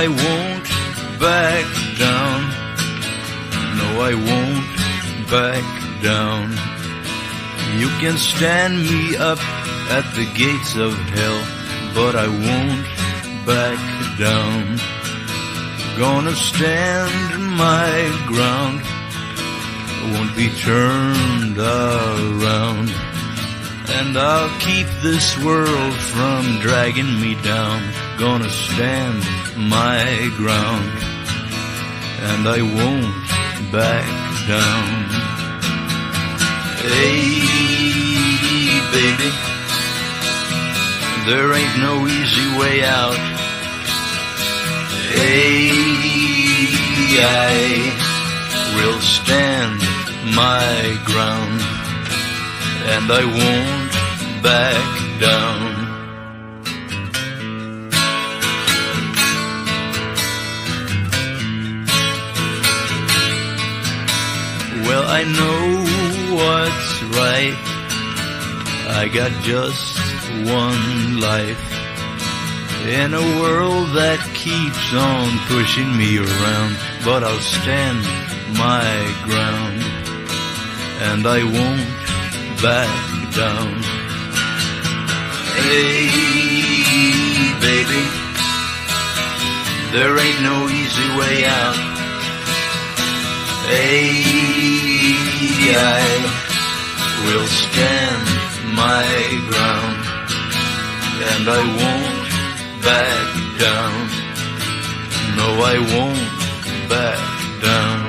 I won't back down. No, I won't back down. You can stand me up at the gates of hell, but I won't back down. Gonna stand my ground, won't be turned around. And I'll keep this world from dragging me down. Gonna stand my ground, and I won't back down. Hey, baby, there ain't no easy way out. Hey, I will stand my ground, and I won't back down. Well, I know what's right. I got just one life in a world that keeps on pushing me around, but I'll stand my ground, and I won't back down. Hey, baby, there ain't no easy way out. Hey, I will stand my ground, and I won't back down. No, I won't back down.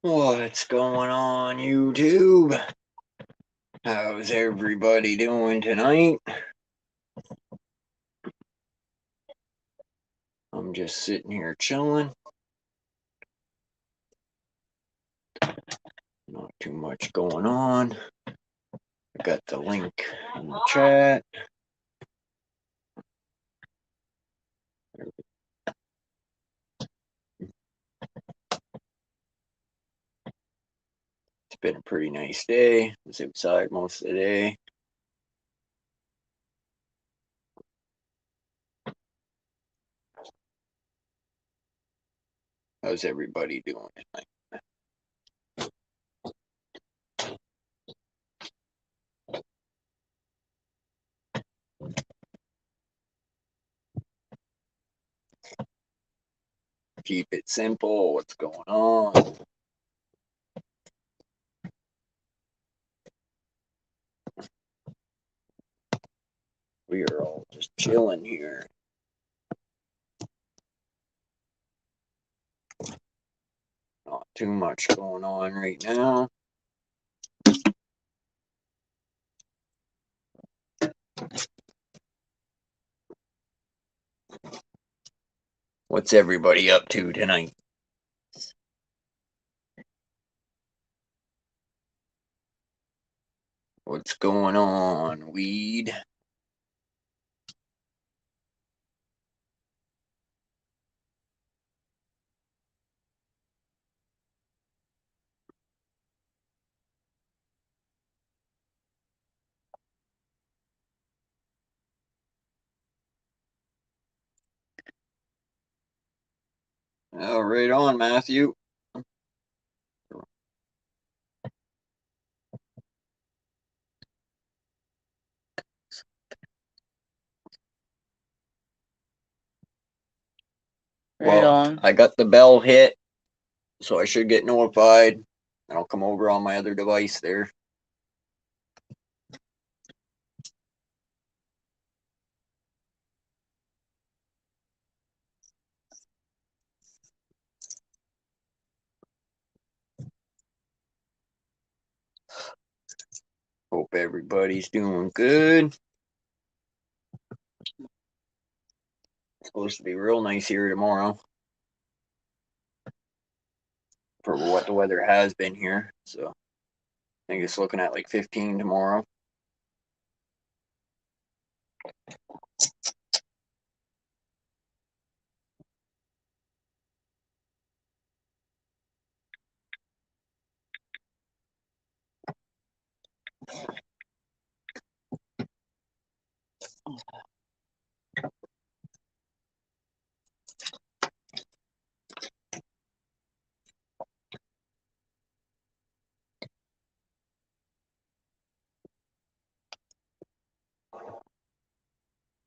What's going on, YouTube? How's everybody doing tonight? I'm just sitting here chilling. Not too much going on. I got the link in the chat. It's been a pretty nice day. I was outside most of the day. How's everybody doing tonight? Keep it simple. What's going on? We are all just chilling here. Not too much going on right now. What's everybody up to tonight? What's going on, weed? Oh, right on, Matthew. Right on. I got the bell hit, so I should get notified. And I'll come over on my other device there. Hope everybody's doing good. It's supposed to be real nice here tomorrow for what the weather has been here. So I think it's looking at like 15 tomorrow.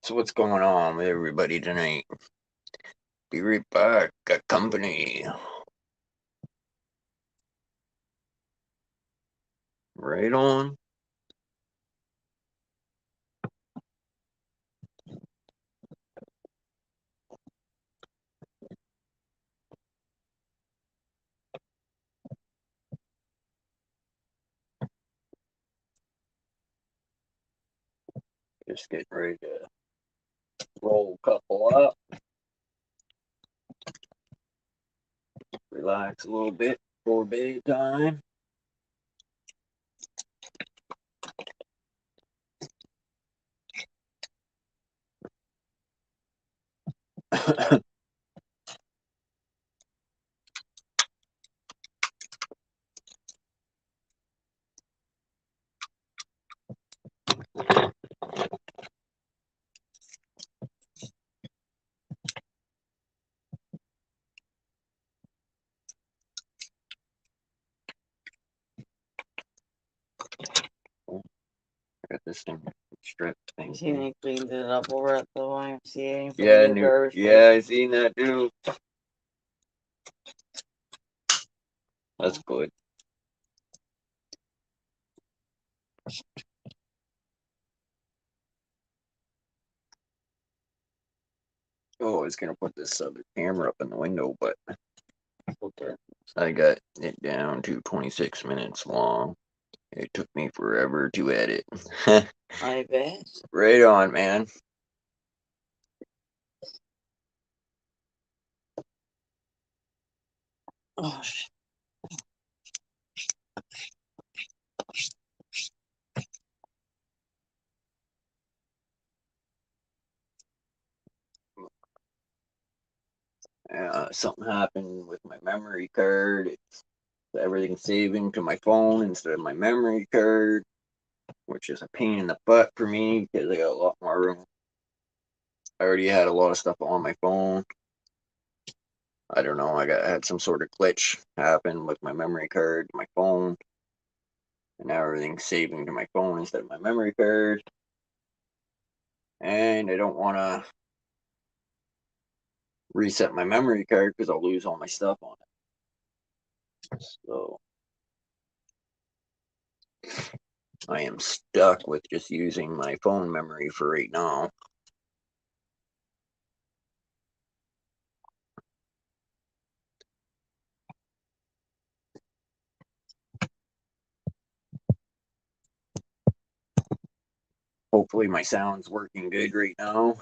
So what's going on with everybody tonight? Be right back. Got company. Right on. Just getting ready to roll a couple up. Relax a little bit before bedtime. Got this thing stripped thing. See, they cleaned it up over at the YMCA. Yeah, I seen that too. That's good. Oh, I was gonna put this other camera up in the window, but okay. I got it down to 26 minutes long. It took me forever to edit. I bet. Right on, man. Oh, shit. Something happened with my memory card. Everything's saving to my phone instead of my memory card, which is a pain in the butt for me because I got a lot more room. I already had a lot of stuff on my phone. I don't know. I had some sort of glitch happen with my memory card, my phone, and now everything's saving to my phone instead of my memory card. And I don't want to reset my memory card because I'll lose all my stuff on it. So I am stuck with just using my phone memory for right now. Hopefully my sound's working good right now.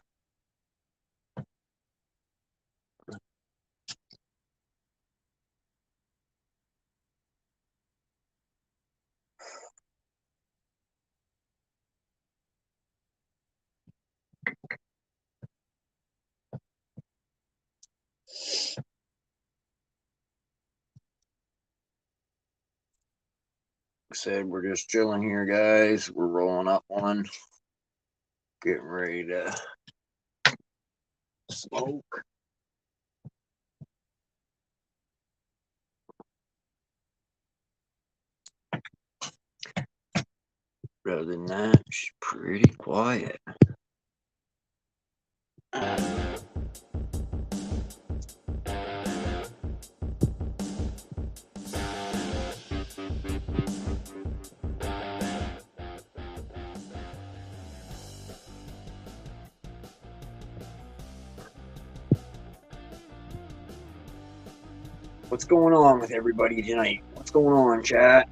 Said we're just chilling here, guys. We're rolling up one, getting ready to smoke. Other than that, she's pretty quiet. What's going on with everybody tonight? What's going on, chat?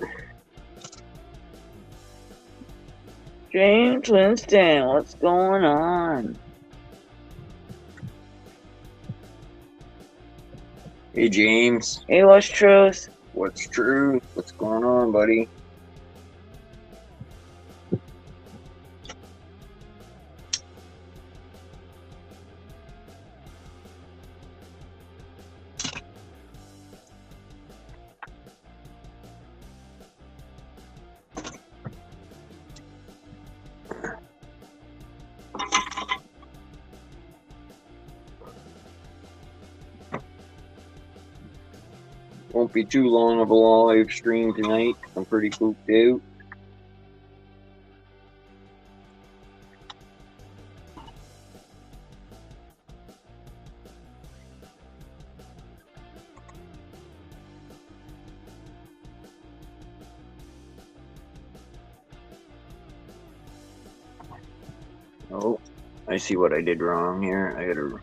James Winston, what's going on? Hey, James. Hey, what's truth? What's true? What's going on, buddy? Won't be too long of a live stream tonight. I'm pretty pooped out. Oh, I see what I did wrong here.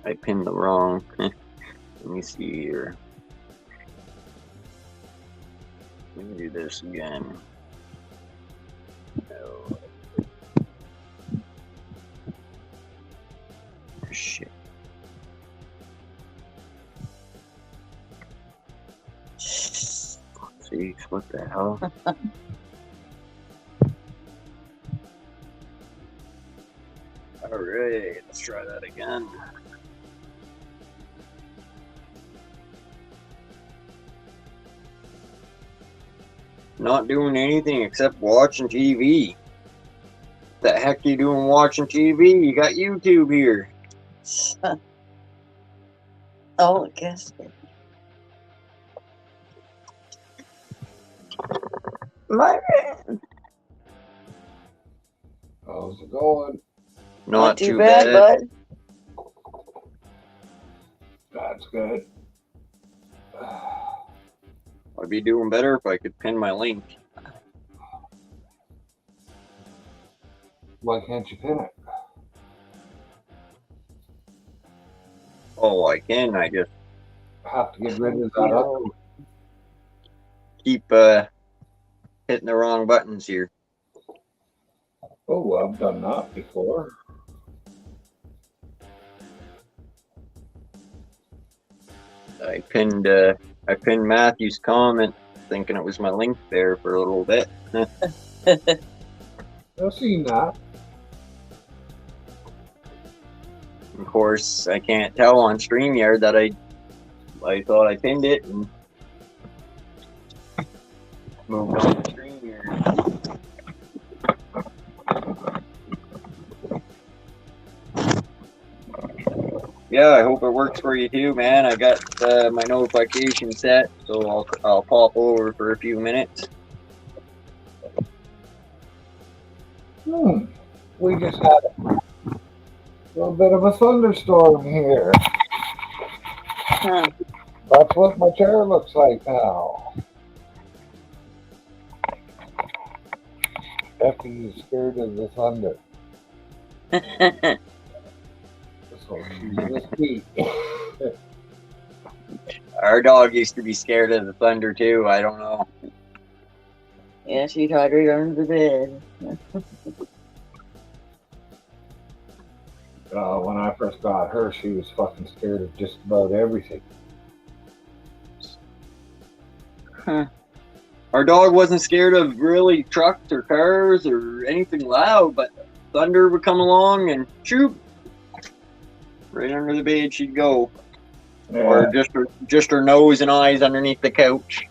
I pinned the wrong. Let me see here. Let me do this again. No. Shit. See, what the hell? Alright, let's try that again. Not doing anything except watching TV. The heck you doing watching TV? You got YouTube here. Oh, I guess. My man. How's it going? Not too bad, bud. That's good. I'd be doing better if I could pin my link. Why can't you pin it? Oh, I can. I just Have to get rid of that other. keep hitting the wrong buttons here. Oh, I've done that before. I pinned Matthew's comment thinking it was my link there for a little bit. I've seen that. Of course, I can't tell on StreamYard that I thought I pinned it and moved on to StreamYard. Yeah, I hope it works for you too, man. I got my notification set, so I'll pop over for a few minutes. We just had a little bit of a thunderstorm here. Huh. That's what my chair looks like now. Effie is scared of the thunder. So she's just beat. Our dog used to be scared of the thunder too. I don't know. Yeah, she tried right under the bed. When I first got her, she was fucking scared of just about everything. Huh. Our dog wasn't scared of really trucks or cars or anything loud, but thunder would come along and shoot. Right under the bed she'd go. Yeah. Or just her nose and eyes underneath the couch.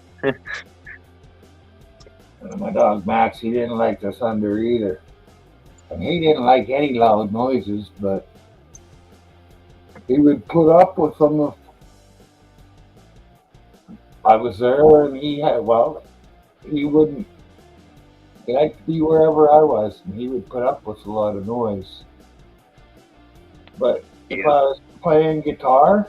My dog Max, he didn't like the thunder either. And he didn't like any loud noises, but he would put up with them if I was there and he wouldn't. He liked to be wherever I was, and he would put up with a lot of noise. But if I was playing guitar,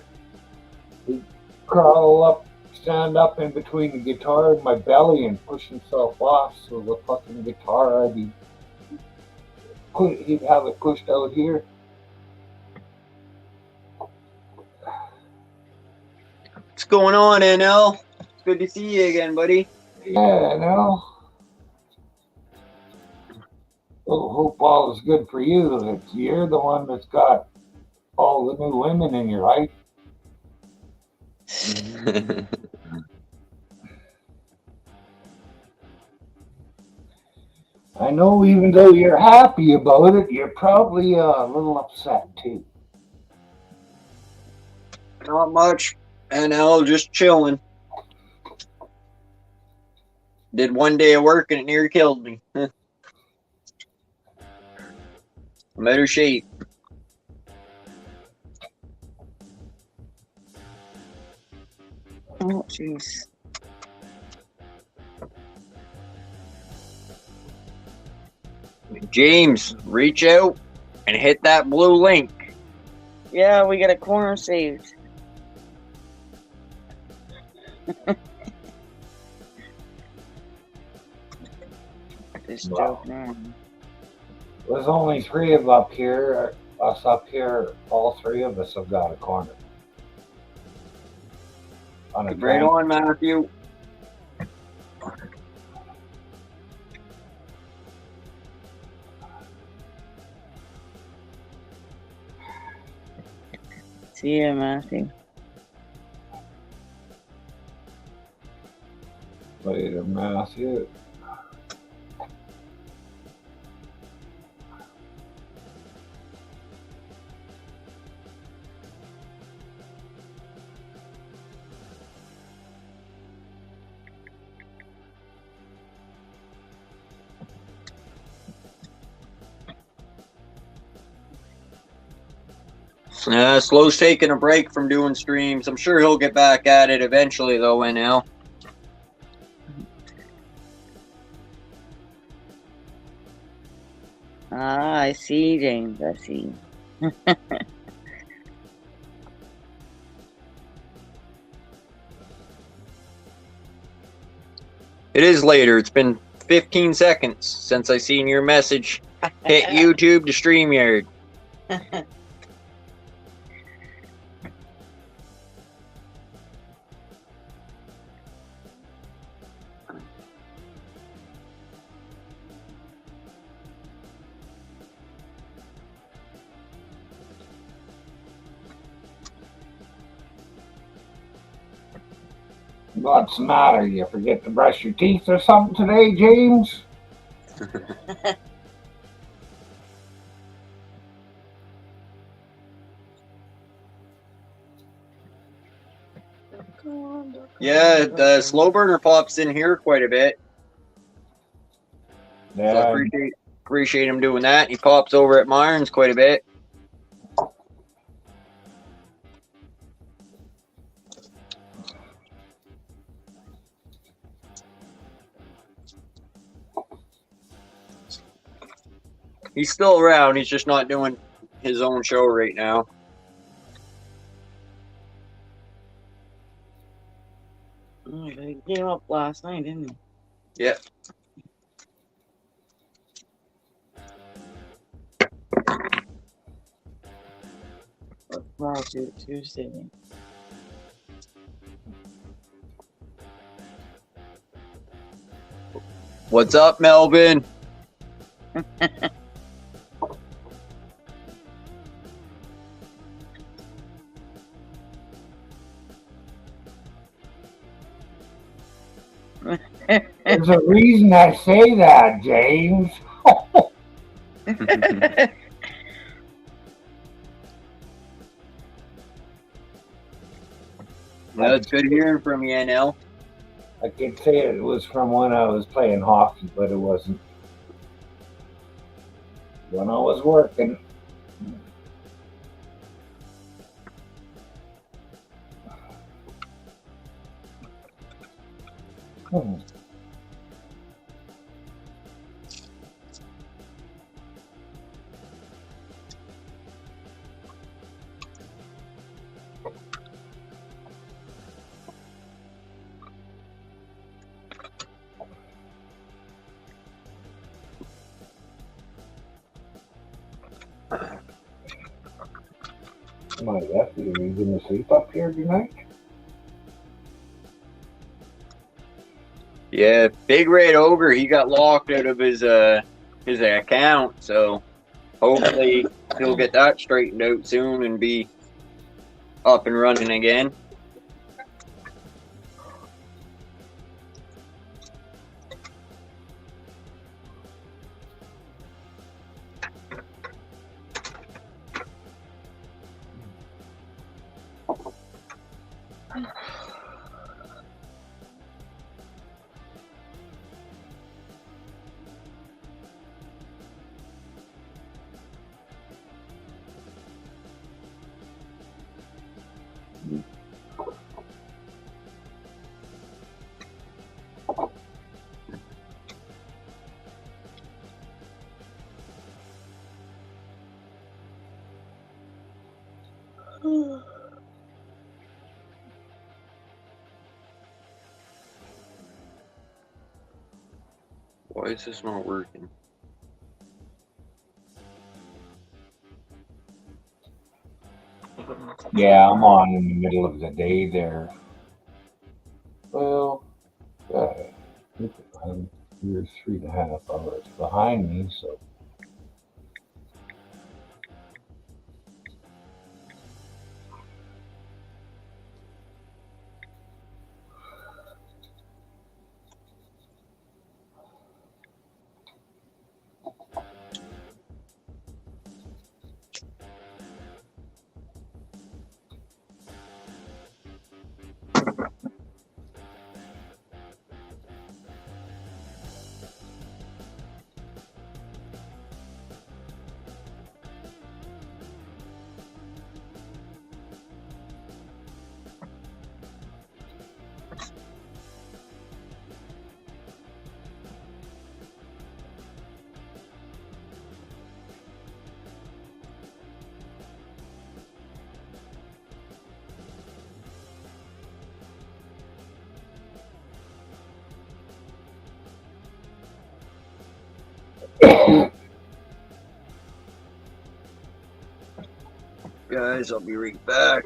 he'd crawl up, stand up in between the guitar and my belly and push himself off, so the fucking guitar, he'd have it pushed out here. What's going on, NL? It's good to see you again, buddy. Yeah, no. Hope all is good for you. You're the one that's got all the new women in your life. I know even though you're happy about it, you're probably a little upset too. Not much. NL, just chilling. Did one day of work and it near killed me. Better shape. Oh, jeez. James, reach out and hit that blue link. Yeah, we got a corner saved. This Wow. joke, man. There's only three of us up here. All three of us have got a corner. On a Right train. on, Matthew. See ya, Matthew. Later, Matthew. Slow's taking a break from doing streams. I'm sure he'll get back at it eventually, though, NL. Ah, I see, James. I see. It is later. It's been 15 seconds since I seen your message hit YouTube to StreamYard. What's the matter? You forget to brush your teeth or something today, James? Yeah, the slow burner pops in here quite a bit. So I Yeah, appreciate him doing that. He pops over at Myron's quite a bit. He's still around. He's just not doing his own show right now. Oh, they came up last night, didn't they? Yep. Wow, Tuesday. What's up, Melvin? there's a reason I say that, James. Well, it's good hearing from you, NL. I could say it was from when I was playing hockey, but it wasn't. When I was working. Hmm. My nephew, are you going to sleep up here tonight? Yeah, Big Red Ogre, he got locked out of his account, so hopefully he'll get that straightened out soon and be up and running again. Why is this not working? Yeah, I'm on in the middle of the day there. Well, you're 3.5 hours behind me, so. Guys, I'll be right back.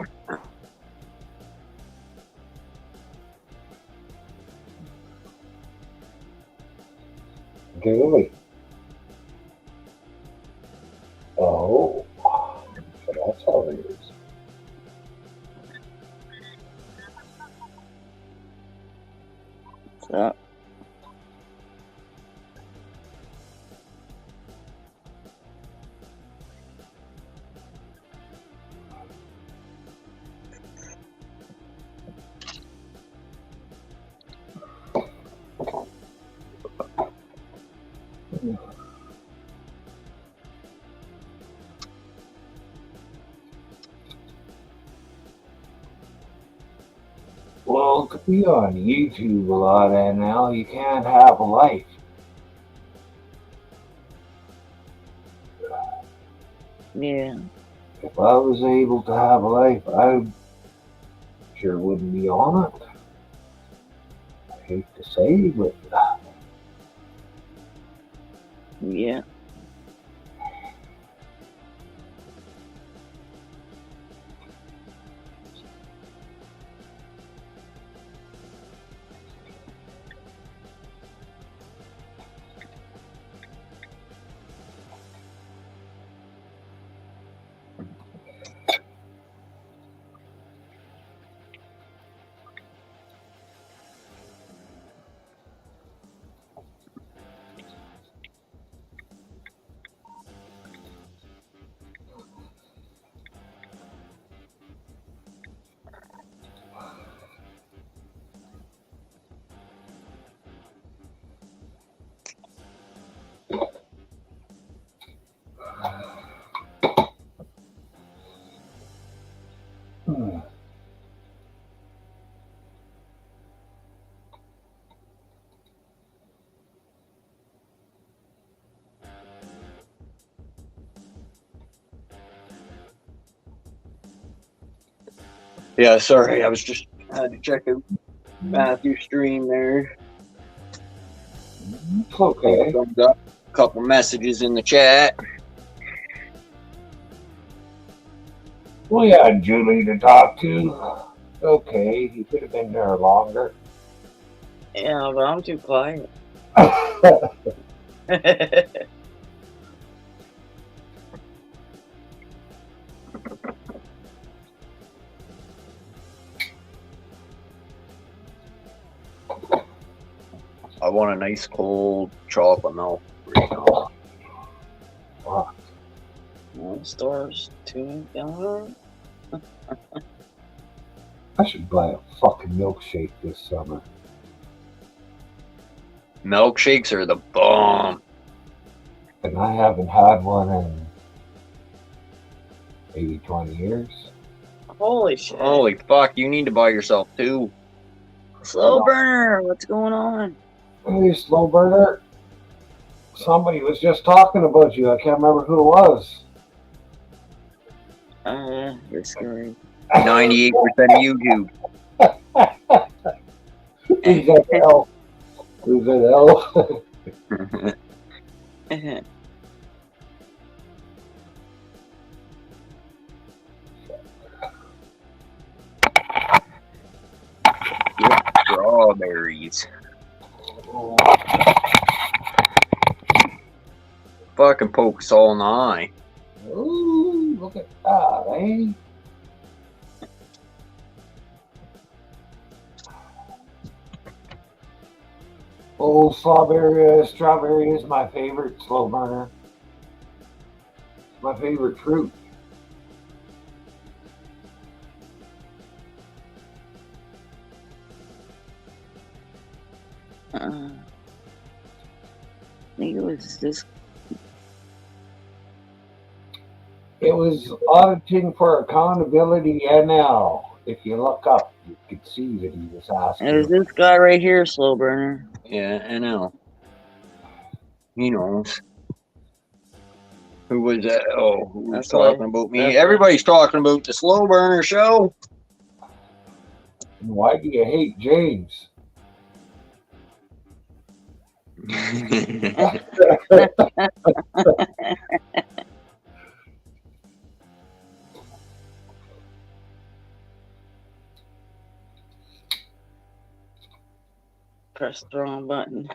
Really? Oh, so that's how it is. What's up? Well, to be on YouTube a lot, NL, you can't have a life. Yeah. If I was able to have a life, I sure wouldn't be on it. I hate to say, but Yeah. Yeah, sorry, I was just had to check out Matthew's stream there. it's okay. Thumbs up. Couple messages in the chat. We had Julie to talk to. Okay, he could have been there longer. Yeah, but I'm too quiet. I want a nice cold chocolate milk right now. Fuck. No stores too young. I should buy a fucking milkshake this summer. Milkshakes are the bomb. And I haven't had one in maybe 20 years. Holy shit. Holy fuck, you need to buy yourself two. Slow burner, what's going on? Hey, slow burner. Somebody was just talking about you. I can't remember who it was. You're scary. 98% of YouTube. Who's that L? Who's that L? Strawberries. Fucking pokes all in the eye. Ooh, look at that, eh? Oh, strawberry is my favorite slow burner. It's my favorite fruit. I think it was this. It was auditing for accountability NL. If you look up, you could see that he was asking. It was this guy right here, slow burner. Yeah, I know. He knows. Who was that? Oh, who was That's talking why- about me? that's Everybody's talking about the Slow Burner show. And why do you hate James? Press the wrong button.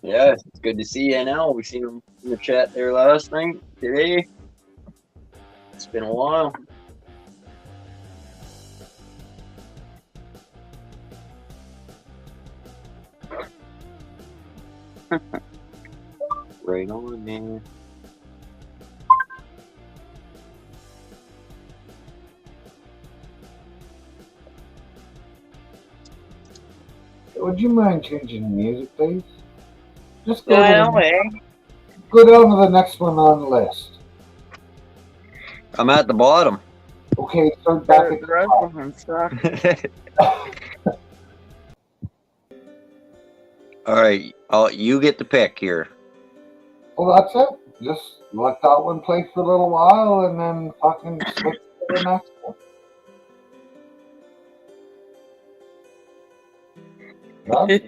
Yeah, it's good to see NL. We seen him in the chat there last night. Today, it's been a while. Right on, man. Would you mind changing the music, please? Just go, Right down, away. go down to the next one on the list. I'm at the bottom. Okay, start back at The the rest top. of them suck. All right, you get the pick here. Well, that's it. Just let that one play for a little while and then fucking switch to the next one. That's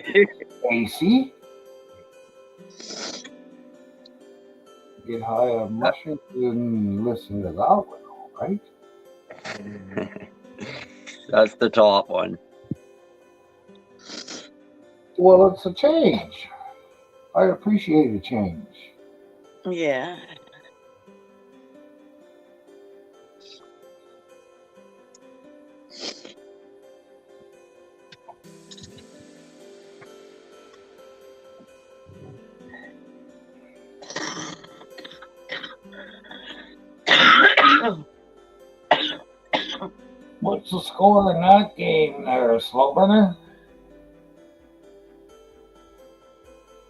AC. Get high on mushrooms and listen to that one, all right? That's the top one. Well, it's a change. I appreciate a change. Yeah. What's the score in that game there, Slowburner?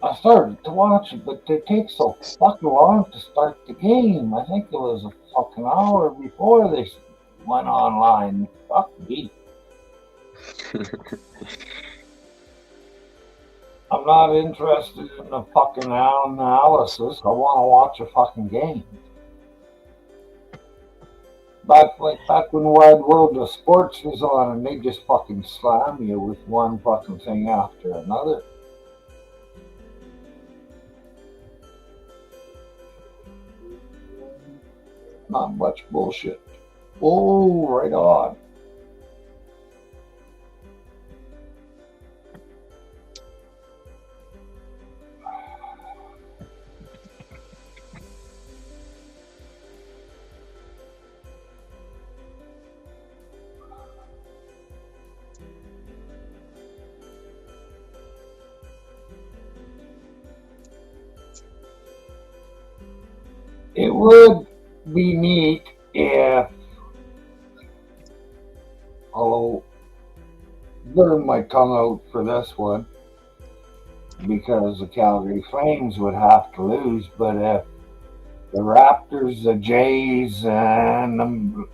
I started to watch it, but it takes so fucking long to start the game. I think it was a fucking hour before they went online. Fuck me. I'm not interested in the fucking analysis. I want to watch a fucking game. Back when Wide World of Sports was on, and they just fucking slam you with one fucking thing after another. Not much bullshit. Oh, right on. It would be neat if I'll burn my tongue out for this one because the Calgary Flames would have to lose, but if the Raptors, the Jays, and the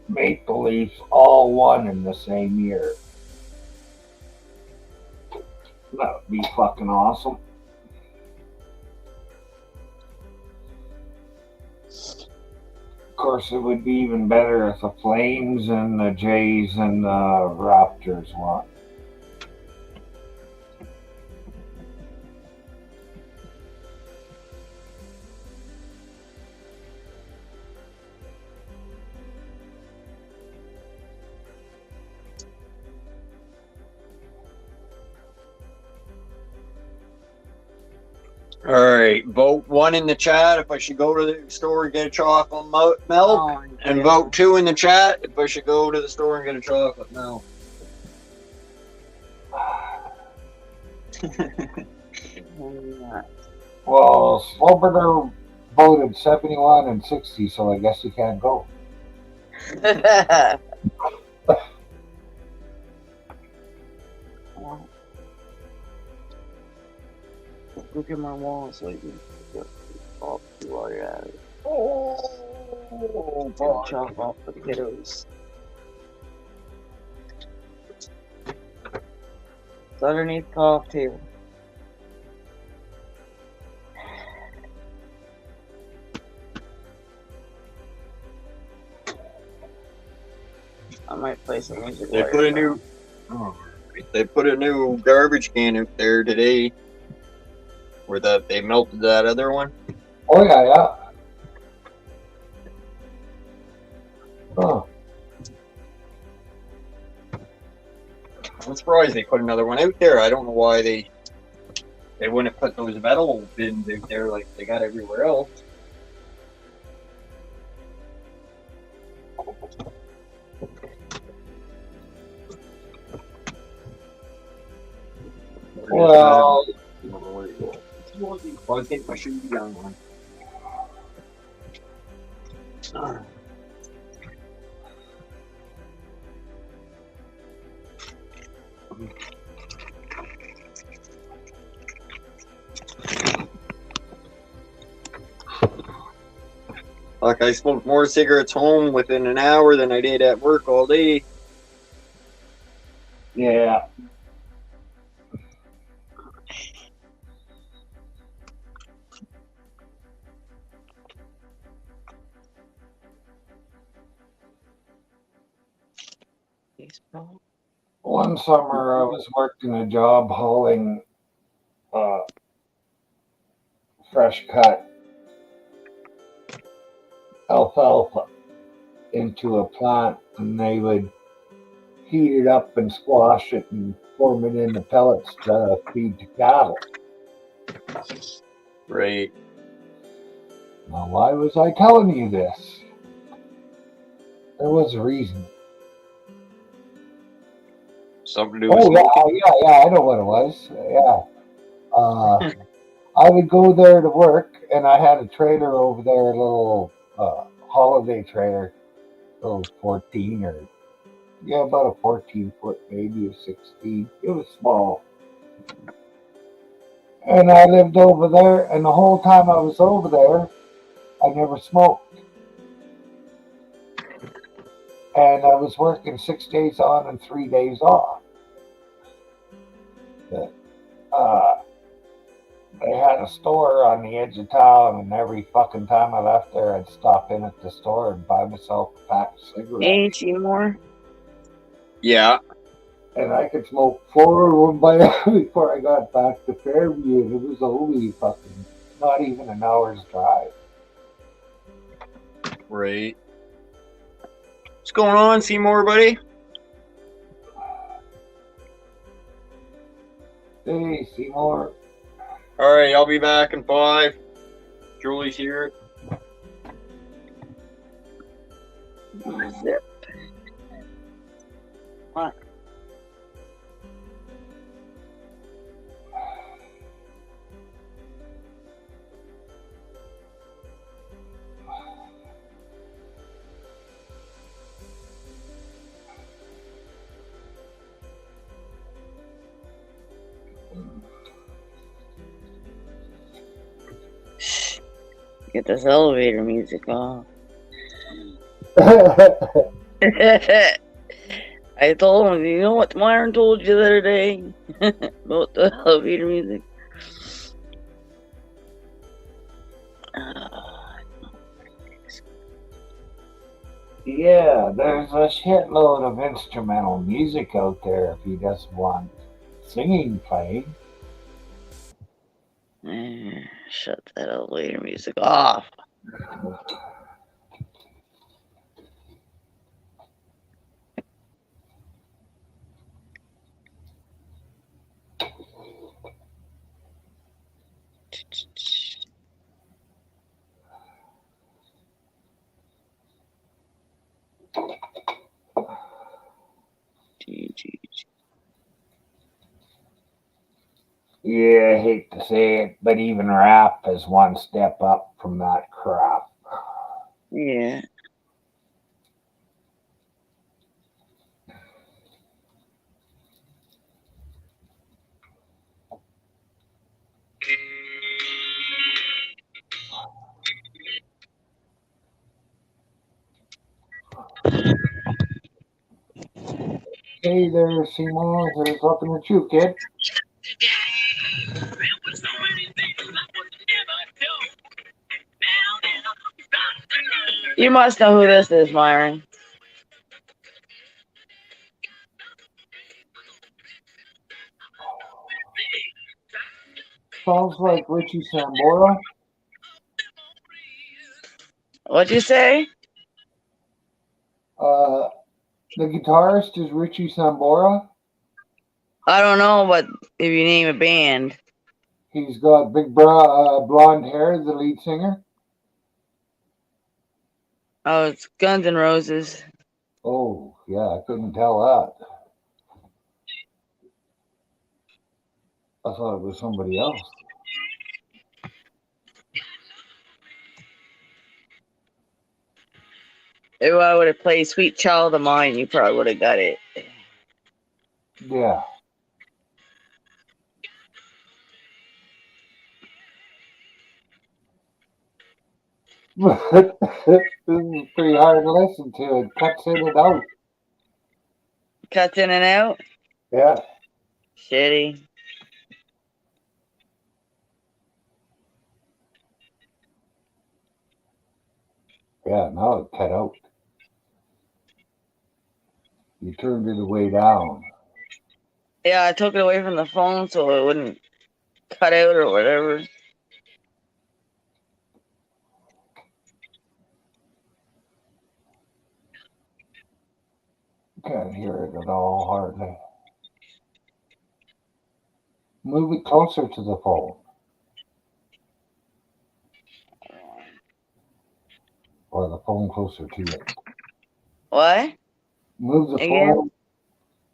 Maple Leafs all won in the same year, that would be fucking awesome. Of course, it would be even better if the Flames and the Jays and the Raptors won. All right, vote 1 in the chat if I should go to the store and get a chocolate milk, Oh, and yeah. vote 2 in the chat if I should go to the store and get a chocolate milk. Well, Sloboda voted 71 and 60, so I guess you can't go. Look at my wall so you can get off while you're at it. Oh, Chop off the kiddos. It's underneath the coffee table. I might play some music. They while put a you're new they put a new garbage can out there today where they melted that other one. Oh, yeah. Huh. I'm surprised they put another one out there. I don't know why they wouldn't put those metal bins out there like they got everywhere else. Well, I think I should be on one. Like I smoked more cigarettes home within an hour than I did at work all day. yeah. baseball. One summer I was working a job hauling fresh cut alfalfa into a plant, and they would heat it up and squash it and form it into pellets to feed to cattle. Right. Now, why was I telling you this? There was a reason. Something to do with Oh, yeah, I know what it was. Yeah. I would go there to work, and I had a trailer over there, a little holiday trailer, little 14 or, yeah, about a 14-foot, maybe a 16. It was small. And I lived over there, and the whole time I was over there, I never smoked. And I was working 6 days on and 3 days off. But, they had a store on the edge of town, and every fucking time I left there, I'd stop in at the store and buy myself a pack of cigarettes. Hey, Seymour. Yeah. And I could smoke 4 of them before I got back to Fairview, and it was only fucking not even an hour's drive. Right. What's going on, Seymour, buddy? Hey, Seymour. All right, I'll be back in 5. Julie's here. Zip. What? Get this elevator music off. I told him, you know what Myron told you the other day about the elevator music? Yeah, there's a shitload of instrumental music out there if you just want singing playing. Shut that elevator music off. Yeah, I hate to say it, but even rap is one step up from that crap. Yeah. Hey there, Seymour. There's nothing at you, kid. You must know who this is, Myron. Sounds like Richie Sambora. What'd you say? The guitarist is Richie Sambora. I don't know, but if you name a band. He's got big blonde hair, the lead singer. Oh, it's Guns N' Roses. Oh, yeah, I couldn't tell that. I thought it was somebody else. If I would have played Sweet Child of Mine, you probably would have got it. Yeah. This is pretty hard to listen to. It cuts in and out. Cuts in and out? Yeah. Shitty. Yeah, now it cut out. You turned it way down. Yeah, I took it away from the phone so it wouldn't cut out or whatever. Can't hear it at all, hardly. Move it closer to the phone. Or the phone closer to you. What? Move the Again? phone,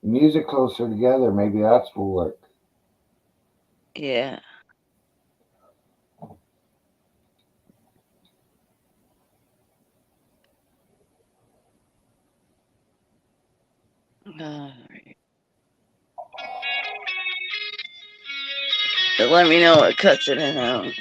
music closer together. Maybe that's will work. Yeah. Alright. So let me know what cuts it in and out.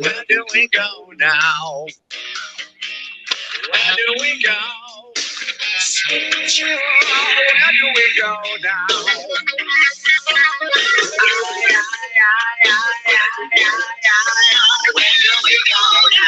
Where do we go now? Where do we go? Where do we go now? Where do we go now?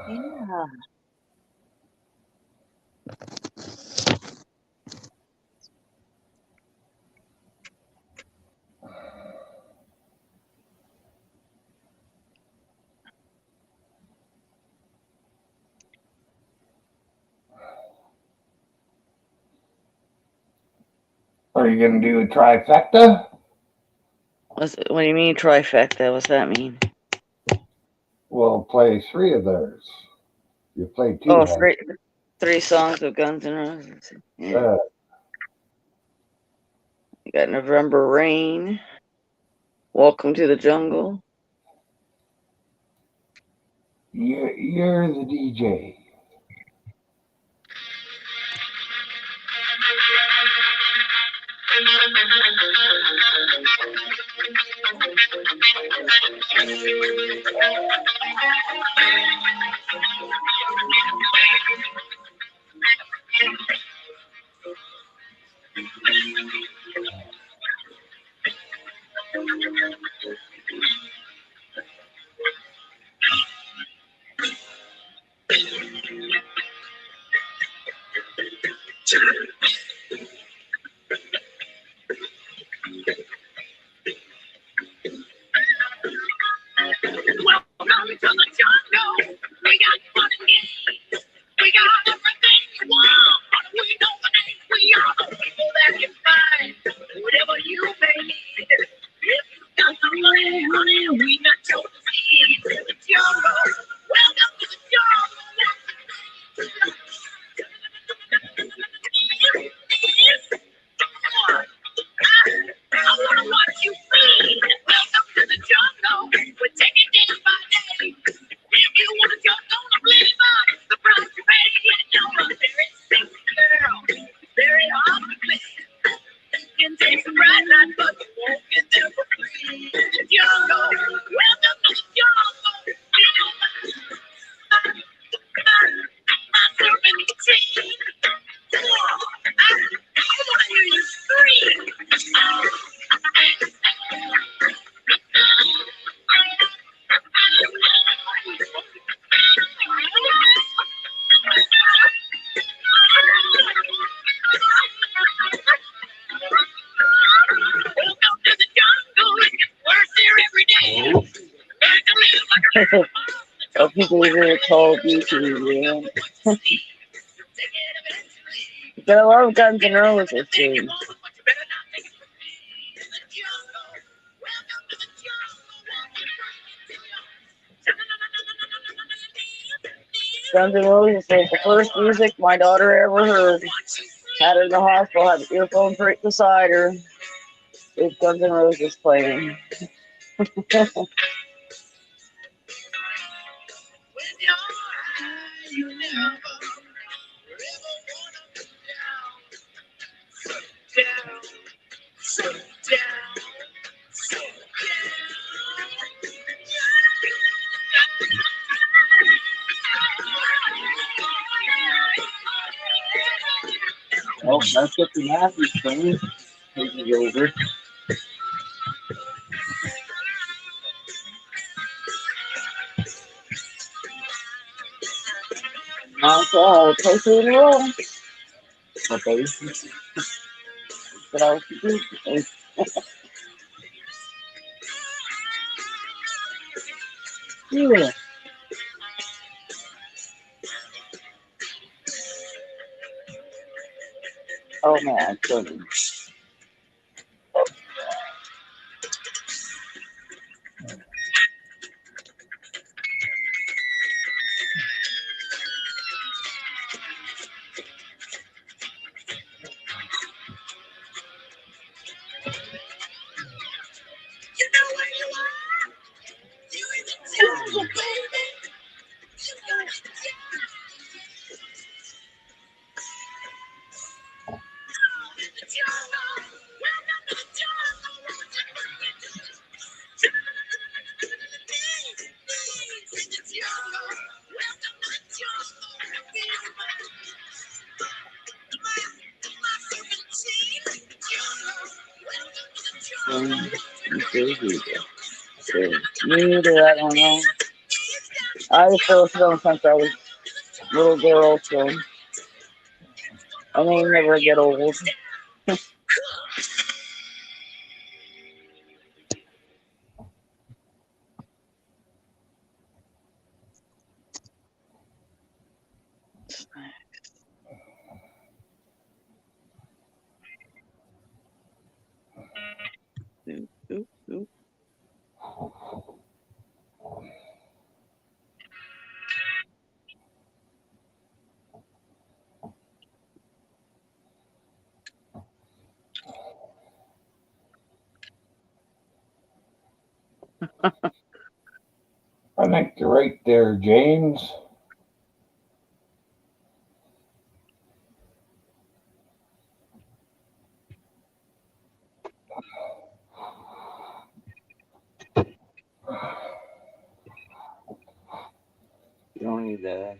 Yeah. Are you going to do a trifecta? What do you mean trifecta? What's that mean? We'll play 3 of theirs. You play 2. Oh, huh? three songs of Guns N' Roses. Yeah. You got November Rain, Welcome to the Jungle. You're the DJ. Welcome to the jungle. We got fun and games. We got everything you want. We know the name. We are the people that can find whatever you may need. If you got some money, honey, we got your disease. The jungle. Welcome to the jungle. I wanna watch you feed. Welcome to the jungle. We're taking day by day. If you wanna jump on a blade body, the price you pay, you're a very sexy girl. Very hard to please. You can take some bright lights, but you won't get there for free. The jungle. Welcome to the jungle. My serpentine. I wanna hear you scream. Welcome to the jungle. It gets worse here every day. Learn to live like a Oh, people even call YouTube, yeah. But I love Guns N' Roses too. Guns N' Roses was the first music my daughter ever heard. Had her in the hospital, had the earphones right beside her. It was Guns N' Roses playing. Oh, that's what the Matthews thing taking over. So, play through in a row. Okay. But I was confused. Yeah. Oh man, Cody. You know where you are? You in the jungle, baby. You know the jungle. The jungle. Welcome to the jungle. Neither, I don't know. I just feel them since I was a little girl, so I may never get old. Oop, oop, oop. I think you're right there, James. You don't need that.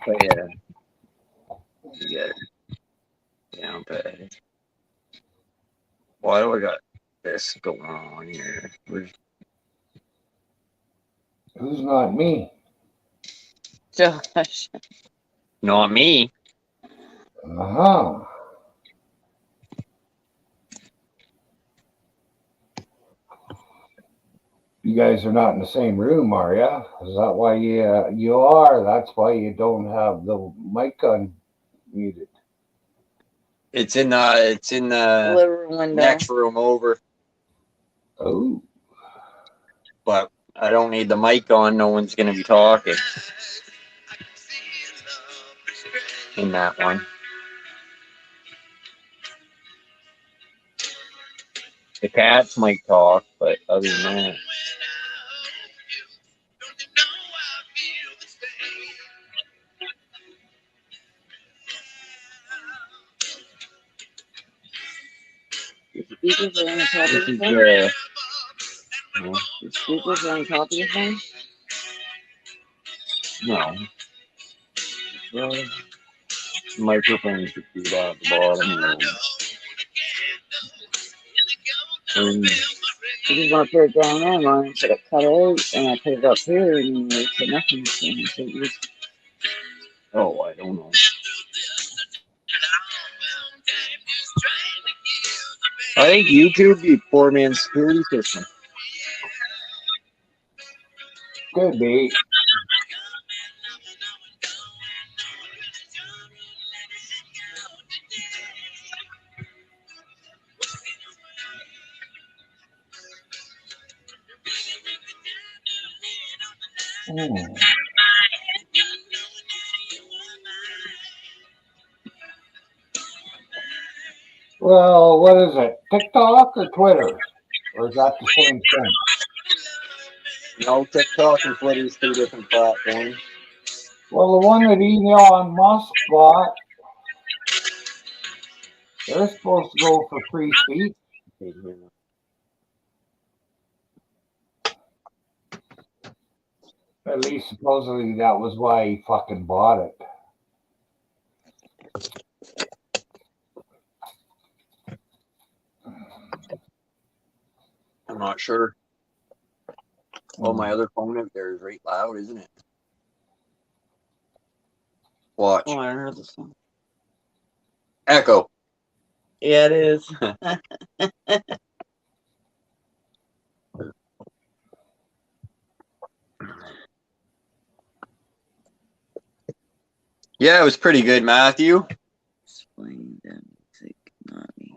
But yeah, you get it. Yeah, but why do I got this going on here? Who's not me? Josh. Not me. Uh-huh. You guys are not in the same room, are ya? Is that why you are? That's why you don't have the mic unmuted. It's in the Living room window. next room over, Oh, but I don't need the mic on. No one's gonna be talking in that one. The cats might talk, but other than that, The speakers are on the top of this the is phone. no, The speakers are on top of the phone. no. Well, microphone should be down at the bottom. And I just want to put it down there, man. But it cut out, and I put it up here, and there's nothing. So it was, oh, I don't know. I think YouTube be poor man's security system. could be. Hmm. Well, what is it? TikTok or Twitter? Or is that the same thing? No, TikTok and Twitter is two different platforms. Well, the one that Elon Musk got, they're supposed to go for free speech. At least supposedly that was why he fucking bought it. I'm not sure. Oh, my other phone out there is right loud, isn't it? Watch. Oh, I heard the song. Echo. Yeah, it is. Yeah, it was pretty good, Matthew. Explain the music, not me.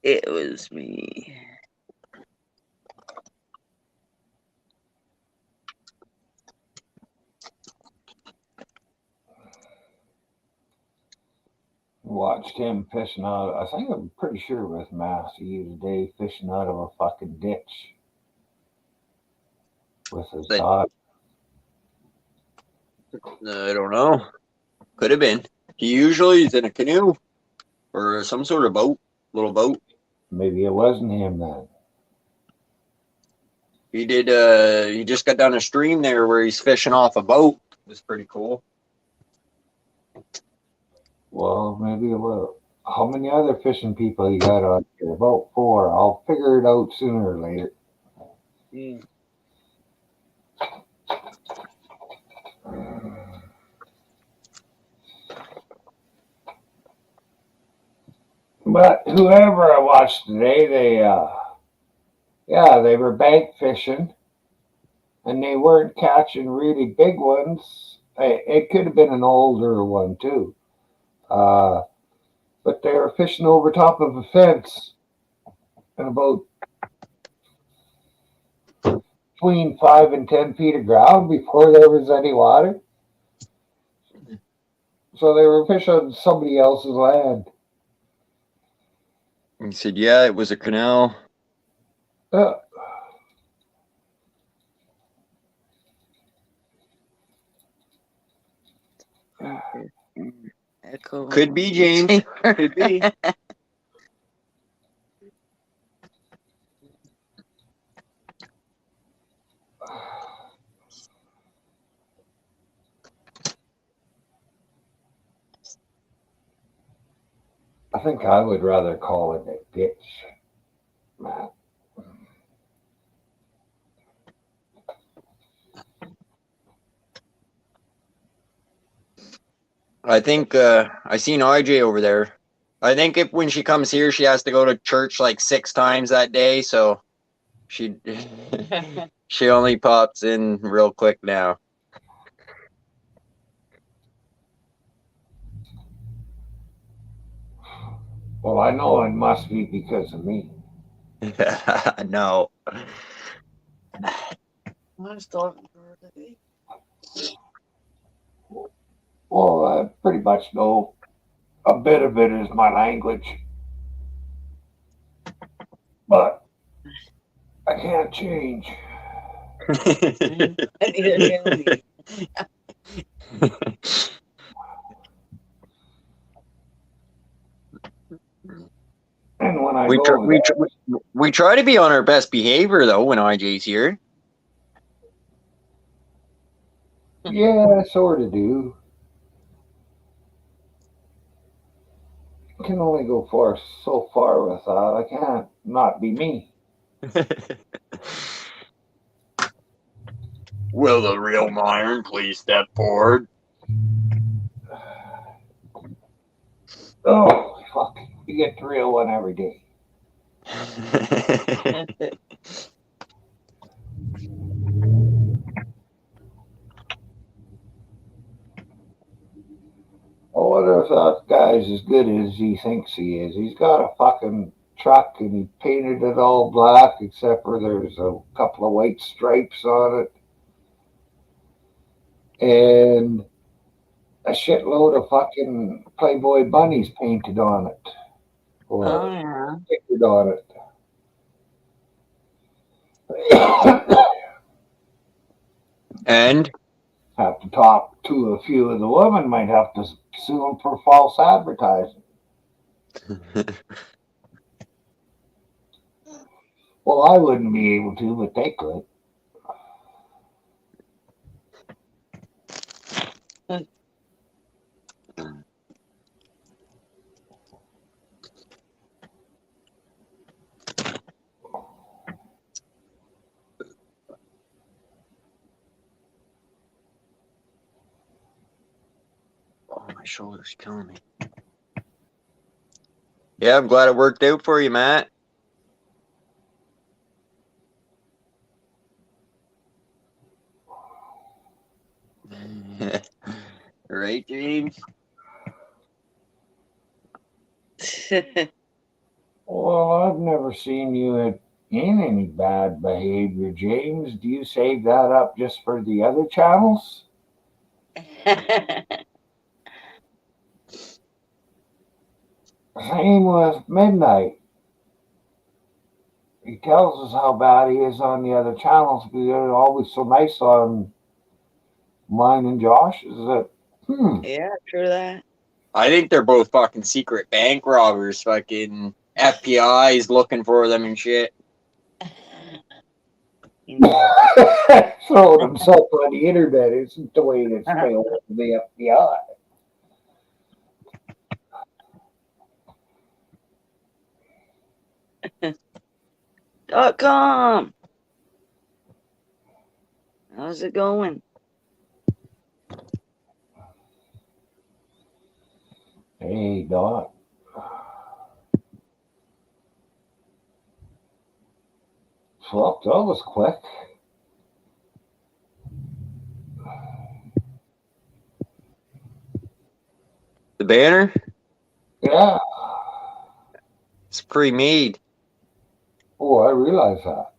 It was me. Watched him fishing out. I think I'm pretty sure it was Massey today fishing out of a fucking ditch with his But- dog. I don't know. Could have been. He usually is in a canoe or some sort of boat, little boat. Maybe it wasn't him then. He did. He just got down a stream there where he's fishing off a boat. It was pretty cool. Well, maybe it was. How many other fishing people you got out here? About 4. I'll figure it out sooner or later. But whoever I watched today, they were bank fishing, and they weren't catching really big ones. It could have been an older one too, but they were fishing over top of a fence, and about between 5 and 10 feet of ground before there was any water. So they were fishing on somebody else's land. He said, "Yeah, it was a canal." Uh, Echo. Could be, James. Could be. I think I would rather call it a ditch, Matt. I think I seen RJ over there. I think if when she comes here, she has to go to church like 6 times that day, so she she only pops in real quick now. Well, I know it must be because of me. No. I still haven't heard it. Well, I pretty much know a bit of it is my language, but I can't change. Neither can we. And when I we, go tr- over we, there, tr- we try to be on our best behavior though when IJ's here. yeah, I sort of do. I can only go so far with that. I can't not be me. Will the real Myron please step forward? Oh, fuck. You get the real one every day. I wonder if that guy's as good as he thinks he is. He's got a fucking truck and he painted it all black except for there's a couple of white stripes on it. And a shitload of fucking Playboy bunnies painted on it. Or Oh, yeah. pictured on it. And Have to talk to a few of the women, might have to sue them for false advertising. Well, I wouldn't be able to, but they could. shoulder's killing me. Yeah, I'm glad it worked out for you, Matt. Right, James? Well, I've never seen you in any bad behavior, James. Do you save that up just for the other channels? Same with Midnight. He tells us how bad he is on the other channels, but they're always so nice on mine and Josh's. Yeah, true that. I think they're both fucking secret bank robbers. Fucking FBI is looking for them and shit. Throwing himself on the internet isn't the way to stay away from the FBI. .com. How's it going? Hey, Doc. Well, that was quick. The banner? Yeah. It's pre-made. Oh, I realize that.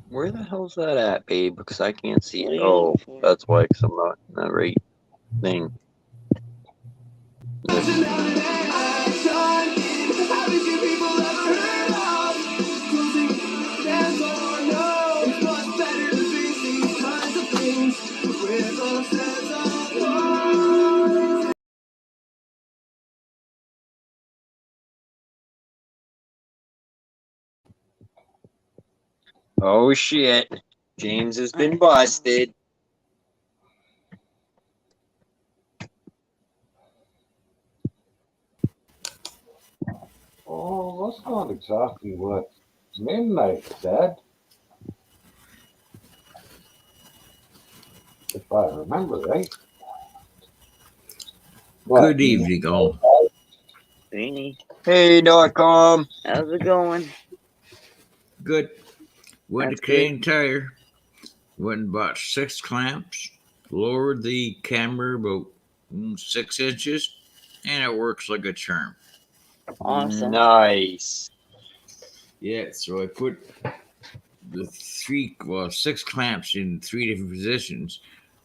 Where the hell's that at, babe? Because I can't see What are it. you Oh, looking for? that's why, because I'm not in the right thing. Oh shit. James has been busted. Oh, that's not exactly what Midnight said. If I remember right. Good evening, all. Beanie. Hey.com. How's it going? Good. Went That's to Canadian Tire. Went and bought 6 clamps. Lowered the camera about 6 inches, and it works like a charm. Awesome. Nice. Yeah, so I put the 6 clamps in 3 different positions,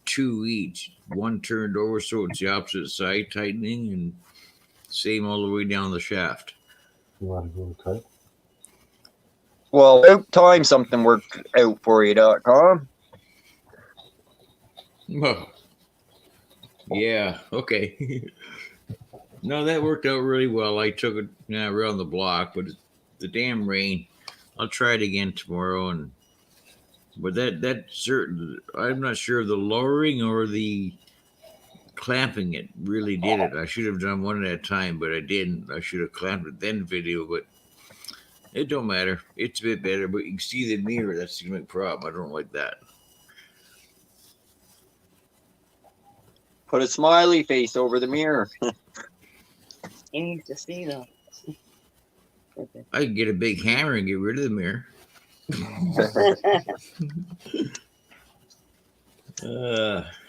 2 each. One turned over so it's the opposite side, tightening, and same all the way down the shaft. You want to go cut? Well, about time something worked out for you.com. Oh, yeah, okay. No, that worked out really well. I took it around the block, but the damn rain. I'll try it again tomorrow. But that certain, I'm not sure the lowering or the clamping it really did it. I should have done one at a time, but I didn't. I should have clamped it then video, but it don't matter. It's a bit better, but you can see the mirror. That's the only problem. I don't like that. Put a smiley face over the mirror. You need to see them. I can get a big hammer and get rid of the mirror.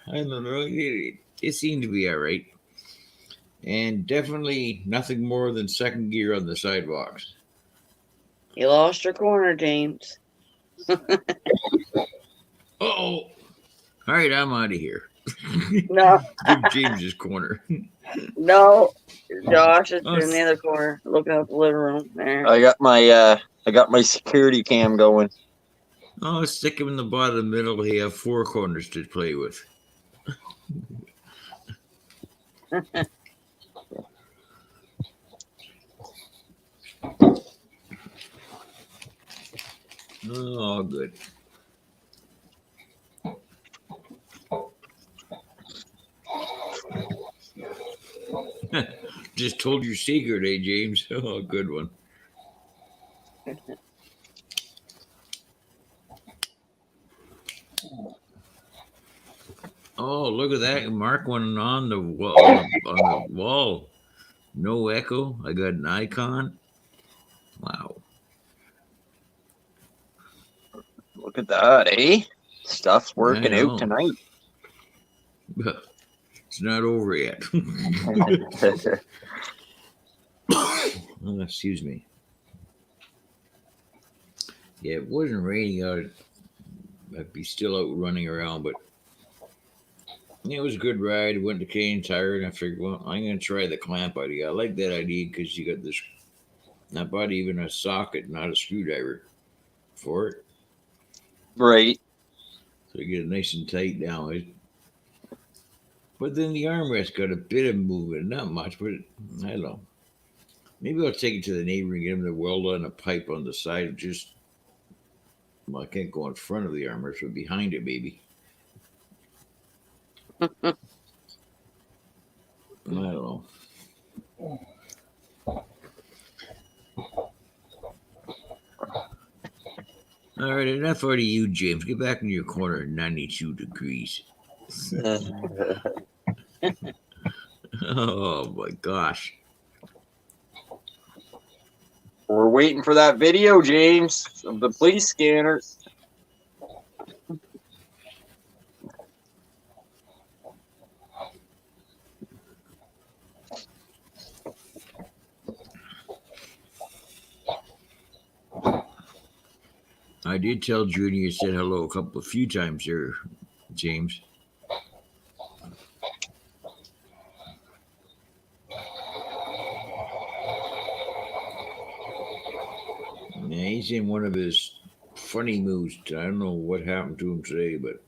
I don't know. It seemed to be all right. And definitely nothing more than second gear on the sidewalks. You lost your corner, James. Oh, all right, I'm out of here. No. Give James his corner. No. Josh is in the other corner, looking out the living room there. I got my security cam going. Oh, stick him in the bottom middle. He have 4 corners to play with. Oh, good. Just told your secret, eh, James? Oh, good one. Oh, look at that. Mark one on the wall. On the wall. No echo. I got an icon. Wow. Look at that, eh? Stuff's working I out know. tonight. It's not over yet. Oh, excuse me. Yeah, it wasn't raining out. I'd be still out running around, but yeah, it was a good ride. Went to Canadian Tire, and I figured, well, I'm going to try the clamp idea. I like that idea because you got this. I bought even a socket, not a screwdriver, for it, Right. so you get it nice and tight down. But then the armrest got a bit of movement, not much, but I don't know. Maybe I'll take it to the neighbor and get him to weld on a pipe on the side. Just, well, I can't go in front of the armrest, but behind it, maybe. I don't know. All right, enough out of you, James. Get back in your corner at 92 degrees. Oh my gosh. We're waiting for that video, James, of the police scanner. I did tell Junior you said hello a few times there, James. Yeah, he's in one of his funny moods. I don't know what happened to him today, but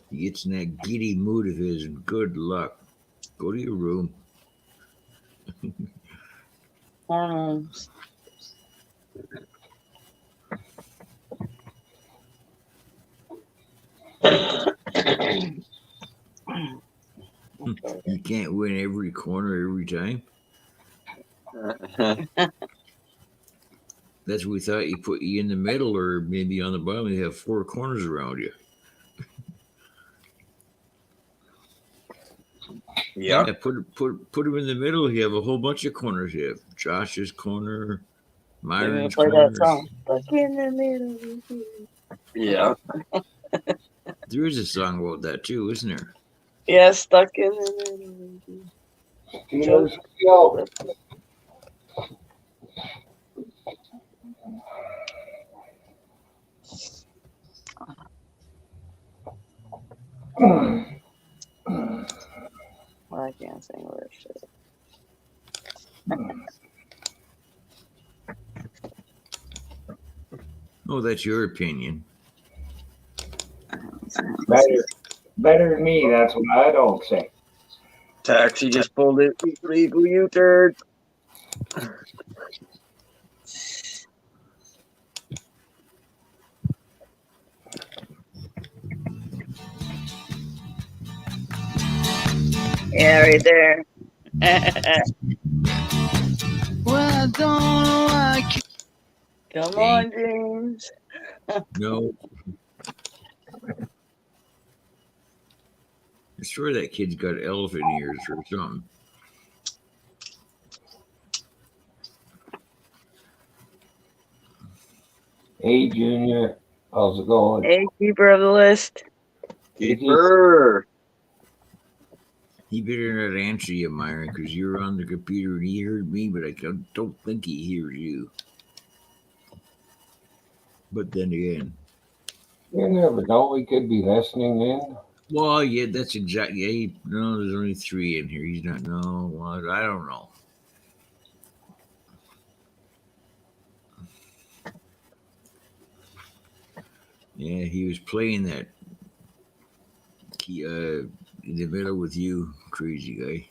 he gets in that giddy mood of his, and good luck. Go to your room. Hormones. You can't win every corner every time. That's what we thought. You put you in the middle, or maybe on the bottom. You have four corners around you. Yeah. Put him in the middle. You have a whole bunch of corners. You have Josh's corner, Maybe Myron's play that corner. song. Stuck in the middle. Yeah. There is a song about that too, isn't there? Yeah, stuck in the middle. Cheers. Go. Well, I can't sing words. Shit. Oh, that's your opinion. Better than me. That's what I don't say. Taxi just pulled it. Legal U-turn. Yeah, right there. Well, I don't know why I Come on, James. No. I'm sure that kid's got elephant ears or something. Hey, Junior. How's it going? Hey, keeper of the list. Keeper. He better not answer you, Myron, because you're on the computer and he heard me, but I don't think he hears you. But then again, You never know. We could be listening in. well, yeah, that's exactly. Yeah, no, there's only three in here. He's not. No, well, I don't know. Yeah, he was playing that key in the middle with you, crazy guy.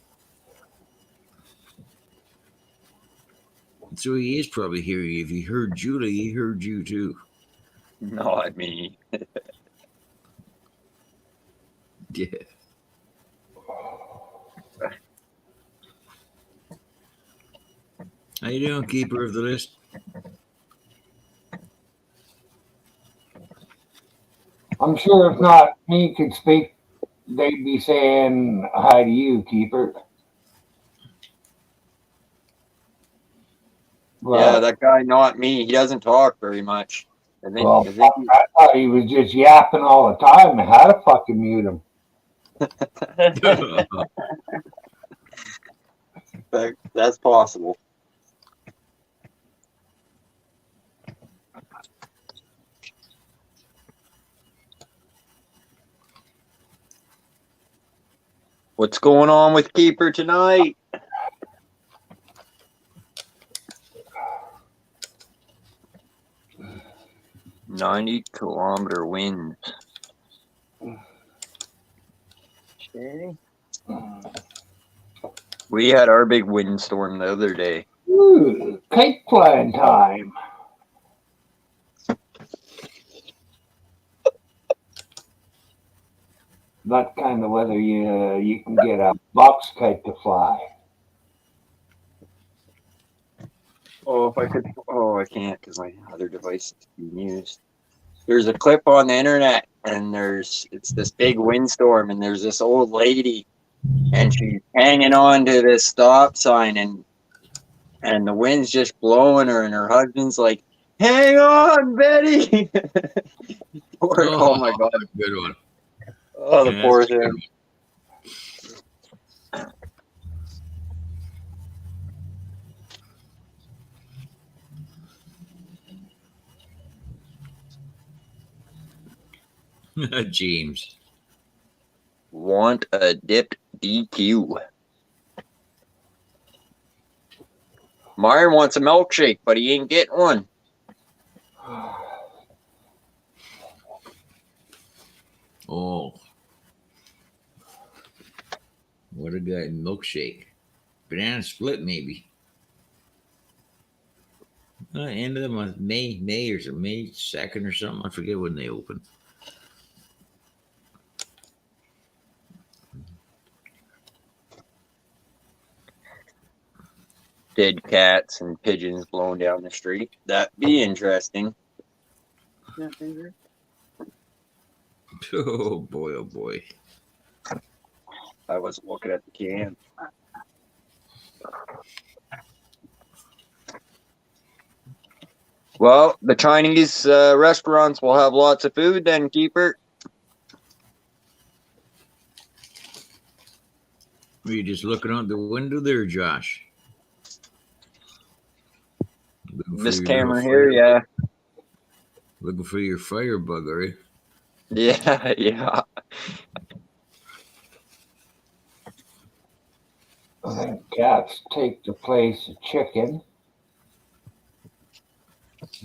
So he is probably hearing you. If he heard Julie, he heard you too. Not me. Yeah. How you doing, keeper of the list? I'm sure if not me could speak, they'd be saying hi to you, Keeper. Yeah, But, that guy, not me. He doesn't talk very much. well, I think I thought he was just yapping all the time. I had to fucking mute him. that's possible. What's going on with Keeper tonight? "90-kilometer winds." Okay. We had our big windstorm the other day. Ooh, cake flying time. That kind of weather you can get a box kite to fly. Oh, if I could. Oh, I can't because my other device is being used. There's a clip on the internet, and it's this big windstorm, and there's this old lady, and she's hanging on to this stop sign, and the wind's just blowing her, and her husband's like, "Hang on, Betty!" Oh my god! Good one. Oh, the Yeah, poor that's a good thing. one. James. Want a dipped DQ. Myron wants a milkshake, but he ain't getting one. Oh. What a guy. Milkshake. Banana split, maybe. End of the month, May or so, May 2nd or something. I forget when they open. Dead cats and pigeons blowing down the street. That'd be interesting. Oh boy, oh boy. I was looking at the can. Well, the Chinese restaurants will have lots of food then, Keeper. Were you just looking out the window there, Josh? This camera here, yeah. Looking for your firebug, are you? Yeah, yeah. I think cats take the place of chicken.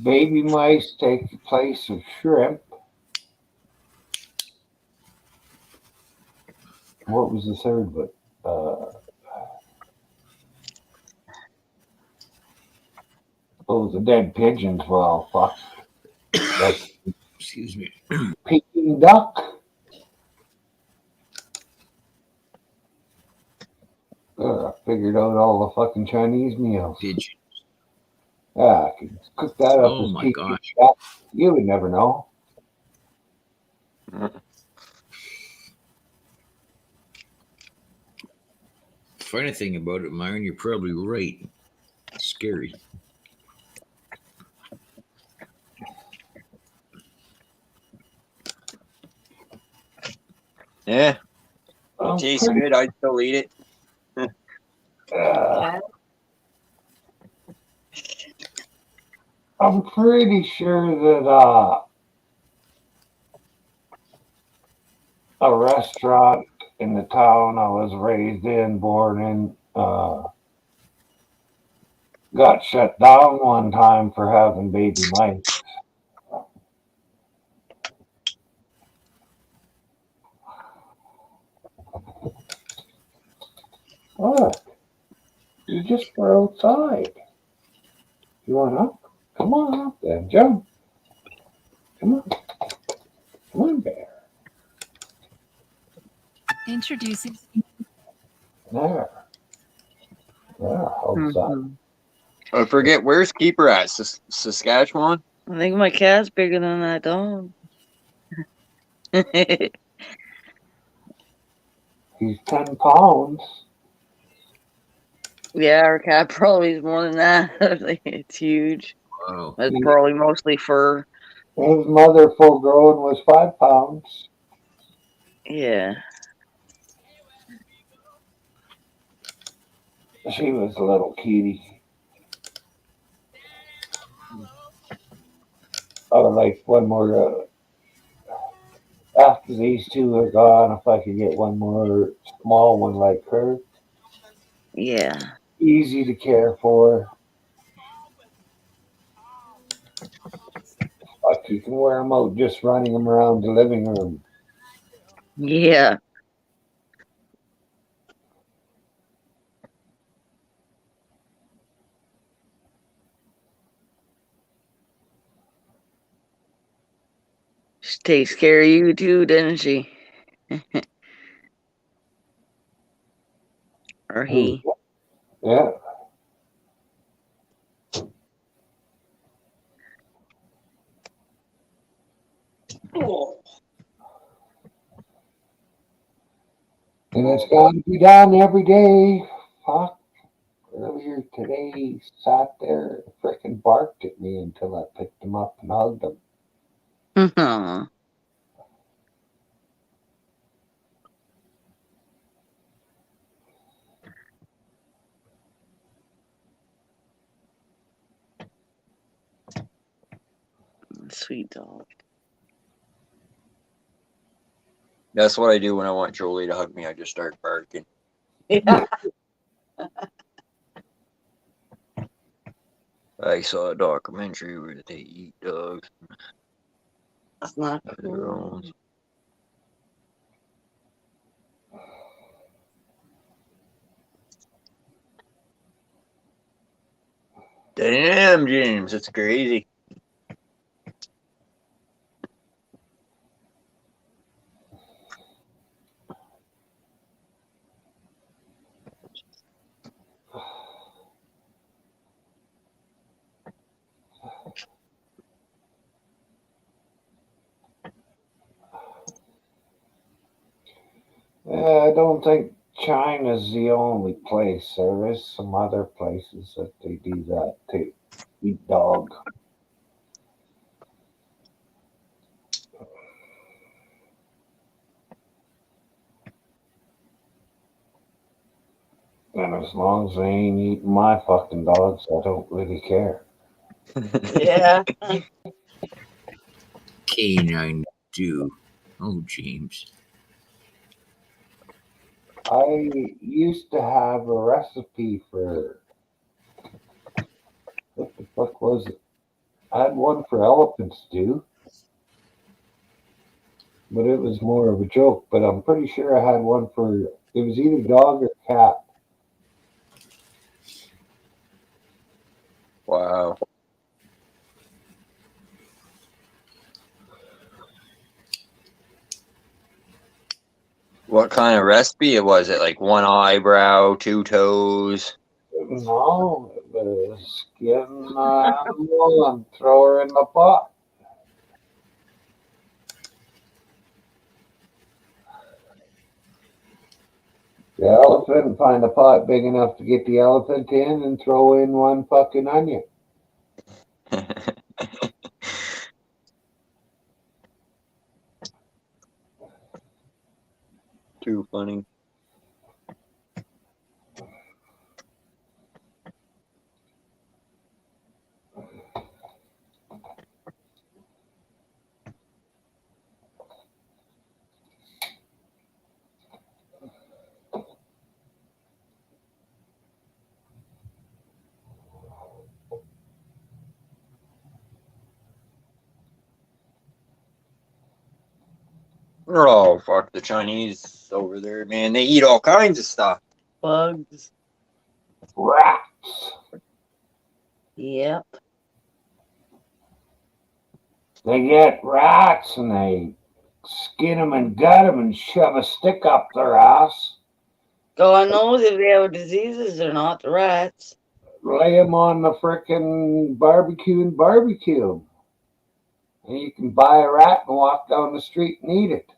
Baby mice take the place of shrimp. What was the third one? The dead pigeons. Well, fuck. That's Excuse me. Peking duck. I figured out all the fucking Chinese meals. Pigeon. Yeah, I could cook that up Oh as my Peking gosh. duck. You would never know. Funny thing about it, Myron, you're probably right. It's scary. Yeah. I'm It tastes pretty, good. I'd still eat it. I'm pretty sure that a restaurant in the town I was raised in, born in, got shut down one time for having baby mice. Look, you just were outside. You want up? Come on up then, jump. Come on. Come on, bear. Introducing There. There, hold up. Mhm. I forget, where's Keeper at? Saskatchewan? I think my cat's bigger than that dog. He's 10 pounds. Yeah, our cat probably is more than that. It's huge. Wow. It's probably mostly fur. His mother, full grown, was 5 pounds. Yeah. She was a little kitty. I would like one more. After these two are gone, if I could get one more small one like her, Yeah. easy to care for. Like you can wear them out just running them around the living room. Yeah. She takes care of you too, doesn't she? Or he. Yeah. And it's got to be done every day. Fuck. Earlier today, he sat there and frickin' barked at me until I picked him up and hugged him. Aw. Sweet dog. That's what I do when I want Jolie to hug me. I just start barking. Yeah. I saw a documentary where they eat dogs That's not of their cool. own. Damn, James, it's crazy. I don't think China's the only place. There is some other places that they do that too. Eat dog. And as long as they ain't eating my fucking dogs, I don't really care. Yeah. K92. Oh, James. I used to have a recipe for what the fuck was it? I had one for elephant stew, but it was more of a joke. But I'm pretty sure I had one for it was either dog or cat. Wow. What kind of recipe was it? Like one eyebrow, two toes? No, it was skin the animal and throw her in the pot. The elephant, find a pot big enough to get the elephant in and throw in one fucking onion. Too funny. Oh, fuck the Chinese over there, man. They eat all kinds of stuff. Bugs. Rats. Yep. They get rats and they skin them and gut them and shove a stick up their ass. God knows if they have diseases or not, the rats. Lay them on the frickin' barbecue and barbecue 'em. And you can buy a rat and walk down the street and eat it.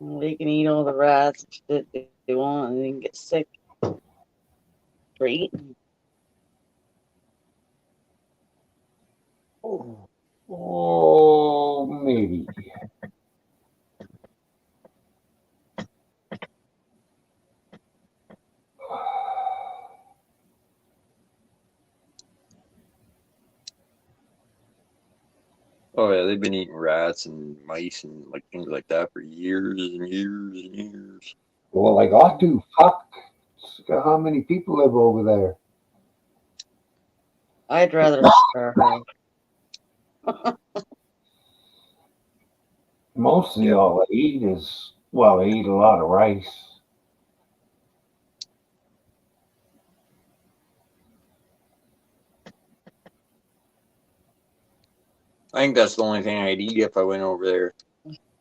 They can eat all the rats that they want and they can get sick for eating. Oh, maybe. Oh yeah, they've been eating rats and mice and like things like that for years and years and years. Well, I got to. Fuck. Look at how many people live over there. I'd rather starve. Mostly all they eat is, well, they eat a lot of rice. I think that's the only thing I'd eat if I went over there.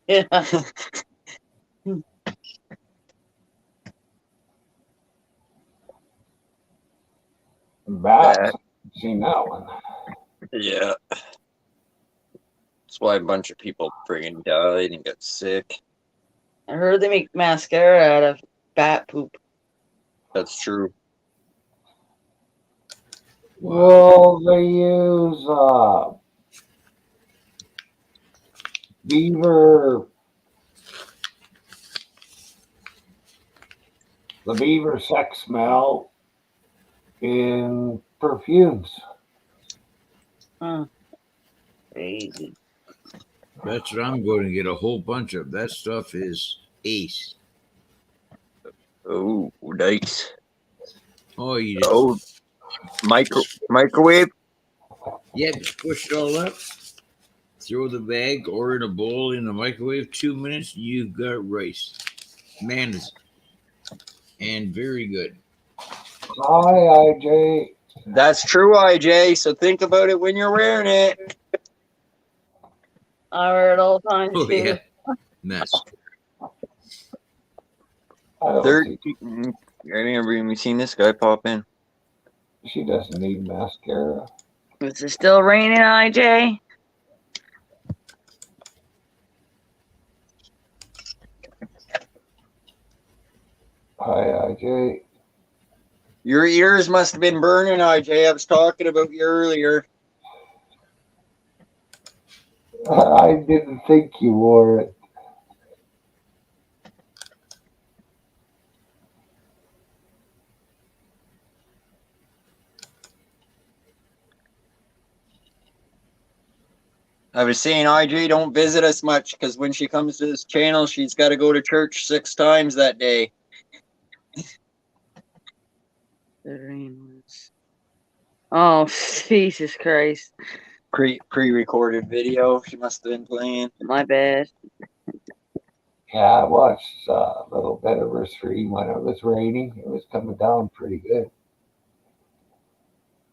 Yeah. Bats. Seen that one. Yeah. That's why a bunch of people friggin' died and got sick. I heard they make mascara out of bat poop. That's true. Well, they use the beaver sex smell in perfumes. Huh. Crazy. That's what I'm going to get a whole bunch of. That stuff is ace. Oh, nice. Oh, you just, Oh, microwave? yeah, just push it all up. Throw the bag or in a bowl in the microwave. 2 minutes, you've got rice. Man, and very good. Hi, IJ. That's true, IJ. So think about it when you're wearing it. I wear it all the time Oh too. yeah, mess. I don't 30. think I never even seen this guy pop in. she doesn't need mascara. Is it still raining, IJ? Hi, IJ. Your ears must have been burning, IJ. I was talking about you earlier. I didn't think you wore it. I was saying, IJ, don't visit us much because when she comes to this channel, she's got to go to church 6 times that day. The rain was. Oh, Jesus Christ. Pre-recorded video she must have been playing. My bad. Yeah, I watched a little bit of her stream when it was raining. It was coming down pretty good.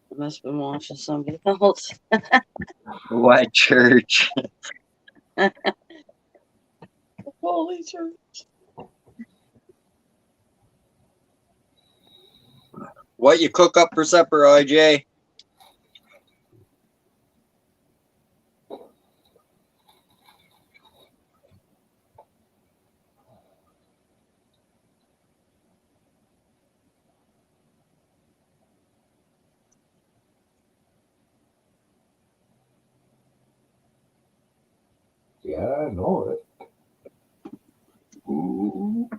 I must have been watching somebody else. What church? Holy church. What you cook up for supper, IJ? Yeah, I know it. Ooh.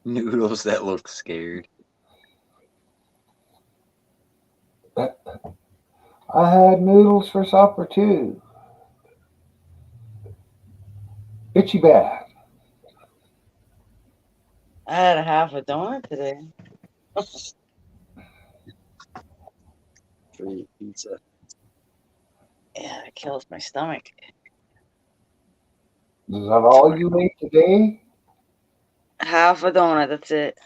Noodles that look scared. I had noodles for supper too. Itchy bad. I had a half a donut today. Free pizza. Yeah, it kills my stomach. Is that all you ate today? Half a donut, that's it.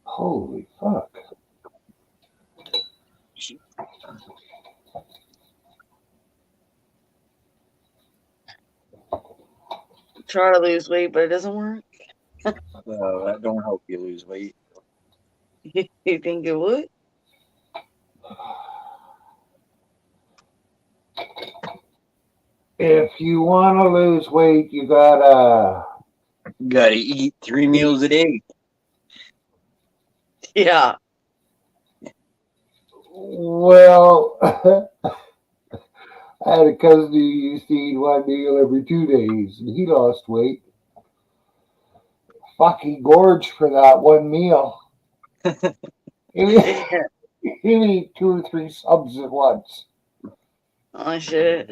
Holy fuck. Try to lose weight, but it doesn't work. That don't help you lose weight. You think it would? If you want to lose weight, you gotta. Gotta eat 3 meals a day. Yeah. Well, I had a cousin who used to eat one meal every 2 days, and he lost weight. Fucking gorged for that one meal. He would eat 2 or 3 subs at once. Oh shit.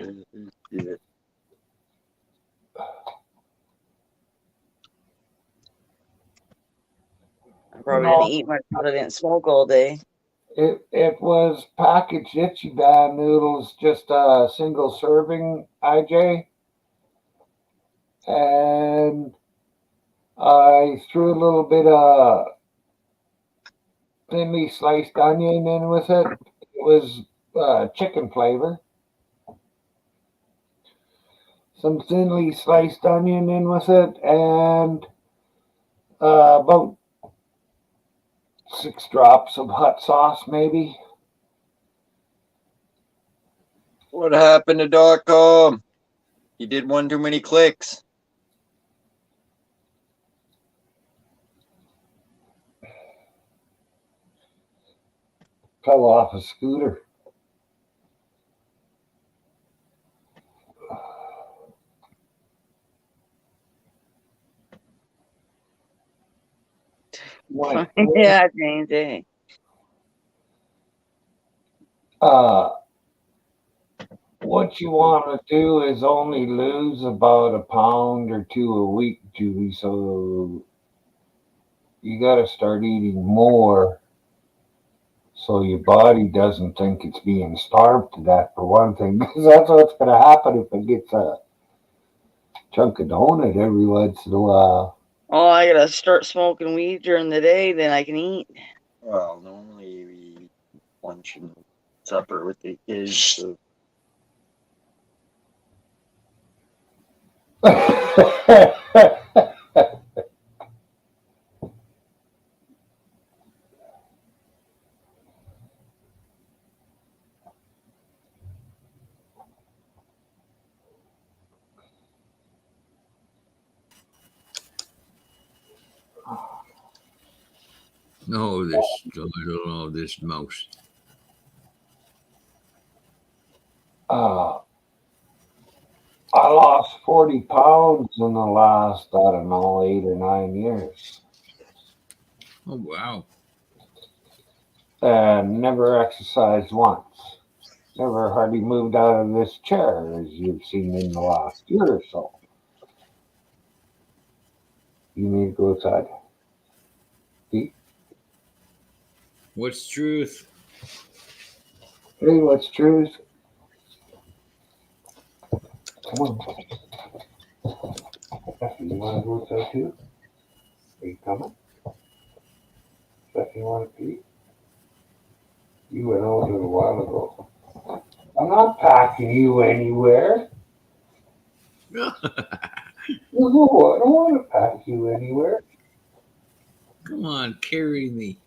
I probably didn't eat much because I didn't smoke all day. It was packaged Ichiban noodles, just a single serving, IJ. And I threw a little bit of thinly sliced onion in with it. It was chicken flavor. Some thinly sliced onion in with it, and about 6 drops of hot sauce, maybe. What happened to .com? You did one too many clicks. Fell off a scooter. Went, Yeah, James. Eh? What you want to do is only lose about a pound or 2 a week, Julie. So you got to start eating more so your body doesn't think it's being starved to death, for one thing. Because that's what's going to happen if it gets a chunk of donut every once in a while. Oh, I gotta start smoking weed during the day, then I can eat. Well, normally we eat lunch and supper with the kids. So. No, this. I don't know this mouse. I lost 40 pounds in the last, I don't know, 8 or 9 years. Oh wow. And never exercised once. Never hardly moved out of this chair, as you've seen in the last year or so. You need to go outside. Pete? What's truth? Hey, what's truth? Come on. Stephanie, you want to go outside too? Are you coming? Stephanie, you want to pee? You went out a little while ago. I'm not packing you anywhere. No, I don't want to pack you anywhere. Come on, carry me.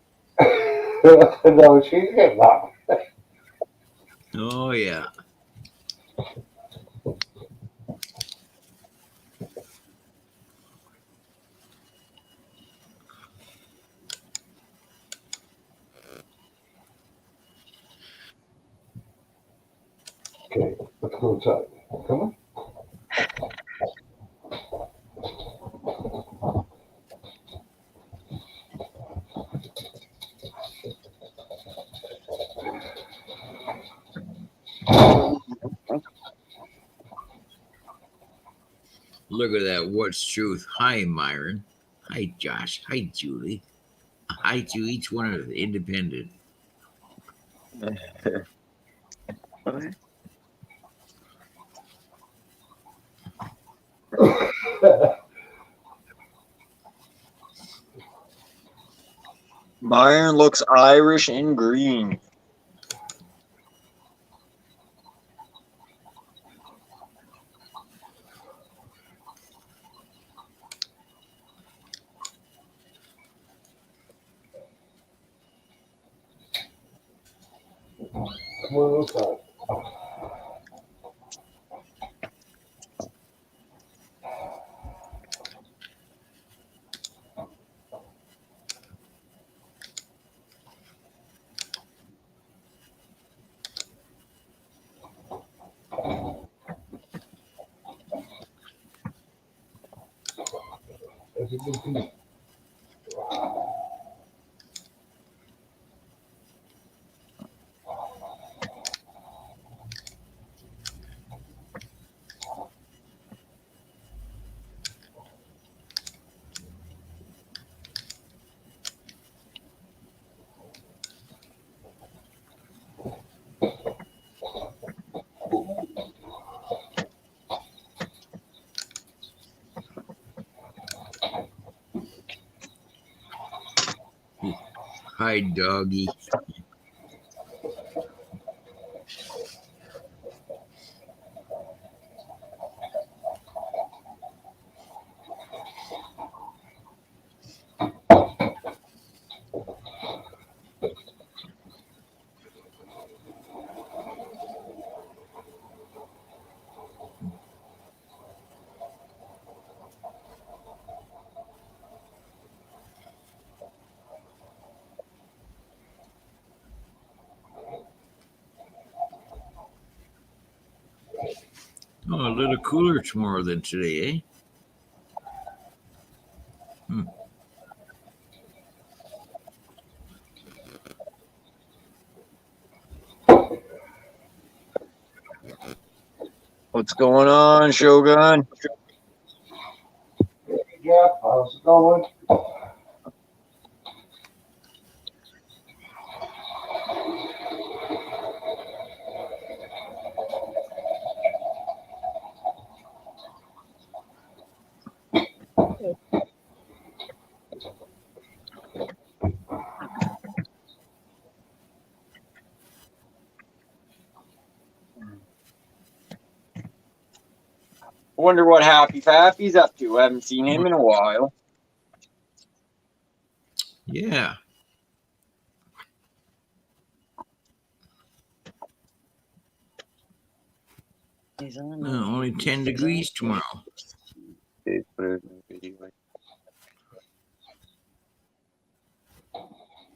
No, she's getting up. Oh yeah. Okay, let's go outside. Come on. Look at that. What's truth? Hi, Myron. Hi, Josh. Hi, Julie. Hi to each one of the independent. Okay. Byron looks Irish and green. Come on outside. That's a good piece. Hi, doggy. Oh, a little cooler tomorrow than today, eh? What's going on, Shogun? Hey, Jeff, how's it going? Wonder what Happy Fappy's up to. I haven't seen him in a while. Yeah. He's on. Only 10 degrees tomorrow. Okay, put it in the video.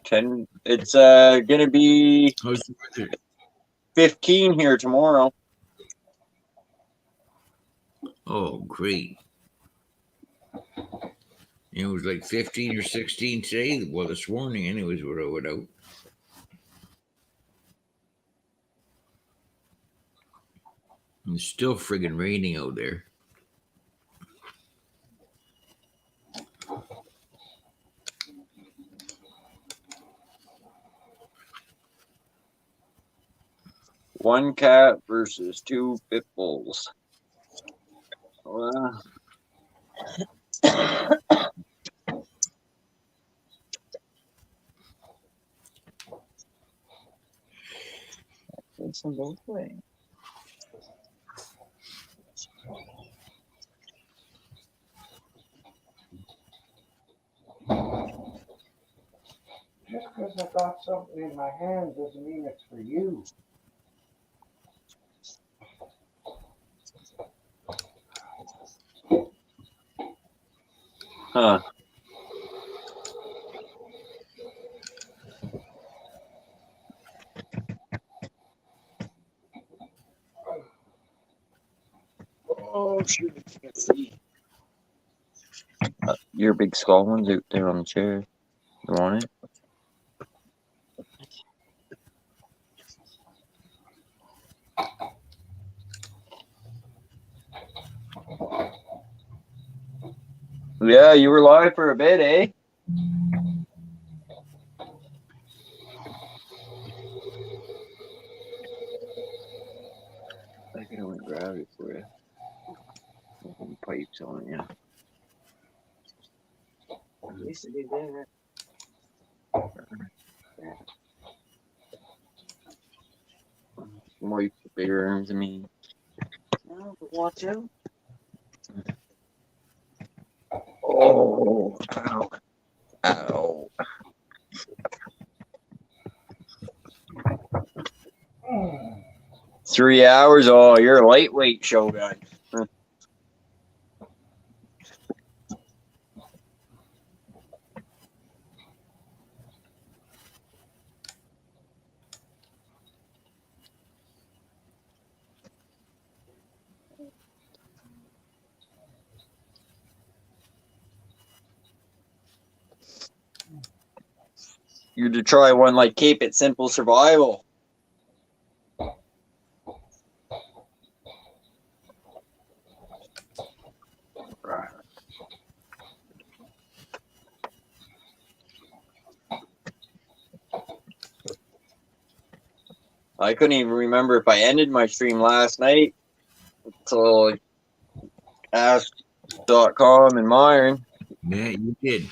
10. It's gonna be How's the weather? 15 here tomorrow. Oh, great. It was like 15 or 16 today. Well, this morning, anyways, when I went out. And it's still friggin' raining out there. One cat versus two pit bulls. Well, It's in both ways. Just because I got something in my hand doesn't mean it's for you. huh. Oh, shoot. I can't see. Your big skull one's out there on the chair. You want it? Yeah, you were live for a bit, eh? I could have went grab it for you. Pipes on, yeah. Used to do that. Wipe the bigger arms of me. No, but watch out. Oh, ow. Ow. 3 hours? Oh, you're a lightweight, Shogun. You to try one like Keep It Simple Survival. I couldn't even remember if I ended my stream last night until Ask.com and Myron. Yeah, you did.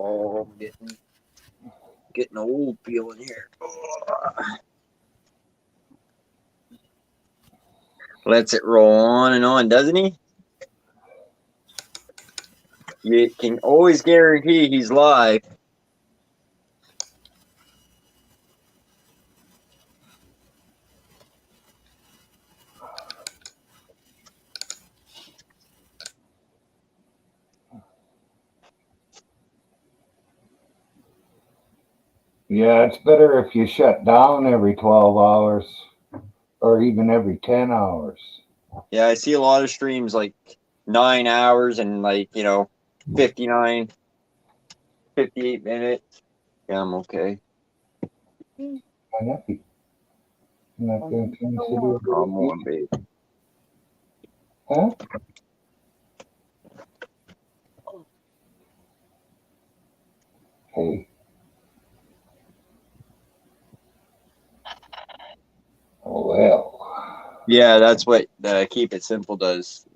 Oh, I'm getting old feeling here. Oh. Lets it roll on and on, doesn't he? You can always guarantee he's live. Yeah, it's better if you shut down every 12 hours or even every 10 hours. Yeah, I see a lot of streams like 9 hours and 59, 58 minutes. Yeah, I'm okay. I'm happy. I'm not going to consider it. I'm on, babe. Huh? Hey. Oh, well. Yeah, that's what Keep It Simple does.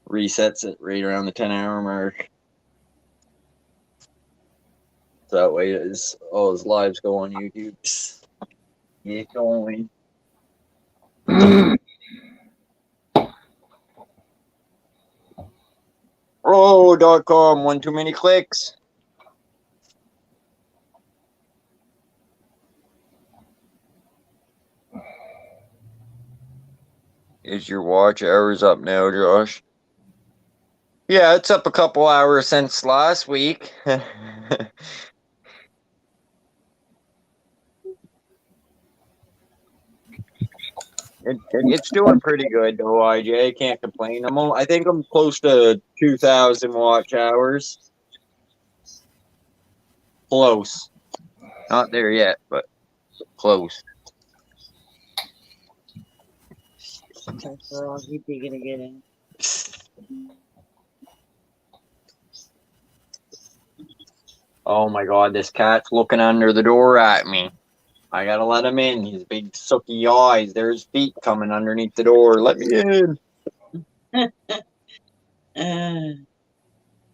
Resets it right around the 10-hour mark. So that way all his lives go on YouTube. Get going. Roll.com, one too many clicks. Is your watch hours up now, Josh? Yeah, it's up a couple hours since last week. It's doing pretty good though, IJ. Can't complain. I think I'm close to 2,000 watch hours. Close. Not there yet, but close. That's where all you gonna get in. Oh my god, this cat's looking under the door at me. I gotta let him in. His big sooky eyes. There's feet coming underneath the door. Let me in.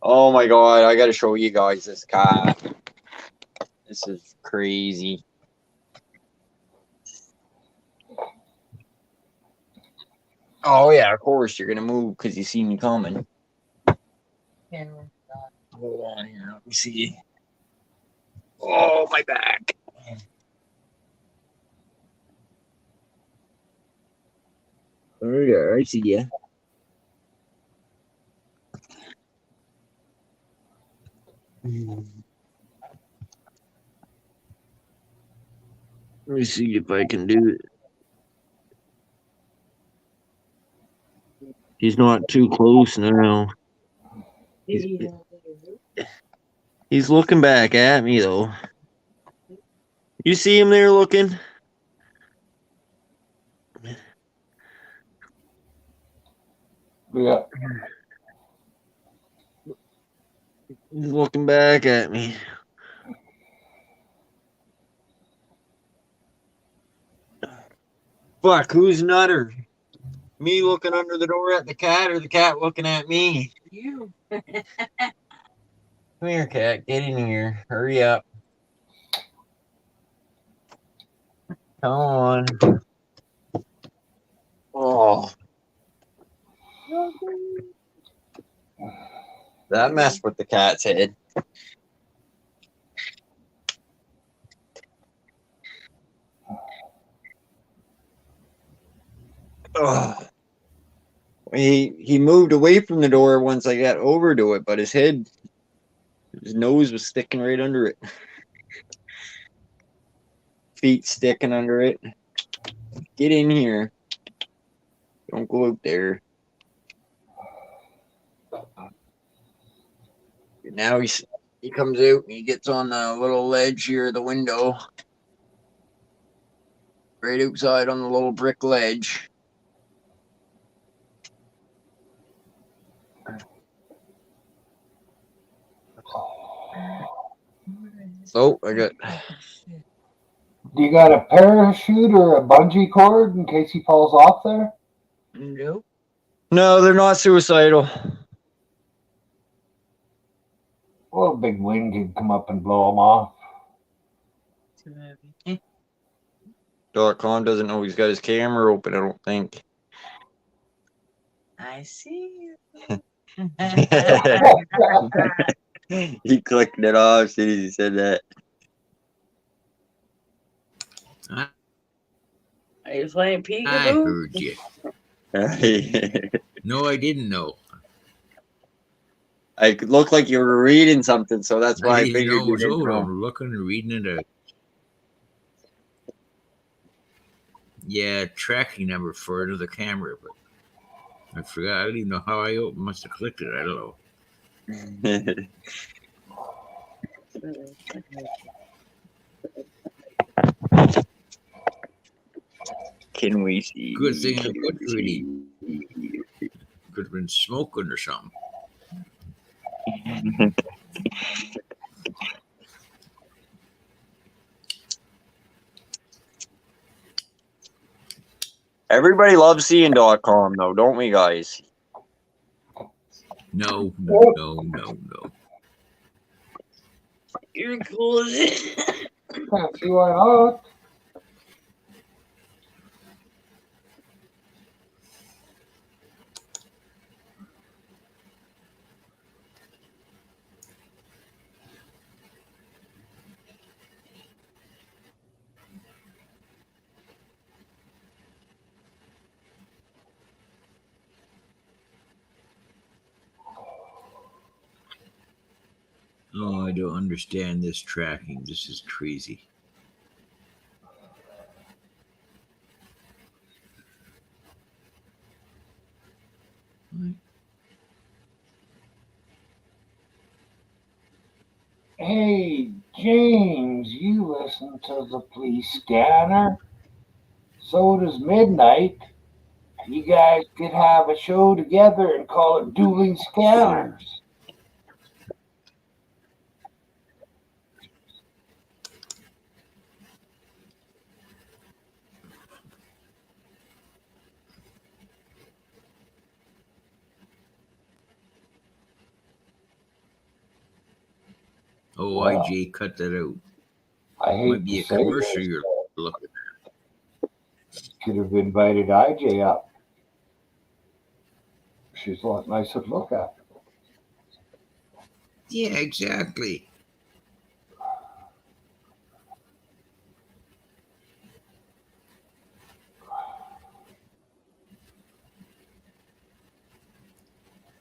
Oh my god, I gotta show you guys this cat. This is crazy. Oh yeah, of course you're gonna move because you see me coming. Hold on here, let me see. Oh, my back. There you go, I see ya. Let me see if I can do it. He's not too close now. He's looking back at me though. You see him there looking? Yeah. He's looking back at me. Fuck, who's nutter? Me looking under the door at the cat or the cat looking at me? You. Come here, cat. Get in here. Hurry up. Come on. Oh, that messed with the cat's head. Ugh. He moved away from the door once I got over to it, but his nose was sticking right under it. Feet sticking under it. Get in here. Don't go out there. Now he comes out and he gets on the little ledge here of the window. Right outside on the little brick ledge. So I got. You got a parachute or a bungee cord in case he falls off there? Nope. No, they're not suicidal. Well, a big wind can come up and blow him off. .com doesn't know he's got his camera open, I don't think. I see He clicked it off as soon as he said that. Are you playing I peekaboo? heard you. No, I didn't know. I looked like you were reading something, so that's why I didn't figured know it you was didn't over. know. I'm looking and reading it out. Yeah, tracking number for another camera, but I forgot. I don't even know how I must have clicked it. I don't know. Can we see? Good thing I wasn't reading. Could have been smoking or something. Everybody loves seeing .com though, don't we, guys? No. You're cool as it. Can't see why not. Oh, I don't understand this tracking. This is crazy. Hey, James, you listen to the police scanner? So does Midnight. You guys could have a show together and call it Dueling Scanners. Oh, Wow. IJ, cut that out. I hate Might be to a say commercial this, you're looking at. could have invited IJ up. She's a lot nicer to look at. Yeah, exactly.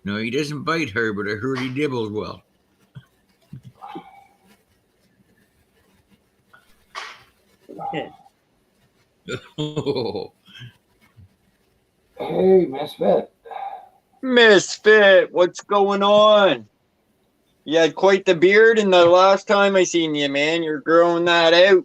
No, he doesn't bite her, but I heard he nibbles well. Oh, Hey, Misfit. Misfit, what's going on? You had quite the beard, and the last time I seen you, man, you're growing that out.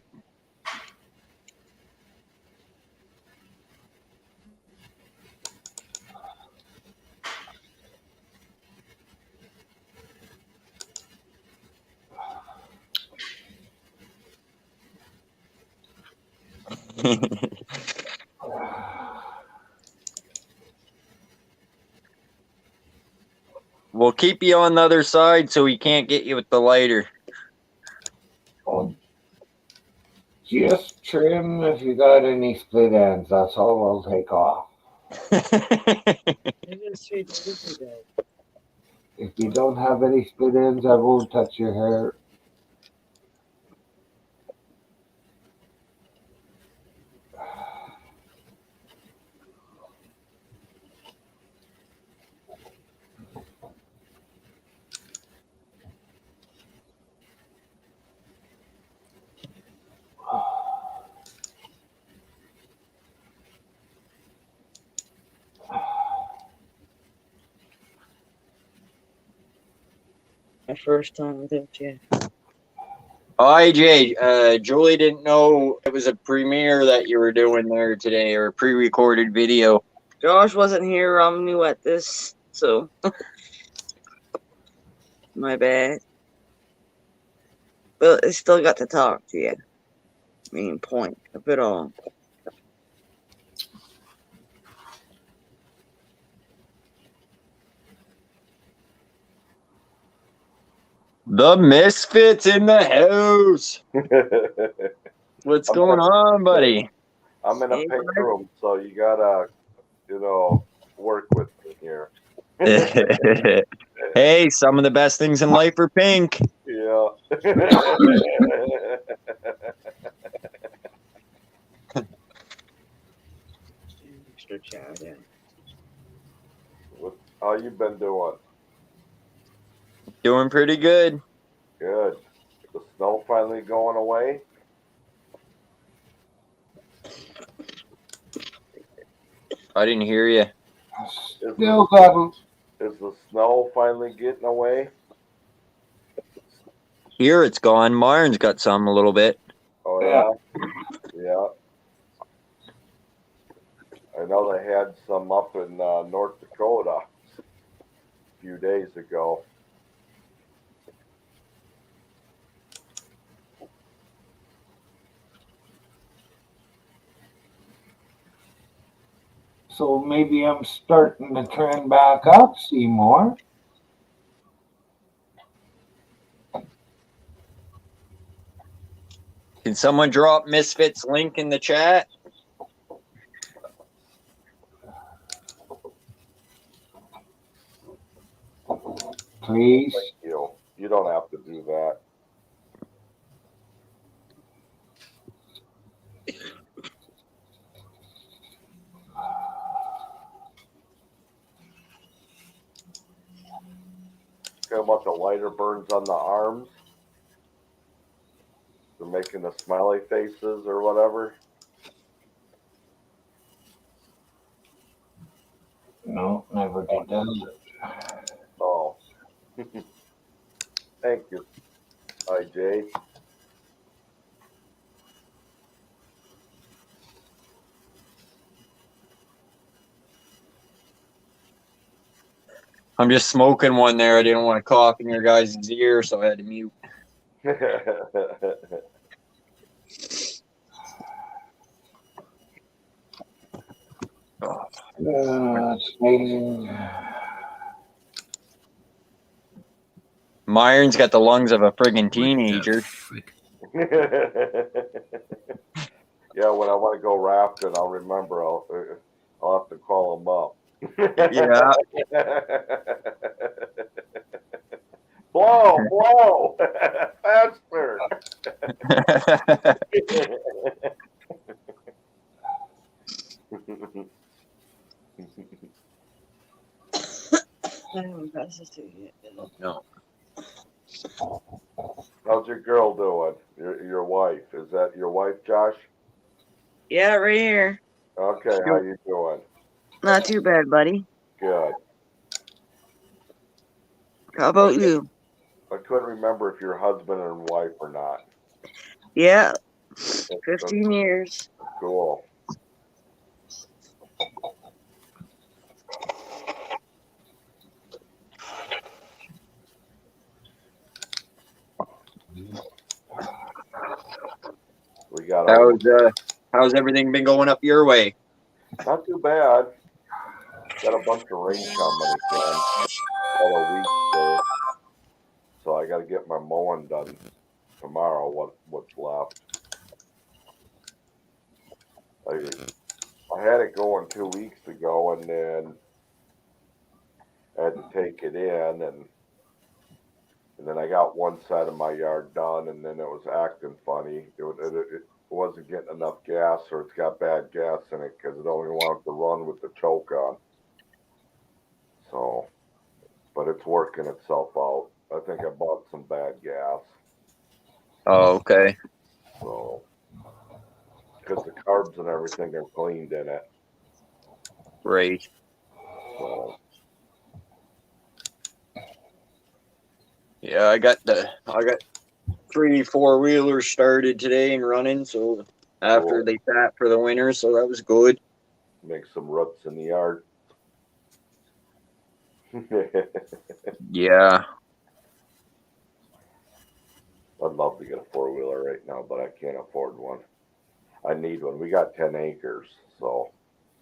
We'll keep you on the other side so we can't get you with the lighter. Oh, just trim if you got any split ends. That's all I'll take off. If you don't have any split ends, I won't touch your hair. My first time with MJ. Hi, Jay. Julie didn't know it was a premiere that you were doing there today, or a pre-recorded video. Josh wasn't here. I'm new at this, so my bad. But I still got to talk to you. Main point of it all. The Misfits in the house. What's going on, buddy? I'm in a Hey, pink bud. room, so you gotta, work with me here. Hey, some of the best things in life are pink. Yeah. Extra chat, yeah. How you been doing? Doing pretty good. Good. The snow finally going away? I didn't hear you. Still got 'em. Is the snow finally getting away? Here it's gone. Myron's got some a little bit. Oh yeah? Yeah. I know they had some up in North Dakota a few days ago. So maybe I'm starting to trend back up, Seymour. Can someone drop Misfits link in the chat? Please. Thank you. You don't have to do that. Got a bunch of lighter burns on the arms. They're making the smiley faces or whatever. No, never did that. Oh. Thank you. Hi, Jay. I'm just smoking one there. I didn't want to cough in your guys' ear, so I had to mute. It's amazing. Myron's got the lungs of a friggin' What the teenager. frick? Yeah, when I want to go rafting, I'll remember. I'll have to call him up. Yeah. Blow, faster. I haven't passed this to you yet. No. How's your girl doing? Your wife? Is that your wife, Josh? Yeah, right here. Okay, how you doing? Not too bad, buddy. Good. How about you? couldn't remember if you're husband and wife or not. Yeah, That's 15 years. cool. We got How's everything been going up your way? not too bad. Got a bunch of rain coming again. About a week there. So I got to get my mowing done tomorrow. What's left? I had it going 2 weeks ago, and then I had to take it in, and then I got one side of my yard done, and then it was acting funny. It wasn't getting enough gas, or it's got bad gas in it because it only wanted to run with the choke on. So, but it's working itself out. I think I bought some bad gas. Oh, okay. So, because the carbs and everything are cleaned in it. Right. So, Yeah, I got 3 4-wheelers started today and running, so after Cool. they sat for the winter, so that was good. make some roots in the yard. Yeah. I'd love to get a 4-wheeler right now, but I can't afford one. I need one. We got 10 acres, so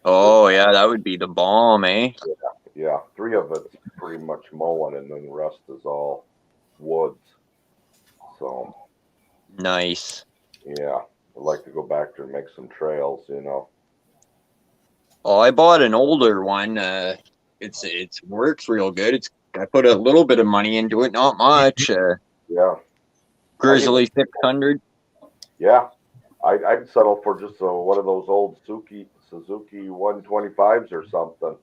Oh, yeah, that would be the bomb, eh? yeah, 3 of it's pretty much mowing, and then the rest is all woods. So Nice. yeah, I'd like to go back there and make some trails. Oh, I bought an older one. It's works real good. I put a little bit of money into it, not much. Yeah, Grizzly 600. yeah. I'd settle for just one of those old Suzuki 125s or something.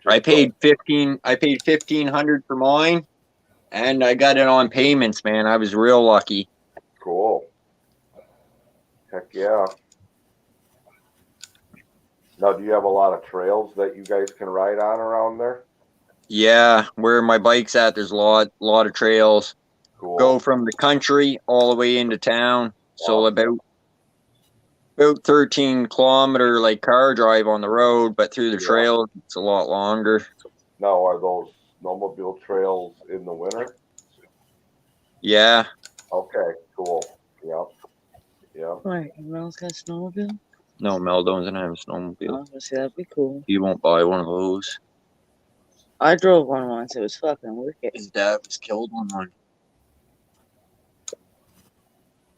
I paid 1,500 for mine, and I got it on payments, man. I was real lucky. Cool. Heck yeah. Now, do you have a lot of trails that you guys can ride on around there? Yeah, where my bike's at, there's a lot of trails. Cool. Go from the country all the way into town. So Awesome. about 13-kilometer like car drive on the road, but through the trail it's a lot longer. Now, are those snowmobile trails in the winter? Yeah. Okay, cool. Yep. Wait, Mel's got a snowmobile? No, Mel doesn't have a I snowmobile. was gonna say that'd be cool. He won't buy one of those. I drove one once. It was fucking wicked. His dad was killed on one.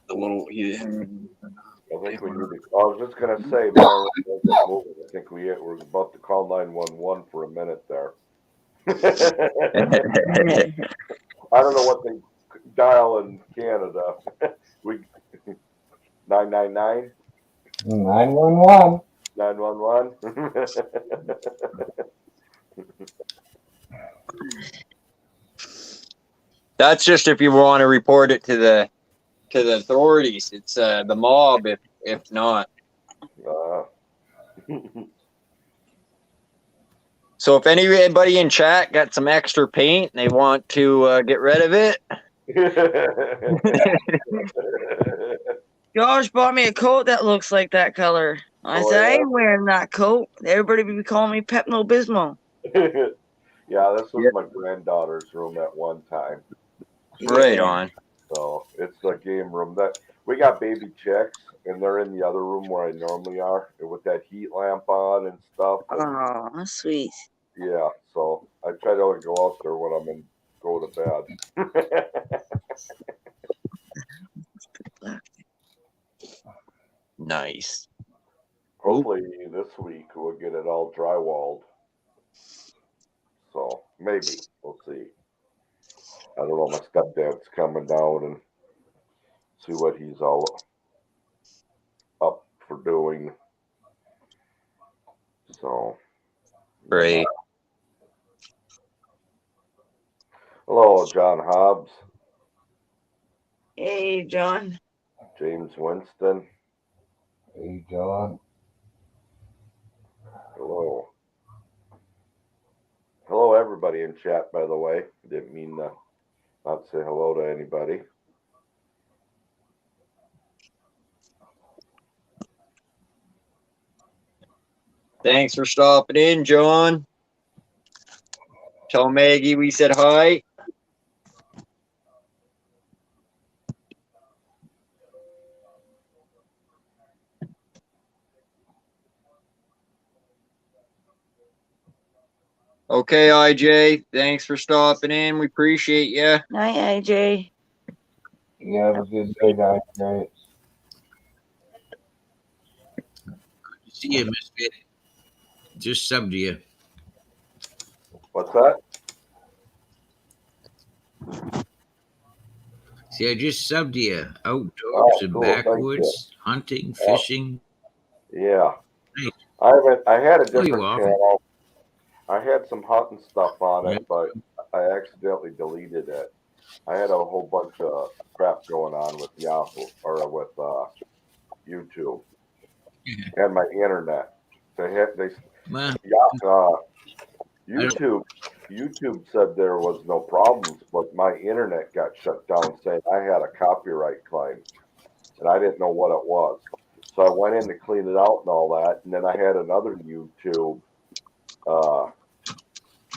The little I think we need to. I was just gonna say, man, I think we're about to call 911 for a minute there. I don't know what they dial in Canada. We 999 911. 911. That's just if you want to report it to the authorities. It's the mob if not. So if anybody in chat got some extra paint and they want to get rid of it, Josh bought me a coat that looks like that color. I said, I ain't wearing that coat. Everybody be calling me Pepto Bismol. Yeah, this was my granddaughter's room at one time. Right on. So it's the game room that we got baby chicks, and they're in the other room where I normally are, with that heat lamp on and stuff. Oh, that's sweet. Yeah, so I try to only go out there when I'm go to bed. Nice. Hopefully this week we'll get it all drywalled. So maybe we'll see. I don't know. My stepdad's coming down and see what he's all up for doing. So Great. Hello, John Hobbs. Hey, John. James Winston. Hey, John. Hello. Hello, everybody in chat, by the way. Didn't mean to not say hello to anybody. Thanks for stopping in, John. Tell Maggie we said hi. Okay, IJ. Thanks for stopping in. We appreciate you. Night, AJ. You have a good day, guys. See you, Misfit. Just subbed you. What's that? See, I just subbed you. Outdoors Oh, and cool. Thank backwoods, hunting, fishing. Yeah. Nice. I had a Oh, you different often. channel. I had some hunting stuff on Yeah. it, but I accidentally deleted it. I had a whole bunch of crap going on with Yahoo or with YouTube and my internet. Well, YouTube said there was no problems, but my internet got shut down saying I had a copyright claim, and I didn't know what it was. So I went in to clean it out and all that, and then I had another YouTube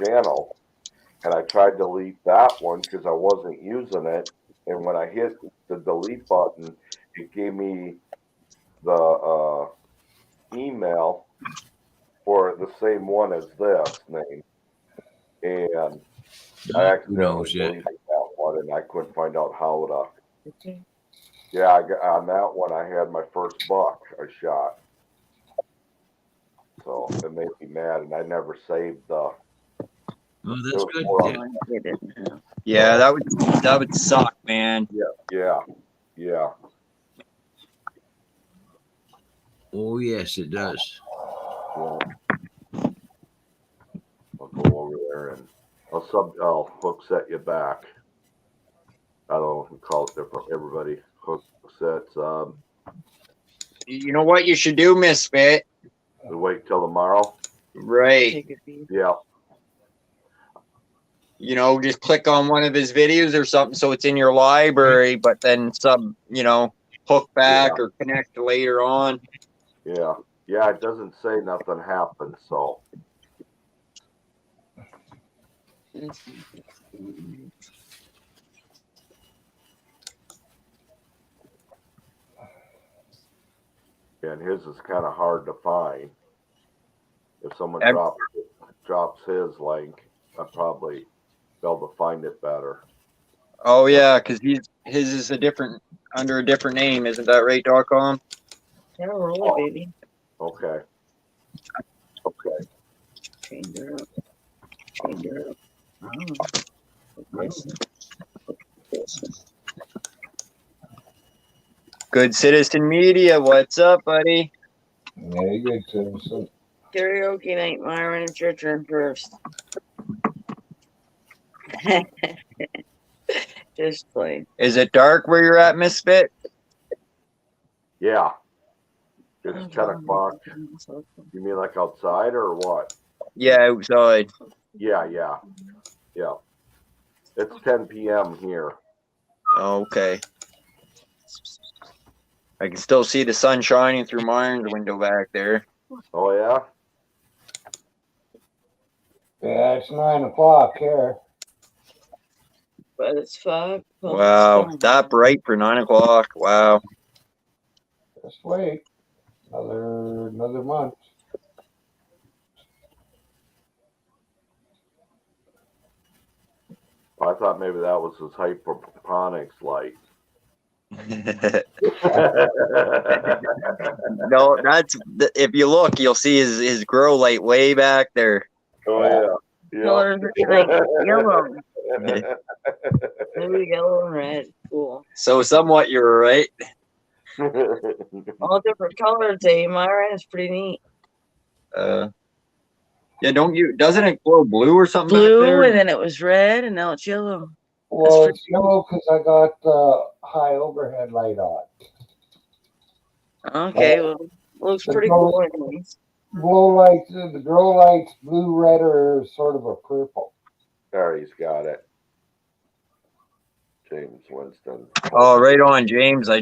channel, and I tried to delete that one because I wasn't using it. And when I hit the delete button, it gave me the email for the same one as this name, and I accidentally knows, yeah. deleted that one, and I couldn't find out how to. Yeah, on that one, I had my first buck I shot, so it made me mad, and I never saved the. Oh, that's good. Yeah, that would suck, man. Yeah. Oh, yes, it does. Yeah. I'll go over there and I'll hook set you back. I don't know who calls it different. Everybody hook sets. You know what you should do, Misfit? Wait till tomorrow. Right. Yeah. You know, just click on one of his videos or something so it's in your library, but then hook back or connect later on. Yeah. Yeah, it doesn't say nothing happened, so. And his is kind of hard to find. If someone drops his link, I'd probably be able to find it better. Oh yeah, because his is under a different name, isn't that right, .com? Yeah, roll it, baby. Okay. Change her up. Good Citizen Media, what's up, buddy? Very good, citizen. Karaoke night, Myron. It's your turn first. Just playing. Is it dark where you're at, Misfit? Yeah. It's 10 o'clock. You mean like outside or what? Yeah, outside. Yeah. It's 10 p.m. here. Oh, okay. I can still see the sun shining through Myron's window back there. Oh, yeah? Yeah, it's 9 o'clock here. But it's 5. Wow, that bright for 9 o'clock. Wow. Just wait. Another month. I thought maybe that was his hydroponics light. No, if you look, you'll see his grow light way back there. Oh, yeah. Colors are like yellow. Maybe yellow and red. Cool. So somewhat you're right. All different colors, eh? Myron is pretty neat. Yeah, doesn't it glow blue or something? Blue, back there? and then it was red, and now it's yellow. Well, it's yellow because I got high overhead light on. Okay, well, looks pretty cool anyways. Glow lights, the grow lights, blue, red, or sort of a purple. There, he's got it. James Winston. Oh, right on, James. I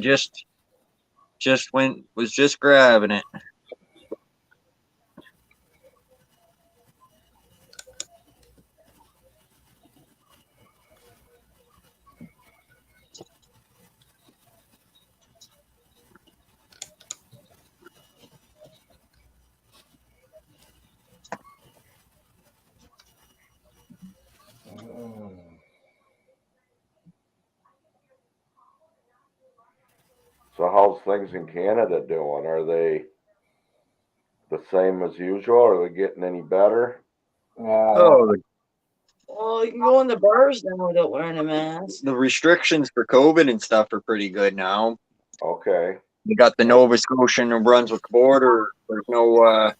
was just grabbing it. So how's things in Canada doing? Are they the same as usual? Are they getting any better? Oh, Well, you can go in the bars now without wearing a mask. the restrictions for COVID and stuff are pretty good now. Okay. You got the Nova Scotia and New Brunswick border. There's no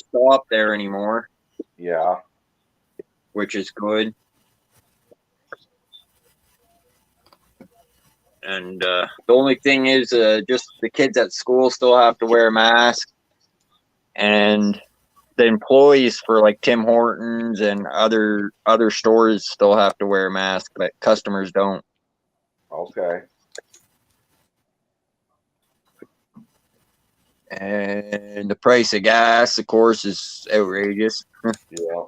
stop there anymore, Yeah. which is good. And the only thing is, just the kids at school still have to wear a mask, and the employees for like Tim Hortons and other stores still have to wear a mask, but customers don't. Okay. And the price of gas, of course, is outrageous. Yeah.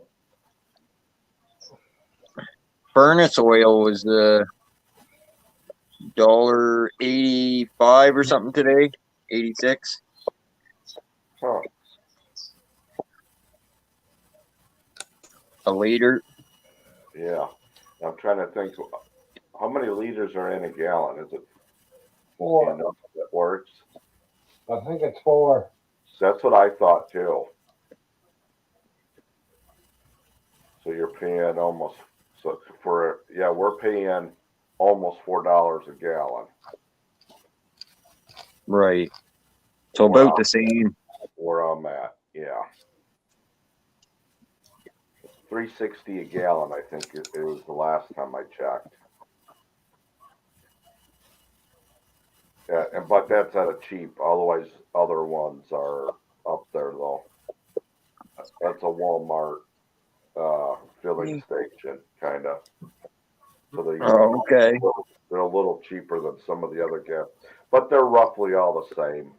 Furnace oil was $1.85 or something today, 86. Huh. A liter. Yeah. I'm trying to think. How many liters are in a gallon? Is it 4. enough that works? I think it's 4. That's what I thought too. So you're paying almost we're paying almost $4 a gallon. Right. So about the same. Where I'm at, yeah. $3.60 a gallon, I think it was the last time I checked. Yeah, but that's at a cheap. Otherwise, other ones are up there though. That's a Walmart filling station, kind of. So Okay. they're a little cheaper than some of the other gas, but they're roughly all the same.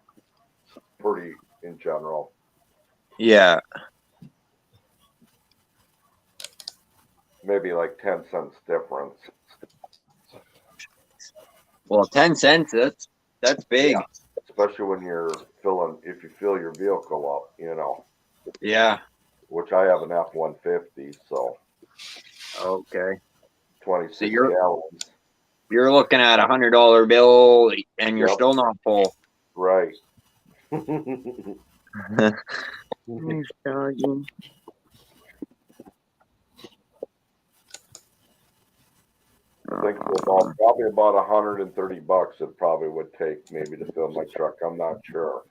Pretty in general. Yeah. Maybe like 10 cents difference. Well, 10 cents. That's big. Yeah. Especially when if you fill your vehicle up, Yeah. which I have an F-150, so. Okay. 26 So gallons. You're looking at $100 bill, and you're still not full. Right. Nice doggy. I think probably about $130 it probably would take maybe to fill my truck. I'm not sure.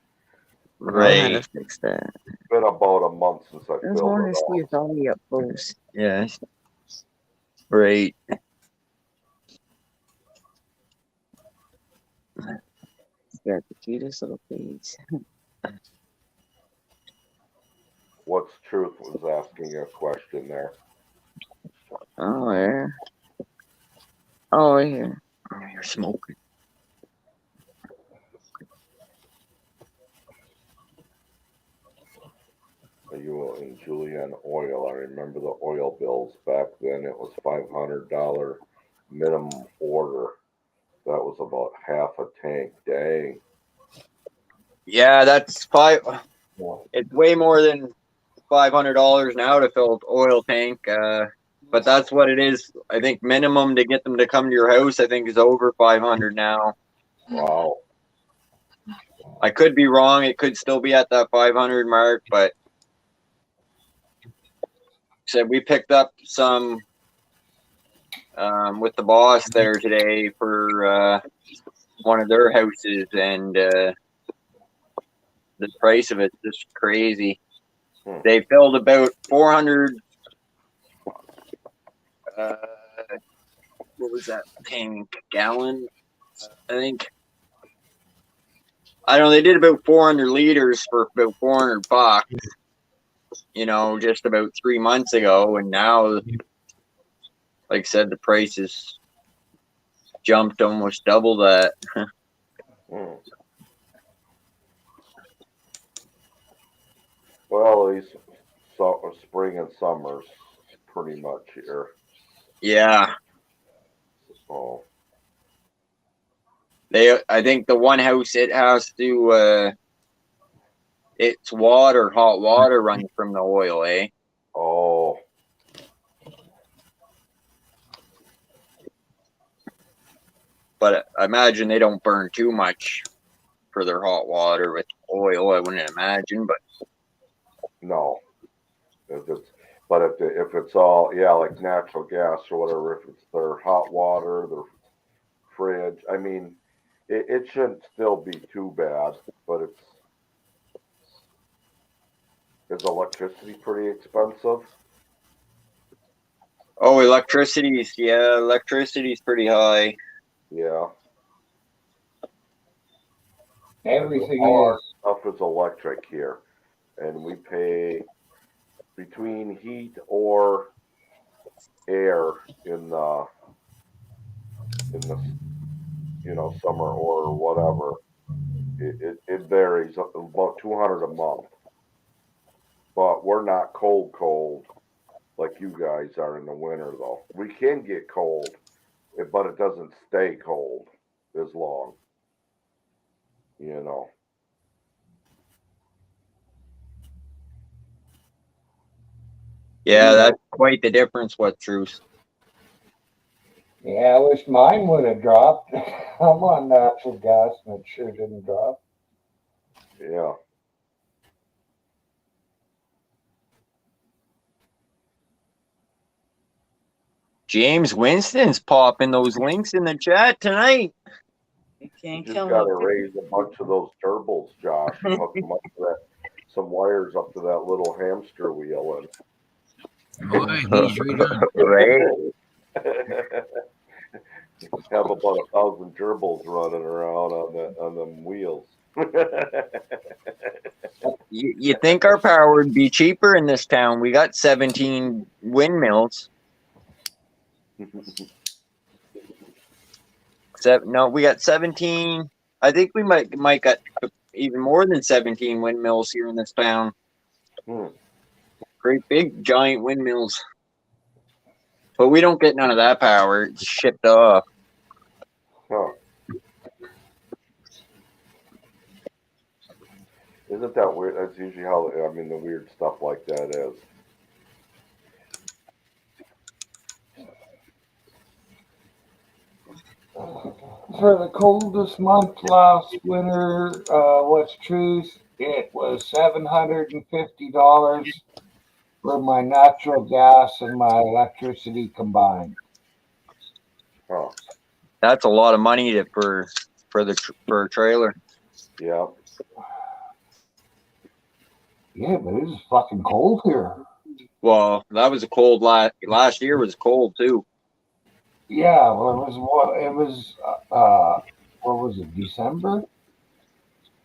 Right. Right. Fix that. It's been about a month since I I just filled wanted it to see up. if doggy up close. Yes. Right. Got the cutest little face. What's Truth was asking a question there. Oh, yeah. Oh, yeah. You're smoking. You in Julian Oil. I remember the oil bills back then. It was $500 minimum order. That was about half a tank. Dang. Yeah, that's it's way more than $500 now to fill an oil tank. But that's what it is. I think minimum to get them to come to your house, I think, is over 500 now. Wow. I could be wrong. It could still be at that 500 mark, but said we picked up some with the boss there today for one of their houses, and the price of it's just crazy. They filled about 400. What was that tank? Gallon, I think. I know they did about 400 liters for about $400, just about 3 months ago, and now, like I said, the price has jumped almost double that. Hmm. Well, at least spring and summer's pretty much here. Yeah, So, I think the one house it has to, it's hot water runs from the oil, eh? oh, But I imagine they don't burn too much for their hot water with oil. I wouldn't imagine, but no. If it's all, yeah, like natural gas or whatever, if it's their hot water, their fridge, I mean, it shouldn't still be too bad, but is electricity pretty expensive? oh, electricity's pretty high. Yeah. Everything All our is. stuff is electric here, and we pay between heat or air in the summer or whatever. It varies about 200 a month, but we're not cold like you guys are in the winter though. We can get cold, but it doesn't stay cold as long. You know. Yeah, that's quite the difference. What truth? Yeah, I wish mine would have dropped. I'm on natural gas and it sure didn't drop. Yeah. James Winston's popping those links in the chat tonight. You You can't just kill got to me. raise a bunch of those turbos, Josh, and hook them up to that, some wires up to that little hamster wheel, Boy, he's right on. Right? and have about 1,000 turbos running around on them wheels. You think our power would be cheaper in this town? We got 17 windmills. No, we got 17. I think we might got even more than 17 windmills here in this town. Great big giant windmills. But we don't get none of that power. It's shipped off. Huh. Isn't that weird? That's usually how, the weird stuff like that is. For the coldest month last winter, what's truth? It was $750 for my natural gas and my electricity combined. Huh. That's a lot of money for a trailer. Yeah. Yeah, but it was fucking cold here. Well, that was a cold last year was cold too. Yeah, well, what was it, December?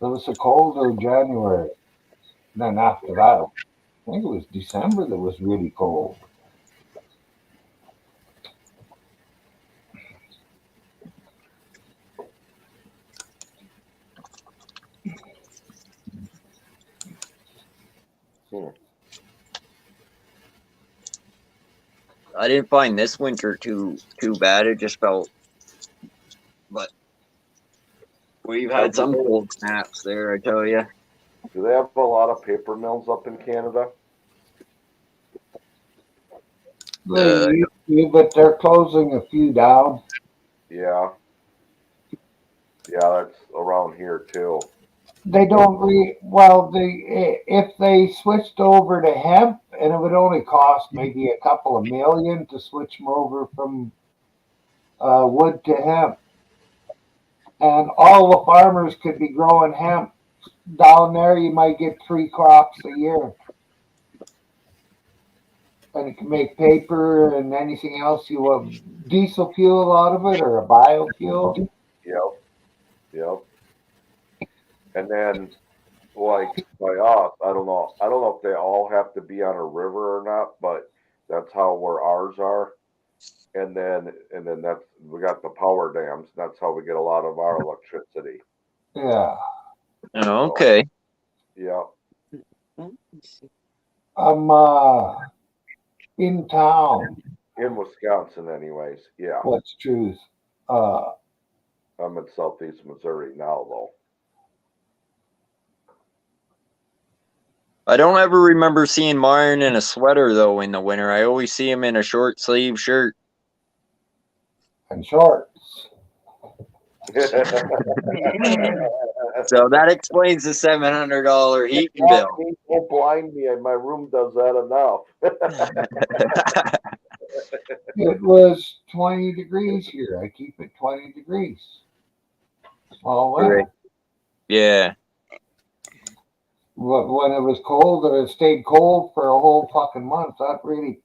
It was so cold or January. Then after that, I think it was December that was really cold. I didn't find this winter too bad. It just felt, but we've had some cold snaps there, I tell you. Do they have a lot of paper mills up in Canada? They used to, but they're closing a few down. Yeah. Yeah, that's around here too. They don't if they switched over to hemp, and it would only cost maybe a couple of million to switch them over from wood to hemp. And all the farmers could be growing hemp. Down there, you might get 3 crops a year. And you can make paper and anything else you want. Diesel fuel out of it or a biofuel. Yep. And then, like by us, I don't know. I don't know if they all have to be on a river or not, but that's how where ours are. And then that's we got the power dams. That's how we get a lot of our electricity. Yeah. Oh, okay. Yeah. I'm in town. In Wisconsin, anyways. Yeah. What's truth? I'm in southeast Missouri now, though. I don't ever remember seeing Myron in a sweater though in the winter. I always see him in a short sleeve shirt. And shorts. So that explains the $700 heating bill. Don't blind me. My room does that enough. It was 20 degrees here. I keep it 20 degrees. Small winter. Right. Yeah. When it was cold and it stayed cold for a whole fucking month, that really,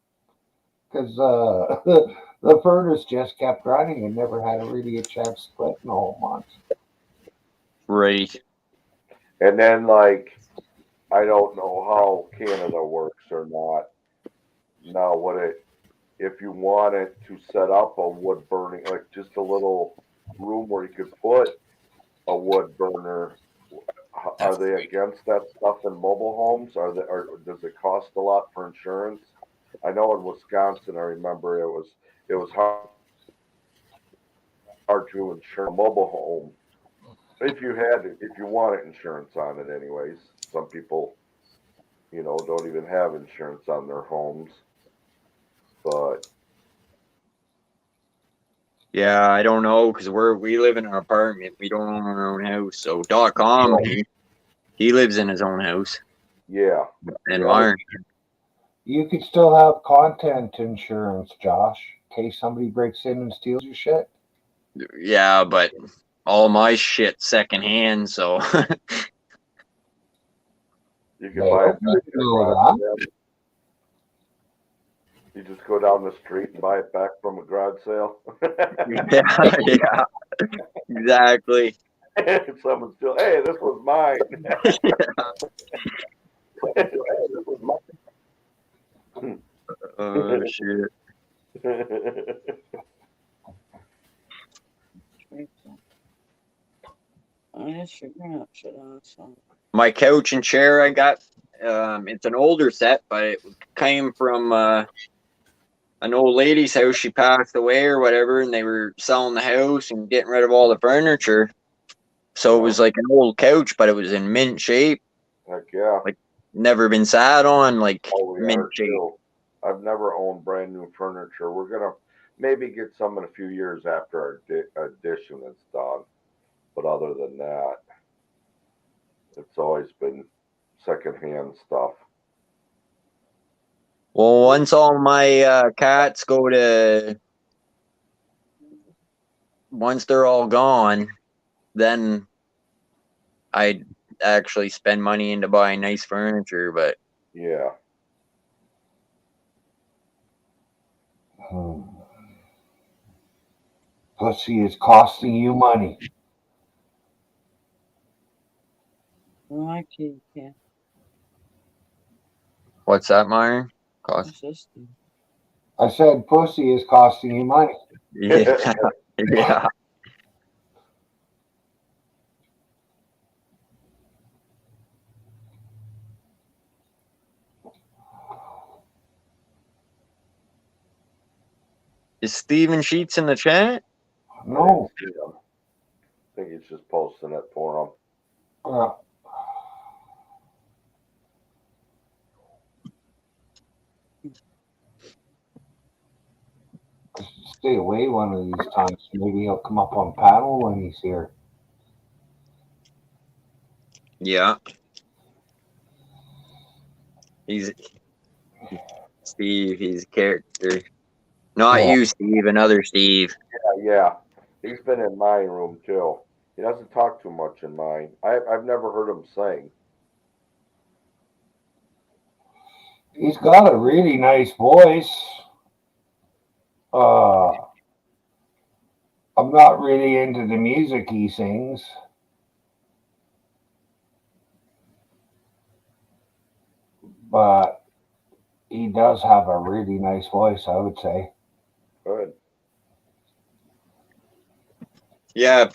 because the furnace just kept running and never had really a chance to split in the whole month. Right. And then, like, I don't know how Canada works or not. Now, if you wanted to set up a wood burning, like just a little room where you could put a wood burner, are they against that stuff in mobile homes? Or does it cost a lot for insurance? I know in Wisconsin, I remember it was hard to insure a mobile home if you wanted insurance on it. Anyways, some people, don't even have insurance on their homes, but Yeah, I don't know because we live in an apartment. We don't own our own house. So .com, he lives in his own house. yeah. And Yeah. Myron. You could still have content insurance, Josh, in case somebody breaks in and steals your shit. Yeah, but all my shit secondhand, so You can buy it back at a garage sale. You just go down the street and buy it back from a garage sale. yeah, exactly. Someone still, hey, this was mine. Oh shit. My couch and chair I got, it's an older set, but it came from an old lady's house. She passed away or whatever, and they were selling the house and getting rid of all the furniture. So it was like an old couch, but it was in mint shape. Heck yeah. Like never been sat on, like We mint are shape. too. I've never owned brand new furniture. We're gonna maybe get some in a few years after our addition is done. But other than that, it's always been secondhand stuff. Well, once all my cats once they're all gone, then I'd actually spend money into buying nice furniture. But Yeah. Pussy is costing you money. I can't. what's that, Myron? Cost? I said pussy is costing you money. Yeah, yeah. Is Steven Sheets in the chat? No. I think he's just posting it for them. Stay away one of these times. Maybe he'll come up on panel when he's here. Yeah. Steve, he's a character. Not you, Steve, another Steve. Yeah. He's been in my room too. He doesn't talk too much in mine. I've never heard him sing. He's got a really nice voice. I'm not really into the music he sings. but he does have a really nice voice, I would say. Good. Yeah,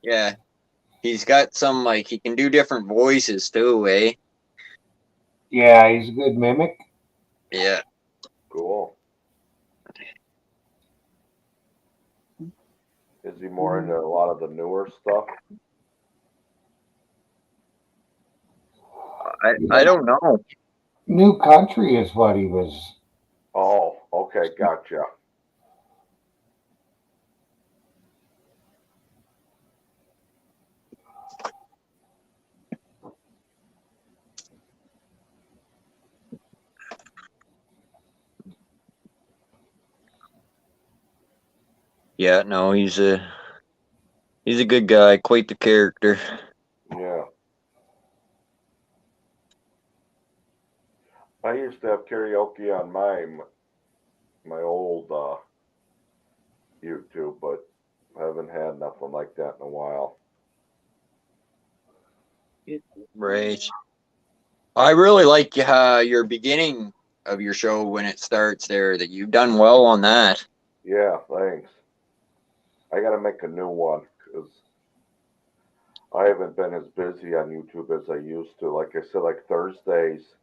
yeah, he's got some, like, he can do different voices too, eh? Yeah, he's a good mimic. Yeah. Cool. Is he more into a lot of the newer stuff? I don't know. New country is what he was. Oh, okay, gotcha. Yeah, no, he's a good guy, quite the character. Yeah. I used to have karaoke on my old YouTube, but I haven't had nothing like that in a while. Right. I really like your beginning of your show when it starts there. That you've done well on that. Yeah, thanks. I got to make a new one because I haven't been as busy on YouTube as I used to. Like I said, like Thursdays,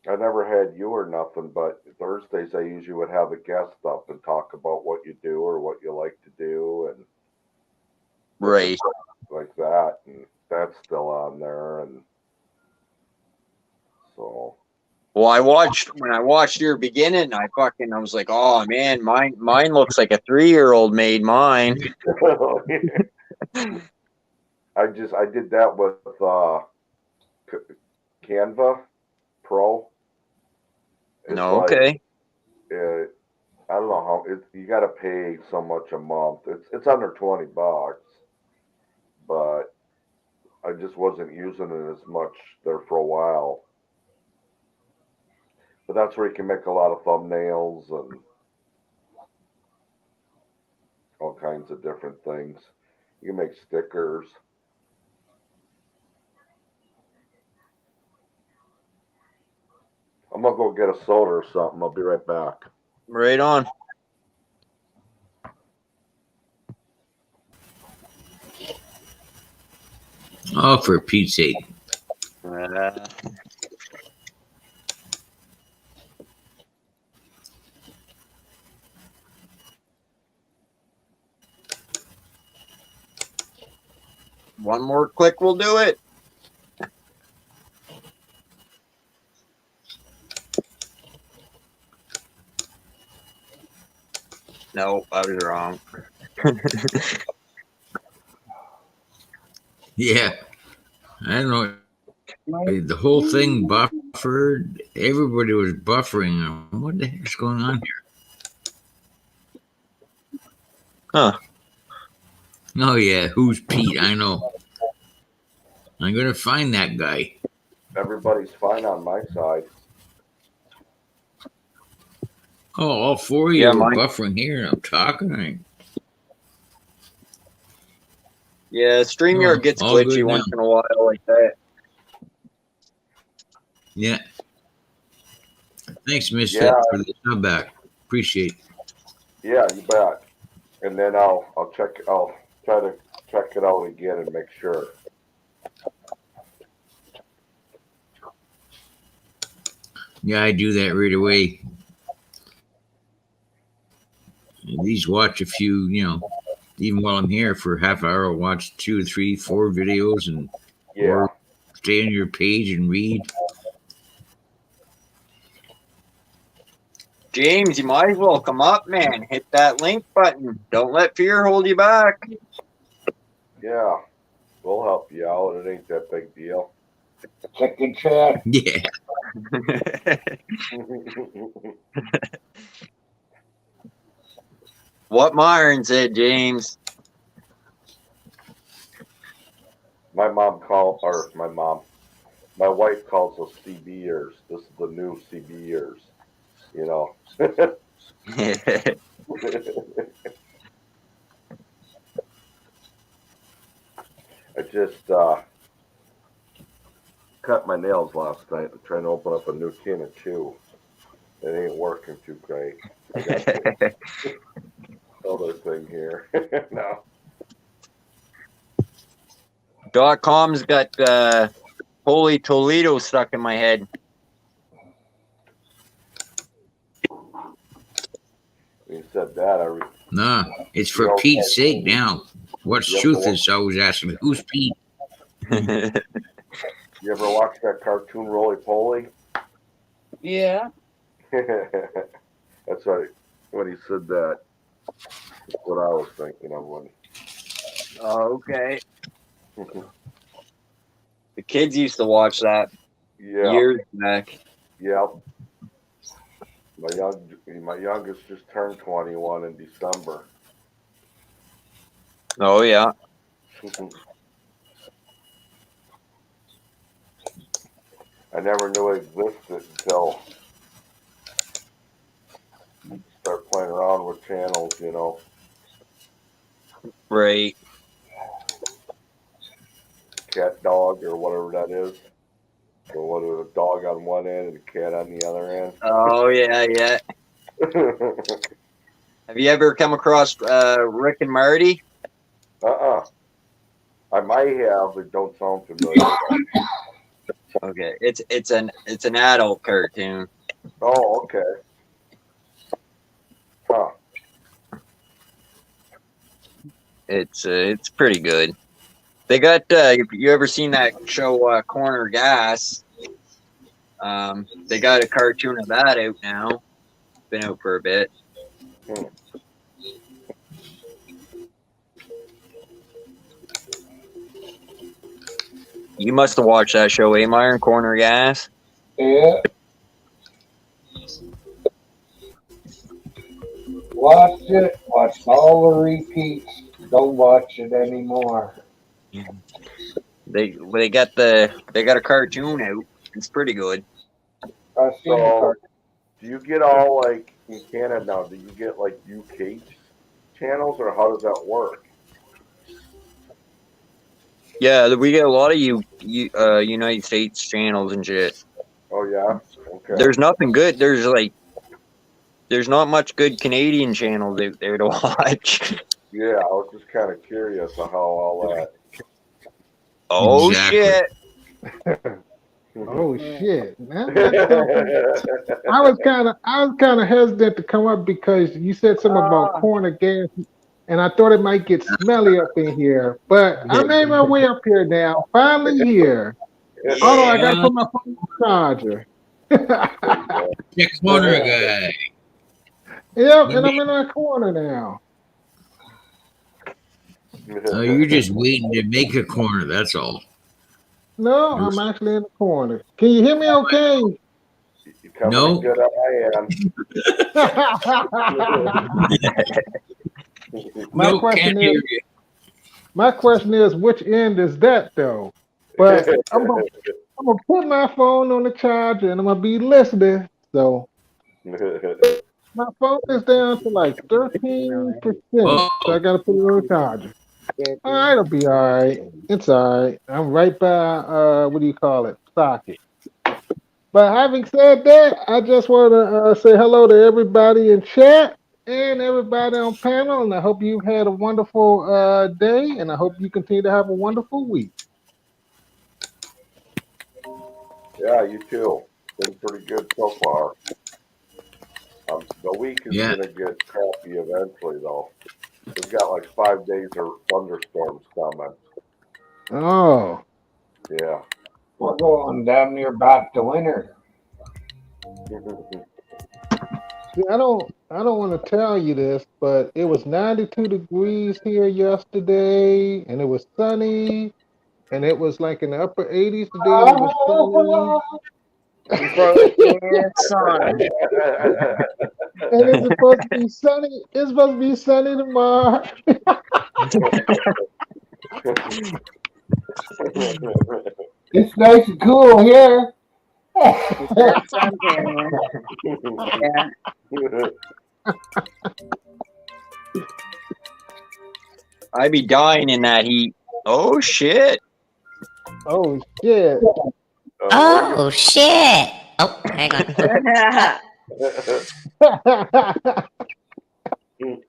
I never had you or nothing, but Thursdays I usually would have a guest up and talk about what you do or what you like to do and Right. like that. And that's still on there. And so, Well, when I watched your beginning, I was like, oh man, mine looks like a 3-year-old made mine. I did that with Canva Pro. It's No, like okay. I don't know how you got to pay so much a month. It's under $20, but I just wasn't using it as much there for a while. But that's where you can make a lot of thumbnails and all kinds of different things. You can make stickers. I'm gonna go get a soda or something. I'll be right back. Right on. Oh, for Pete's sake. One more click will do it. No, I was wrong. Yeah. I don't know. The whole thing buffered. Everybody was buffering. What the heck's going on here? Huh. Oh, yeah. Who's Pete? I know. I'm going to find that guy. Everybody's fine on my side. Oh, all four of you Yeah, are mine. buffering here and I'm talking. Yeah, StreamYard gets all glitchy good once now. in a while like that. Yeah. Thanks, Misfit, Yeah. for the sub back. Appreciate it. Yeah, you bet. And then I'll try to check it out again and make sure. Yeah, I do that right away. At least watch a few, even while I'm here for half hour, I'll watch 2, 3, 4 videos and Yeah. or stay on your page and read. James, you might as well come up, man. Hit that link button. Don't let fear hold you back. Yeah. We'll help you out. It ain't that big deal. Check the chat. Yeah. What Myron said, James. My wife calls us CBers. This is the new CBers, you know. I just cut my nails last night. I'm trying to open up a new can of chew. It ain't working too great. I got this other thing here. No. .com's got Holy Toledo stuck in my head. When you said that, Nah, it's for Okay. Pete's sake now. What's Yep. truth is always asking me, who's Pete? you ever watch that cartoon Roly Poly? Yeah. That's right. When he said that, that's what I was thinking of when. Oh, okay. The kids used to watch that Yeah. years back. Yep. My youngest just turned 21 in December. Oh yeah. I never knew it existed until you start playing around with channels, you know. Right. Cat dog or whatever that is. So what is a dog on one end and a cat on the other end? Oh yeah, yeah. Have you ever come across Rick and Marty? I might have, but don't sound familiar. Okay, it's an adult cartoon. Oh, okay. Huh. It's pretty good. They got you ever seen that show Corner Gas? They got a cartoon of that out now. Been out for a bit. You must have watched that show, Myron? Corner Gas? Yeah. Watched it. Watched all the repeats. Don't watch it anymore. They got a cartoon out. It's pretty good. I seen the So, cartoon. do you get all like in Canada now? Do you get like UK channels, or how does that work? Yeah, we get a lot of United States channels and shit. Oh yeah. Okay. There's nothing good. There's not much good Canadian channels out there to watch. Yeah, I was just kind of curious of how all that. Oh Exactly. shit! Oh shit! I was kind of hesitant to come up because you said something about corner gas, and I thought it might get smelly up in here. But I made my way up here now. Finally here. Although I gotta put my phone on charger. Check corner guy. Yep, and I'm in my corner now. Oh, you're just waiting to make a corner. That's all. No, I'm actually in the corner. Can you hear me okay? You coming No. in good on my No, can't hear you. My question is, which end is that though? But I'm gonna put my phone on the charger and I'm gonna be listening. So end. my phone is down to like 13%. Oh. So I gotta put it on the charger. All right, it'll be all right. It's all right. I'm right by what do you call it? Socket. But having said that, I just want to say hello to everybody in chat and everybody on panel, and I hope you've had a wonderful day, and I hope you continue to have a wonderful week. Yeah, you too. Been pretty good so far. The week is gonna get crappy eventually, though. We've got like 5 days of thunderstorms coming. Oh, Yeah. We're going down near back to winter. see, I don't want to tell you this, but it was 92 degrees here yesterday, and it was sunny, and it was like in the upper 80s today. It was Yeah, son. and it's supposed to be sunny. It's supposed to be sunny tomorrow. It's nice and cool here. That's something. Yeah. I'd be dying in that heat. Oh shit! Oh shit! Oh, shit. Oh, hang on.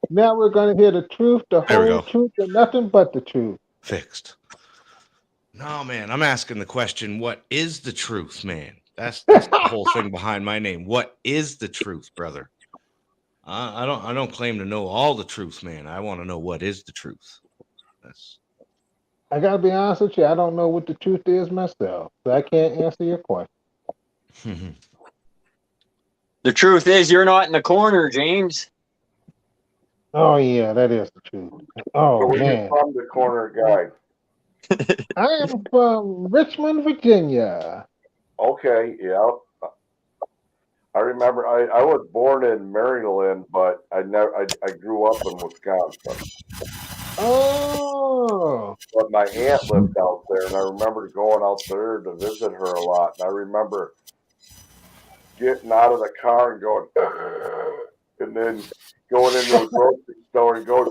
Now we're going to hear the truth, the There we whole go. truth, and nothing but the truth. Fixed. No, man, I'm asking the question, what is the truth, man? That's the whole thing behind my name. What is the truth, brother? I don't claim to know all the truth, man. I want to know what is the truth. That's I got to be honest with you. I don't know what the truth is myself, so I can't answer your question. The truth is, you're not in the corner, James. Oh, yeah, that is the truth. Oh, Where you man. from, the corner guy? I am from Richmond, Virginia. Okay, yeah. I remember I was born in Maryland, but I grew up in Wisconsin. Oh. But my aunt lived out there, and I remember going out there to visit her a lot. And I remember getting out of the car and going, and then going into the grocery store and going,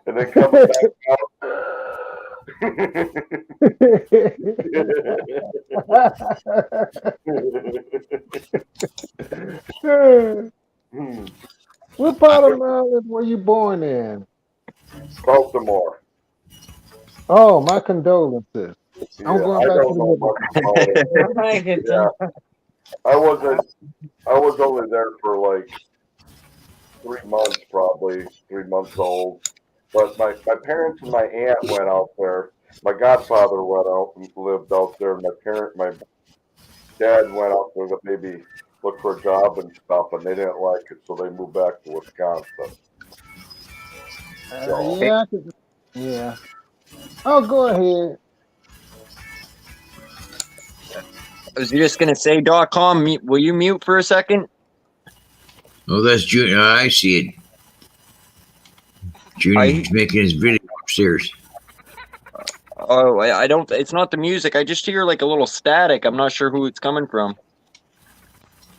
and then coming back out. What part of Maryland were you born in? Baltimore. Oh, my condolences. Yeah, I'm going I back don't to know the much about it. Yeah, I was only there for like 3 months, probably 3 months old. But my parents and my aunt went out there. My godfather went out and lived out there. My dad went out there to maybe look for a job and stuff, and they didn't like it, so they moved back to Wisconsin. Yeah, yeah. Oh, go ahead. I was just gonna say .com. Will you mute for a second? Oh, that's Junior. I see it. Junior's making his video upstairs. Oh, I don't. It's not the music. I just hear like a little static. I'm not sure who it's coming from.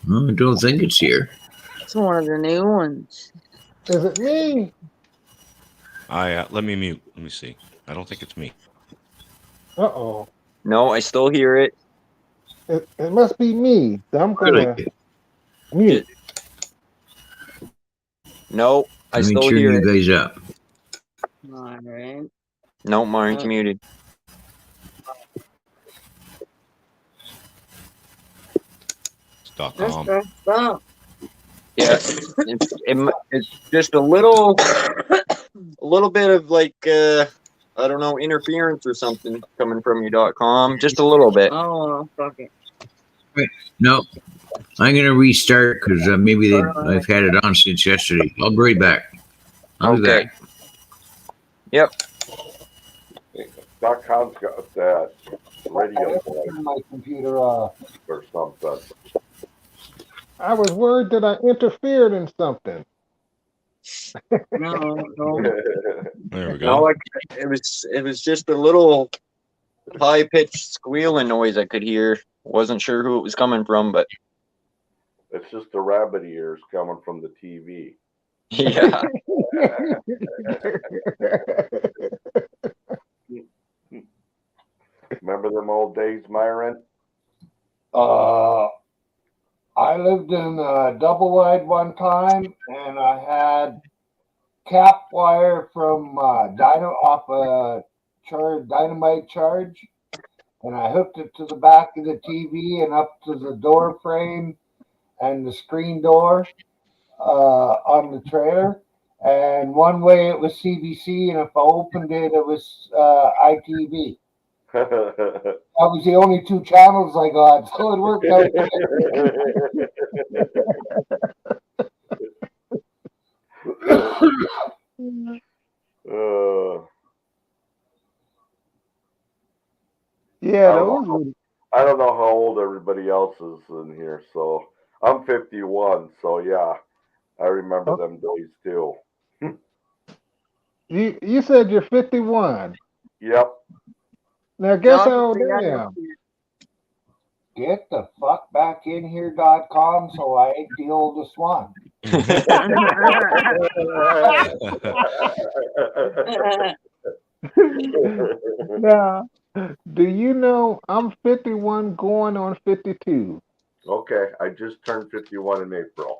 Oh, I don't think it's here. It's one of the new ones. Is it me? Let me mute. Let me see. I don't think it's me. Uh-oh. No, I still hear it. It must be me. I'm going to mute. No, I Let me still turn hear you it. guys up. All right. No, mine's muted. .com. Yeah, it's just a little bit of like I don't know, interference or something coming from your .com. Just a little bit. Oh, fuck it. Wait, no, I'm gonna restart because maybe I've had it on since yesterday. I'll be right back. I'll be Okay. back. Yep. .com's got that radio Turn my computer off. or something. I was worried that I interfered in something. No. There we No, go. it was just a little high pitched squealing noise I could hear. Wasn't sure who it was coming from, but It's just the rabbit ears coming from the TV. yeah. Remember them old days, Myron? I lived in Double Wide one time, and I had cap wire from off a dynamite charge, and I hooked it to the back of the TV and up to the door frame and the screen door on the trailer. And one way it was CBC, and if I opened it, it was ITV. That was the only two channels I got, so it worked out. Yeah, I don't know how old everybody else is in here, so I'm 51, so yeah, I remember them days too. You said you're 51. Yep. Now guess how old I am. Get the fuck back in here.com, so I ain't the oldest one. Do you know I'm 51 going on 52? Okay, I just turned 51 in April.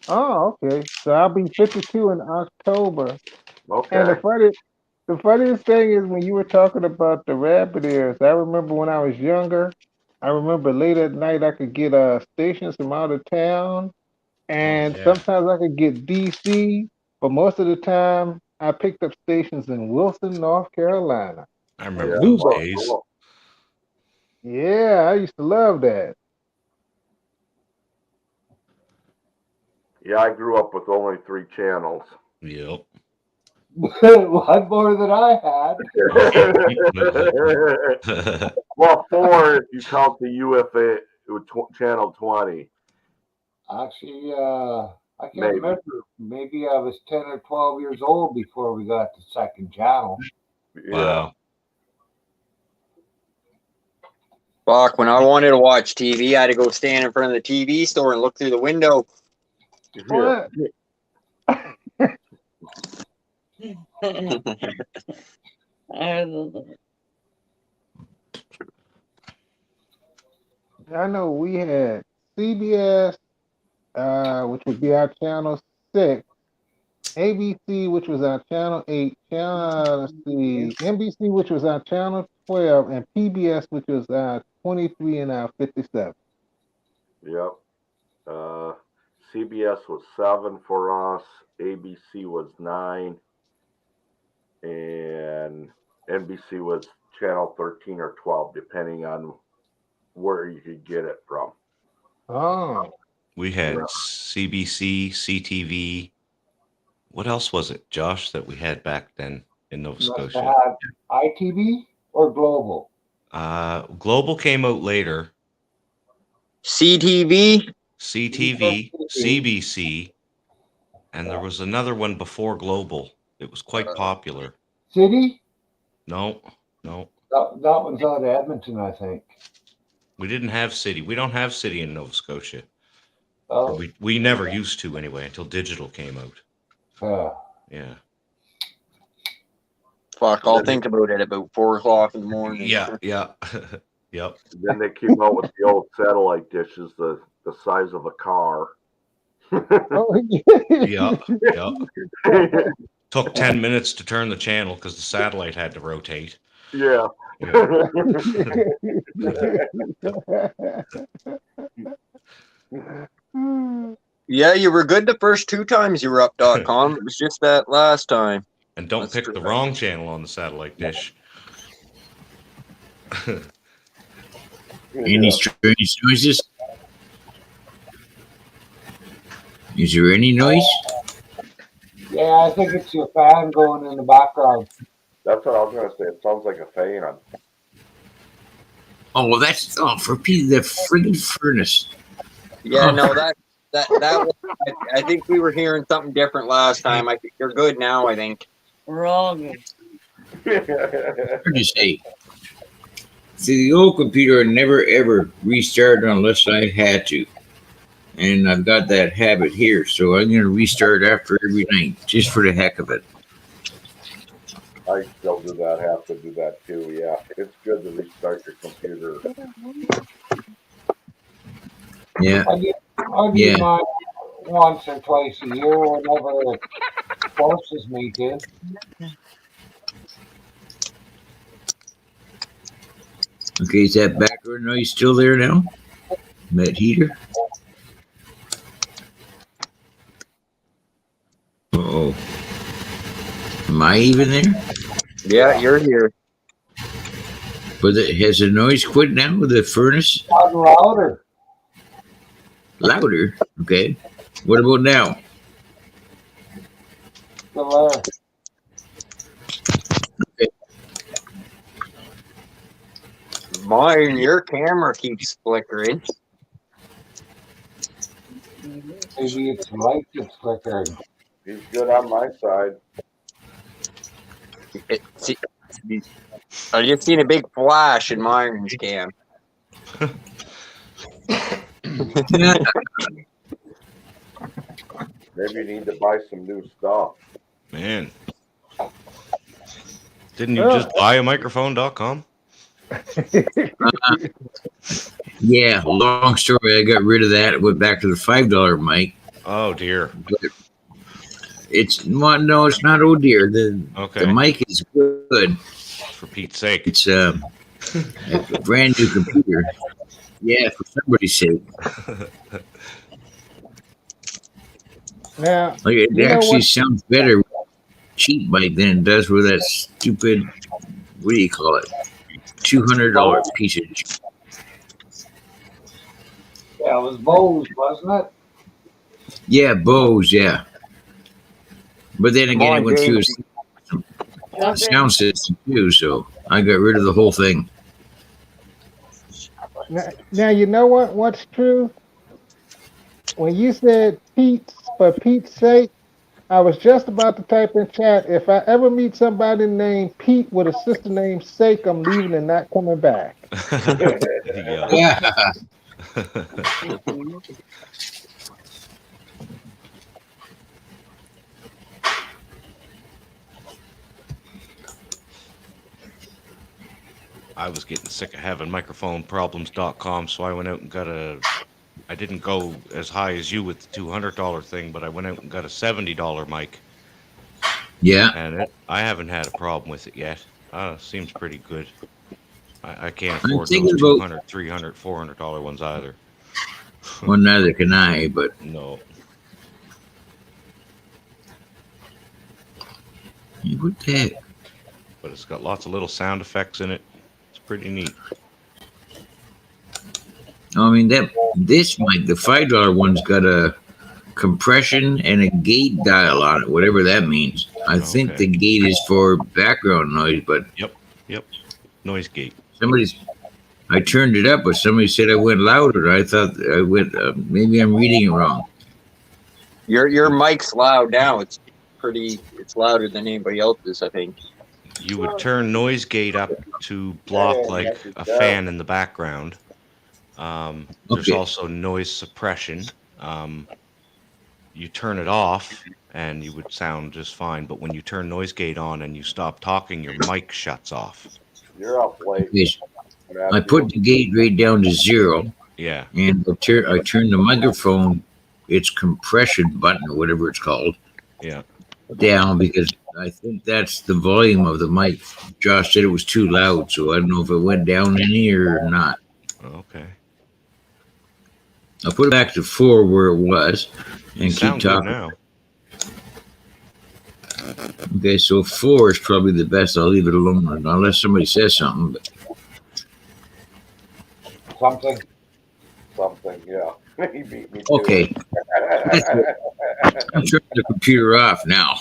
Oh, okay. So I'll be 52 in October. And Okay. the funniest thing is when you were talking about the rabbit ears, I remember when I was younger, I remember late at night I could get stations from out of town, Oh and yeah, sometimes I could get DC, but most of the time I picked up stations in Wilson, North Carolina. I I remember Yeah. knew those that. days. Cool. Yeah, I used to love that. Yeah, I grew up with only 3 channels. Yep. One more than I had. Well, 4 if you count the UFA channel 20. Actually, I can't Maybe. remember. Maybe I was 10 or 12 years old before we got the second channel. Yeah. Wow. Fuck, when I wanted to watch TV, I had to go stand in front of the TV store and look through the window. Yeah. I know we had CBS, which would be our channel 6, ABC, which was our channel 8, let's see, NBC, which was our channel 12, and PBS, which was our 23 and our 57. Yep. CBS was 7 for us. ABC was 9. And NBC was channel 13 or 12, depending on where you could get it from. Oh, We had CBC, CTV. What else was it, Josh, that we had back then in Nova Must have Scotia? had ITV or Global. Global came out later. CTV? CTV, CBC, and there was another one before Global. It was quite popular. City? No. That one's out of Edmonton, I think. We didn't have City. We don't have City in Nova Scotia. Oh, We never used to anyway until digital came out. Yeah. Fuck, I'll think about it about 4 o'clock in the morning. Yeah. Yep. Then they came out with the old satellite dishes, the size of a car. oh Yeah. Took 10 minutes to turn the channel because the satellite had to rotate. Yeah. Yeah, you were good the first 2 times you were up.com. It was just that last time. And don't That's pick true. the wrong channel on the satellite dish. Any strange noises? Is there any noise? yeah, I think it's your fan going in the background. That's what I was gonna say. It sounds like a fan. Oh, well, that's for Peter, the friggin' furnace. Yeah, no, that was, I think we were hearing something different last time. I think you're good now, I think. We're all good. Hard to say. See, the old computer never ever restarted unless I had to. And I've got that habit here, so I'm going to restart after every night, just for the heck of it. I still do that, have to do that too, yeah. It's good to restart your computer. Yeah. I do Yeah. mine once or twice a year whenever it forces me to. Okay, is that background noise still there now? That heater? Uh-oh. Am I even there? Yeah, you're here. But has the noise quit now with the furnace? Gotten louder. Louder? Okay. What about now? Still there. Mine, your camera keeps flickering. Maybe it's light that's flickering. He's good on my side. I just seen a big flash in my orange cam. Maybe you need to buy some new stuff. Man. Didn't you just buy a microphone.com? Yeah, long story. I got rid of that. Went back to the $5 mic. Oh dear. But it's no, it's not. Oh dear. The Okay. mic is good. For Pete's sake. It's a brand new computer. Yeah, for somebody's sake. Now, Like, it you know actually what? sounds better with a cheap mic than it does with that stupid. What do you call it? $200 piece of. Yeah, it was Bose, wasn't it? Yeah, Bose. Yeah. But then again, it went through a sound system too, so I got rid of the whole thing. Now you know what? What's true? When you said Pete's for Pete's sake, I was just about to type in chat. If I ever meet somebody named Pete with a sister named Sake, I'm leaving and not coming back. Yeah. I was getting sick of having microphoneproblems.com, so I went out and got I didn't go as high as you with the $200 thing, but I went out and got a $70 mic. Yeah. And I haven't had a problem with it yet. Seems pretty good. I can't afford those $200, $300, $400 ones either. Well, neither can I, but. No. What the heck? But it's got lots of little sound effects in it. It's pretty neat. I mean, this mic, the $5 one's got a compression and a gate dial on it, whatever that means. I think the gate is for background noise, but. Yep. Noise gate. I turned it up, but somebody said I went louder. I thought I went, maybe I'm reading it wrong. Your mic's loud now. It's louder than anybody else's, I think. You would turn noise gate up to block like a fan in the background. There's also noise suppression. You turn it off and you would sound just fine, but when you turn noise gate on and you stop talking, your mic shuts off. You're up late. I put the gate rate down to 0. Yeah. And I turn the microphone, its compression button or whatever it's called. Yeah. Down because I think that's the volume of the mic. Josh said it was too loud, so I don't know if it went down any or not. Okay. I'll put it back to 4 where it was and keep Sound good talking. now. Okay, so 4 is probably the best. I'll leave it alone unless somebody says something. But Something, yeah. He beat me. Okay. I'm turning the computer off now.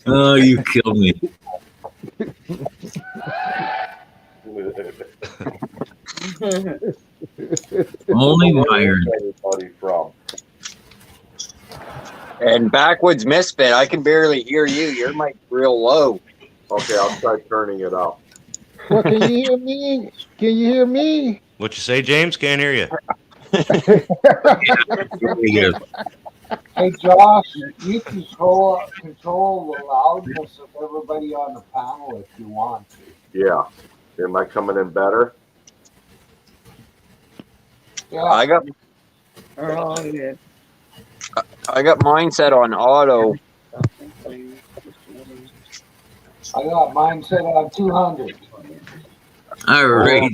Oh, you killed me. Only Myron. From. And Backwoods Misfit, I can barely hear you. Your mic's real low. Okay, I'll try turning it up. Well, can you hear me? Can you hear me? What you say, James? Can't hear you. Hey, Josh, you control the loudness of everybody on the panel if you want to. Yeah. Am I coming in better? Yeah. I got Oh, yeah. I got mine set on auto. I got mine set on 200. All right.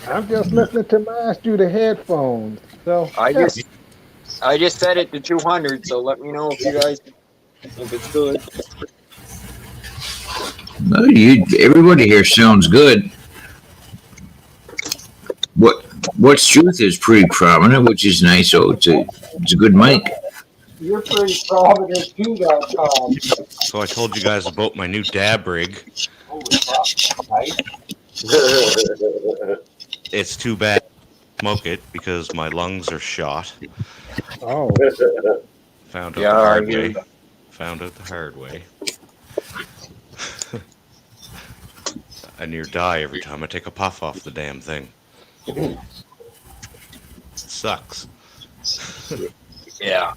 I'm just listening to mine through the headphones. So I just set it to 200, so let me know if you guys think it's good. Well, everybody here sounds good. What's truth is pretty prominent, which is nice. So it's a good mic. You're pretty prominent too, that So I told you guys about my new dab rig. holy fuck, right? It's too bad I smoke it because my lungs are shot. Oh. Found out Yeah, the I hard hear way. you. Found out the hard way. I near die every time I take a puff off the damn thing. It sucks. Yeah.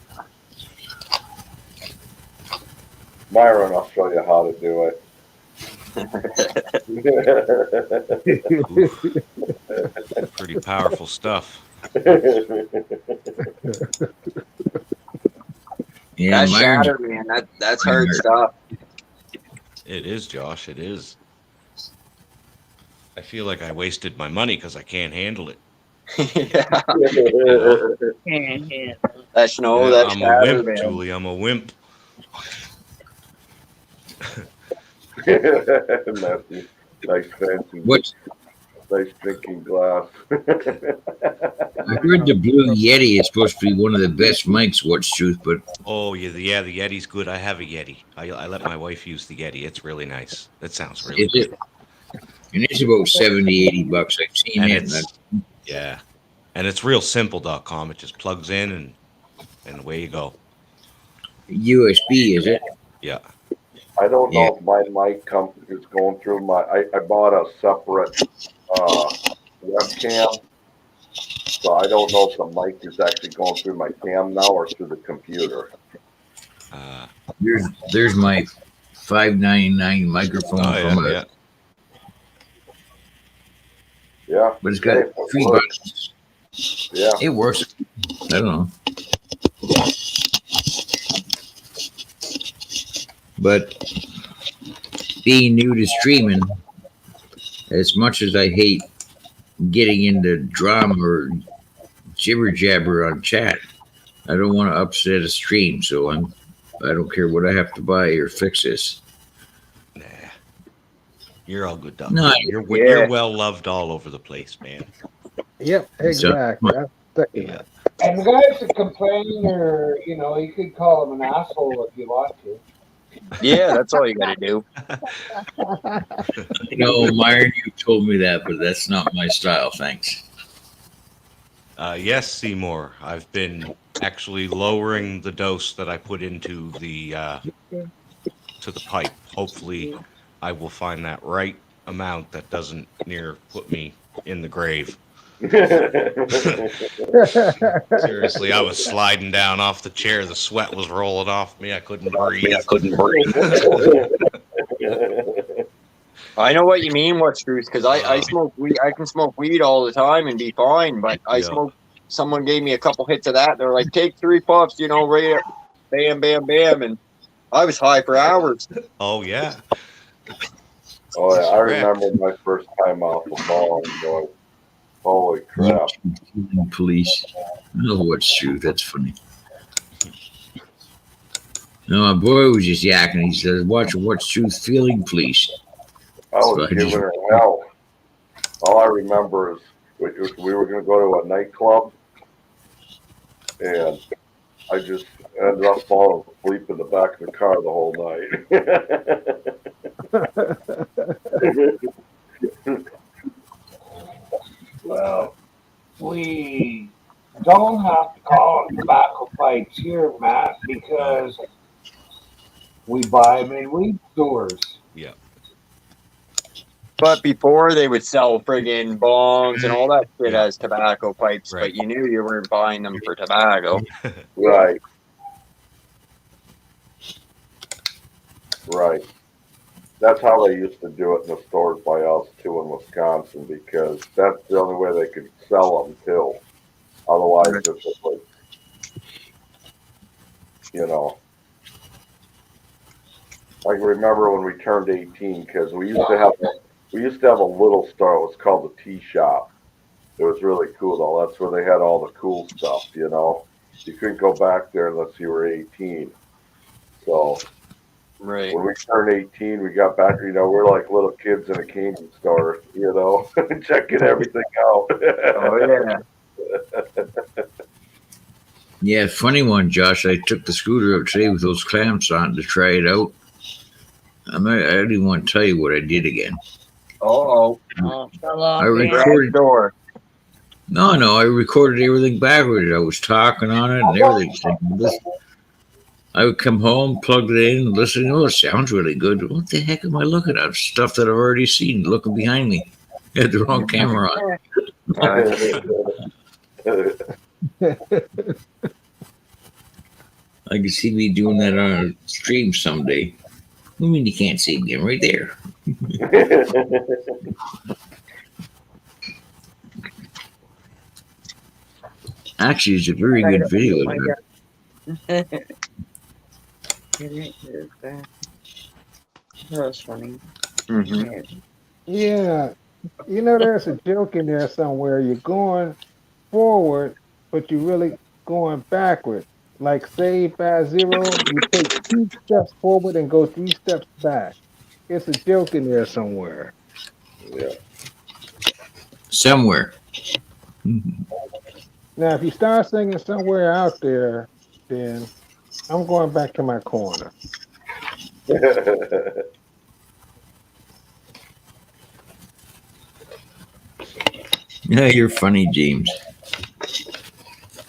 Myron, I'll show you how to do it. Pretty powerful stuff. Yeah, That's Myron's shatter, man. That's hard stuff. It is, Josh. It is. I feel like I wasted my money because I can't handle it. Yeah. Yeah. That's no, Yeah, that's I'm a shatter, wimp, man. Julie. I'm a wimp. nice fancy, what nice drinking glass. I heard the Blue Yeti is supposed to be one of the best mics. What's truth? But Oh yeah, the Yeti's good. I have a Yeti. I let my wife use the Yeti. It's really nice. That sounds really is good. it? And it's about $70-$80. I've seen And it. it's yeah, and it's realsimple.com. It just plugs in and away you go. USB, is it? Yeah. I don't know if my mic is going through my. I bought a separate webcam, so I don't know if the mic is actually going through my cam now or through the computer. There's my $5.99 microphone from yeah. Yeah, but it's got it 3 works. buttons. Yeah, It works. I don't know. But being new to streaming, as much as I hate getting into drama or jibber jabber on chat, I don't want to upset a stream, so I don't care what I have to buy or fix this. Nah. You're all good, Doc. No, You're well loved all over the place, man. Yep, exactly. Yeah. And the guys that complain, or you could call them an asshole if you want to. Yeah, that's all you gotta do. No, Myron, you told me that, but that's not my style. Thanks. Yes, Seymour. I've been actually lowering the dose that I put into the pipe. Hopefully, I will find that right amount that doesn't near put me in the grave. Seriously, I was sliding down off the chair. The sweat was rolling off me. I couldn't breathe. I know what you mean, what's truth, because I smoke weed. I can smoke weed all the time and be fine, but I smoke. Someone gave me a couple hits of that. They're like, take 3 puffs, right up, bam, bam, bam, and I was high for hours. Oh yeah. Oh yeah, I remember my first time off the ball and going, holy crap. Police. Oh, what's true? That's funny. No, my boy was just yakking. He says, watch what's truth feeling, please. I was giving her hell. All I remember is we were going to go to a nightclub, and I just ended up falling asleep in the back of the car the whole night. Well, we don't have to call them tobacco pipes here, Matt, because we buy them in weed stores. Yeah. But before they would sell friggin' bongs and all that shit as tobacco pipes, Right. but you knew you weren't buying them for tobacco. Right. Right. That's how they used to do it in the stores by us too in Wisconsin, because that's the only way they could sell them too. Otherwise, it's just like, I can remember when we turned 18, because we used to have a little store. It was called the Tea Shop. It was really cool though. That's where they had all the cool stuff. You couldn't go back there unless you were 18. So. Right. When we turned 18, we got back, we're like little kids in a candy store, checking everything out. Oh, yeah. Yeah, funny one, Josh. I took the scooter up today with those clamps on to try it out. I didn't want to tell you what I did again. Oh, I recorded. No, I recorded everything backwards. I was talking on it and everything. I would come home, plug it in, listen. Oh, it sounds really good. What the heck am I looking at? Stuff that I've already seen. Looking behind me, I had the wrong camera on. I can see me doing that on a stream someday. I mean, you can't see it again right there. Actually, it's a very Right good up video. my There. That was funny. Mm-hmm. Yeah, you know, there's a joke in there somewhere. You're going forward, but you're really going backward. Like Saved by Zero, you take 2 steps forward and go 3 steps back. It's a joke in there somewhere. Yeah. Somewhere. Now, if you start singing somewhere out there, then I'm going back to my corner. Yeah, you're funny, James.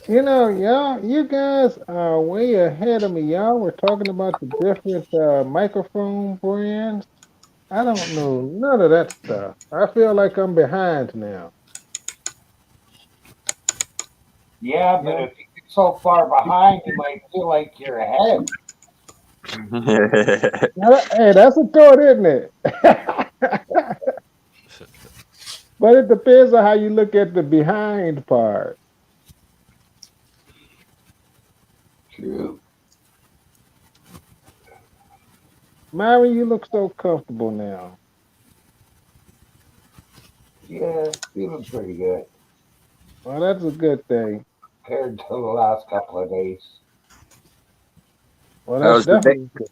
You know, y'all, you guys are way ahead of me. Y'all were talking about the different microphone brands. I don't know none of that stuff. I feel like I'm behind now. Yeah, but if you get so far behind, you might feel like you're ahead. Hey, that's a thought, isn't it? But it depends on how you look at the behind part. True. Myron, you look so comfortable now. Yeah, feeling pretty good Well, that's a good thing. compared to the last couple of days. Well, that's definitely good.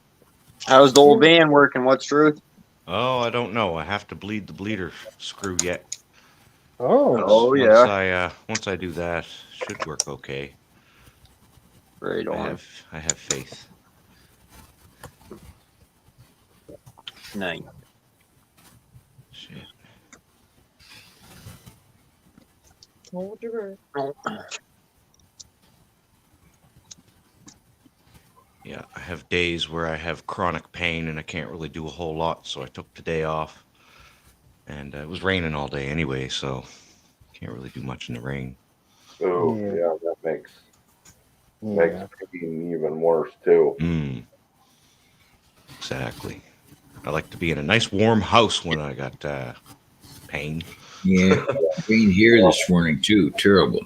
How's the old van working? What's truth? Oh, I don't know. I have to bleed the bleeder screw yet. Oh, Once I do that, should work okay. Right on. I have faith. Nice. Shit. Hold your breath. Yeah, I have days where I have chronic pain and I can't really do a whole lot, so I took the day off. And it was raining all day anyway, so can't really do much in the rain. Oh, Yeah. yeah, that makes Yeah. pain even worse too. Exactly. I like to be in a nice warm house when I got pain. Yeah, rain here this morning too. Terrible.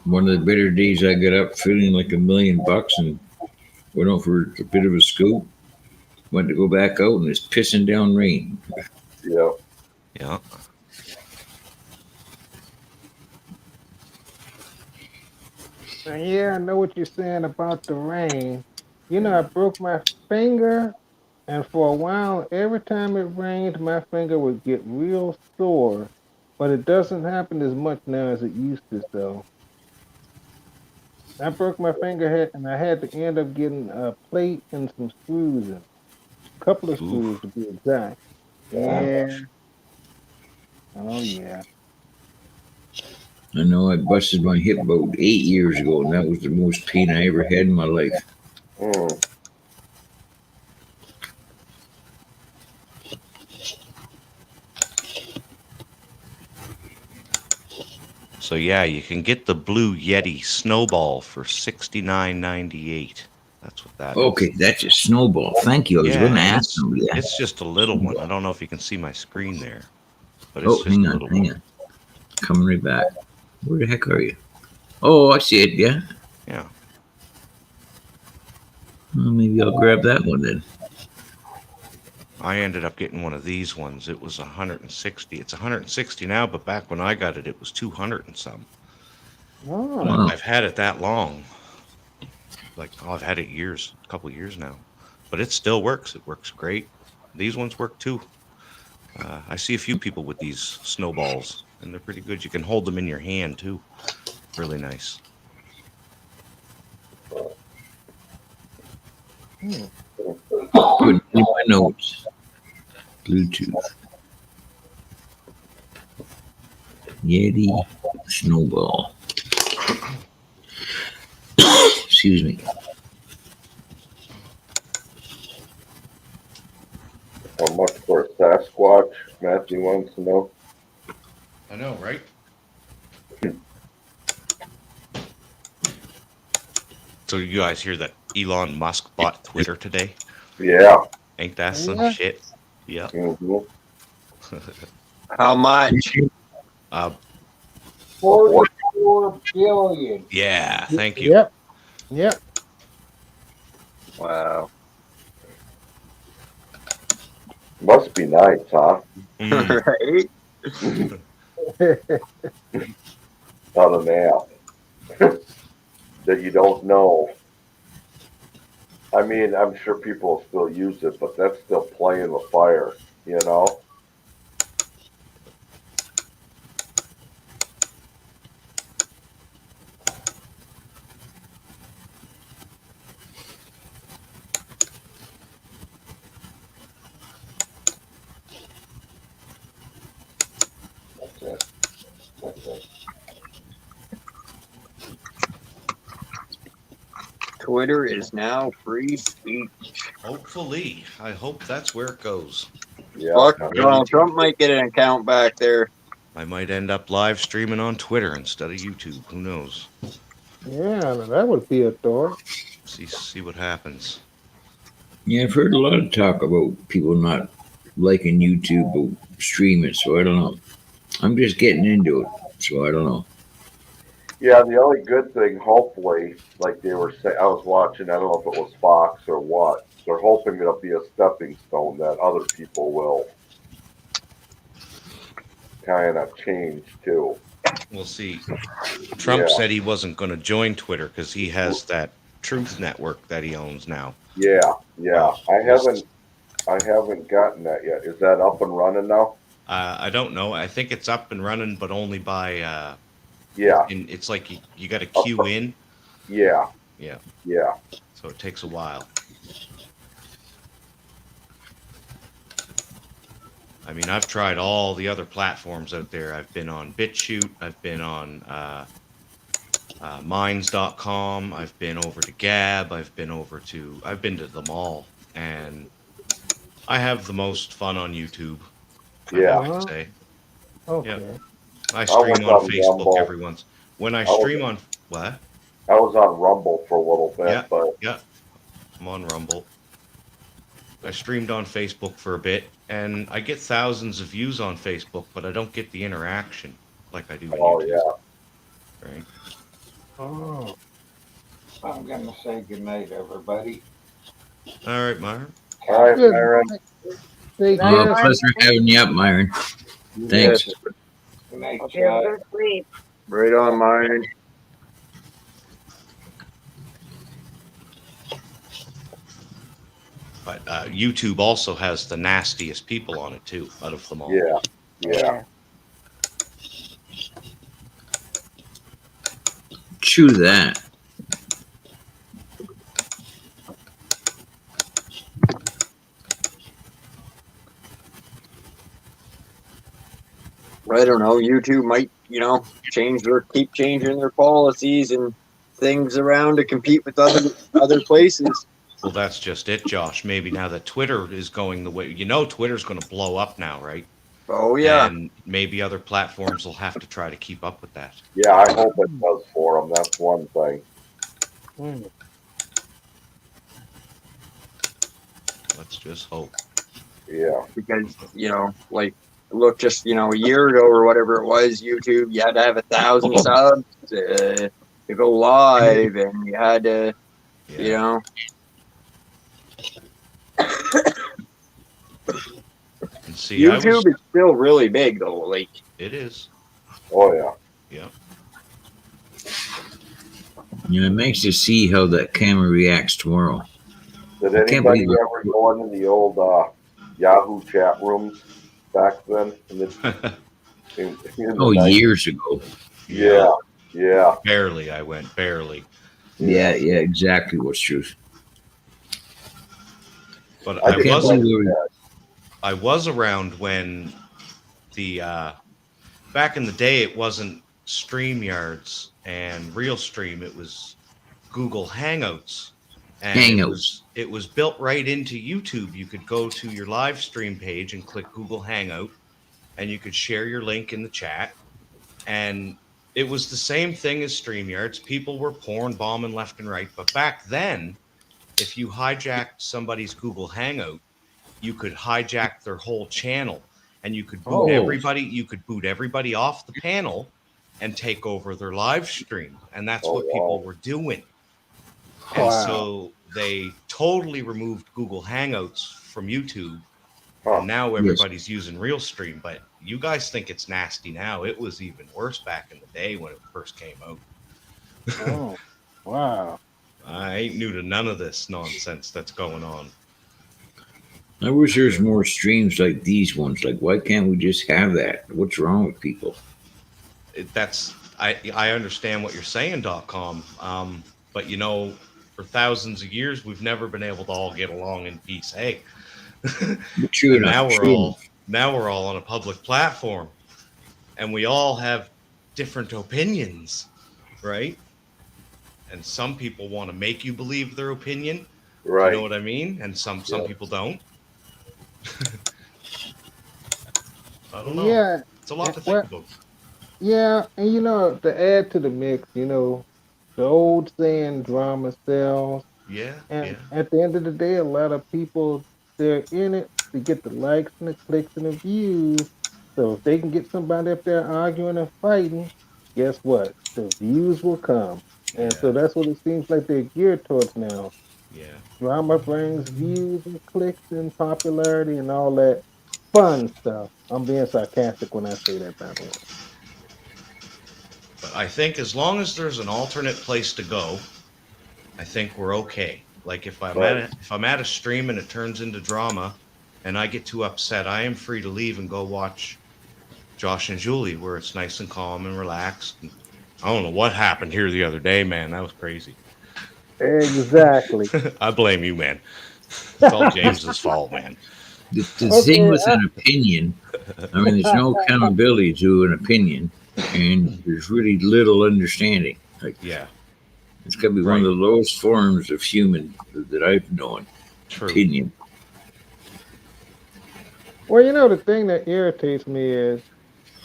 One of the better days, I got up feeling like $1,000,000 and went out for a bit of a scoop. Went to go back out and it's pissing down rain. Yeah. Yeah. Yeah, I know what you're saying about the rain. You know, I broke my finger, and for a while, every time it rained, my finger would get real sore. But it doesn't happen as much now as it used to, so. I broke my finger and I had to end up getting a plate and some screws in. A couple of screws to be exact. Yeah. Oh, yeah. I know I busted my hip about 8 years ago, and that was the most pain I ever had in my life. So yeah, you can get the Blue Yeti Snowball for $69.98. That's what that is. Okay, that's a snowball. Thank you. I was going to ask it's, somebody that. it's just a little one. I don't know if you can see my screen there, but it's Oh, just hang a on, little hang one. on. Coming right back. Where the heck are you? Oh, I see it. Yeah. Yeah. Well, maybe I'll grab that one then. I ended up getting one of these ones. It was 160. It's 160 now, but back when I got it, it was 200 and some. Oh. Wow. I've had it that long. I've had it a couple of years now, but it still works. It works great. These ones work too. I see a few people with these snowballs, and they're pretty good. You can hold them in your hand too. Really nice. Put in my notes. Bluetooth. Yeti snowball. Excuse me. How much for a Sasquatch? Matthew wants to know. I know, right? So you guys hear that Elon Musk bought Twitter today? Yeah. Ain't that some Yeah. shit? Yeah. Mhm. How much? 44 billion. Yeah. Thank you. Yep. Yep. Wow. Must be nice, huh? Mm. Right? Not an app that you don't know. I mean, I'm sure people still use it, but that's still playing with fire, you know? That's it. That's it. Twitter is now free speech. Hopefully. I hope that's where it goes. Yeah. Fuck, I mean, Donald Trump might get an account back there. I might end up live streaming on Twitter instead of YouTube. Who knows? Yeah, that would be a thought. See what happens. Yeah, I've heard a lot of talk about people not liking YouTube or streaming, so I don't know. I'm just getting into it, so I don't know. yeah, the only good thing, hopefully, like they were saying, I was watching, I don't know if it was Fox or what, they're hoping it'll be a stepping stone that other people will kind of change too. We'll see. Trump Yeah. said he wasn't going to join Twitter because he has that Truth Network that he owns now. Yeah, yeah. I haven't gotten that yet. Is that up and running now? I don't know. I think it's up and running, but only by. Yeah, It's like you got to queue in, yeah, Yeah. yeah. so it takes a while. I mean, I've tried all the other platforms out there. I've been on BitChute. I've been on Minds.com. I've been over to Gab. I've been to them all, and I have the most fun on YouTube. Yeah. I would say. Okay. I stream on on Facebook Rumble. every once. When I was- stream on what? I was on Rumble for a little bit, Yeah. but Yeah, I'm on Rumble. I streamed on Facebook for a bit, and I get thousands of views on Facebook, but I don't get the interaction like I do on oh YouTube. yeah. Right? Oh. I'm going to say goodnight, everybody. All right, Myron. All right, Good. Myron. Take Night, care. Myron. Pleasure having you up, Myron. Thanks. Yes. Good night, Hope you have a Chad. good sleep. Right on, Myron. But YouTube also has the nastiest people on it too, out of them all. Yeah, yeah. Chew that. I don't know. YouTube might, keep changing their policies and things around to compete with other places. Well, that's just it, Josh. Maybe now that Twitter is going the way, Twitter's going to blow up now, right? Oh yeah. And maybe other platforms will have to try to keep up with that. Yeah, I hope it does for them. That's one thing. Hmm. Let's just hope. Yeah. Because look, just a year ago or whatever it was, YouTube, you had to have 1,000 subs to go live, and you had to, Yeah. And see, YouTube is still really big though. Like, it is. Oh yeah. Yeah. It makes you see how that camera reacts tomorrow. Did I can't anybody believe it. ever go into the old Yahoo chat rooms back then? In the Oh, 90s? years ago. Yeah, yeah. Barely, I went barely. Yeah, exactly what's truth. But I I did can't was like believe that. I was around when the back in the day it wasn't StreamYards and RealStream, it was Google Hangouts. And Hangouts. It was built right into YouTube. You could go to your live stream page and click Google Hangout, and you could share your link in the chat. And it was the same thing as StreamYards. People were pouring bombing left and right. But back then, if you hijacked somebody's Google Hangout, you could hijack their whole channel, and you could boot everybody. You could boot everybody off the panel and take over their live stream. And that's what people were doing. And so they totally removed Google Hangouts from YouTube. And now everybody's using Realstream. But you guys think it's nasty now. It was even worse back in the day when it first came out. Oh, wow. I ain't new to none of this nonsense that's going on. I wish there's more streams like these ones. Like, why can't we just have that? What's wrong with people? I understand what you're saying, .com. But you know, for thousands of years, we've never been able to all get along in peace. Hey, True enough. Now we're all on a public platform, and we all have different opinions, right? And some people want to make you believe their opinion. Right. You know what I mean? And some people don't. I don't know. Yeah. It's a lot to think about. Yeah, and you know, to add to the mix, you know, the old saying, drama sells. Yeah. And at the end of the day, a lot of people, they're in it to get the likes and the clicks and the views. So if they can get somebody up there arguing and fighting, guess what? The views will come. And so that's what it seems like they're geared towards now. Yeah. Drama brings views and clicks and popularity and all that fun stuff. I'm being sarcastic when I say that, by the way. But I think as long as there's an alternate place to go, I think we're okay. Like if I'm at a stream and it turns into drama and I get too upset, I am free to leave and go watch Josh and Julie where it's nice and calm and relaxed. And I don't know what happened here the other day, man. That was crazy. Exactly. I blame you, man. It's all James's fault, man. The thing with an opinion, I mean, there's no accountability to an opinion, and there's really little understanding. Like, it's got to be one of the lowest forms of human that I've known. Opinion. Well, you know, the thing that irritates me is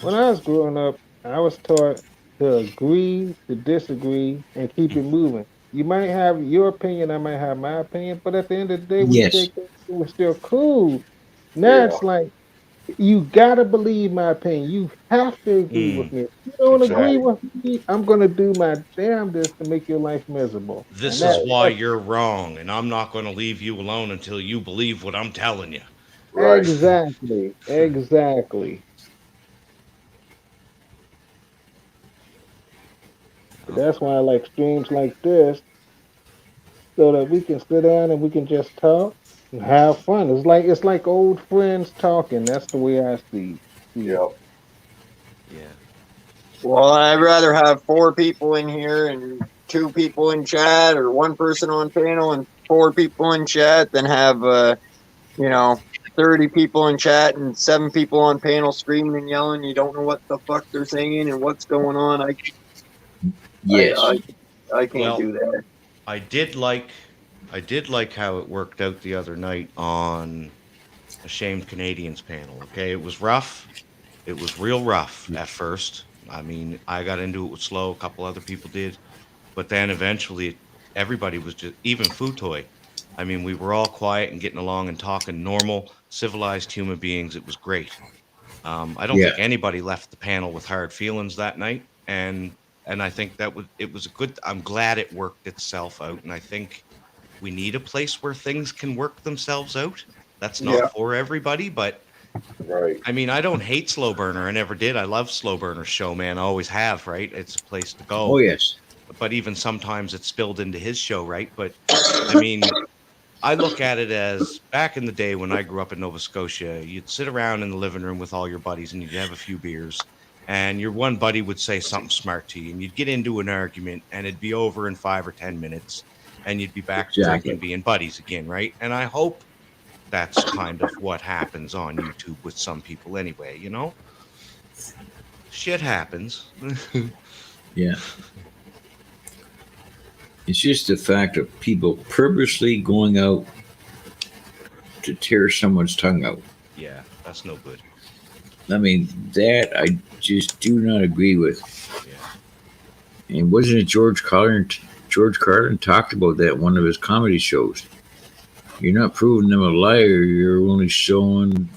when I was growing up, I was taught to agree, to disagree, and keep it moving. You might have your opinion, I might have my opinion, but at the end of the day, we're still cool. Now it's like, you gotta believe my opinion. You have to agree with me. If you don't agree with me, I'm gonna do my damnedest to make your life miserable. This is why you're wrong, and I'm not going to leave you alone until you believe what I'm telling you. Right. Exactly. That's why I like streams like this, so that we can sit down and we can just talk and have fun. It's like old friends talking. That's the way I see it. Yep. Yeah. Well, I'd rather have 4 people in here and 2 people in chat, or 1 person on panel and 4 people in chat, than have 30 people in chat and 7 people on panel screaming and yelling. You don't know what the fuck they're saying and what's going on. I can't do that. I did like how it worked out the other night on Ashamed Canadians panel. Okay, it was rough. It was real rough at first. I mean, I got into it with slow. A couple other people did, but then eventually, everybody was just, even Futoy. I mean, we were all quiet and getting along and talking normal, civilized human beings. It was great. I don't think anybody left the panel with hard feelings that night, and I think it was a good. I'm glad it worked itself out, and I think we need a place where things can work themselves out. That's not for everybody, but I mean, I don't hate Slow Burner. I never did. I love Slow Burner's show, man. I always have, right? It's a place to go. Oh, yes. But even sometimes it's spilled into his show, right? But I mean, I look at it as back in the day when I grew up in Nova Scotia, you'd sit around in the living room with all your buddies and you'd have a few beers, and your one buddy would say something smart to you, and you'd get into an argument, and it'd be over in 5 or 10 minutes, and you'd be back to drinking, being buddies again, right? And I hope that's kind of what happens on YouTube with some people anyway, you know? Shit happens. Yeah. It's just the fact of people purposely going out to tear someone's tongue out. Yeah, that's no good. I mean, that I just do not agree with. Yeah. And wasn't it George Carlin? George Carlin talked about that in one of his comedy shows. You're not proving them a liar. You're only showing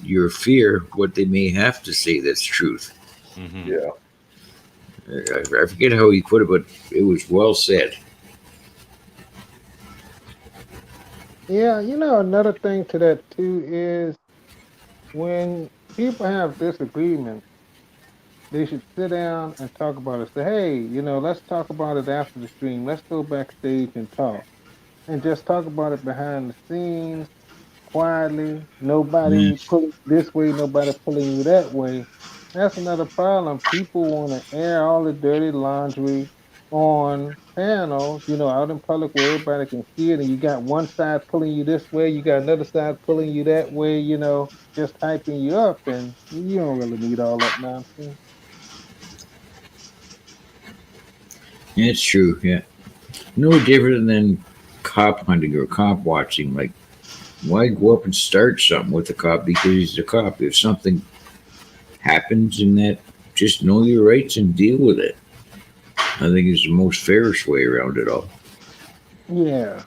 your fear what they may have to say that's truth. Mm-hmm. Yeah. I forget how he put it, but it was well said. Yeah, you know, another thing to that too is when people have disagreements, they should sit down and talk about it. Say, hey, you know, let's talk about it after the stream. Let's go backstage and talk. And just talk about it behind the scenes, quietly. Nobody pulling this way, nobody pulling you that way. That's another problem. People want to air all the dirty laundry on panel, you know, out in public where everybody can see it, and you got one side pulling you this way, you got another side pulling you that way, you know, just hyping you up, and you don't really need all that nonsense. Yeah, it's true. Yeah, no different than cop hunting or cop watching. Like, why go up and start something with the cop because he's the cop? If something happens in that, just know your rights and deal with it. I think it's the most fairest way around it all. Yeah.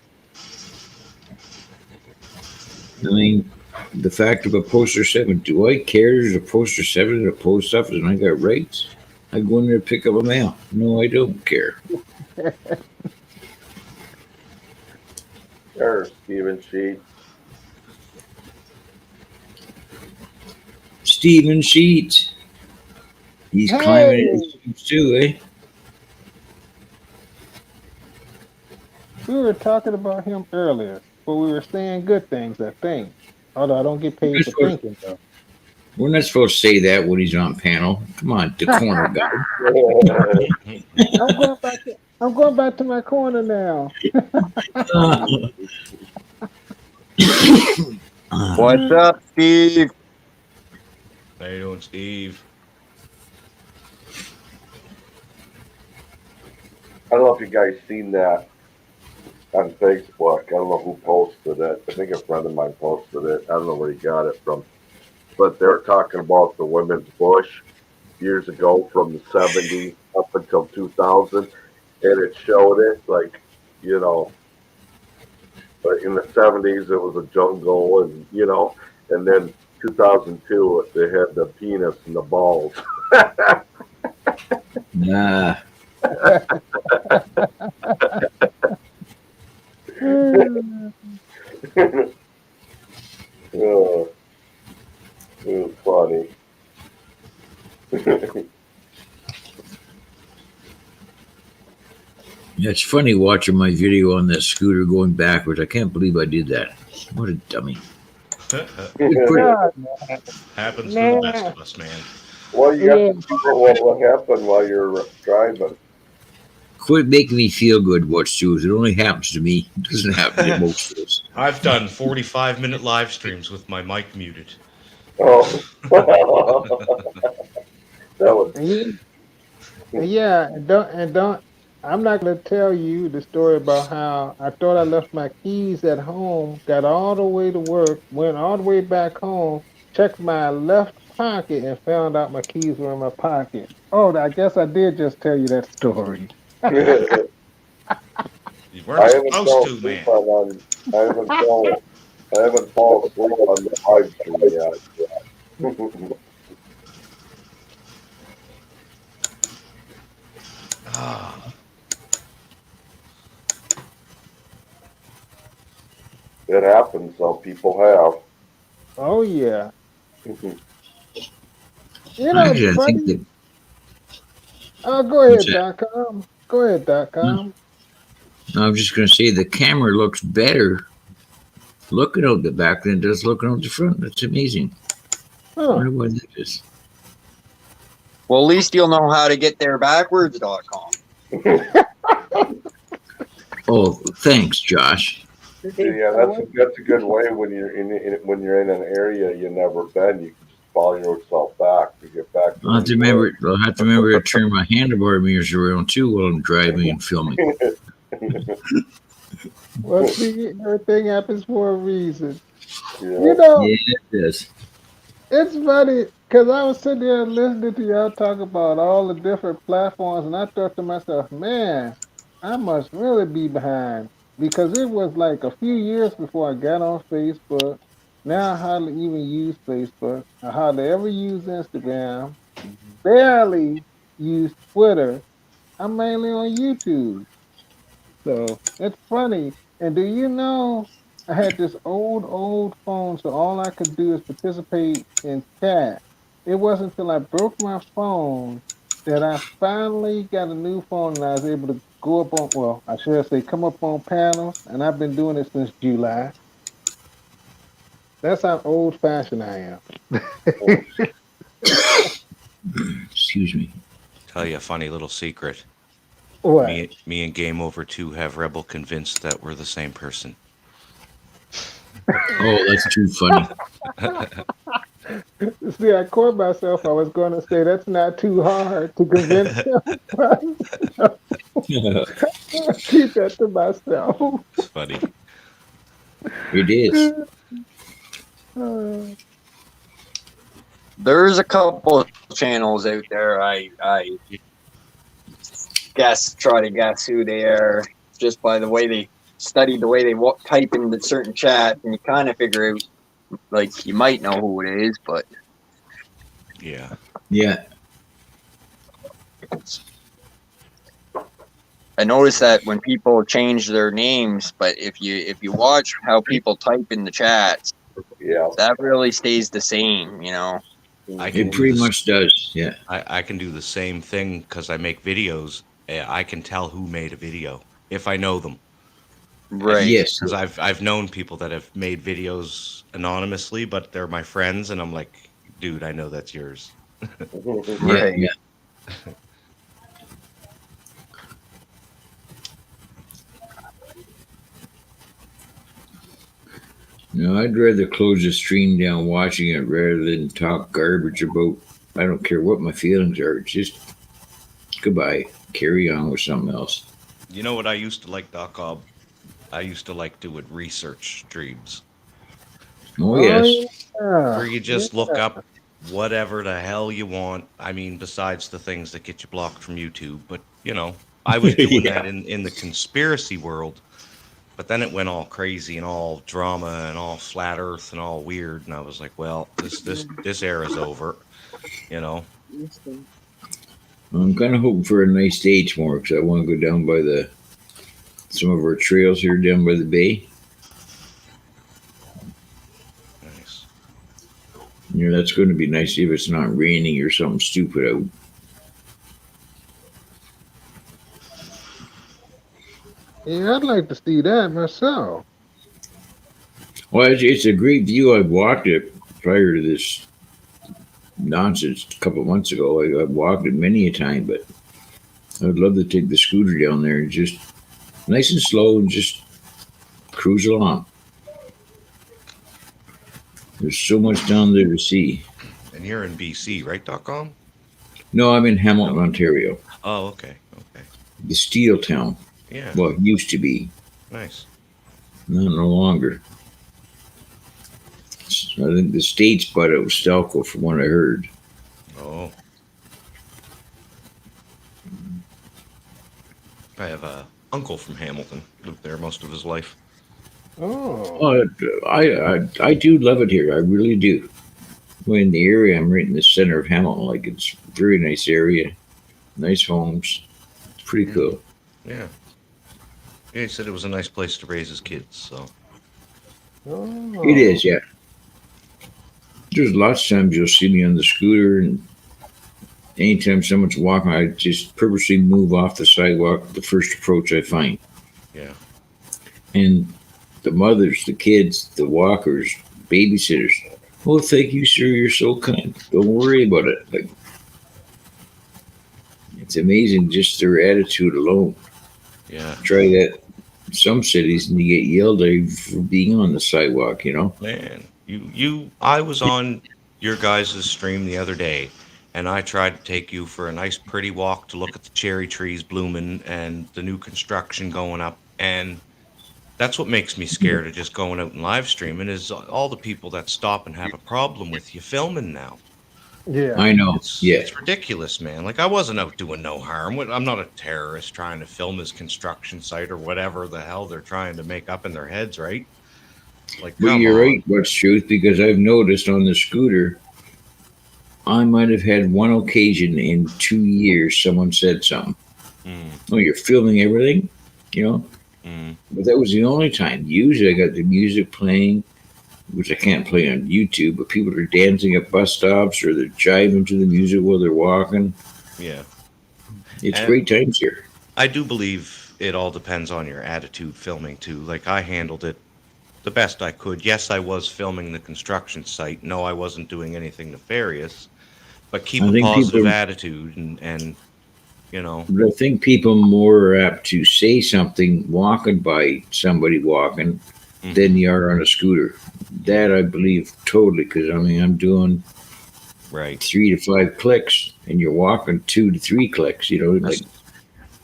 I mean, the fact of a poster 7, do I care there's a poster 7 at a post office and I got rights? I go in there to pick up a mail. No, I don't care. There's Stephen Sheets. Stephen Sheets. He's climbing his shoes too, eh? We were talking about him earlier, but we were saying good things, I think. Although I don't get paid for thinking, though. We're not supposed to say that when he's on panel. Come on, the corner guy. I'm going back to my corner now. What's up, Steve? How you doing, Steve? I don't know if you guys seen that on Facebook. I don't know who posted it. I think a friend of mine posted it. I don't know where he got it from. But they're talking about the women's bush years ago from the 70s up until 2000. And it showed it like, you know, but in the 70s it was a jungle and, you know, and then 2002 they had the penis and the balls. Nah. It was funny. Yeah, it's funny watching my video on that scooter going backwards. I can't believe I did that. What a dummy. Happens to the best of us, man. Well, you got to figure out what happened while you're driving. Quit making me feel good, Watch Shoes. It only happens to me. It doesn't happen to most of us. I've done 45-minute live streams with my mic muted. Oh. That was... Yeah, and don't. I'm not going to tell you the story about how I thought I left my keys at home, got all the way to work, went all the way back home, checked my left pocket, and found out my keys were in my pocket. Oh, I guess I did just tell you that story. You weren't supposed to, man. I haven't fallen asleep on the live stream yet. It happens, though. People have. Oh, yeah. You know, Actually, I funny. think that, Go ahead, What's that? .com. Go ahead, .com. I'm just going to say the camera looks better looking out the back than it does looking out the front. That's amazing. I Huh. wonder why that is. Well, at least you'll know how to get there backwards.com. Oh, thanks, Josh. Yeah, that's a good way when you're in an area you never been. You can just follow yourself back to get back. I'll have to remember to turn my handlebar mirrors around too while I'm driving and filming. Well, see, everything happens for a reason. Yeah. You know, Yeah, it is. it's funny. Because I was sitting there listening to y'all talk about all the different platforms, and I thought to myself, man, I must really be behind. Because it was like a few years before I got on Facebook. Now I hardly even use Facebook. I hardly ever use Instagram. Barely use Twitter. I'm mainly on YouTube. So it's funny. And do you know I had this old phone, so all I could do is participate in chat. It wasn't until I broke my phone that I finally got a new phone and I was able to go up on, well, I should say come up on panels, and I've been doing it since July. That's how old fashioned I am. Excuse me. Tell you a funny little secret. What? Me and Game Over 2 have Rebel convinced that we're the same person. Oh, that's too funny. See, I caught myself. I was going to say that's not too hard to convince him. Keep that to myself. It's funny. It is. There's a couple of channels out there. I try to guess who they are just by the way they study the way they type into certain chat, and you kind of figure out, like, you might know who it is, but Yeah. Yeah. I noticed that when people change their names, but if you watch how people type in the chats, Yeah. that really stays the same, you know. I can It do pretty this- much does. Yeah. I can do the same thing because I make videos. I can tell who made a video if I know them. Right. Yes. Because I've known people that have made videos anonymously, but they're my friends, and I'm like, dude, I know that's yours. Right. Yeah. No, I'd rather close the stream down watching it rather than talk garbage about. I don't care what my feelings are. It's just goodbye. Carry on with something else. You know what I used to like, Doc Cobb? I used to like doing research streams Oh, yes. Yeah. where you just look up whatever the hell you want. I mean, besides the things that get you blocked from YouTube, but you know, I was doing Yeah. that in the conspiracy world. But then it went all crazy and all drama and all flat Earth and all weird, and I was like, well, this era's over, you know. I'm kind of hoping for a nice day tomorrow because I want to go down by some of our trails here down by the bay. Nice. You know, that's going to be nice if it's not raining or something stupid out. Yeah, I'd like to see that myself. Well, it's a great view. I walked it prior to this nonsense a couple of months ago. I walked it many a time, but I would love to take the scooter down there and just nice and slow and just cruise along. There's so much down there to see. And you're in BC, right, .com? No, I'm in Hamilton, Ontario, Oh, okay, okay. the steel town. Yeah, Well, it used to be, nice. not no longer. I think the state's bought out Stelco from what I heard. Oh. I have a uncle from Hamilton. Lived there most of his life. Oh. Oh, I do love it here. I really do. Well, in the area, I'm right in the center of Hamilton. Like, it's a very nice area, nice homes. It's pretty cool. Yeah. Yeah, he said it was a nice place to raise his kids, so. Oh. It is, yeah. There's lots of times you'll see me on the scooter, and anytime someone's walking, I just purposely move off the sidewalk the first approach I find. Yeah. And the mothers, the kids, the walkers, babysitters. Oh, thank you, sir. You're so kind. Don't worry about it. Like, it's amazing just their attitude alone. Yeah. Try that in some cities and you get yelled at for being on the sidewalk, you know? Man, I was on your guys' stream the other day, and I tried to take you for a nice, pretty walk to look at the cherry trees blooming and the new construction going up. And that's what makes me scared of just going out and live streaming is all the people that stop and have a problem with you filming now. Yeah. I know. Yeah. It's ridiculous, man. Like I wasn't out doing no harm. I'm not a terrorist trying to film his construction site or whatever the hell they're trying to make up in their heads, right? Like, But come you're on. right, what's truth, because I've noticed on the scooter, I might have had one occasion in 2 years someone said something. Mm, Oh, you're filming everything? You know? mm, But that was the only time. Usually I got the music playing, which I can't play on YouTube, but people are dancing at bus stops or they're jiving to the music while they're walking. yeah. It's And great times here. I do believe it all depends on your attitude filming too. Like I handled it the best I could. Yes, I was filming the construction site. No, I wasn't doing anything nefarious. But keep I a think positive people, attitude and you know, but I think people more are apt to say something walking by somebody walking than mhm, you are on a scooter. That I believe totally, because I mean I'm doing right. 3 to 5 clicks, and you're walking 2 to 3 clicks. You know, That's like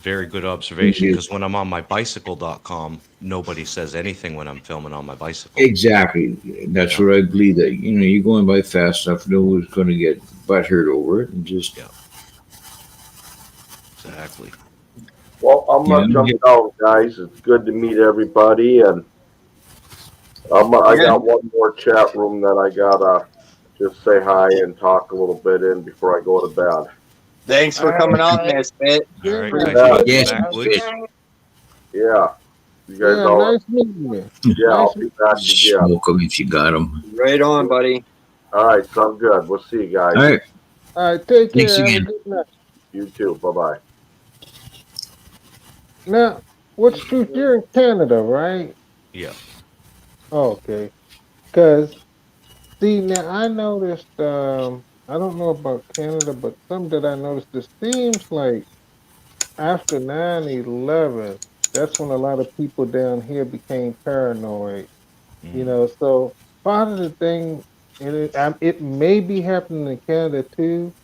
very good observation because when I'm on my bicycle.com, nobody says anything when I'm filming on my bicycle. exactly. That's Yeah, what I believe. That you're going by fast enough, no one's going to get butthurt over it, and just yeah, exactly. Well, I'm you gonna know, jump out, guys. It's good to meet everybody, and I Yeah. got one more chat room that I gotta just say hi and talk a little bit in before I go to bed. Thanks All for coming right, on, guys. Misfit. All right, Yeah, thank you Yeah, for coming yes, back, have a Woods. good night. yeah. You guys Yeah, all. nice meeting you. Yeah, I'll Nice be meeting back again. smoke them if you got them. Right on, buddy. All right, sounds good. We'll see you guys. All right, All right, take thanks care. Have a again. good night. You too. Bye bye. Now, what's truth? You're in Canada, right? Yeah. Okay. Because, see, now I noticed, I don't know about Canada, but something that I noticed, it seems like after 9/11, that's when a lot of people down here became paranoid. Mm, So part of the thing, and it may be happening in Canada too.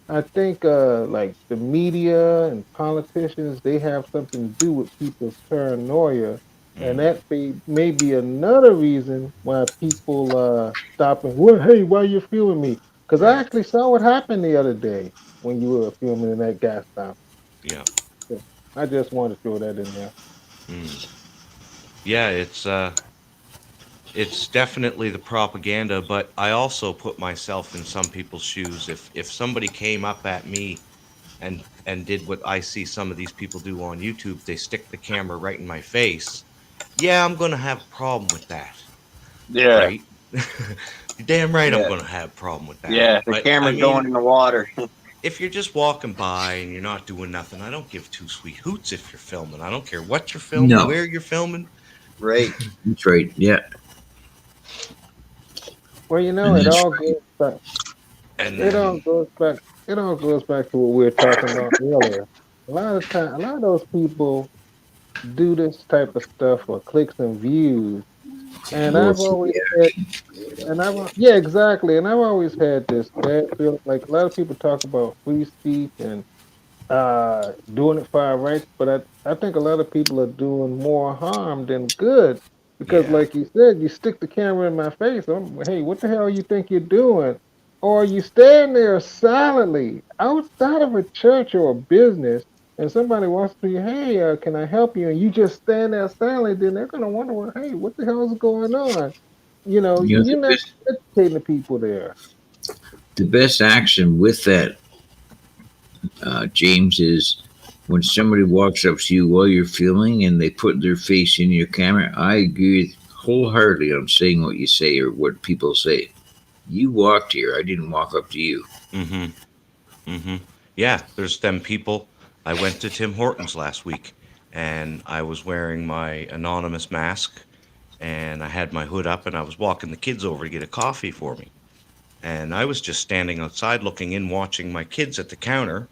I think like the media and politicians, they have something to do with people's paranoia, and mm, that may be another reason why people stopping. Well, hey, why you filming me? Because I right. actually saw what happened the other day when you were filming in that gas station. Yeah. So I just wanted to throw that in there. Mm. Yeah, it's definitely the propaganda, but I also put myself in some people's shoes. If somebody came up at me and did what I see some of these people do on YouTube, they stick the camera right in my face. Yeah, I'm gonna have a problem with that, Yeah, right? You're damn right I'm yeah, gonna have a problem with that. yeah. The But I camera's going mean, in the water. if you're just walking by and you're not doing nothing, I don't give two sweet hoots if you're filming. I don't care what you're filming, No, where you're filming. Right. that's right. Yeah, Well, and it that's all right. goes back. And It all then, goes back. It all goes back to what we were talking about earlier. A lot of those people do this type of stuff for clicks and views. And Or I've for always the had, action. yeah, exactly. And I've always had this bad feeling. Like a lot of people talk about free speech and doing it for our rights, but I think a lot of people are doing more harm than good because, yeah, like you said, you stick the camera in my face. Hey, what the hell you think you're doing? Or you stand there silently outside of a church or a business, and somebody wants to, hey, can I help you? And you just stand there silently, then they're gonna wonder, well, hey, what the hell is going on? You know, You're not educating the people there. the best action with that, James, is when somebody walks up to you while you're filming and they put their face in your camera. I agree wholeheartedly on saying what you say or what people say. You walked here. I didn't walk up to you. mm-hmm, mm-hmm. Yeah, there's them people. I went to Tim Hortons last week and I was wearing my anonymous mask and I had my hood up and I was walking the kids over to get a coffee for me. And I was just standing outside looking in, watching my kids at the counter.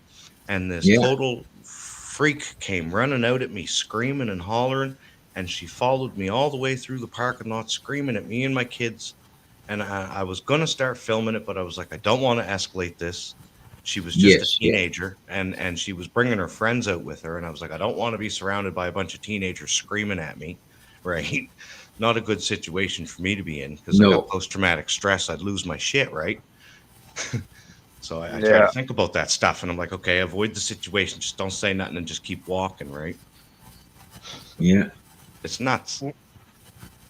And this Yeah. total freak came running out at me, screaming and hollering. And she followed me all the way through the parking lot, screaming at me and my kids. And I was going to start filming it, but I was like, I don't want to escalate this. She was just a Yes. Yeah. teenager and she was bringing her friends out with her. And I was like, I don't want to be surrounded by a bunch of teenagers screaming at me. Right. Not a good situation for me to be in because I got No. post traumatic stress. I'd lose my shit. Right. So I try to think about that stuff, and I'm like, okay, avoid the situation. Just don't say nothing and just keep walking, right? Yeah. It's nuts.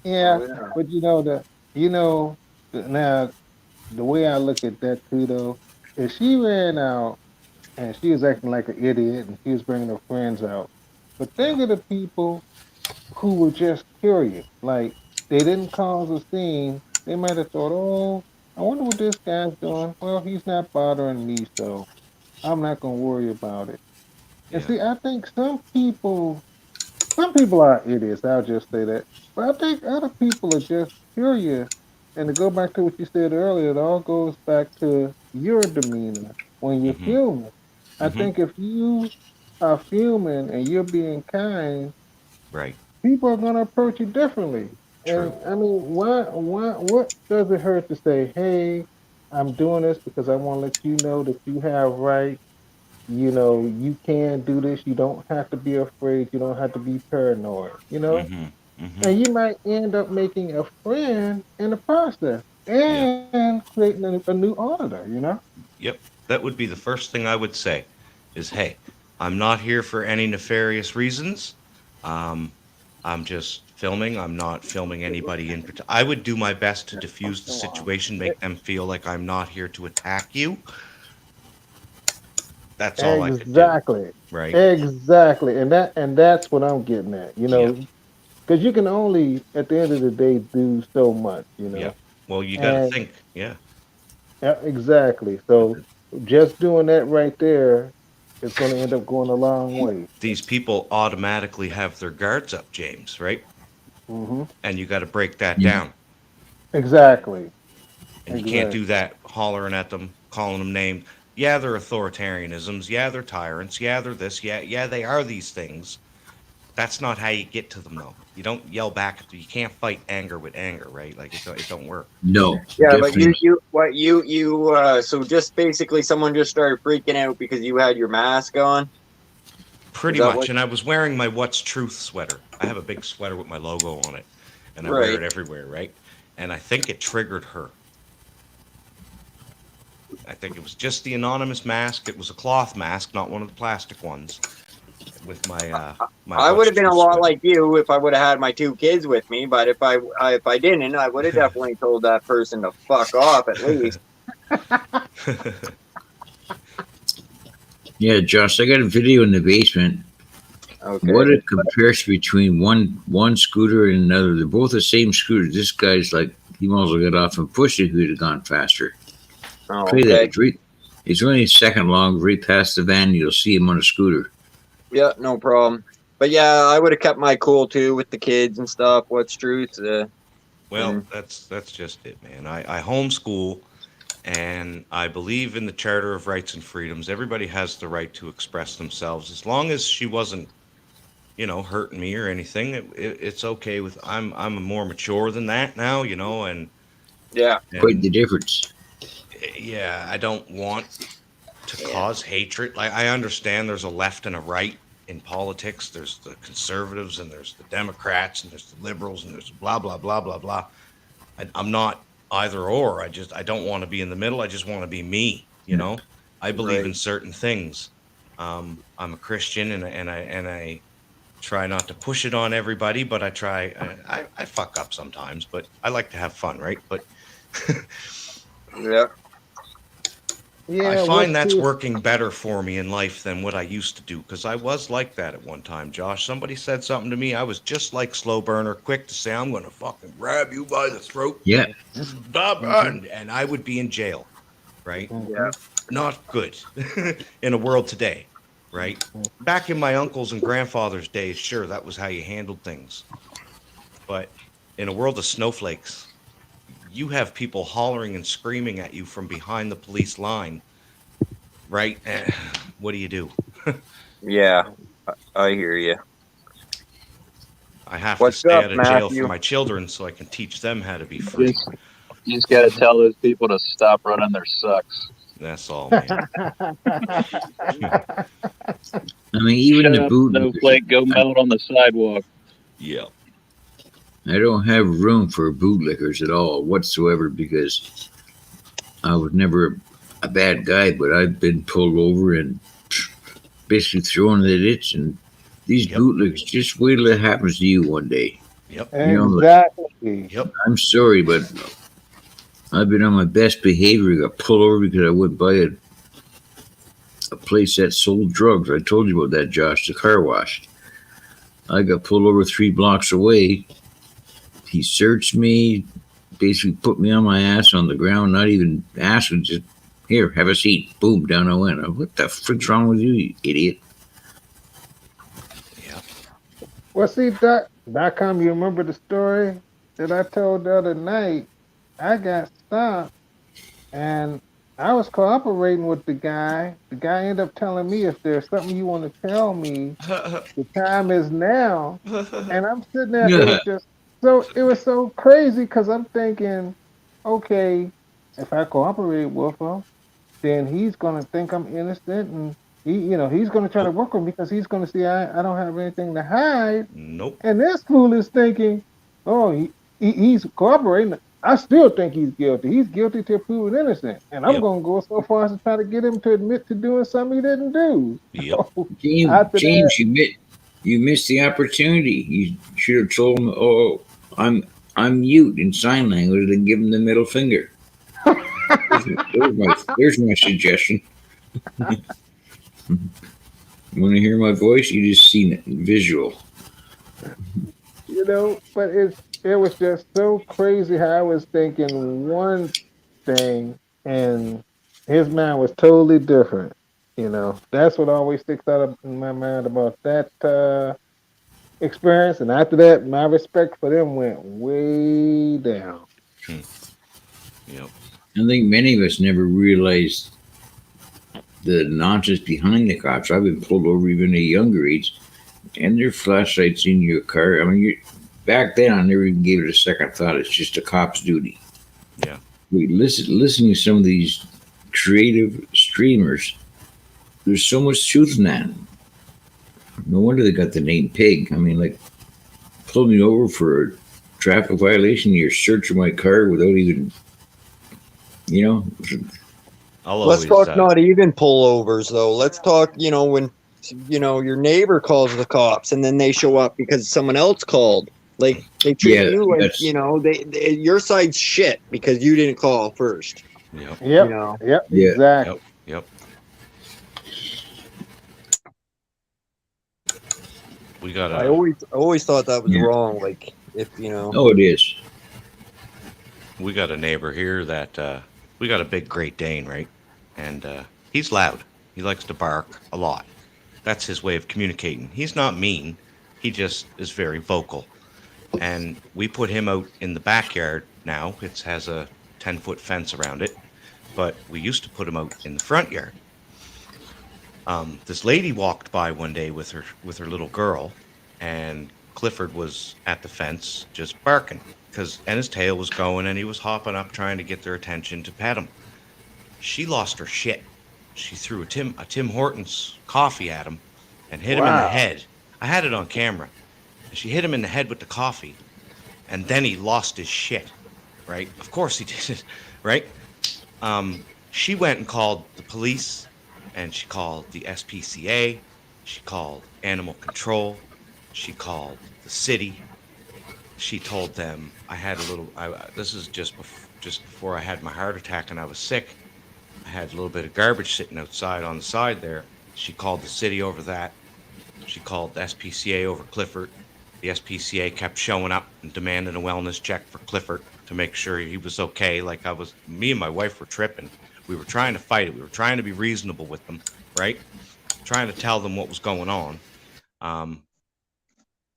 Yeah, Oh, yeah. but now the way I look at that too, though, if she ran out and she was acting like an idiot and she was bringing her friends out, but think of the people who were just curious, like they didn't cause a scene. They might have thought, "Oh, I wonder what this guy's doing. Well, he's not bothering me, so I'm not gonna worry about it." And Yeah. see, I think some people are idiots. I'll just say that. But I think other people are just curious. And to go back to what you said earlier, it all goes back to your demeanor when you're Mm-hmm. filming. I Mm-hmm. think if you are filming and you're being kind, Right. people are gonna approach you differently. True. And I mean, what does it hurt to say, "Hey, I'm doing this because I want to let you know that you have rights. You can do this. You don't have to be afraid. You don't have to be paranoid. Mm-hmm. Mm-hmm. And you might end up making a friend in the process Yeah. and creating a new auditor. Yep. That would be the first thing I would say is, hey, I'm not here for any nefarious reasons. Um, I'm just filming. I'm not filming anybody in particular. I would do my best to diffuse the situation, make them feel like I'm not here to attack you. That's all I could do. Exactly. Right. Exactly. And that's what I'm getting at, Yeah. because you can only, at the end of the day, do so much, Yeah. Well, you got to And think. Yeah. exactly. So just doing that right there is going to end up going a long way. These people automatically have their guards up, James, right? Hmm. And you got to break that Yeah. down. Exactly. And you can't Exactly. do that hollering at them, calling them names. Yeah, they're authoritarianisms. Yeah, they're tyrants. Yeah, they're this. Yeah, they are these things. That's not how you get to them, though. You don't yell back at them. You can't fight anger with anger, right? Like it don't work. No. Yeah, but Definitely. so just basically someone just started freaking out because you had your mask on. Pretty Is that much. what- And I was wearing my What's Truth sweater. I have a big sweater with my logo on it, and I wear Right. it everywhere, right? And I think it triggered her. I think it was just the anonymous mask. It was a cloth mask, not one of the plastic ones. With my I would What's have been a Truth lot sweater. like you if I would have had my two kids with me, but if I didn't, I would have definitely told that person to fuck off at least. Yeah, Josh, I got a video in the basement. Okay. What a comparison between one scooter and another. They're both the same scooter. This guy's like, he might as well get off and push it. He would have gone faster. Oh, Play okay. that. It's only a second long. Right past the van, you'll see him on a scooter. Yeah, no problem. But yeah, I would have kept my cool too with the kids and stuff. What's truth? Well, that's just it, man. I homeschool, and I believe in the Charter of Rights and Freedoms. Everybody has the right to express themselves, as long as she wasn't, hurting me or anything. It's okay with. I'm more mature than that now, and Yeah. Quite the difference. yeah, I don't want to cause hatred. Like, I understand there's a left and a right in politics. There's the conservatives and there's the Democrats and there's the liberals and there's blah blah blah blah blah. I'm not either or. I don't want to be in the middle. I just want to be me. I believe Right. in certain things. I'm a Christian, and I try not to push it on everybody, but I try. I fuck up sometimes, but I like to have fun, right? But Yeah. Yeah. I what's find that's the- working better for me in life than what I used to do, because I was like that at one time, Josh. Somebody said something to me. I was just like Slow Burner, quick to say, I'm going to fucking grab you by the throat. Yeah. Blah, blah, and I would be in jail, right? Yeah. Not good in a world today, right? Back in my uncle's and grandfather's days, sure, that was how you handled things. But in a world of snowflakes, you have people hollering and screaming at you from behind the police line, right? What do you do? Yeah. I hear you. I have What's to stay up, out of jail Matthew? for my children so I can teach them how to be free. You just got to tell those people to stop running their sucks. That's all, man. I mean, even Shut the up, boot. snowflake, go melt on the sidewalk. Yeah. I don't have room for bootlickers at all whatsoever, because I was never a bad guy, but I've been pulled over and basically thrown in the ditch. And these Yep. bootlegs, just wait till it happens to you one day. Yep. You know, like, Exactly. Yep. I'm sorry, but I've been on my best behavior. Got pulled over because I went by a place that sold drugs. I told you about that, Josh, the car wash. I got pulled over 3 blocks away. He searched me, basically put me on my ass on the ground, not even asking, just, here, have a seat. Boom, down I went. What the frick's wrong with you, you idiot? Yep. Well, see, Dotcom, you remember the story that I told the other night? I got stopped, and I was cooperating with the guy. The guy ended up telling me, if there's something you want to tell me, the time is now. And I'm sitting there, it was so crazy because I'm thinking, okay, if I cooperate with him, then he's gonna think I'm innocent, and he's gonna try to work with me because he's gonna see I don't have anything to hide. Nope. And this fool is thinking, oh, he's cooperating. I still think he's guilty. He's guilty till proven innocent, and I'm Yep. gonna go so far as to try to get him to admit to doing something he didn't do. Yep. James, you missed the opportunity. You should have told him, "Oh, I'm mute in sign language," and give him the middle finger. There's my suggestion. Want to hear my voice? You just seen it visual. But it was just so crazy how I was thinking one thing and his mind was totally different. That's what always sticks out in my mind about that experience. And after that, my respect for them went way down. Yep. I think many of us never realized the nonsense behind the cops. I've been pulled over even at a younger age, and their flashlights in your car. I mean, back then, I never even gave it a second thought. It's just a cop's duty. Yeah. We listen to some of these creative streamers. There's so much truth in that. No wonder they got the name Pig. I mean, like, pulled me over for a traffic violation. You're searching my car without even, Let's talk not even pullovers, though. Let's talk, when, your neighbor calls the cops and then they show up because someone else called. Like, they treat you like, your side's shit because you didn't call first. Yep. Yep. Exactly. Yep. We got. I always thought that was wrong. Like, if Oh, it is. We got a neighbor here that we got a big Great Dane, right? And he's loud. He likes to bark a lot. That's his way of communicating. He's not mean. He just is very vocal. And we put him out in the backyard now. It has a 10-foot fence around it. But we used to put him out in the front yard. This lady walked by one day with her little girl, and Clifford was at the fence just barking and his tail was going, and he was hopping up trying to get their attention to pet him. She lost her shit. She threw a Tim Hortons coffee at him and hit him in the head. I had it on camera. She hit him in the head with the coffee, and then he lost his shit. Right? Of course he did. Right? She went and called the police. And she called the SPCA, she called Animal Control, she called the city. She told them this is just before I had my heart attack and I was sick. I had a little bit of garbage sitting outside on the side there. She called the city over that. She called the SPCA over Clifford. The SPCA kept showing up and demanding a wellness check for Clifford to make sure he was okay. Me and my wife were tripping. We were trying to fight it. We were trying to be reasonable with them, right? Trying to tell them what was going on.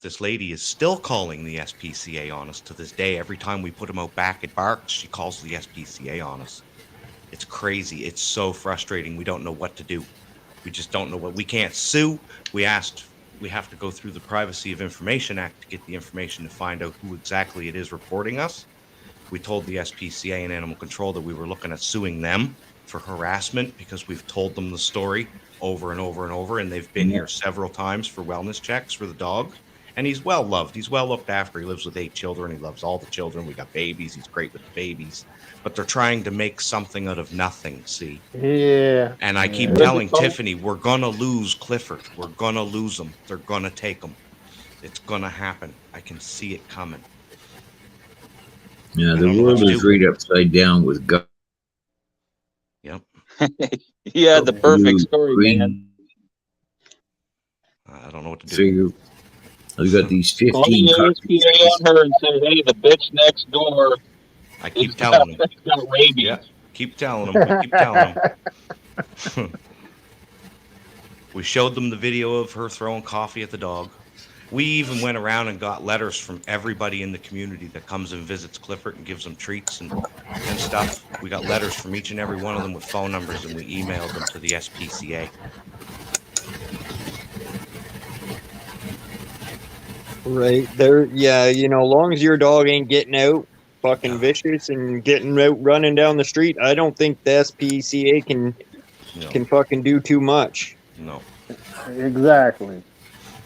This lady is still calling the SPCA on us to this day. Every time we put him out back at barks, she calls the SPCA on us. It's crazy. It's so frustrating. We don't know what to do. We just don't know we can't sue. We have to go through the Privacy of Information Act to get the information to find out who exactly it is reporting us. We told the SPCA and Animal Control that we were looking at suing them for harassment because we've told them the story over and over and over, and they've been here several times for wellness checks for the dog, And he's well loved. He's well looked after. He lives with 8 children. He loves all the children. We got babies. He's great with the babies. But they're trying to make something out of nothing, see? Yeah. And I keep Yeah. telling Tiffany, we're going to lose Clifford. We're going to lose him. They're going to take him. It's going to happen. I can see it coming. Yeah, I the don't know what world to is do. right upside down with God. Yep. You had the perfect story, Green man. I don't know what to do. figure. We got these Call 15 the copies. ASPA on her and say, hey, the bitch next door I keep is telling him. got rabies. Yeah. Keep telling him. I keep telling him. We showed them the video of her throwing coffee at the dog. We even went around and got letters from everybody in the community that comes and visits Clifford and gives them treats and stuff. We got letters from each and every one of them with phone numbers, and we emailed them to the SPCA. Right there, yeah. Long as your dog ain't getting out fucking vicious and getting out running down the street, I don't think the SPCA can fucking do too much. No. Exactly.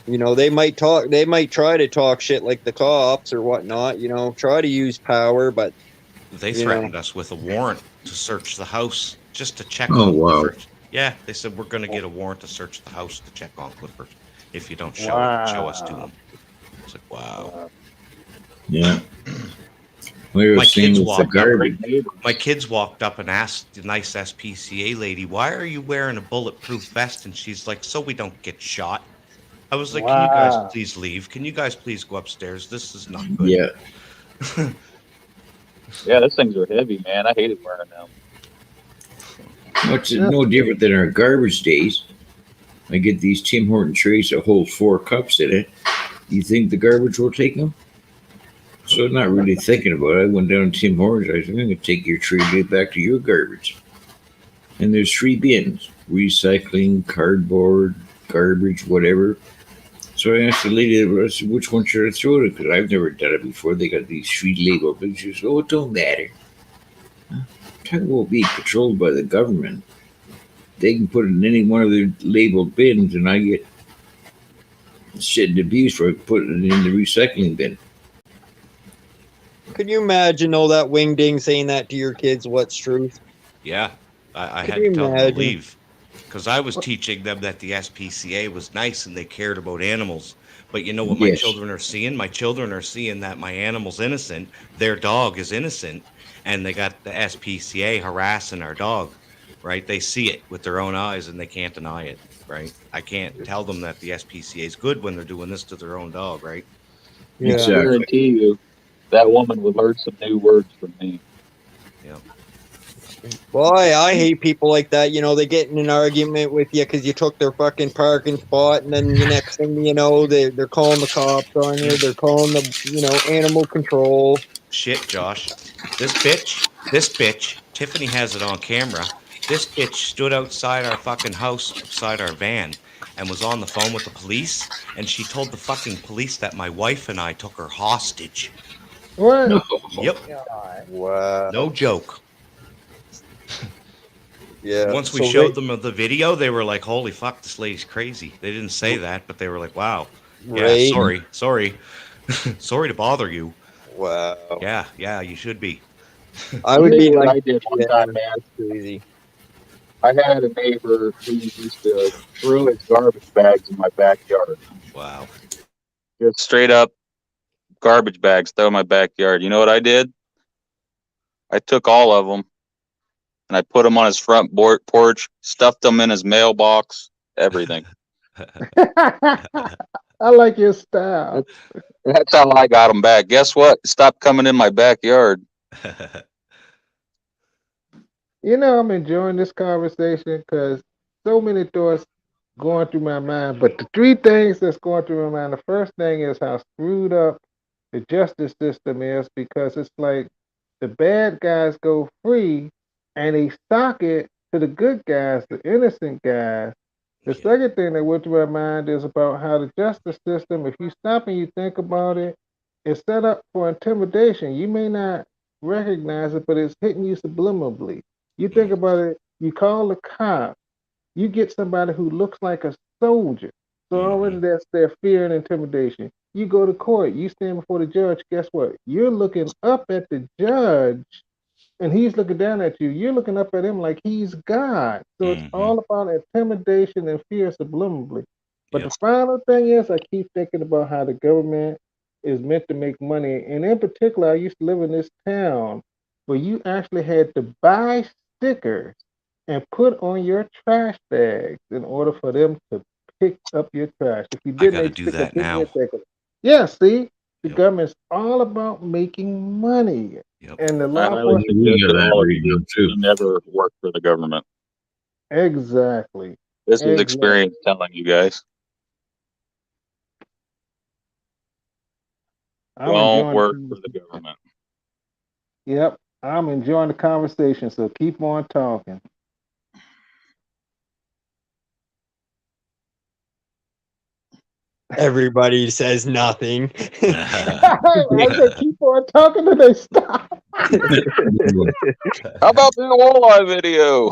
They might try to talk shit like the cops or whatnot. Try to use power, but They threatened us with a warrant to search the house just to check Oh, on wow. Clifford. Yeah, they said we're going to get a warrant to search the house to check on Clifford if you don't show us to him. It's like, wow. Yeah. We were My seeing kids with the walked garbage. up. My kids walked up and asked the nice SPCA lady, "Why are you wearing a bulletproof vest?" And she's like, "So we don't get shot." I was like, "Can you guys Wow. please leave? Can you guys please go upstairs? This is not good." Yeah. Yeah, those things are heavy, man. I hated wearing them. What's it no different than our garbage days? I get these Tim Horton trays that hold 4 cups in it. You think the garbage will take them? So not really thinking about it. I went down to Tim Hortons. I said, I'm going to take your tray right back to your garbage. And there's 3 bins: recycling, cardboard, garbage, whatever. So I asked the lady, I said, which one should I throw it in? Because I've never done it before. They got these 3 label bins. She said, oh, it don't matter. Talk about being controlled by the government. They can put it in any one of their labeled bins, and I get shit and abuse for putting it in the recycling bin. Could you imagine that wingding saying that to your kids? What's truth? Yeah, I Could had you to tell them imagine? to leave because I was teaching them that the SPCA was nice and they cared about animals. But you know what my Yes. children are seeing? My children are seeing that my animal's innocent, their dog is innocent, and they got the SPCA harassing our dog, right? They see it with their own eyes and they can't deny it, right? I can't tell them that the SPCA is good when they're doing this to their own dog, right? Yeah. I guarantee you that woman would learn some new words from me. Yeah. Boy, I hate people like that. They get in an argument with you because you took their fucking parking spot, and then the next thing you know, they're calling the cops on you. They're calling the animal control. Shit, Josh. This bitch, Tiffany has it on camera. This bitch stood outside our fucking house, outside our van, and was on the phone with the police, and she told the fucking police that my wife and I took her hostage. What? No. Yep. Wow. No joke. Yeah. Once we showed them the video, they were like, holy fuck, this lady's crazy. They didn't say that, but they were like, wow. Yeah, Right. sorry. Sorry to bother you. Wow. Yeah, you should be. I would be what like, I did one yeah, time, man. crazy. I had a neighbor who used to throw his garbage bags in my backyard. Wow. Just straight up garbage bags throw in my backyard. You know what I did? I took all of them and I put them on his front porch, stuffed them in his mailbox, everything. I like your style. That's how I got them back. Guess what? Stop coming in my backyard. I'm enjoying this conversation because so many thoughts going through my mind. But the 3 things that's going through my mind, the first thing is how screwed up the justice system is, because it's like the bad guys go free and they sock it to the good guys, the innocent guys. The second thing that went through my mind is about how the justice system, if you stop and you think about it, is set up for intimidation. You may not recognize it, but it's hitting you subliminally. You think about it, you call the cops, you get somebody who looks like a soldier. So already that's their fear and intimidation. you go to court, you stand before the judge, guess what? You're looking up at the judge and he's looking down at you. You're looking up at him like he's God. So it's all about intimidation and fear subliminally. But the final thing is, I keep thinking about how the government is meant to make money. And in particular, I used to live in this town where you actually had to buy stickers and put on your trash bags in order for them to pick up your trash. If you I didn't, gotta they'd do stick a that big now. red ticket. Yeah, see, the government's all about making money. And the I law highly enforcement. suggest got that that all of right you now too. never work for the government. Exactly. This is Exactly. experience telling you guys. I'm Don't enjoying work the for the government. Yep, I'm enjoying the conversation, so keep on talking. Everybody says nothing. I said keep on talking till they stop. How about the walleye video?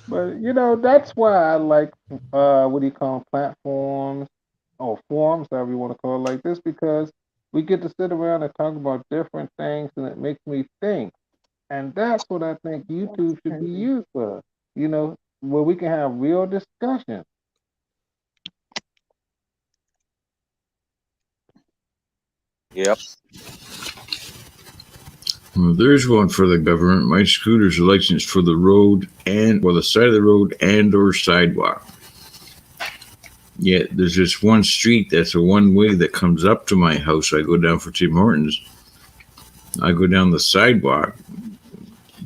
But you know, that's why I like what do you call them, platforms or forums, however you want to call it, like this, because we get to sit around and talk about different things, and it makes me think. And that's what I think YouTube should be used for. You know, where we can have real discussion. Yep. Well, there's one for the government. My scooter's licensed for the road and the side of the road and or sidewalk. Yet there's just one street that's a one way that comes up to my house. I go down for Tim Hortons. I go down the sidewalk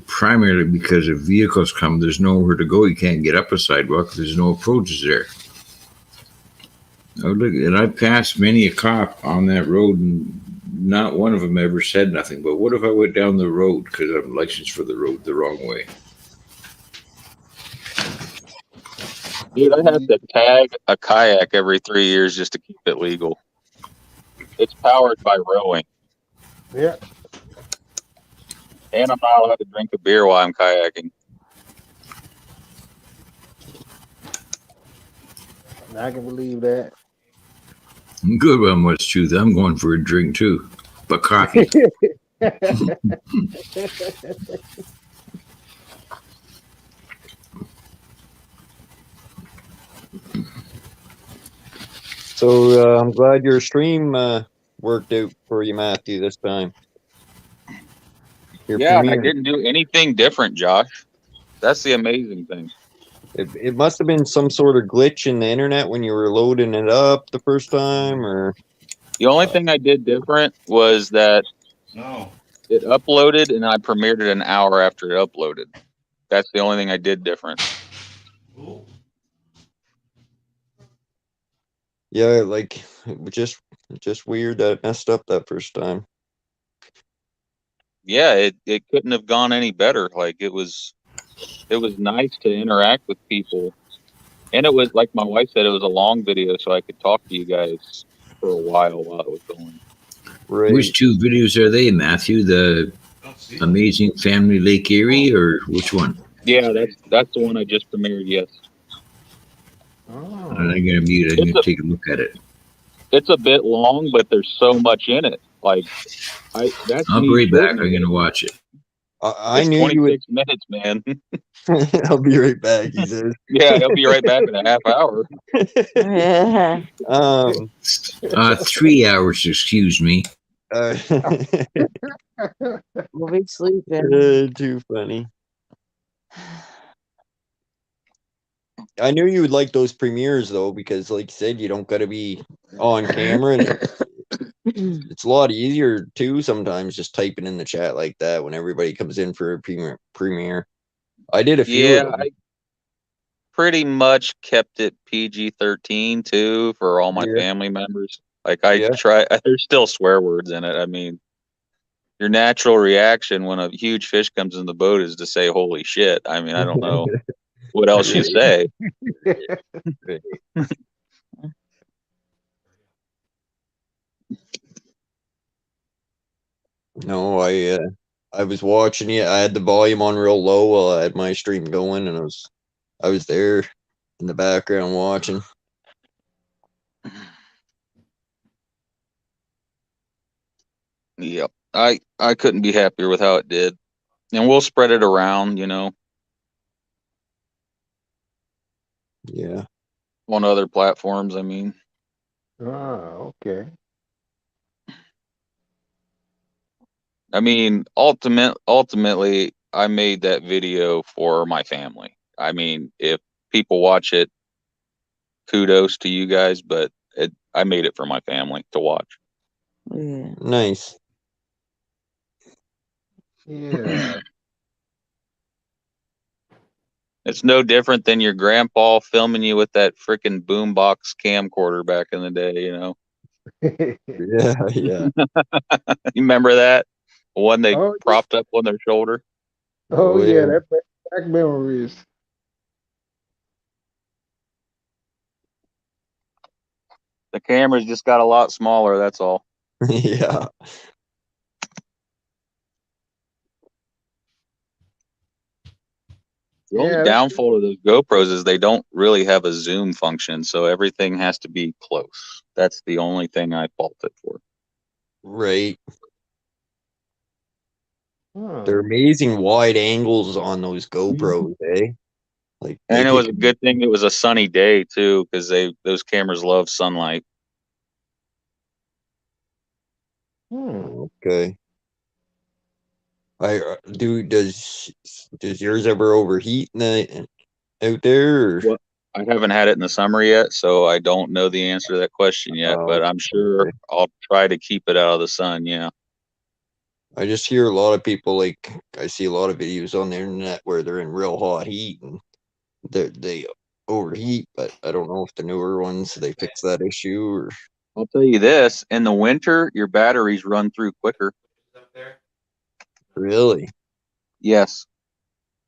primarily because if vehicles come, there's nowhere to go. You can't get up a sidewalk. There's no approaches there. And I passed many a cop on that road, and not one of them ever said nothing. But what if I went down the road because I'm licensed for the road the wrong way? Dude, I have to tag a kayak every 3 years just to keep it legal. It's powered by rowing. Yeah. And I'm not allowed to drink a beer while I'm kayaking. I can believe that. Good one, what's truth. I'm going for a drink too, but coffee. So I'm glad your stream worked out for you, Matthew, this time. Your Yeah, premiere. I didn't do anything different, Josh. That's the amazing thing. It must have been some sort of glitch in the internet when you were loading it up the first time, or The only thing I did different was that it uploaded and I premiered it an hour after it uploaded. That's the only thing I did different. yeah, like it was just weird that it messed up that first time. Yeah, it couldn't have gone any better. Like it was nice to interact with people. And it was, like my wife said, it was a long video, so I could talk to you guys for a while it was going. Right. Which two videos are they, Matthew? The Amazing Family Lake Erie, or which one? Yeah, that's the one I just premiered, yes. Oh. I'm gonna mute it. I'm gonna take a look at it. It's a bit long, but there's so much in it. Like I'll be right back. I'm gonna watch it. I It's knew 26 you would. minutes, man. I'll be right back, he says. Yeah, he'll be right back in a half hour. 3 hours, excuse me. We'll be sleeping. Too funny. I knew you would like those premieres though, because like you said, you don't got to be on camera, and it's a lot easier too. Sometimes just typing in the chat like that when everybody comes in for a premiere. I did a few. Yeah, I pretty much kept it PG-13 too for all my family members. Like try. There's still swear words in it. I mean, your natural reaction when a huge fish comes in the boat is to say "Holy shit!" I mean, I don't know what else you say. No, I was watching it. I had the volume on real low while I had my stream going, and I was there in the background watching. Yep. I couldn't be happier with how it did. And we'll spread it around, Yeah. on other platforms, I mean. Okay. I mean, ultimately, I made that video for my family. I mean, if people watch it, kudos to you guys, but I made it for my family to watch. Yeah. Nice. Yeah. It's no different than your grandpa filming you with that freaking boombox camcorder back in the day, Yeah, yeah. You remember that? The one they Oh, propped up on their shoulder? oh Oh yeah, yeah. that back memories. The camera's just got a lot smaller, that's all. Yeah. The only Yeah, that's downfall of those GoPros is they don't really have a zoom function, so everything has to be close. That's the only thing I fault it for. Right. They're huh. amazing wide angles on those GoPros, eh? Like they And it was get a good thing it was a sunny day too, because those cameras love sunlight. okay. Does yours ever overheat out there? Or? Well, I haven't had it in the summer yet, so I don't know the answer to that question yet, Oh, but I'm sure okay. I'll try to keep it out of the sun, yeah. I just hear a lot of people I see a lot of videos on the internet where they're in real hot heat and they overheat, but I don't know if the newer ones they fix that issue or I'll tell you this, in the winter, your batteries run through quicker. really. Yes.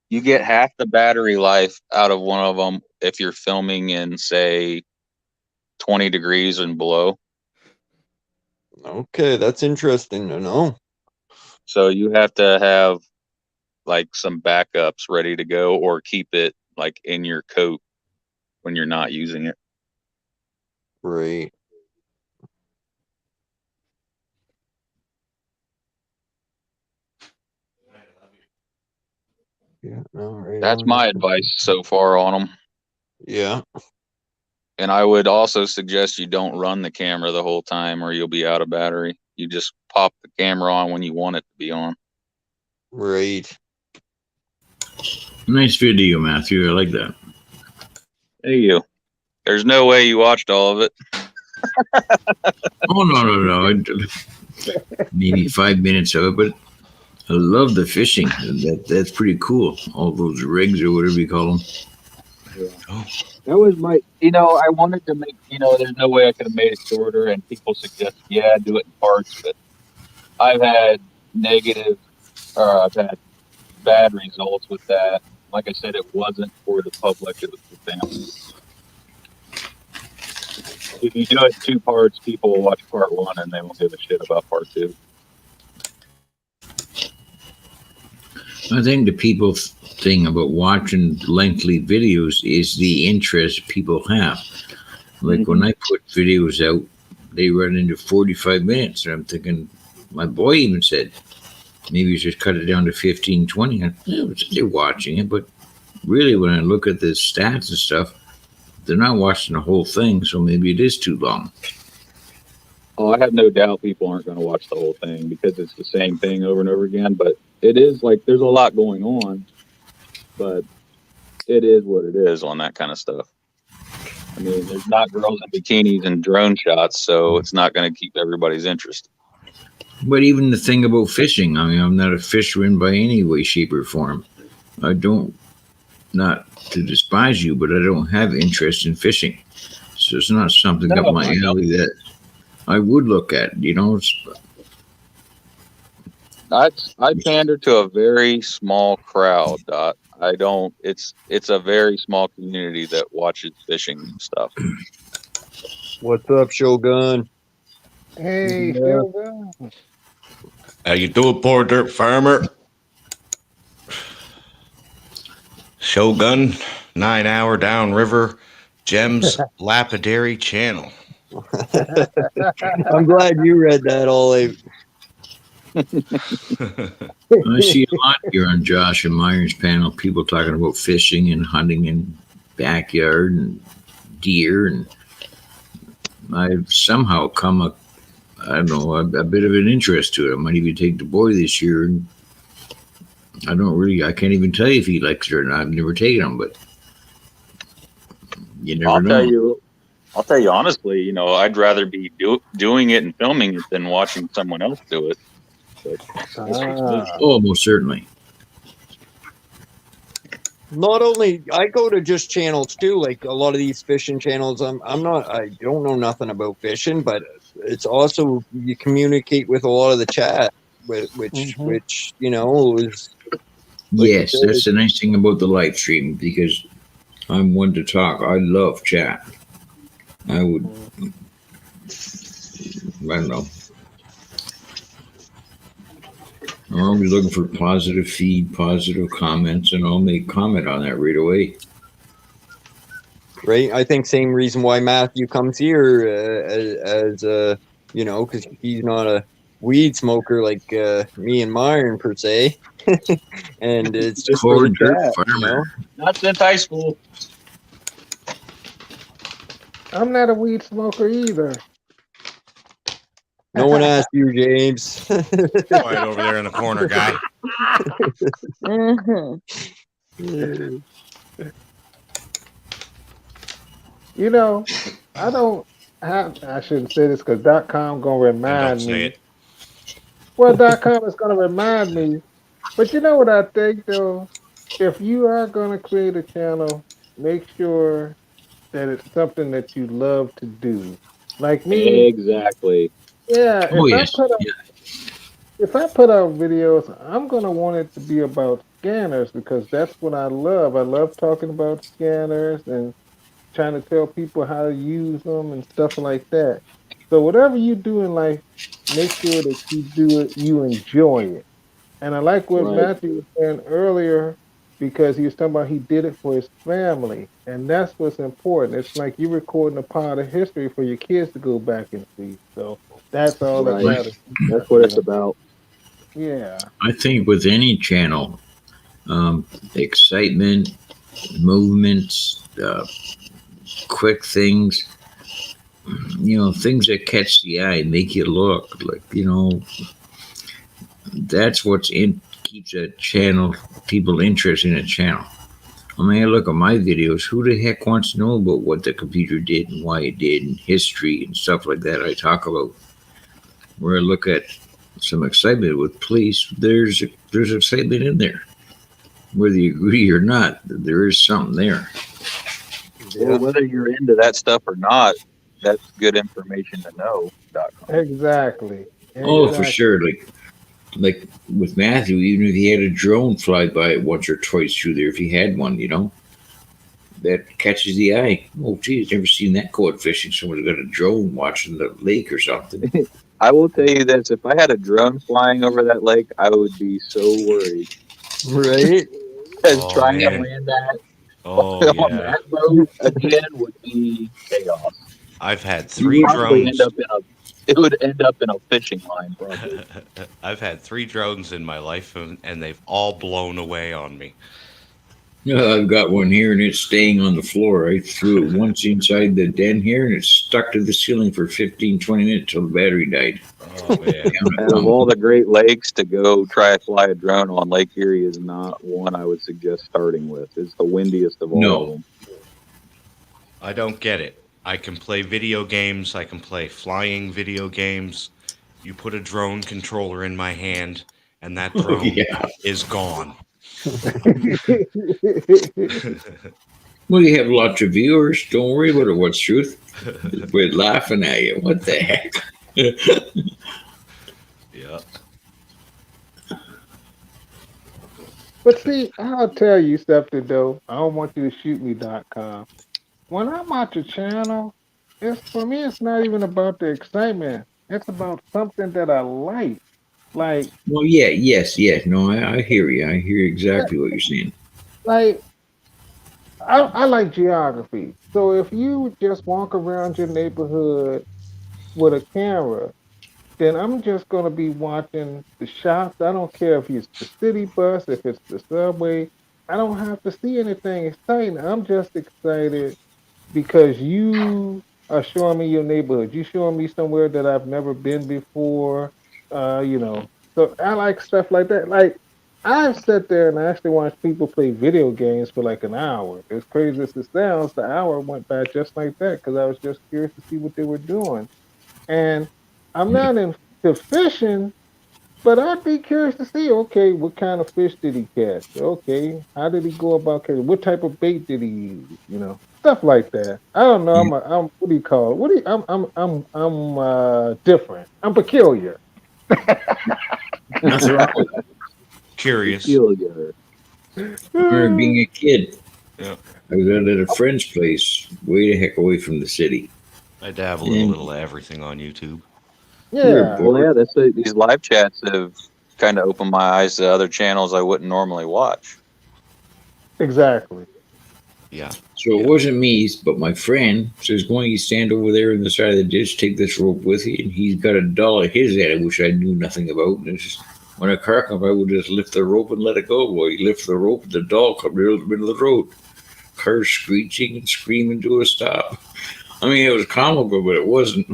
You get half the battery life out of one of them if you're filming in, say, 20 degrees and below. Okay, that's interesting to know. So you have to have like some backups ready to go or keep it like in your coat when you're not using it. Right. Yeah, no, right That's on. my advice so far on them. Yeah. And I would also suggest you don't run the camera the whole time or you'll be out of battery. You just pop the camera on when you want it to be on. Right. Nice video, Matthew. I like that. Hey, you. There's no way you watched all of it. Oh no! Maybe 5 minutes of it, but I love the fishing. That's pretty cool. All those rigs or whatever you call them. Yeah. That was my, I wanted to make, there's no way I could have made it shorter, and people suggest, yeah, do it in parts, but I've had I've had bad results with that. Like I said, it wasn't for the public, it was for family. If you do it in 2 parts, people will watch part 1 and they won't give a shit about part 2. I think the people thing about watching lengthy videos is the interest people have. Like when I put videos out, they run into 45 minutes. And I'm thinking, my boy even said, maybe you should cut it down to 15, 20. And they're watching it, but really when I look at the stats and stuff, they're not watching the whole thing, so maybe it is too long. Oh, I have no doubt people aren't going to watch the whole thing because it's the same thing over and over again. But it is like there's a lot going on, but it is what it is on that kind of stuff. I mean, there's not girls in bikinis and drone shots, so it's not going to keep everybody's interest. But even the thing about fishing, I mean, I'm not a fisherman by any way, shape, or form. I don't, not to despise you, but I don't have interest in fishing. So it's not something up my alley that I would look at, I pander to a very small crowd, Dot. I don't. It's a very small community that watches fishing stuff. What's up, Shogun? Hey, Shogun. How you doing, poor dirt farmer? Shogun, 9 hour downriver, Gems Lapidary Channel. I'm glad you read that all out. I see a lot here on Josh and Myron's panel, people talking about fishing and hunting in backyard and deer, and I've somehow come a bit of an interest to it. I might even take the boy this year, and I can't even tell you if he likes it or not. I've never taken him, but you never know. I'll tell you honestly, you know, I'd rather be doing it and filming it than watching someone else do it. Oh, most certainly. Not only I go to just channels too, like a lot of these fishing channels. I don't know nothing about fishing, but it's also you communicate with a lot of the chat, which you know is. Like yes, that's the nice thing about the live stream, because I'm one to talk. I love chat. I don't know. I'm always looking for positive feed, positive comments, and I'll make comment on that right away. Right. I think same reason why Matthew comes here as you know, because he's not a weed smoker like me and Myron per se, and it's just for the chat, you know? Not since high school. I'm not a weed smoker either. No one asked you, James. Quiet over there in the corner, guy. You know, I shouldn't say this because .com gonna remind Don't say me. it. Well, .com is gonna remind me. But you know what I think though? If you are gonna create a channel, make sure that it's something that you love to do. Like me. Exactly. Yeah. Oh, yes. If I put out videos, I'm gonna want it to be about scanners because that's what I love. I love talking about scanners and trying to tell people how to use them and stuff like that. So whatever you do in life, make sure that you do it, you enjoy it. And I like what Matthew was saying earlier because he was talking about he did it for his family. And that's what's important. It's like you're recording a part of history for your kids to go back and see. So that's all that matters. That's what it's about. Yeah. I think with any channel, excitement, movements, quick things, you know, things that catch the eye, make you look, like, you know, that's what's keeps a channel, people interested in a channel. I mean, I look at my videos, who the heck wants to know about what the computer did and why it did and history and stuff like that I talk about. Where I look at some excitement with police, there's excitement in there. Whether you agree or not, there is something there. Well, whether you're into that stuff or not, that's good information to know. Exactly. Oh, for sure. Like with Matthew, even if he had a drone fly by once or twice through there, if he had one, you know, that catches the eye. Oh, geez, never seen that caught fishing. Someone's got a drone watching the lake or something. I will tell you this: if I had a drone flying over that lake, I would be so worried. Right? Because trying to land that on that boat again would be chaos. I've had 3 drones. It would end up in a fishing line, probably. I've had 3 drones in my life, and they've all blown away on me. Yeah, I've got one here, and it's staying on the floor. I threw it once inside the den here, and it stuck to the ceiling for 15, 20 minutes till the battery died. Oh, man. And of all the Great Lakes to go try to fly a drone on, Lake Erie is not one I would suggest starting with. It's the windiest of all of them. I don't get it. I can play video games. I can play flying video games. You put a drone controller in my hand, and that drone is gone. Well, you have lots of viewers. Don't worry about it. What's truth? We're laughing at you. What the heck? Yeah. But see, I'll tell you something though. I don't want you to shoot me.com. When I'm at your channel, for me, it's not even about the excitement. It's about something that I like. Like, well, yes. No, I hear you. I hear exactly what you're saying. Like, I like geography. So if you just walk around your neighborhood with a camera, then I'm just going to be watching the shops. I don't care if it's the city bus, if it's the subway. I don't have to see anything exciting. I'm just excited because you are showing me your neighborhood. You showing me somewhere that I've never been before. You know, so I like stuff like that. Like I've sat there and actually watched people play video games for like an hour. As crazy as it sounds, the hour went by just like that because I was just curious to see what they were doing. And I'm not into fishing, but I'd be curious to see, okay, what kind of fish did he catch? Okay, how did he go about catching? What type of bait did he use? You know, stuff like that. I don't know. I'm what do you call it? What do you, I'm different. I'm peculiar. Nothing wrong with that. Curious. Peculiar. I remember being a kid. Yeah. I was out at a friend's place, way the heck away from the city. I dabble in a little of everything on YouTube. Yeah. Well, yeah, that's it. These live chats have kind of opened my eyes to other channels I wouldn't normally watch. Exactly. Yeah. So it wasn't me, but my friend says, "Why don't you stand over there on the side of the ditch, take this rope with you?" And he's got a doll of his at it, which I knew nothing about. And it's just, when a car come, I would just lift the rope and let it go. Well, he lifts the rope, and the doll come right in the middle of the road. Cars screeching and screaming to a stop. I mean, it was comical, but it wasn't.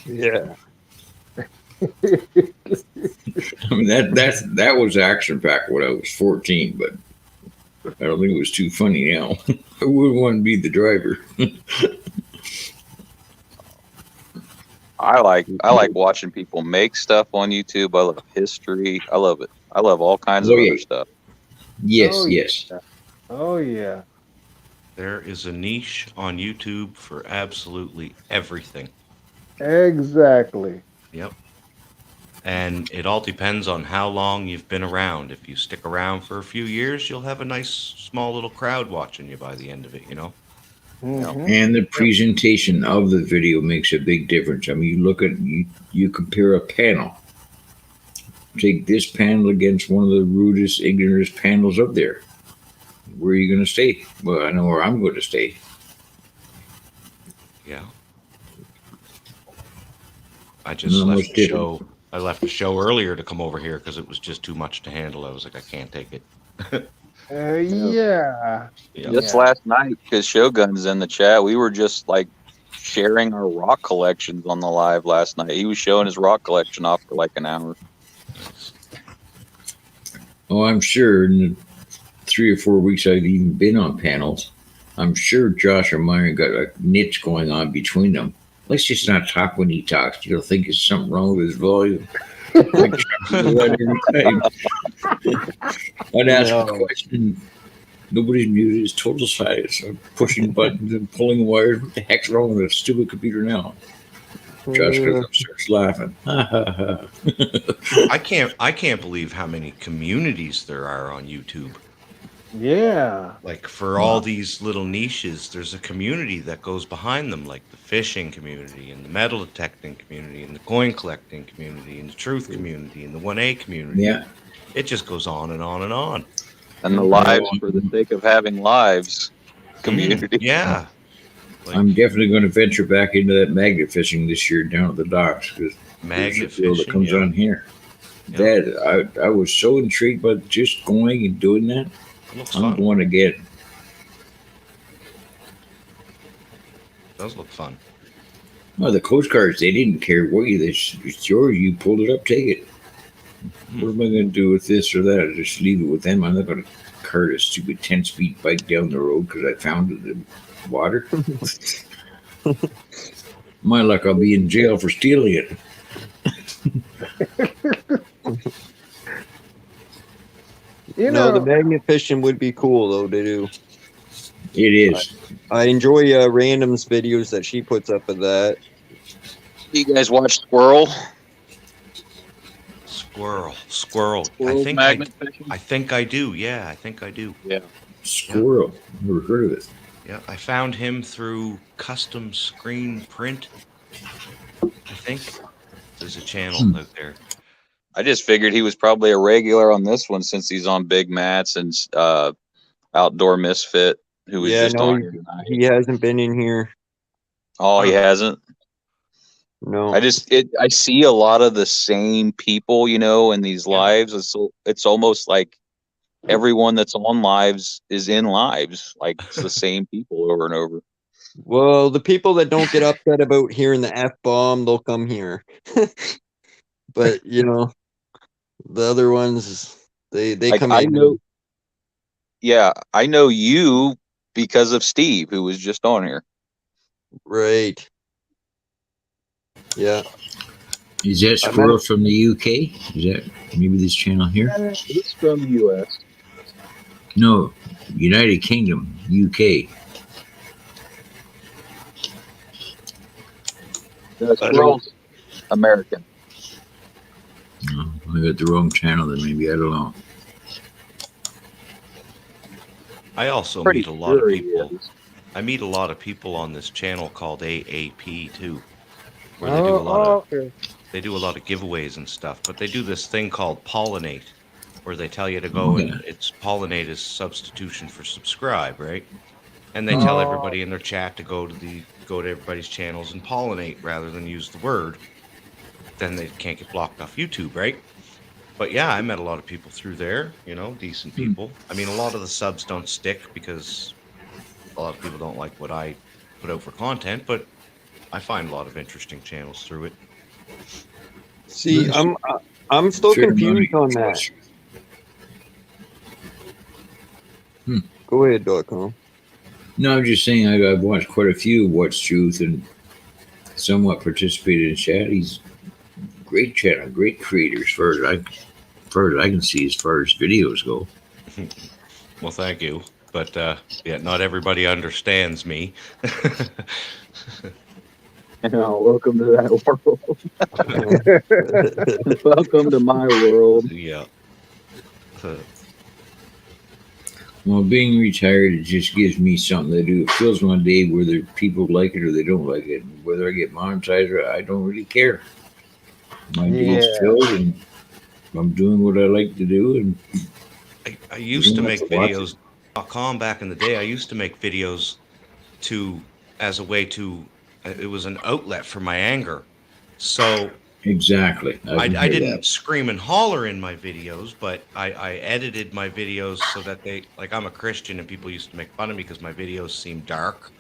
Yeah. I mean, that was action packed when I was 14, but I don't think it was too funny now. I wouldn't want to be the driver. I like watching people make stuff on YouTube. I love history. I love it. I love all kinds of Oh, yeah. other stuff. Yes, Oh, yes. yeah. Oh yeah. There is a niche on YouTube for absolutely everything. Exactly. Yep. And it all depends on how long you've been around. If you stick around for a few years, you'll have a nice small little crowd watching you by the end of it, you know? Mhm. And the presentation of the video makes a big difference. I mean, you look at you compare a panel. Take this panel against one of the rudest, ignorantest panels up there. Where are you going to stay? Well, I know where I'm going to stay. Yeah. I just Not left much the different. show. I left the show earlier to come over here because it was just too much to handle. I was like, I can't take it. Yeah. Yeah. Just last night, because Shogun's in the chat, we were just like sharing our rock collections on the live last night. He was showing his rock collection off for like an hour. Oh, I'm sure in the 3 or 4 weeks I've even been on panels, I'm sure Josh or Myron got a niche going on between them. Let's just not talk when he talks. You'll think there's something wrong with his volume. I'd ask a question. Nobody's muted. It's total silence. I'm pushing buttons and pulling wires. What the heck's wrong with this stupid computer now? Josh goes upstairs laughing. I can't believe how many communities there are on YouTube. Yeah. Like for all these little niches, there's a community that goes behind them, like the fishing community and the metal detecting community and the coin collecting community and the truth community and the 1A community. Yeah. It just goes on and on and on. And the lives for the sake of having lives community. Yeah. I'm definitely going to venture back into that magnet fishing this year down at the docks because Magnet that fishing, comes yeah. on here. Yeah. That I was so intrigued by just going and doing that. It looks I'm fun. going again. It does look fun. Well, the Coast Guards, they didn't care what you. It's yours. You pulled it up, take it. What am I going to do with this or that? I just leave it with them. I'm not going to cart a stupid 10-speed bike down the road because I found it in water. My luck, I'll be in jail for stealing it. No, the magnet fishing would be cool though to do. It is. I enjoy Random's videos that she puts up of that. You guys watch Squirrel? Squirrel. Squirrel's I magnet fishing? I think I do. Yeah, I think I do. Yeah. Squirrel. Never heard of it. Yeah, I found him through Custom Screen Print. I think there's a channel out there. I just figured he was probably a regular on this one since he's on Big Mats and Outdoor Misfit, who was Yeah, just no, on here tonight. he hasn't been in here. Oh, he hasn't. No. I see a lot of the same people, you know, in these lives. It's almost like everyone that's on lives is in lives. Like it's the same people over and over. Well, the people that don't get upset about hearing the F-bomb, they'll come here. But, you know, the other ones, they Like, come I in. know. Yeah, I know you because of Steve, who was just on here. Right. Yeah. Is that Squirrel from the UK? Is that maybe this channel here? He's from the U.S. No, United Kingdom, UK. Squirrel's American. No, I got the wrong channel then. Maybe I don't know. I also Pretty meet a lot of sure he people. is. I meet a lot of people on this channel called AAP too, where they do a lot of okay. they do a lot of giveaways and stuff. But they do this thing called Pollinate, where they tell you to go and it's Pollinate is substitution for subscribe, right? And they tell everybody in their chat to go to everybody's channels and pollinate rather than use the word. Then they can't get blocked off YouTube, right? But yeah, I met a lot of people through there, you know, decent people. I mean, a lot of the subs don't stick because a lot of people don't like what I put out for content, but I find a lot of interesting channels through it. See, I'm still confused on that. Go ahead, .com. No, I'm just saying I've watched quite a few What's Truth and somewhat participated in chat. He's great channel, great creator as far as I can see as far as videos go. Well, thank you. But yeah, not everybody understands me. Welcome to that world. Welcome to my world. Yeah. Well, being retired, it just gives me something to do. It fills my day whether people like it or they don't like it. Whether I get monetized or I don't really care. My day's filled and I'm doing what I like to do. And I used to make videos.com back in the day. I used to make videos as a way to, it was an outlet for my anger. So exactly. I didn't scream and holler in my videos, but I edited my videos so that I'm a Christian and people used to make fun of me because my videos seem dark.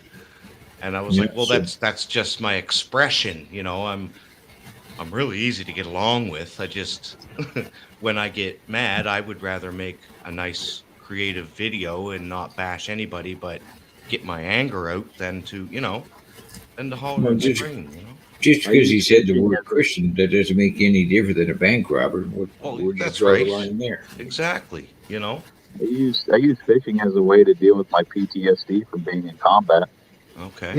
And I was like, well, that's just my expression. You know, I'm really easy to get along with. I just, when I get mad, I would rather make a nice creative video and not bash anybody, but get my anger out than to holler and scream, you know? Just because he said the word Christian, that doesn't make any difference than a bank robber. That's draw the right. line there? Exactly, you know? I use fishing as a way to deal with my PTSD from being in combat. Okay.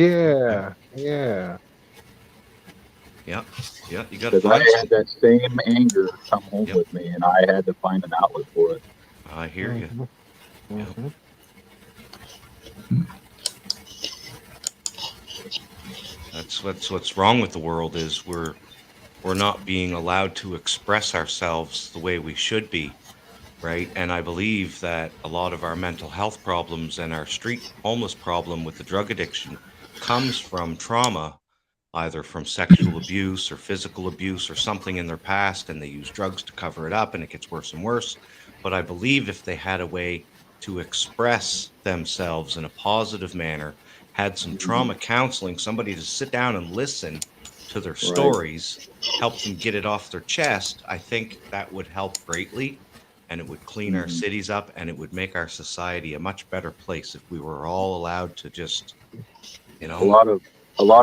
Yeah. Yeah, you got to Because I had that same anger come home with me, and I had to find an outlet for it. I hear you. Mm-hmm. That's what's wrong with the world is we're not being allowed to express ourselves the way we should be, right? And I believe that a lot of our mental health problems and our street homeless problem with the drug addiction comes from trauma, either from sexual abuse or physical abuse or something in their past, and they use drugs to cover it up and it gets worse and worse. But I believe if they had a way to express themselves in a positive manner, had some trauma counseling, somebody to sit down and listen to their stories, help them get it off their chest, I think that would help greatly, and it would clean our cities up, and it would make our society a much better place if we were all allowed to just, A lot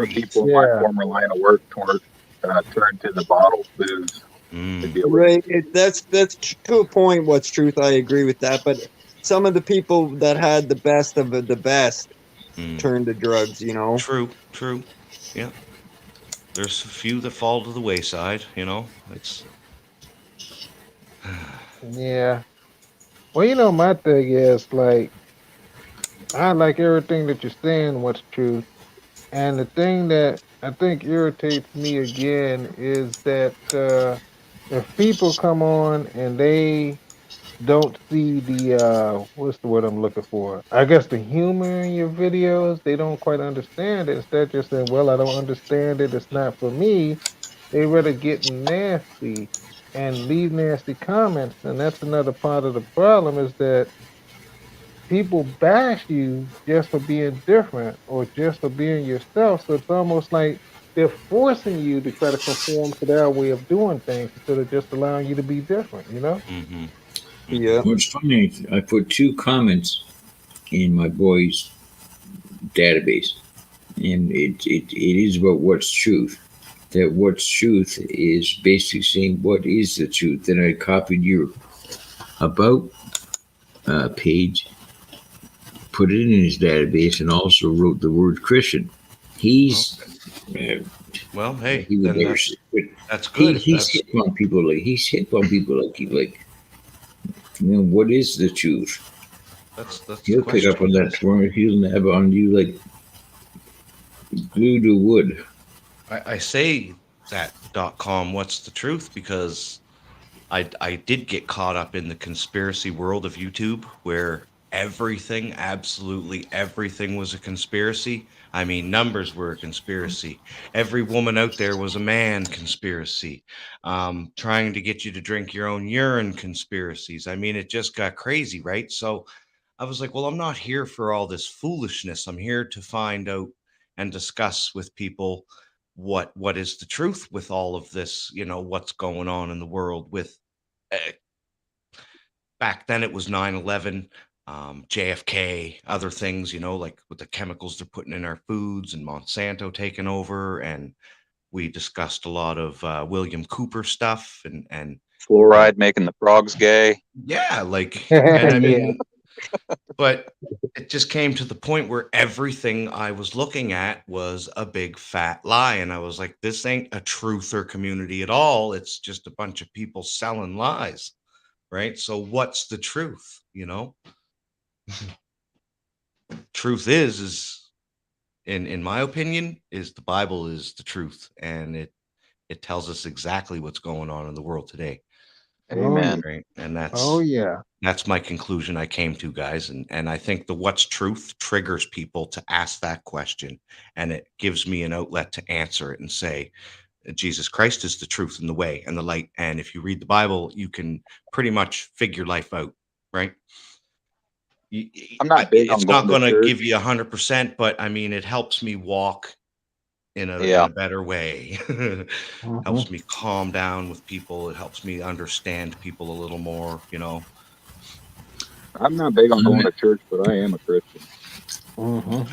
of people in my former line of work turned to the bottled booze. Right. That's to a point. What's truth? I agree with that. But some of the people that had the best of the best turned to drugs. You know. True. Yeah. There's a few that fall to the wayside. You know. It's. Yeah. Well, my thing is I like everything that you're saying. What's true? And the thing that I think irritates me again is that if people come on and they don't see the what's the word I'm looking for? I guess the humor in your videos, they don't quite understand it. Instead, just saying, "Well, I don't understand it. It's not for me." They rather get nasty and leave nasty comments, and that's another part of the problem is that people bash you just for being different or just for being yourself. So it's almost like they're forcing you to try to conform to their way of doing things instead of just allowing you to be different, you know? Mm-hmm. Yeah. What's funny, I put 2 comments in my boy's database, and it is about what's truth. That what's truth is basically saying what is the truth. Then I copied your about page, put it in his database, and also wrote the word Christian. He's Well, hey, he would then never that's, say, but that's good. he's hip on people like you know, what is the truth? That's the He'll pick question. up on that tomorrow. He'll nab on you like glue to wood. I say that .com what's the truth because I did get caught up in the conspiracy world of YouTube where everything, absolutely everything was a conspiracy. I mean, numbers were a conspiracy. Every woman out there was a man conspiracy. Trying to get you to drink your own urine conspiracies. I mean, it just got crazy, right? So I was like, well, I'm not here for all this foolishness. I'm here to find out and discuss with people what is the truth with all of this, you know, what's going on in the world with uh, back then it was 9/11, JFK, other things, you know, like with the chemicals they're putting in our foods and Monsanto taking over. And we discussed a lot of William Cooper stuff and Fluoride making the frogs gay. yeah, like, and I Yeah. mean, but it just came to the point where everything I was looking at was a big fat lie. And I was like, this ain't a truther community at all. It's just a bunch of people selling lies. Right. So what's the truth? You know, truth is in my opinion, is the Bible is the truth. And it tells us exactly what's going on in the world today. Amen. Right. And Oh yeah. that's my conclusion I came to, guys. And I think the what's truth triggers people to ask that question. And it gives me an outlet to answer it and say, Jesus Christ is the truth and the way and the light. And if you read the Bible, you can pretty much figure life out, right? I'm not big on It's not going going to to church. give you 100%, but I mean, it helps me walk in Yeah. a better way. Helps me calm down with people. It helps me understand people a little more, you know. I'm not big on going to church, but I am a Christian.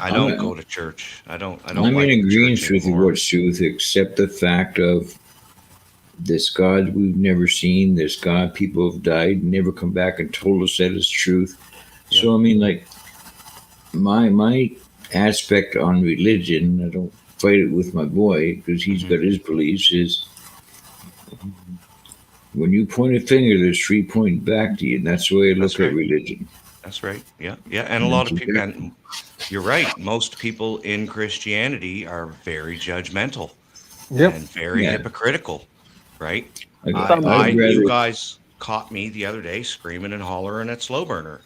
I don't go to church. I don't I'm like in the agreement church with anymore. what's truth, except the fact of this God we've never seen, this God people have died, never come back and told us that is truth. So I mean, like my aspect on religion, I don't fight it with my boy because he's got his beliefs. Is when you point a finger, there's 3 pointing back to you, and that's the way I look at religion. That's right. Yeah. Yeah. And a lot of people, and you're right. Most people in Christianity are very judgmental and very hypocritical, right? I'd rather- You guys caught me the other day screaming and hollering at Slow Burner.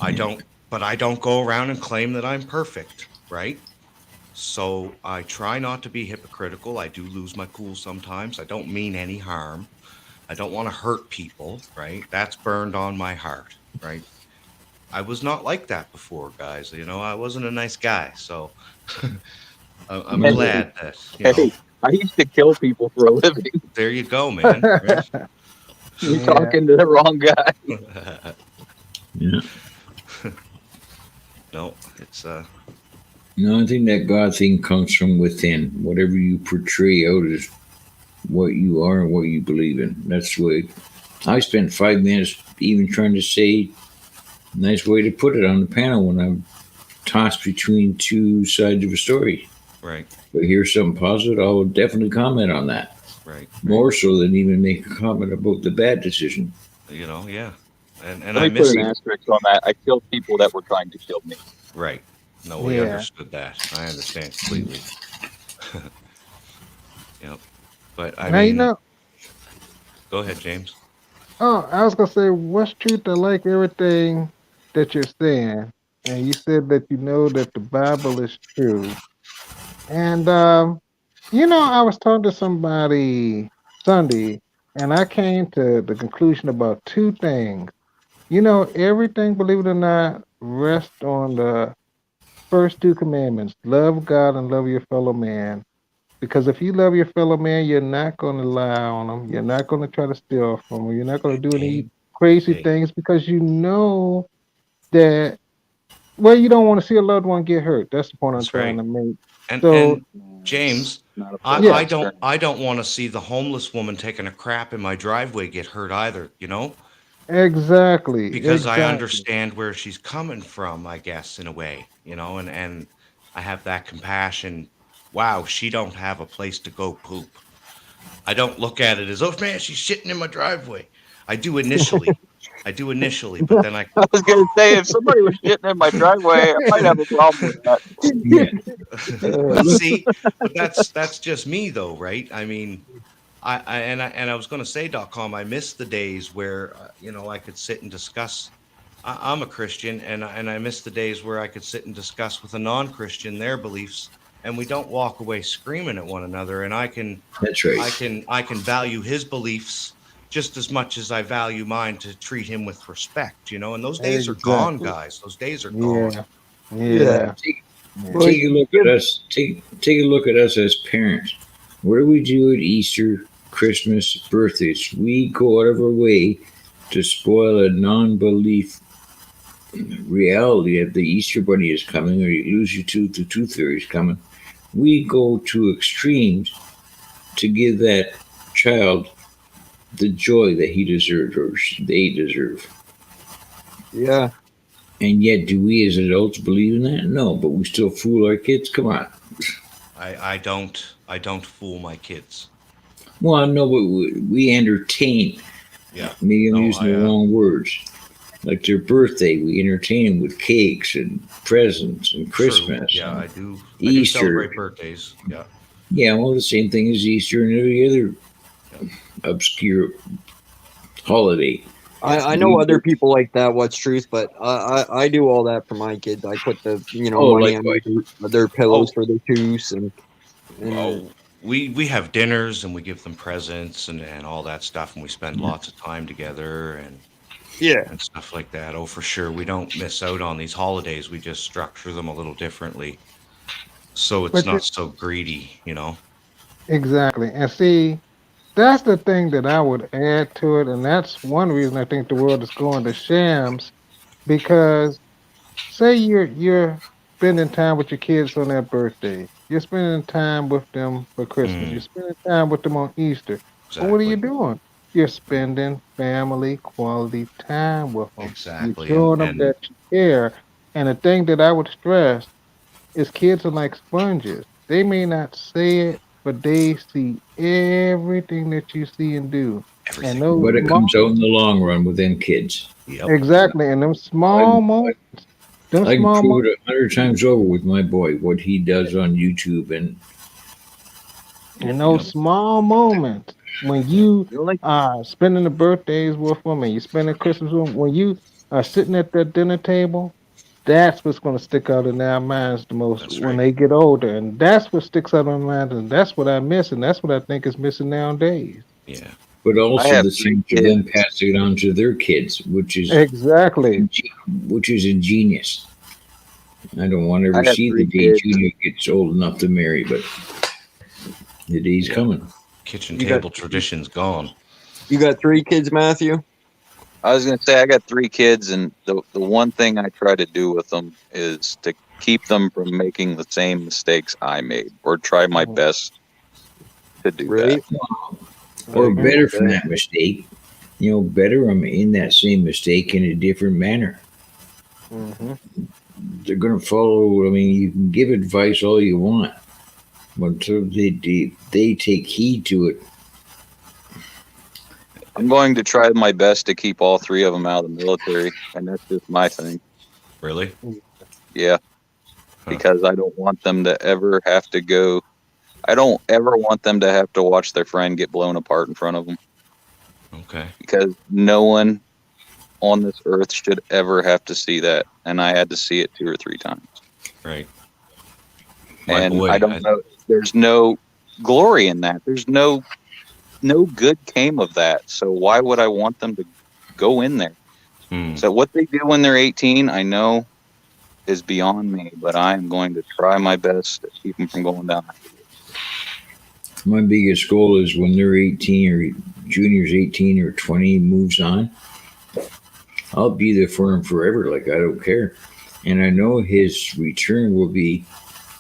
I don't go around and claim that I'm perfect, right? So I try not to be hypocritical. I do lose my cool sometimes. I don't mean any harm. I don't want to hurt people, right? That's burned on my heart, right? I was not like that before, guys. You know, I wasn't a nice guy. So I'm Hey, glad that, you know. Hey, I used to kill people for a living. There you go, man. Right? You're talking to the wrong guy. Yeah. No, it's No, I think that God thing comes from within. Whatever you portray out is what you are and what you believe in. That's the way. I spent 5 minutes even trying to say a nice way to put it on the panel when I'm tossed between 2 sides of a story. right. If I hear something positive, I'll definitely comment on that. Right. More so than even make a comment about the bad decision. You know, yeah. And Let I me miss put an it. asterisk on that. I killed people that were trying to kill me. Right. No, we Yeah. understood that. I understand completely. Yep. But I Now, you mean, know, Go ahead, James. Oh, I was gonna say, what's truth? I like everything that you're saying, and you said that you know that the Bible is true. And I was talking to somebody Sunday, and I came to the conclusion about two things. Everything, believe it or not, rests on the first two commandments: love God and love your fellow man. Because if you love your fellow man, you're not going to lie on them. You're not going to try to steal from them. You're not going to do any Hey, crazy hey, things because you know that, well, you don't want to see a loved one get hurt. That's the point I'm that's trying right. to make. And So, James, Not a I, full yeah, I turn. don't I don't want to see the homeless woman taking a crap in my driveway get hurt either, exactly. because I Exactly. understand where she's coming from, I guess, in a way, and I have that compassion. Wow, she don't have a place to go poop. I don't look at it as, oh man, she's shitting in my driveway. I do initially. But then I I was gonna say if somebody was shitting in my driveway, I might have a problem with that. Yeah. but Look, see, but that's just me though, right? I mean, I was going to say, .com, I miss the days where I could sit and discuss. I'm a Christian, and I miss the days where I could sit and discuss with a non-Christian their beliefs, and we don't walk away screaming at one another. And that's right. I can value his beliefs just as much as I value mine, to treat him with respect. And those days are gone, Exactly. guys. Those days are gone. Yeah. Yeah. Yeah. Take, Yeah. take a look at us. Take a look at us as parents. What do we do at Easter, Christmas, birthdays? We go out of our way to spoil a non-belief reality that the Easter Bunny is coming, or you lose your tooth, the tooth fairy is coming. We go to extremes to give that child the joy that he deserves or they deserve. Yeah. And yet, do we as adults believe in that? No, but we still fool our kids. Come on. I don't fool my kids. Well, no, but we entertain. Yeah. Maybe I'm No, using the wrong words. Like their birthday, we entertain them with cakes and presents and Christmas. True. Yeah, and I do. I do Easter. celebrate birthdays. Yeah. Yeah, well, the same thing as Easter and every other obscure holiday. I know other people like that. What's truth? But I do all that for my kids. I put the Oh, money likewise. on their pillows for their tooths and Oh, we have dinners and we give them presents and all that stuff, and we spend lots of time together and stuff like that. Oh, for sure. We don't miss out on these holidays. We just structure them a little differently, so it's But not so greedy. exactly. And see, that's the thing that I would add to it, and that's one reason I think the world is going to shams. Because say you're spending time with your kids on their birthday, you're spending time with them for Christmas, you're spending time with them on Easter. But what are you Exactly. doing? You're spending family quality time with them. Exactly. You're showing them that you care. And the thing that I would stress is kids are like sponges. They may not say it, but they see everything that you see and do. And those But it small, comes out in the long run with them kids. Yep. exactly, and them small moments, them I can small prove moments. it 100 times over with my boy, what he does on YouTube. And In those small moments, when you are spending the birthdays with them and you spending Christmas with them, when you are sitting at that dinner table, that's what's going to stick out in their minds the most when they get older. And that's what sticks out in my mind. And that's what I miss. And that's what I think is missing nowadays. Yeah. but I also have the three chance of them kids. passing it on to their kids, which is Exactly. ingenious. I don't want to I ever have see the three day kids. Junior gets old enough to marry, but the day's coming. Kitchen You got- table tradition's gone. You got 3 kids, Matthew? I was gonna say I got 3 kids, and the one thing I try to do with them is to keep them from making the same mistakes I made, or try my best to do Right. Or Mhm. better from that mistake. Better them in that same mistake in a different manner. Mm-hmm. They're going to follow. I mean, you can give advice all you want, but until they take heed to it. I'm going to try my best to keep all 3 of them out of the military, and that's just my thing. Really? Yeah, because I don't want them to ever have to go. I don't ever want them to have to watch their friend get blown apart in front of them. Okay. because no one on this earth should ever have to see that, and I had to see it 2 or 3 times. Right. And I don't know. There's no glory in that. There's no good came of that. So why would I want them to go in there? So what they do when they're 18, I know is beyond me, but I am going to try my best to keep them from going down. My biggest goal is when they're 18 or juniors 18 or 20 moves on, I'll be there for him forever. Like, I don't care. And I know his return will be,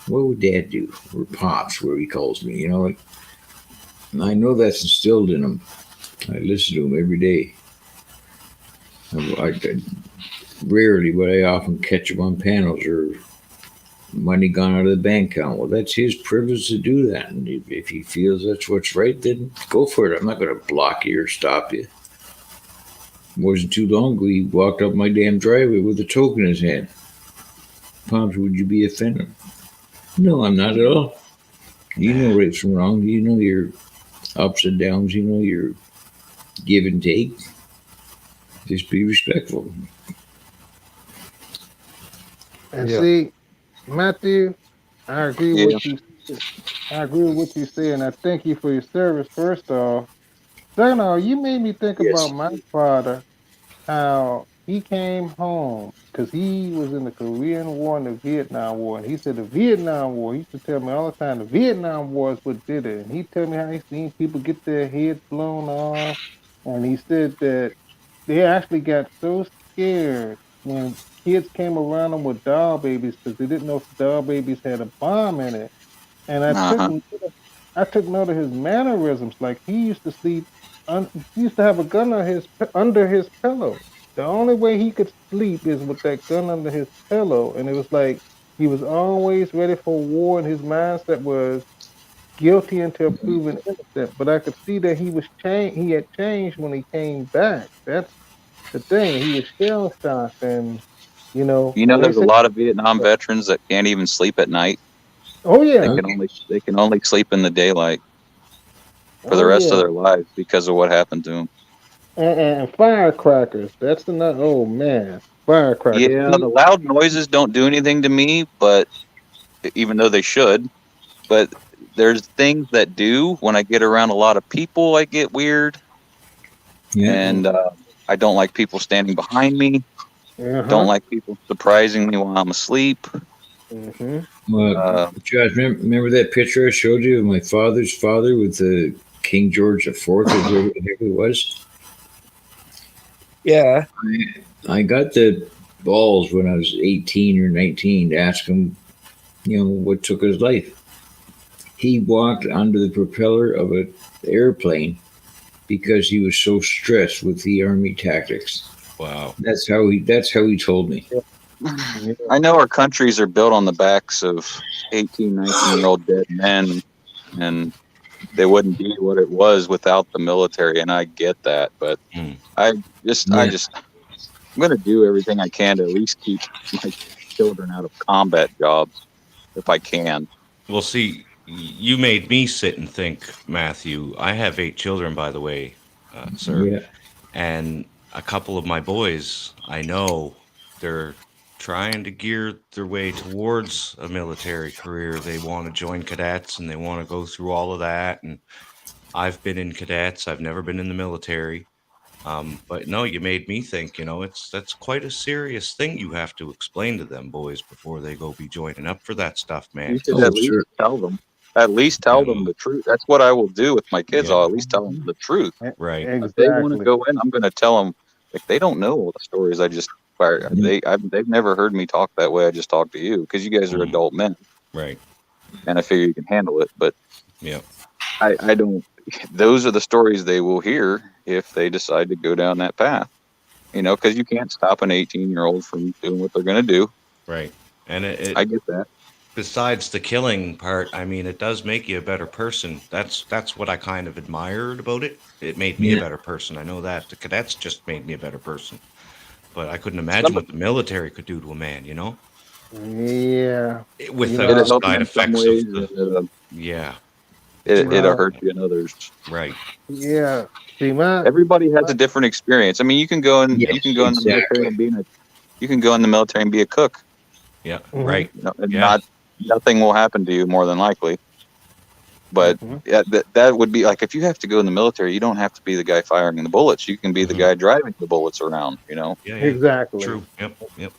what would Dad do? Or Pops, where he calls me. You know, like, I know that's instilled in him. I listen to him every day. I rarely, but I often catch him on panels or money gone out of the bank account. Well, that's his privilege to do that. And if he feels that's what's right, then go for it. I'm not going to block you or stop you. It wasn't too long ago, he walked up my damn driveway with a token in his hand. Pops, would you be offended? No, I'm not at all. You know right from wrong. You know your ups and downs. You know your give and take. Just be respectful. And see, Matthew, I agree with you. I agree with what you say, and I thank you for your service. First off, second off, you made me think about my father, how he came home because he was in the Korean War and the Vietnam War, and he said the Vietnam War. He used to tell me all the time the Vietnam War is what did it, and he told me how he seen people get their heads blown off, and he said that they actually got so scared when kids came around them with doll babies because they didn't know if the doll babies had a bomb in it. And I took note of his mannerisms. Like he used to sleep, he used to have a gun under his pillow. The only way he could sleep is with that gun under his pillow, and it was like he was always ready for war. And his mindset was guilty until proven innocent. But I could see that he was changed. He had changed when he came back. That's the thing. He was shell shocked, and You know, there's a lot of Vietnam veterans that can't even sleep at night. Oh yeah, they can only sleep in the daylight for the rest of their lives because of what happened to them. And firecrackers. That's another. Oh man, firecrackers. Yeah, the loud noises don't do anything to me, but even though they should, but there's things that do. When I get around a lot of people, I get weird, and I don't like people standing behind me. Don't like people surprising me while I'm asleep. Josh, remember that picture I showed you of my father's father with the King George IV, or whatever the heck it was? Yeah. I got the balls when I was 18 or 19 to ask him, what took his life. He walked under the propeller of an airplane because he was so stressed with the Army tactics. Wow. That's how he told me. I know our countries are built on the backs of 18, 19-year-old dead men, and they wouldn't be what it was without the military, and I get that, but I'm going to do everything I can to at least keep my children out of combat jobs if I can. Well, see, you made me sit and think, Matthew. I have 8 children, by the way, sir. Yeah. And a couple of my boys, I know they're trying to gear their way towards a military career. They want to join cadets and they want to go through all of that. And I've been in cadets. I've never been in the military. But no, you made me think, that's quite a serious thing you have to explain to them boys before they go be joining up for that stuff, man. You should at least tell them. At least tell them the truth. That's what I will do with my kids. I'll at least tell them the truth. Right. Exactly. If they want to go in, I'm going to tell them. If they don't know all the stories I just fired, they've never heard me talk that way. I just talk to you because you guys are adult men. Right. And I figure you can handle it. But yeah, I don't. Those are the stories they will hear if they decide to go down that path. Because you can't stop an 18-year-old from doing what they're going to do. Right. And I get that. Besides the killing part, I mean, it does make you a better person. That's what I kind of admired about it. It made me a better person. I know that. The cadets just made me a better person. But I couldn't imagine what the military could do to a man, Yeah. With the side effects of the... Yeah. it'll Right. hurt you in others. Right. Yeah. See, Everybody has a different experience. I mean, you can go in Yes, the military exactly. and be a cook. Yeah. Mhm. Right. You know, and Yeah. nothing will happen to you more than likely. But Mhm. yeah, that would be like, if you have to go in the military, you don't have to be the guy firing the bullets. You can be the Mhm. guy driving the bullets around. You know. Yeah. Exactly. True. Yep. Yep.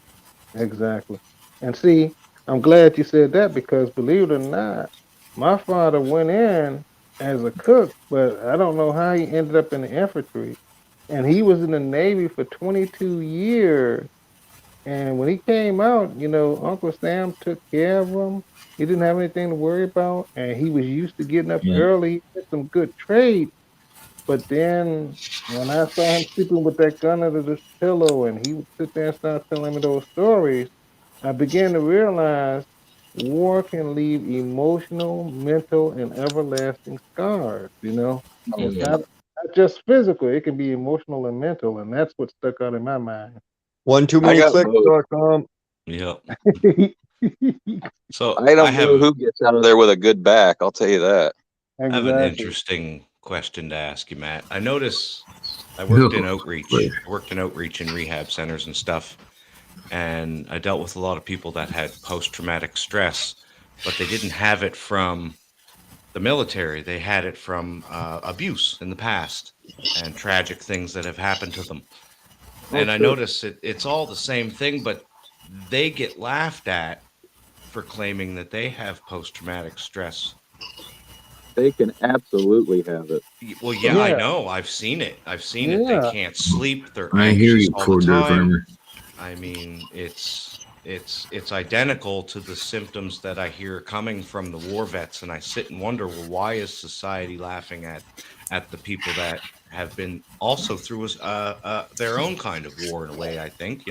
Exactly. And see, I'm glad you said that because believe it or not, my father went in as a cook, but I don't know how he ended up in the infantry. And he was in the Navy for 22 years. And when he came out, Uncle Sam took care of him. He didn't have anything to worry about. And he was used to getting up Yeah. early. He had some good trade. But then when I saw him sleeping with that gun under his pillow and he would sit there and start telling me those stories, I began to realize war can leave emotional, mental, and everlasting scars, Oh, yeah. not just physical, it can be emotional and mental, and that's what stuck out in my mind. One too I many got clicks. both. Yep. So I don't I have know who gets out of there with a good back. I'll tell you that. I have an Exactly. interesting question to ask you, Matt. I notice I worked in outreach. I worked in outreach in rehab centers and stuff, and I dealt with a lot of people that had post-traumatic stress, but they didn't have it from the military. They had it from abuse in the past and tragic things that have happened to them. Oh, And I sure. notice it's all the same thing, but they get laughed at for claiming that they have post-traumatic stress. They can absolutely have it. Well, yeah, I Yeah. know. I've seen it. I've seen it. They Yeah. can't sleep. They're I hear anxious you, all poor the dear time. farmer. I mean, it's identical to the symptoms that I hear coming from the war vets, and I sit and wonder, well, why is society laughing at the people that have been also through their own kind of war in a way? I think,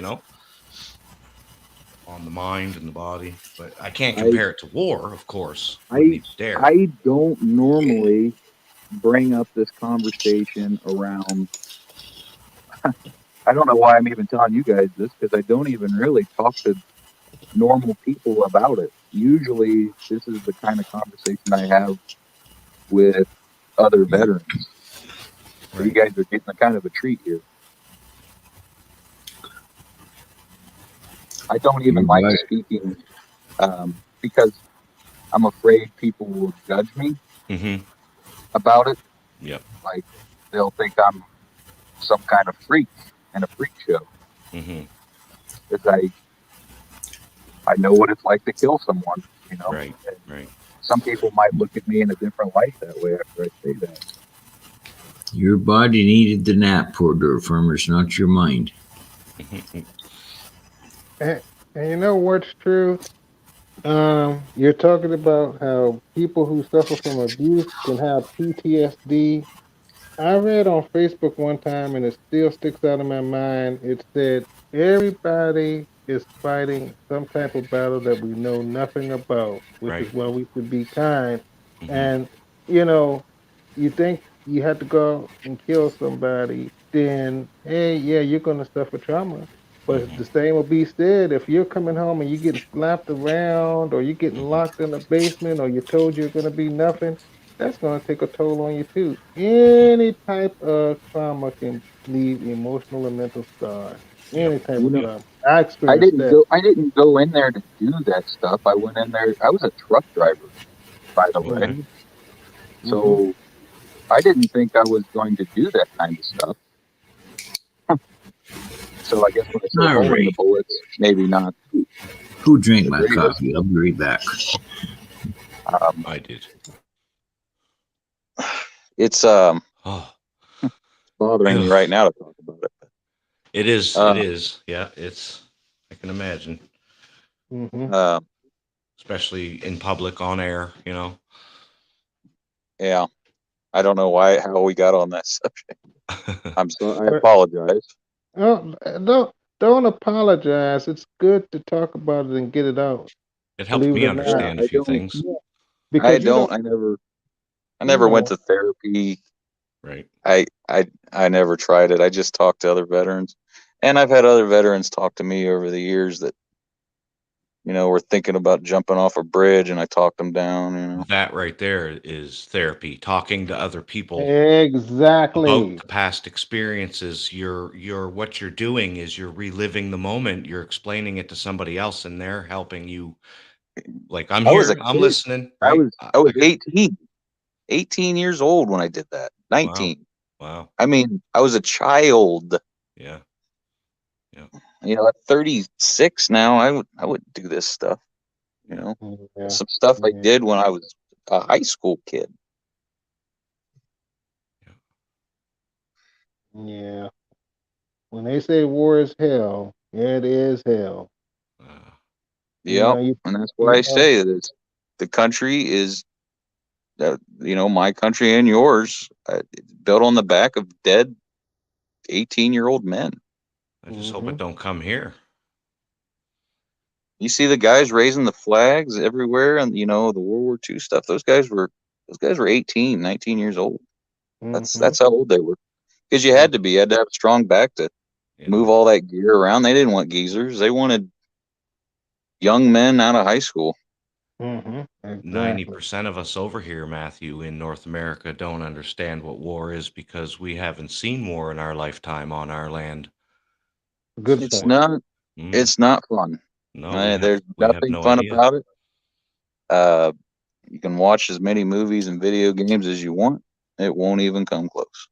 on the mind and the body, but I can't compare it to war, of course. Wouldn't even dare. I don't normally bring up this conversation around. I don't know why I'm even telling you guys this, because I don't even really talk to normal people about it. Usually, this is the kind of conversation I have with other veterans. So you guys are getting a kind of a treat here. I don't even like speaking because I'm afraid people will judge me about it. Yep. Like they'll think I'm some kind of freak in a freak show. Because I know what it's like to kill someone, Right. Some people might look at me in a different light that way after I say that. Your body needed the nap, poor dear farmers, not your mind. And you know what's true? You're talking about how people who suffer from abuse can have PTSD. I read on Facebook one time, and it still sticks out in my mind. It said everybody is fighting some type of battle that we know nothing about, which is why we should be kind. And you think you have to go out and kill somebody, then hey, yeah, you're gonna suffer trauma. But the same will be said if you're coming home and you're getting slapped around, or you're getting locked in the basement, or you're told you're gonna be nothing. That's gonna take a toll on you too. Any type of trauma can leave emotional and mental scars. Any type of trauma. I experienced that. I didn't go in there to do that stuff. I went in there. I was a truck driver, by the way. So I didn't think I was going to do that kind of stuff. So I guess when I said holding the bullets, maybe not. Who drank my coffee? I'll be right back. I did. It's bothering me right now to talk about it. It is. It is. Yeah. I can imagine. Especially in public, on air. Yeah. I don't know how we got on that subject. I apologize. Oh, don't apologize. It's good to talk about it and get it out. It helps me understand a few things. I never went to therapy. Right. I never tried it. I just talked to other veterans, and I've had other veterans talk to me over the years that were thinking about jumping off a bridge, and I talked them down. That right there is therapy. Talking to other people about Exactly. the past experiences. What you're doing is you're reliving the moment. You're explaining it to somebody else, and they're helping you. Like, I'm I was a here, I'm kid. listening, I right? was 18 years old when I did that. 19. Wow. I mean, I was a child. Yeah. At 36 now, I would do this stuff. Yeah. Some stuff I did when I was a high school kid. Yeah. When they say war is hell, it is hell. Yep, you and that's why I know, say that the country is, my country and yours, built on the back of dead 18-year-old men. I just hope it don't come here. You see the guys raising the flags everywhere, and the World War II stuff. Those guys were 18, 19 years old. That's how old they were. Because you had to have a strong back to move all that gear around. They didn't want geezers. They wanted young men out of high school. 90% of us over here, Matthew, in North America don't understand what war is because we haven't seen war in our lifetime on our land. It's not fun. No, there's we have nothing no fun idea. about it. You can watch as many movies and video games as you want. It won't even come close.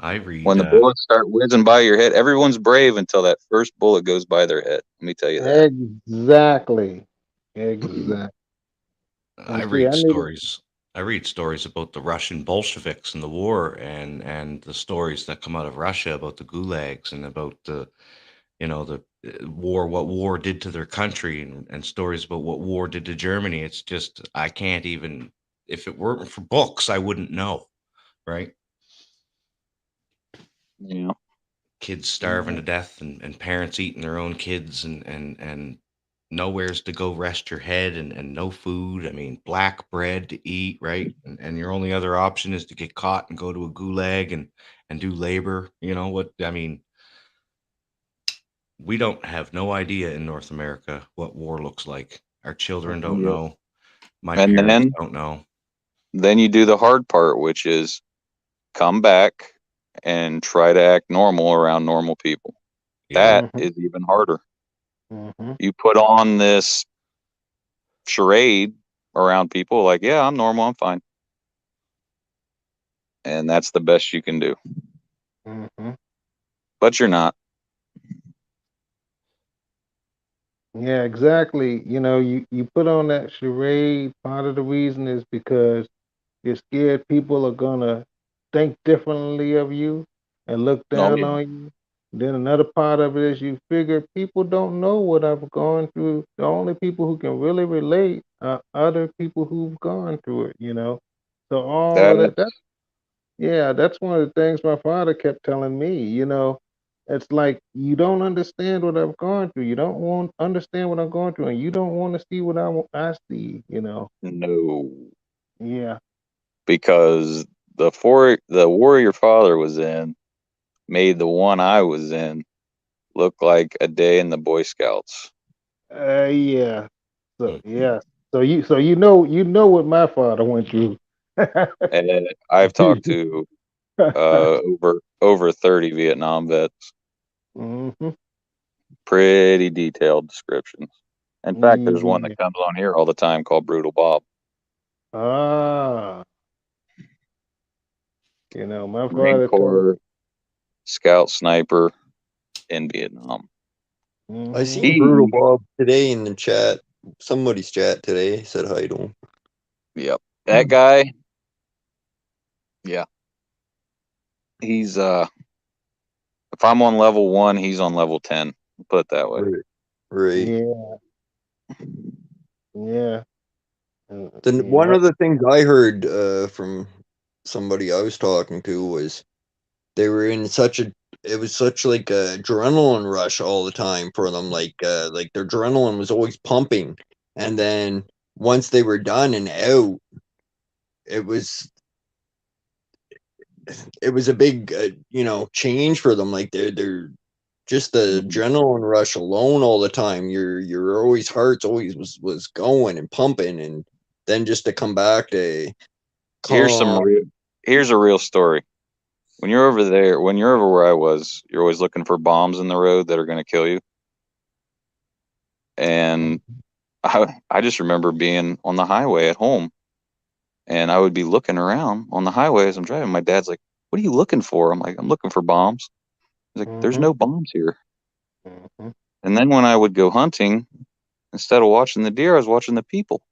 I read When the bullets start whizzing by your head, everyone's brave until that first bullet goes by their head. Let me tell you that. Exactly. I read stories. I read stories about the Russian Bolsheviks and the war, and the stories that come out of Russia about the gulags and about the war, what war did to their country, and stories about what war did to Germany. It's just, I can't even, if it weren't for books, I wouldn't know, right? Yeah. Kids starving to death, and parents eating their own kids, and nowheres to go rest your head, and no food. I mean, black bread to eat, right? And your only other option is to get caught and go to a gulag and do labor. We don't have no idea in North America what war looks like. Our children don't Yeah. know. My And parents then- don't know. Then you do the hard part, which is come back and try to act normal around normal people. That is even harder. You put on this charade around people like, yeah, I'm normal, I'm fine. And that's the best you can do. But you're not. Yeah, exactly. You put on that charade. Part of the reason is because you're scared people are gonna think differently of you and look down on you. Then another part of it is you figure people don't know what I've gone through. The only people who can really relate are other people who've gone through it. So all of that. That's one of the things my father kept telling me. It's like you don't understand what I've gone through. You don't want understand what I'm going through, and you don't want to see what I see. No. Yeah. Because the war your father was in made the one I was in look like a day in the Boy Scouts. Yeah. So yeah. So you know what my father went through. And I've talked to over 30 Vietnam vets. Pretty detailed descriptions. In fact, there's one that comes on here all the time called Brutal Bob. My Marine father told Corps scout sniper in Vietnam. I seen Brutal Bob today in the chat. Somebody's chat today said hi to him. Yep. That guy. Yeah. He's if I'm on level 1, he's on level 10. Put it that way. Right. Yeah. Then one of the things I heard from somebody I was talking to was they were in it was such like a adrenaline rush all the time for them, like their adrenaline was always pumping, and then once they were done and out, it was a big change for them. Like their just the adrenaline rush alone all the time. Your always heart's always was going and pumping, and then just to come back to Here's calm. here's a real story. When you're over there, when you're over where I was, you're always looking for bombs in the road that are going to kill you. And I just remember being on the highway at home, and I would be looking around on the highway as I'm driving. My dad's like, "What are you looking for?" I'm like, "I'm looking for bombs." He's like, "There's no bombs here." And then when I would go hunting, instead of watching the deer, I was watching the people.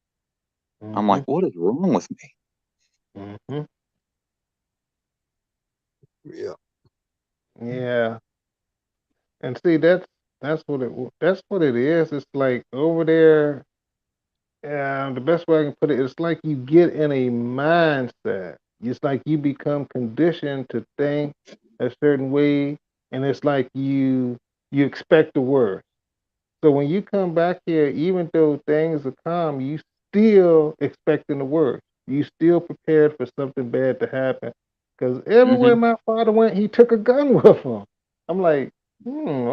I'm like, "What is wrong with me?" Yeah. Yeah. And see, that's what it is. It's like over there. The best way I can put it, it's like you get in a mindset. It's like you become conditioned to think a certain way, and it's like you expect the worst. So when you come back here, even though things are calm, you still expecting the worst. You still prepared for something bad to happen. Because everywhere my father went, he took a gun with him. I'm like,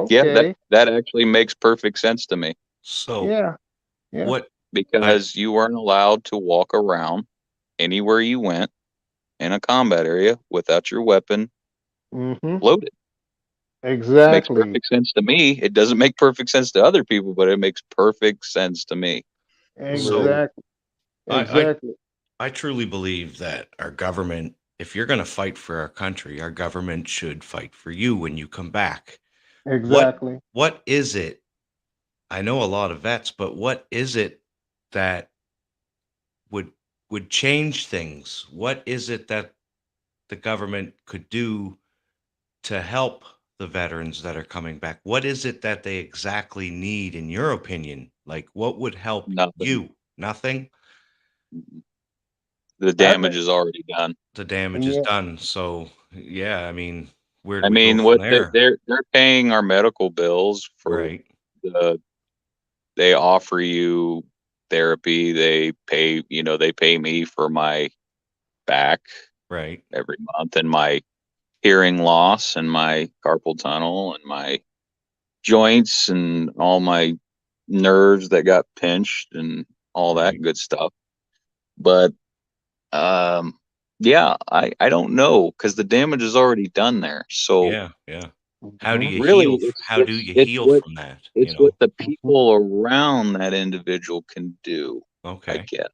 Yeah, okay, that actually makes perfect sense to me. So yeah, yeah, what? Because you weren't allowed to walk around anywhere you went in a combat area without your weapon loaded. Makes exactly. perfect sense to me. It doesn't make perfect sense to other people, but it makes perfect sense to me. So Exactly. I Exactly. I truly believe that our government, if you're going to fight for our country, our government should fight for you when you come back. Exactly. What is it? I know a lot of vets, but what is it that would would change things? What is it that the government could do to help the veterans that are coming back? What is it that they exactly need, in your opinion? Like, what would help Nothing. you? Nothing? The I damage think, is already done. The damage is yeah, done. So, yeah, I mean, where do I we go mean, from what there? they're paying our medical bills for Right, the they offer you therapy. They pay me for my back right. every month and my hearing loss and my carpal tunnel and my joints and all my nerves that got pinched and all that Right. good stuff. But yeah, I don't know because the damage is already done there. So Yeah, yeah. How do you really, heal? How do you it's heal what from that? it's what the people around that individual can do. I Okay. guess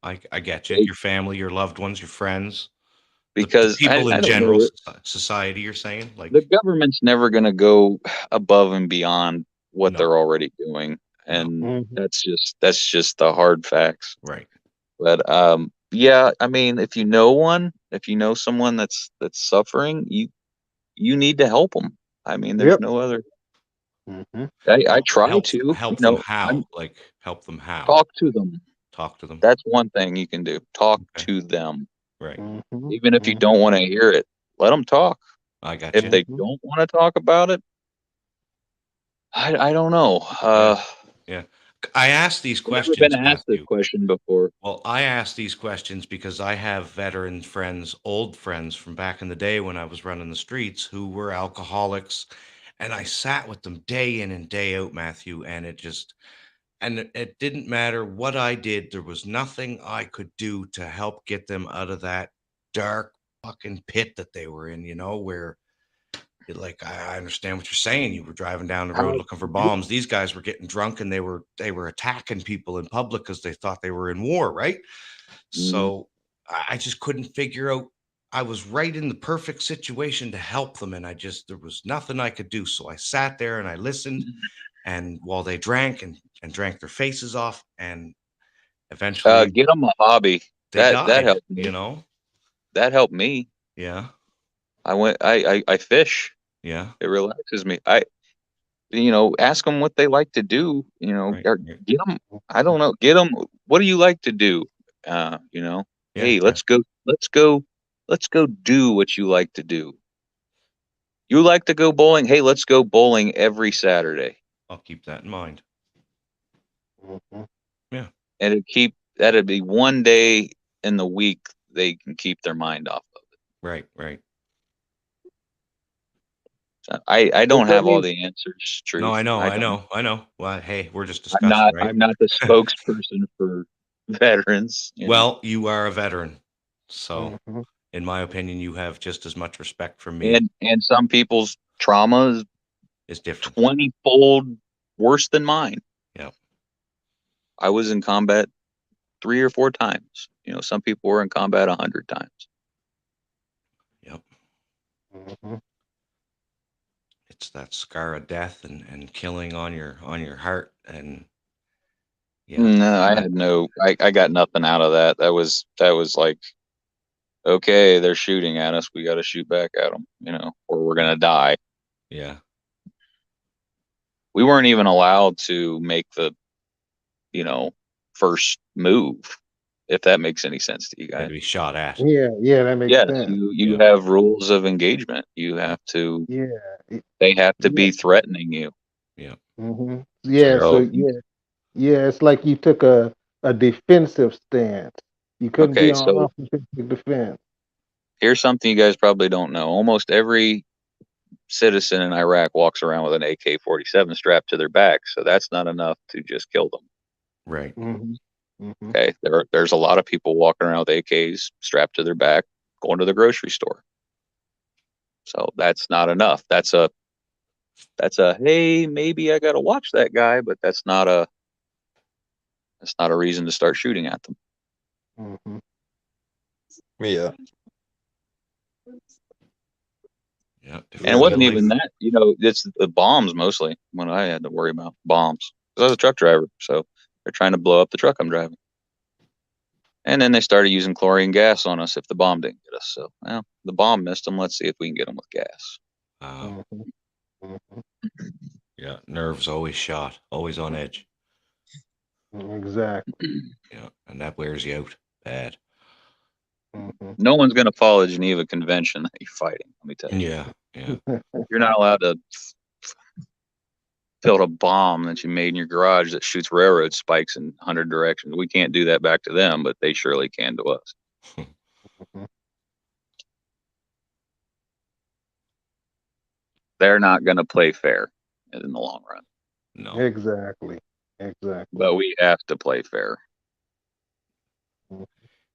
I get you. they, Your family, your loved ones, your friends, the because people I in don't general know. society, you're saying? The Like, government's never going to go above and beyond what no, they're already doing, no. and that's just the hard facts. Right. But yeah, I mean, if you know someone that's suffering, you need to help them. I mean, there's yep. no other. Hmm. I Well, try to, help them how? Like, help them how? talk to them. Talk to them. That's one thing you can do. Talk Okay. to them, Right. even if you don't want to hear it. Let them talk. I got If you. they don't want to talk about it, I don't know. Yeah. Yeah. I asked these I've never been questions, asked this Matthew. question before. Well, I asked these questions because I have veteran friends, old friends from back in the day when I was running the streets who were alcoholics. And I sat with them day in and day out, Matthew. And it didn't matter what I did. There was nothing I could do to help get them out of that dark fucking pit that they were in, where like I understand what you're saying. You were driving down the road How looking for bombs. These guys were getting drunk and they were attacking people in public because they thought they were in war, right? mm, So I just couldn't figure out. I was right in the perfect situation to help them, and there was nothing I could do. So I sat there and I listened, and while they drank and drank their faces off, and eventually get them a hobby. they That died. helped me. That helped me. Yeah, I fish. yeah, It relaxes me. Ask them what they like to do. right, Or right. get them. I don't know. Get them. What do you like to do? Yeah, Hey, yeah. let's go do what you like to do. You like to go bowling? Hey, let's go bowling every Saturday. I'll keep that in mind. Yeah, And that'd be one day in the week they can keep their mind off of it. right, right. So I don't What that have all means? the answers. Truth. No, I know, I I don't. know. Well, hey, we're just I'm discussing, not. right? I'm not the spokesperson for veterans. You know? Well, you are a veteran, so Mhm. in my opinion, you have just as much respect from me. And some people's trauma is It's different. 20-fold worse than mine. Yeah. I was in combat 3 or 4 times. You know, some people were in combat 100 times. Yep. Mhm. It's that scar of death and killing on your heart, and yeah. No, I had no. I got nothing out of that. That was like, okay, they're shooting at us. We got to shoot back at them. You know, or we're gonna die. Yeah. We weren't even allowed to make the, first move, if that makes any sense to you Had guys. to be shot at. Yeah, that makes Yes, sense. you have rules of engagement. You have to. Yeah. They have to Yeah. be threatening you. Yeah. Hmm. Yeah. So So it's like you took a defensive stance. You couldn't be okay, on so offensive defense. here's something you guys probably don't know. Almost every citizen in Iraq walks around with an AK-47 strapped to their back, so that's not enough to just kill them. Right. Hmm. Hmm. Okay, there's a lot of people walking around with AKs strapped to their back, going to the grocery store. So that's not enough. That's a hey, maybe I got to watch that guy, but that's not a reason to start shooting at them. Hmm. Yeah. Yeah. And it wasn't even that, it's the bombs mostly when I had to worry about bombs. 'Cause I was a truck driver, so they're trying to blow up the truck I'm driving. And then they started using chlorine gas on us if the bomb didn't get us. So, well, the bomb missed them. Let's see if we can get them with gas. Yeah. Nerves always shot, always on edge. Exactly. Yeah. And that wears you out bad. No one's going to follow the Geneva Convention that you're fighting. Let me tell you. Yeah. Yeah. You're not allowed to build a bomb that you made in your garage that shoots railroad spikes in 100 directions. We can't do that back to them, but they surely can to us. They're not going to play fair in the long run. No. Exactly. But we have to play fair.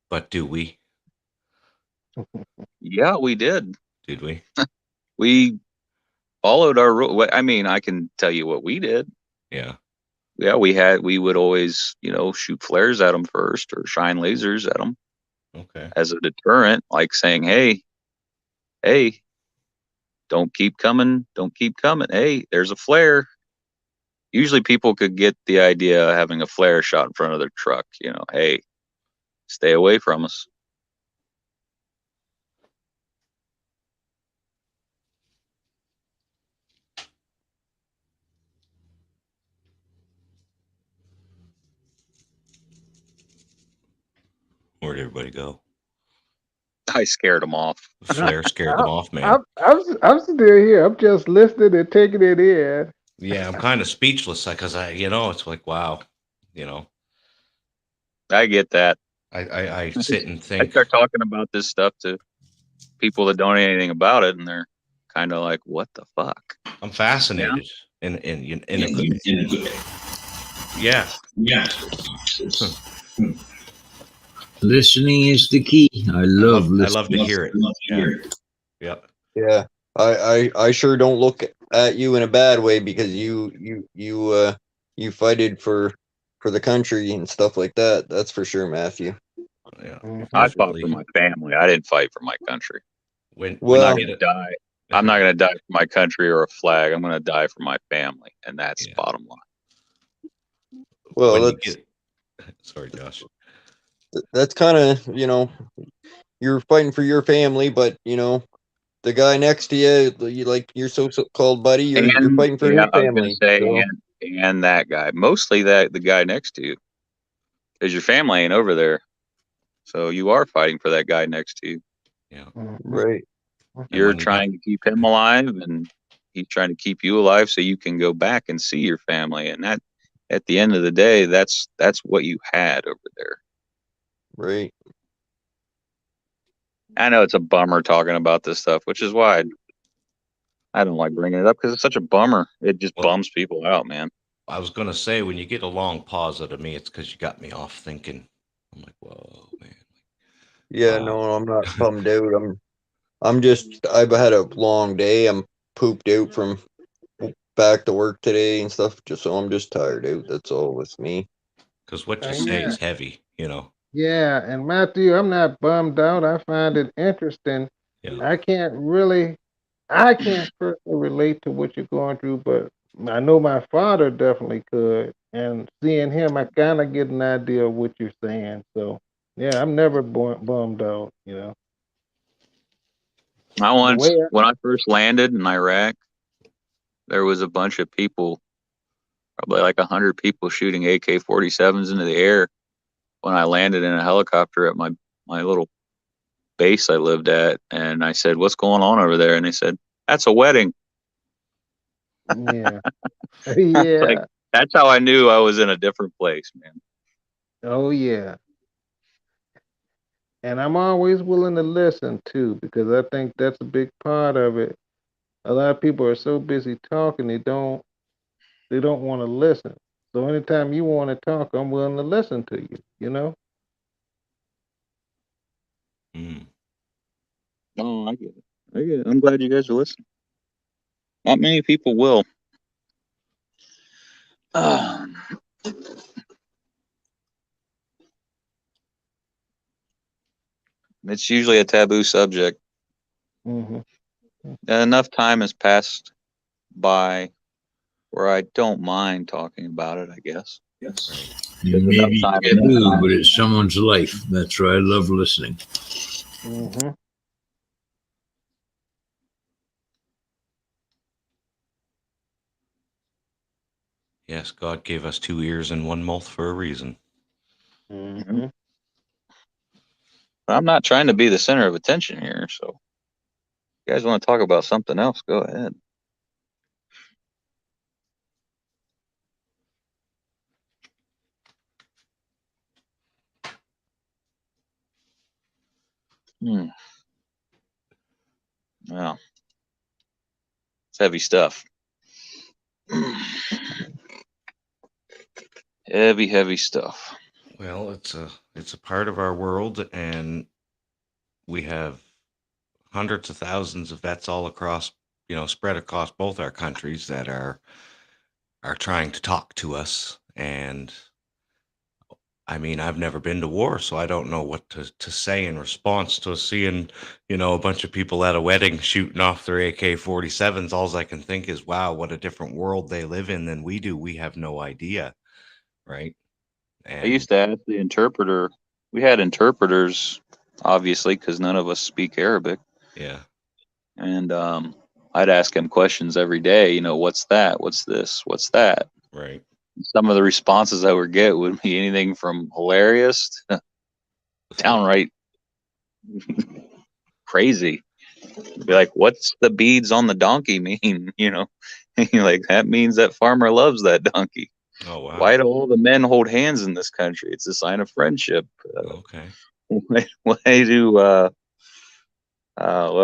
But do we? Yeah, we did. Did we? We followed our rule. I mean, I can tell you what we did. Yeah. Yeah, we would always, shoot flares at them first or shine lasers at them. Okay. As a deterrent, like saying, hey, don't keep coming. Hey, there's a flare. Usually people could get the idea of having a flare shot in front of their truck. Hey, stay away from us. Where'd everybody go? I scared them off. The flare scared them off, man. I'm still here. I'm just listening and taking it in. Yeah, I'm kind of speechless because it's like, wow, I get that. I sit and I think. start talking about this stuff to people that don't know anything about it, and they're kind of like, "What the fuck?" I'm fascinated in a good. Yeah. Listening is the key. I love listening. I love to hear it. Yeah. Yeah. I sure don't look at you in a bad way because you fighted for the country and stuff like that. That's for sure, Matthew. Yeah. I fought for my family. I didn't fight for my country. When I'm not going to die. I'm not going to die for my country or a flag. I'm going to die for my family, and that's the bottom line. Well, sorry, Josh. That's kind of you're fighting for your family, but the guy next to you, like your so-called buddy, you're fighting for his family. I was going to say, and that guy, mostly the guy next to you, because your family ain't over there, so you are fighting for that guy next to you. Yeah, right. You're trying to keep him alive, and he's trying to keep you alive, so you can go back and see your family. And that, at the end of the day, that's what you had over there. Right. I know it's a bummer talking about this stuff, which is why I don't like bringing it up because it's such a bummer. It just Well, bums people out, man. I was gonna say when you get a long pause out of me, it's because you got me off thinking. I'm like, whoa, man. Yeah, Wow. no, I'm not bummed out. I'm just I've had a long day. I'm pooped out from back to work today and stuff. Just so I'm just tired out. That's all with me. Because what you Uh, say yeah, is heavy, you know. yeah, and Matthew, I'm not bummed out. I find it interesting. Yeah. I can't personally relate to what you're going through, but I know my father definitely could. And seeing him, I kind of get an idea of what you're saying. So, yeah, I'm never bummed out. I The once, way when I first landed in Iraq, there was a bunch of people, probably like 100 people shooting AK-47s into the air when I landed in a helicopter at my little base I lived at. And I said, "What's going on over there?" And they said, "That's a wedding." yeah, Like, yeah, that's how I knew I was in a different place, man. oh yeah. And I'm always willing to listen too, because I think that's a big part of it. A lot of people are so busy talking, they don't want to listen. So anytime you want to talk, I'm willing to listen to you. Mm. Oh, I get it. I get it. I'm glad you guys are listening. Not many people will. It's usually a taboo subject. Hmm. Enough time has passed by where I don't mind talking about it, I guess. Right. There's enough Maybe time. taboo, but it's someone's life. That's why I love listening. Hmm. Yes, God gave us 2 ears and 1 mouth for a reason. Hmm. I'm not trying to be the center of attention here, so if you guys want to talk about something else, go ahead. Well, it's heavy stuff. Heavy stuff. Well, it's a part of our world, and we have hundreds of thousands of vets all across, spread across both our countries that are trying to talk to us. And I mean, I've never been to war, so I don't know what to say in response to seeing, a bunch of people at a wedding shooting off their AK-47s. All I can think is, wow, what a different world they live in than we do. We have no idea, right? I And used to ask the interpreter. We had interpreters, obviously, because none of us speak Arabic. yeah, And I'd ask him questions every day. What's that? What's this? What's that? right. Some of the responses I would get would be anything from hilarious to downright crazy. It'd be like, "What's the beads on the donkey mean?" Like, that means that farmer loves that donkey. Oh, wow. Why do all the men hold hands in this country? It's a sign of friendship. Okay. Why do what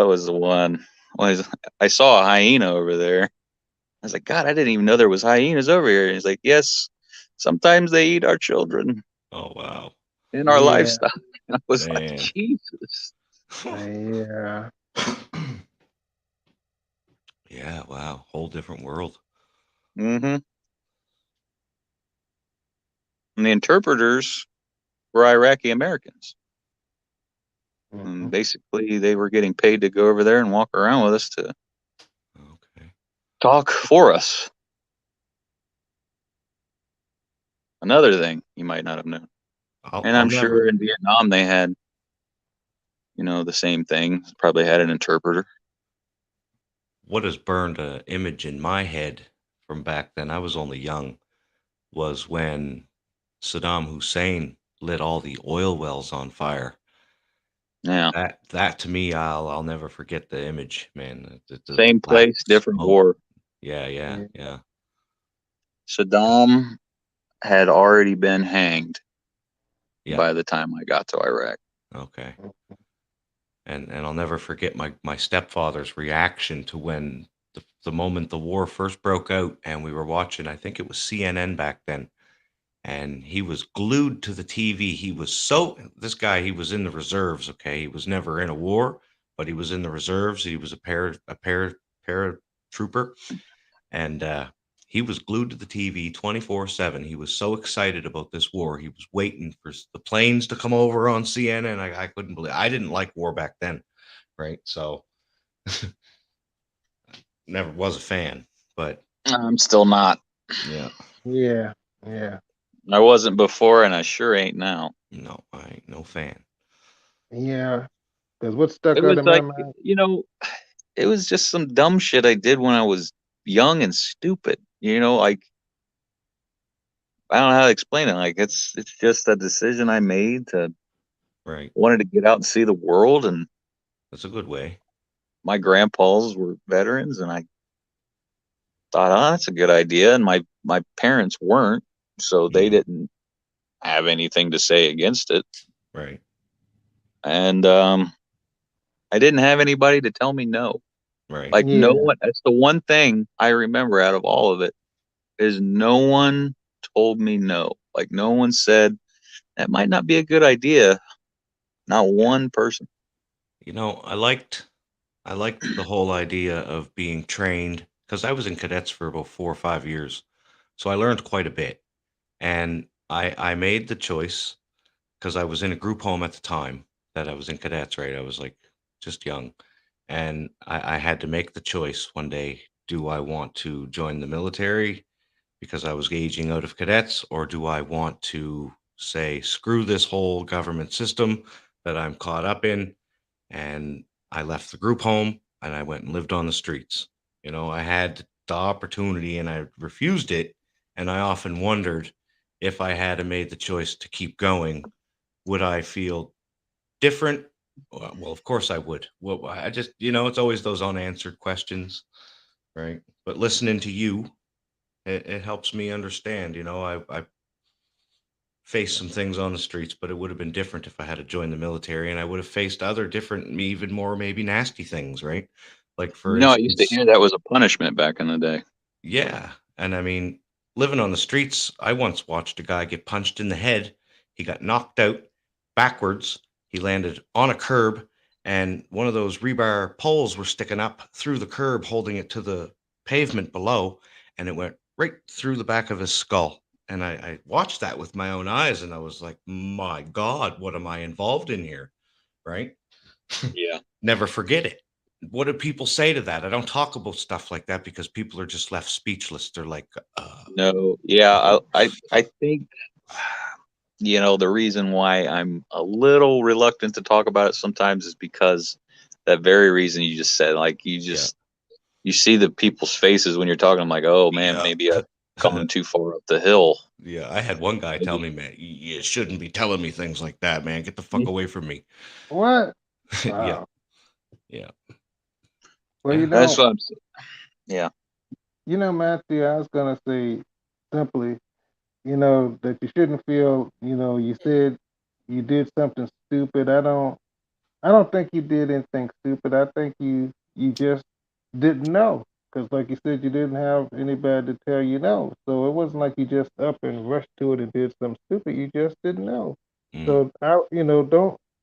was the one? I saw a hyena over there. I was like, God, I didn't even know there was hyenas over here. And he's like, yes, sometimes they eat our children Oh, wow. and our Yeah, livestock. I was like, Man. Jesus. yeah. Yeah, wow. Whole different world. Mm-hmm. And the interpreters were Iraqi Americans. And basically, they were getting paid to go over there and walk around with us to Okay. talk for us. Another thing you might not have known. And I'm sure in Vietnam they had, the same thing. Probably had an interpreter. What has burned an image in my head from back then, I was only young, was when Saddam Hussein lit all the oil wells on fire. Yeah. That to me, I'll never forget the image, man. The Same black place, different smoke. war. Yeah. Saddam had already been hanged Yeah. by the time I got to Iraq. Okay. And I'll never forget my stepfather's reaction to when the the moment the war first broke out, and we were watching, I think it was CNN back then, and he was glued to the TV. He was this guy, he was in the reserves, okay? He was never in a war, but he was in the reserves. He was a paratrooper, and he was glued to the TV 24/7. He was so excited about this war. He was waiting for the planes to come over on CNN. I couldn't believe, I didn't like war back then, right? So never was a fan, but I'm still not. yeah. Yeah, yeah, I wasn't before, and I sure ain't now. No, I ain't no fan. yeah. Because what stuck It out was in my like, mind? it was just some dumb shit I did when I was young and stupid. Like, I don't know how to explain it. Like, it's just a decision I made Right. wanted to get out and see the world, and That's a good way. my grandpas were veterans, and I thought, oh, that's a good idea. And my parents weren't, so they didn't have anything to say against it. Right. And I didn't have anybody to tell me no. Right. Like, no Yeah, one. That's the one thing I remember out of all of it, is no one told me no. Like, no one said that might not be a good idea. Not one person. I liked the whole idea of being trained, because I was in cadets for about 4 or 5 years. So I learned quite a bit. And I made the choice, because I was in a group home at the time that I was in cadets, right? I was like just young. And I had to make the choice one day. Do I want to join the military because I was aging out of cadets, or do I want to say, screw this whole government system that I'm caught up in? And I left the group home and I went and lived on the streets. I had the opportunity and I refused it. And I often wondered, if I had made the choice to keep going, would I feel different? Well, of course I would. Well, I just, it's always those unanswered questions, right? But listening to you, it helps me understand. I faced some things on the streets, but it would have been different if I had to join the military, and I would have faced other different, even more maybe nasty things, right? Like, for I used to instance, hear that was a punishment back in the day. yeah. And I mean, living on the streets, I once watched a guy get punched in the head. He got knocked out backwards. He landed on a curb, and one of those rebar poles were sticking up through the curb, holding it to the pavement below, and it went right through the back of his skull. And I watched that with my own eyes, and I was like, my God, what am I involved in here? Right? Yeah. Never forget it. What do people say to that? I don't talk about stuff like that because people are just left speechless. They're like, No. Yeah. I think, the reason why I'm a little reluctant to talk about it sometimes is because that very reason you just said. Like, you see the people's faces when you're talking. I'm like, oh man, yeah. maybe I've gone too far up the hill. Yeah, I had one guy tell me, man, you shouldn't be telling me things like that, man. Get the fuck away from me. what? Yeah. Wow. Yeah. Well, Yeah. That's what I'm saying. Yeah. Matthew, I was gonna say simply, that you shouldn't feel, you said you did something stupid. I don't think you did anything stupid. I think you just didn't know. Because like you said, you didn't have anybody to tell you no. So it wasn't like you just up and rushed to it and did something stupid. You just didn't know. So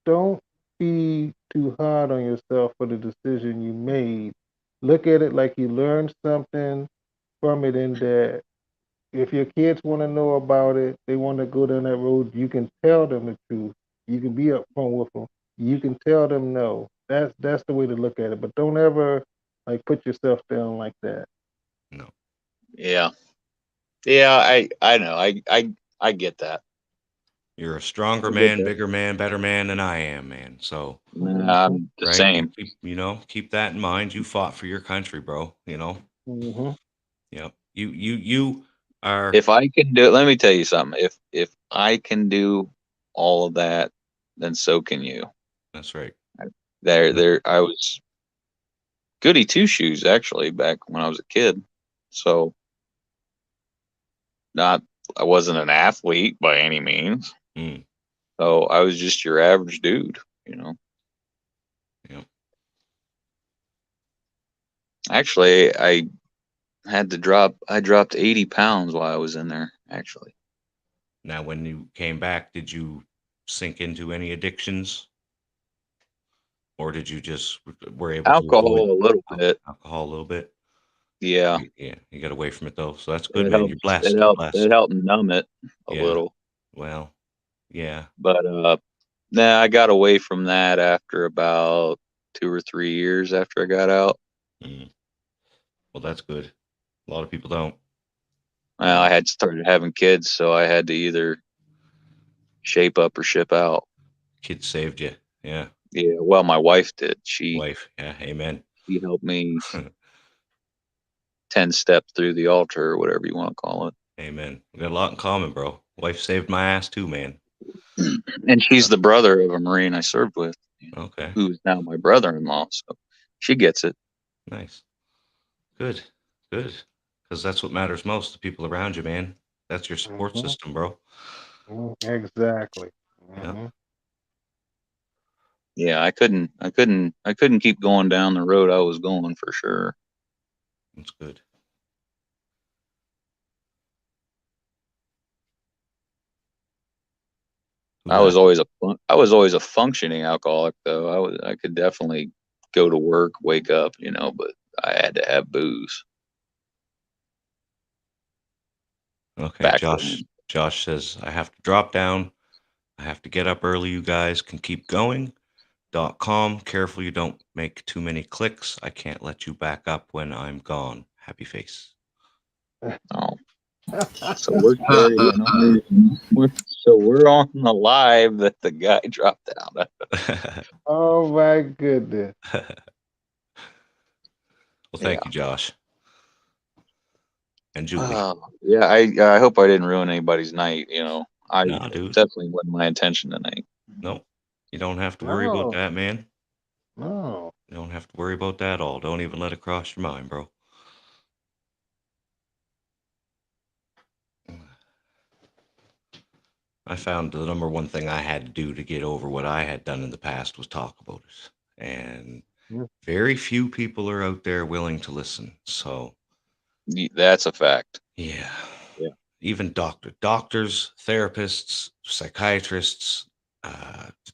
don't be too hard on yourself for the decision you made. Look at it like you learned something from it, in that if your kids want to know about it, they want to go down that road, you can tell them the truth. You can be upfront with them. You can tell them no. That's the way to look at it. But don't ever like put yourself down like that. No. Yeah. Yeah. I know. I get that. You're a stronger man, bigger man, better man than I am, man. So I'm the right? same. Keep that in mind. You fought for your country, bro. Mm-hmm. Yep. You are. If I can do it, let me tell you something. If I can do all of that, then so can you. That's right. I was goody two shoes actually back when I was a kid. So I wasn't an athlete by any means. Mm. So I was just your average dude, Yeah. Actually, I dropped 80 pounds while I was in there, actually. Now, when you came back, did you sink into any addictions, or did you just were able to avoid Alcohol a little bit. alcohol a little bit? Yeah. Yeah, you got away from it though, so that's good, It man. You're helps. blessed. You're blessed. It helped numb it a Yeah. little. Well, yeah. But nah, I got away from that after about 2 or 3 years after I got out. Well, that's good. A lot of people don't. Well, I had started having kids, so I had to either shape up or ship out. Kids saved you. Yeah. Yeah, well, my wife did. Wife. Yeah. Amen. She helped me 10 step through the altar or whatever you want to call it. Amen. We got a lot in common, bro. Wife saved my ass too, man. And she's the brother of a Marine I served with. Okay. Who's now my brother-in-law, so she gets it. Nice. Good. Good. Because that's what matters most, the people around you, man. That's your support system, bro. Exactly. Yeah. Yeah, I couldn't keep going down the road I was going for sure. That's good. I was always a functioning alcoholic though. I could definitely go to work, wake up, but I had to have booze. Okay, Back Josh says, I have to drop down. I have to get up early. You guys can keep going. .com. Careful you don't make too many clicks. I can't let you back up when I'm gone. Happy face. Oh. So we're we're on the live that the guy dropped out. Oh my goodness. Well, thank you, Josh. And Julie. Yeah, I hope I didn't ruin anybody's night, I Nah, dude. definitely wasn't my intention tonight. Nope. You don't have to worry about that, man. No. You don't have to worry about that at all. Don't even let it cross your mind, bro. I found the number one thing I had to do to get over what I had done in the past was talk about it. And very few people are out there willing to listen. So that's a fact. Yeah. Yeah. Even doctors, therapists, psychiatrists,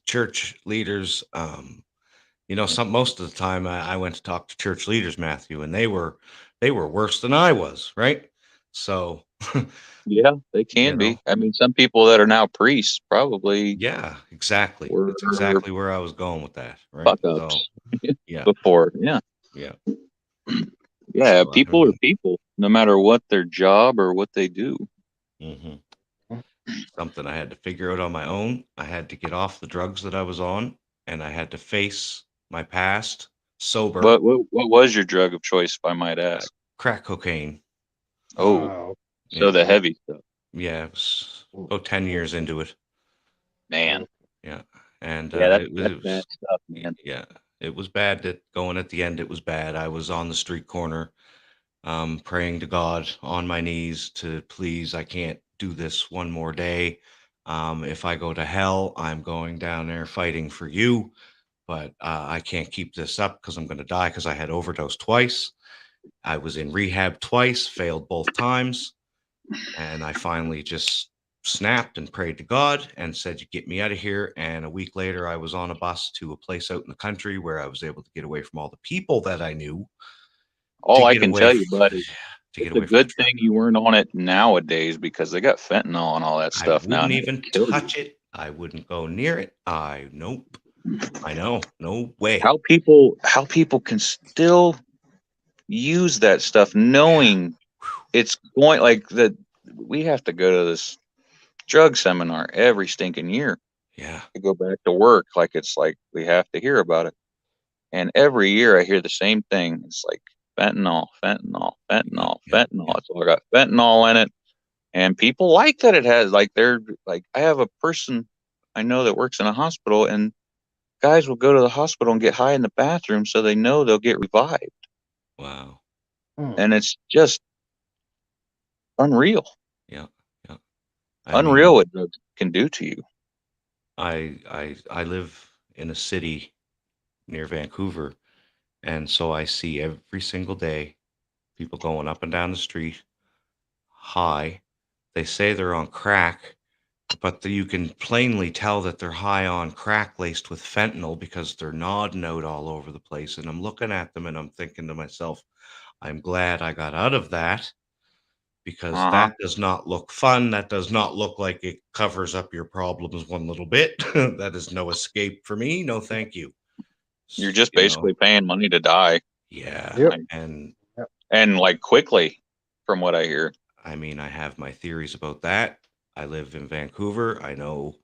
church leaders. Most of the time I went to talk to church leaders, Matthew, and they were worse than I was, right? So yeah, they can be. I mean, some people that are now priests probably. Yeah, exactly. That's exactly where I was going with that. Right. Fuck ups. So, yeah. Before, yeah. Yeah. Yeah, people are people, no matter what their job or what they do. Something I had to figure out on my own. I had to get off the drugs that I was on, and I had to face my past sober. What was your drug of choice, if I might ask? Crack cocaine. Oh, so the heavy stuff. Yeah, it was about 10 years into it. Man. Yeah, and that's bad stuff, man. Yeah, it was bad. Going at the end, it was bad. I was on the street corner, praying to God on my knees to please, I can't do this one more day. If I go to hell, I'm going down there fighting for you, but I can't keep this up because I'm going to die because I had overdosed twice. I was in rehab twice, failed both times, and I finally just snapped and prayed to God and said, you get me out of here. And a week later, I was on a bus to a place out in the country where I was able to get away from all the people that I knew. All I can tell you, buddy, it's a good thing you weren't on it nowadays because they got fentanyl and all that stuff now. I wouldn't even touch it. I wouldn't go near it. Nope. I know. No way. How people can still use that stuff knowing it's going like that. We have to go to this drug seminar every stinking year. Yeah. To go back to work. Like it's like we have to hear about it. And every year I hear the same thing. It's like fentanyl. It's all got fentanyl in it. And people like that it has I have a person I know that works in a hospital, and guys will go to the hospital and get high in the bathroom so they know they'll get revived. Wow. And it's just unreal. Yeah. Unreal what drugs can do to you. I live in a city near Vancouver, And so I see every single day people going up and down the street high. They say they're on crack, but you can plainly tell that they're high on crack laced with fentanyl because they're nodding out all over the place. And I'm looking at them and I'm thinking to myself, I'm glad I got out of that because that does not look fun. That does not look like it covers up your problems one little bit. That is no escape for me. No, thank you. You're just basically paying money to die. Yeah. Yep. And like quickly, from what I hear. I mean, I have my theories about that. I live in Vancouver. I know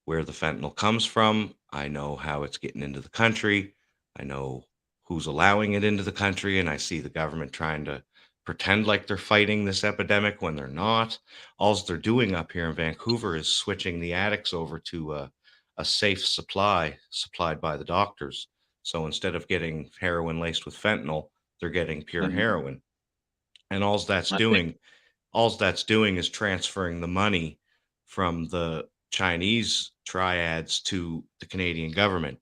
where the fentanyl comes from. I know how it's getting into the country. I know who's allowing it into the country. And I see the government trying to pretend like they're fighting this epidemic when they're not. All they're doing up here in Vancouver is switching the addicts over to a safe supply supplied by the doctors. So instead of getting heroin laced with fentanyl, they're getting pure heroin. And all that's doing is transferring the money from the Chinese triads to the Canadian government.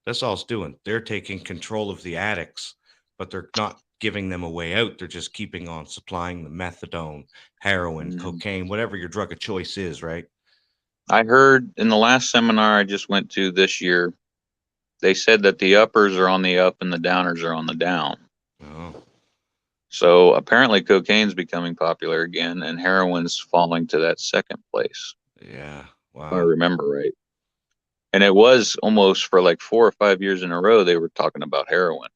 That's all it's doing. They're taking control of the addicts, but they're not giving them a way out. They're just keeping on supplying the methadone, heroin, cocaine, whatever your drug of choice is, right? I heard in the last seminar I just went to this year, they said that the uppers are on the up and the downers are on the down. Oh. So apparently cocaine's becoming popular again and heroin's falling to that second place. Yeah. Wow. If I remember right. And it was almost for like 4 or 5 years in a row, they were talking about heroin.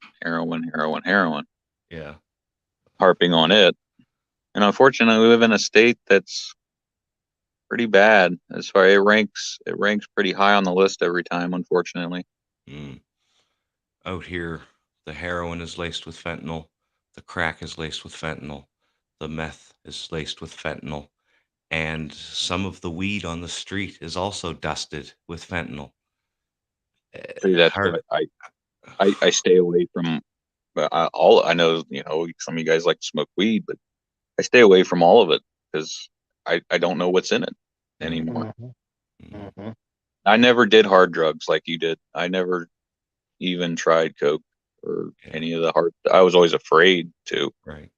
Yeah. Harping on it. And unfortunately, we live in a state that's pretty bad as far as it ranks pretty high on the list every time, unfortunately. Out here, the heroin is laced with fentanyl. The crack is laced with fentanyl. The meth is laced with fentanyl. And some of the weed on the street is also dusted with fentanyl. See, that's what I stay away from. All I know, some of you guys like to smoke weed, but I stay away from all of it because I don't know what's in it anymore. I never did hard drugs like you did. I never even tried coke or any of the hard. I was always afraid to. Right.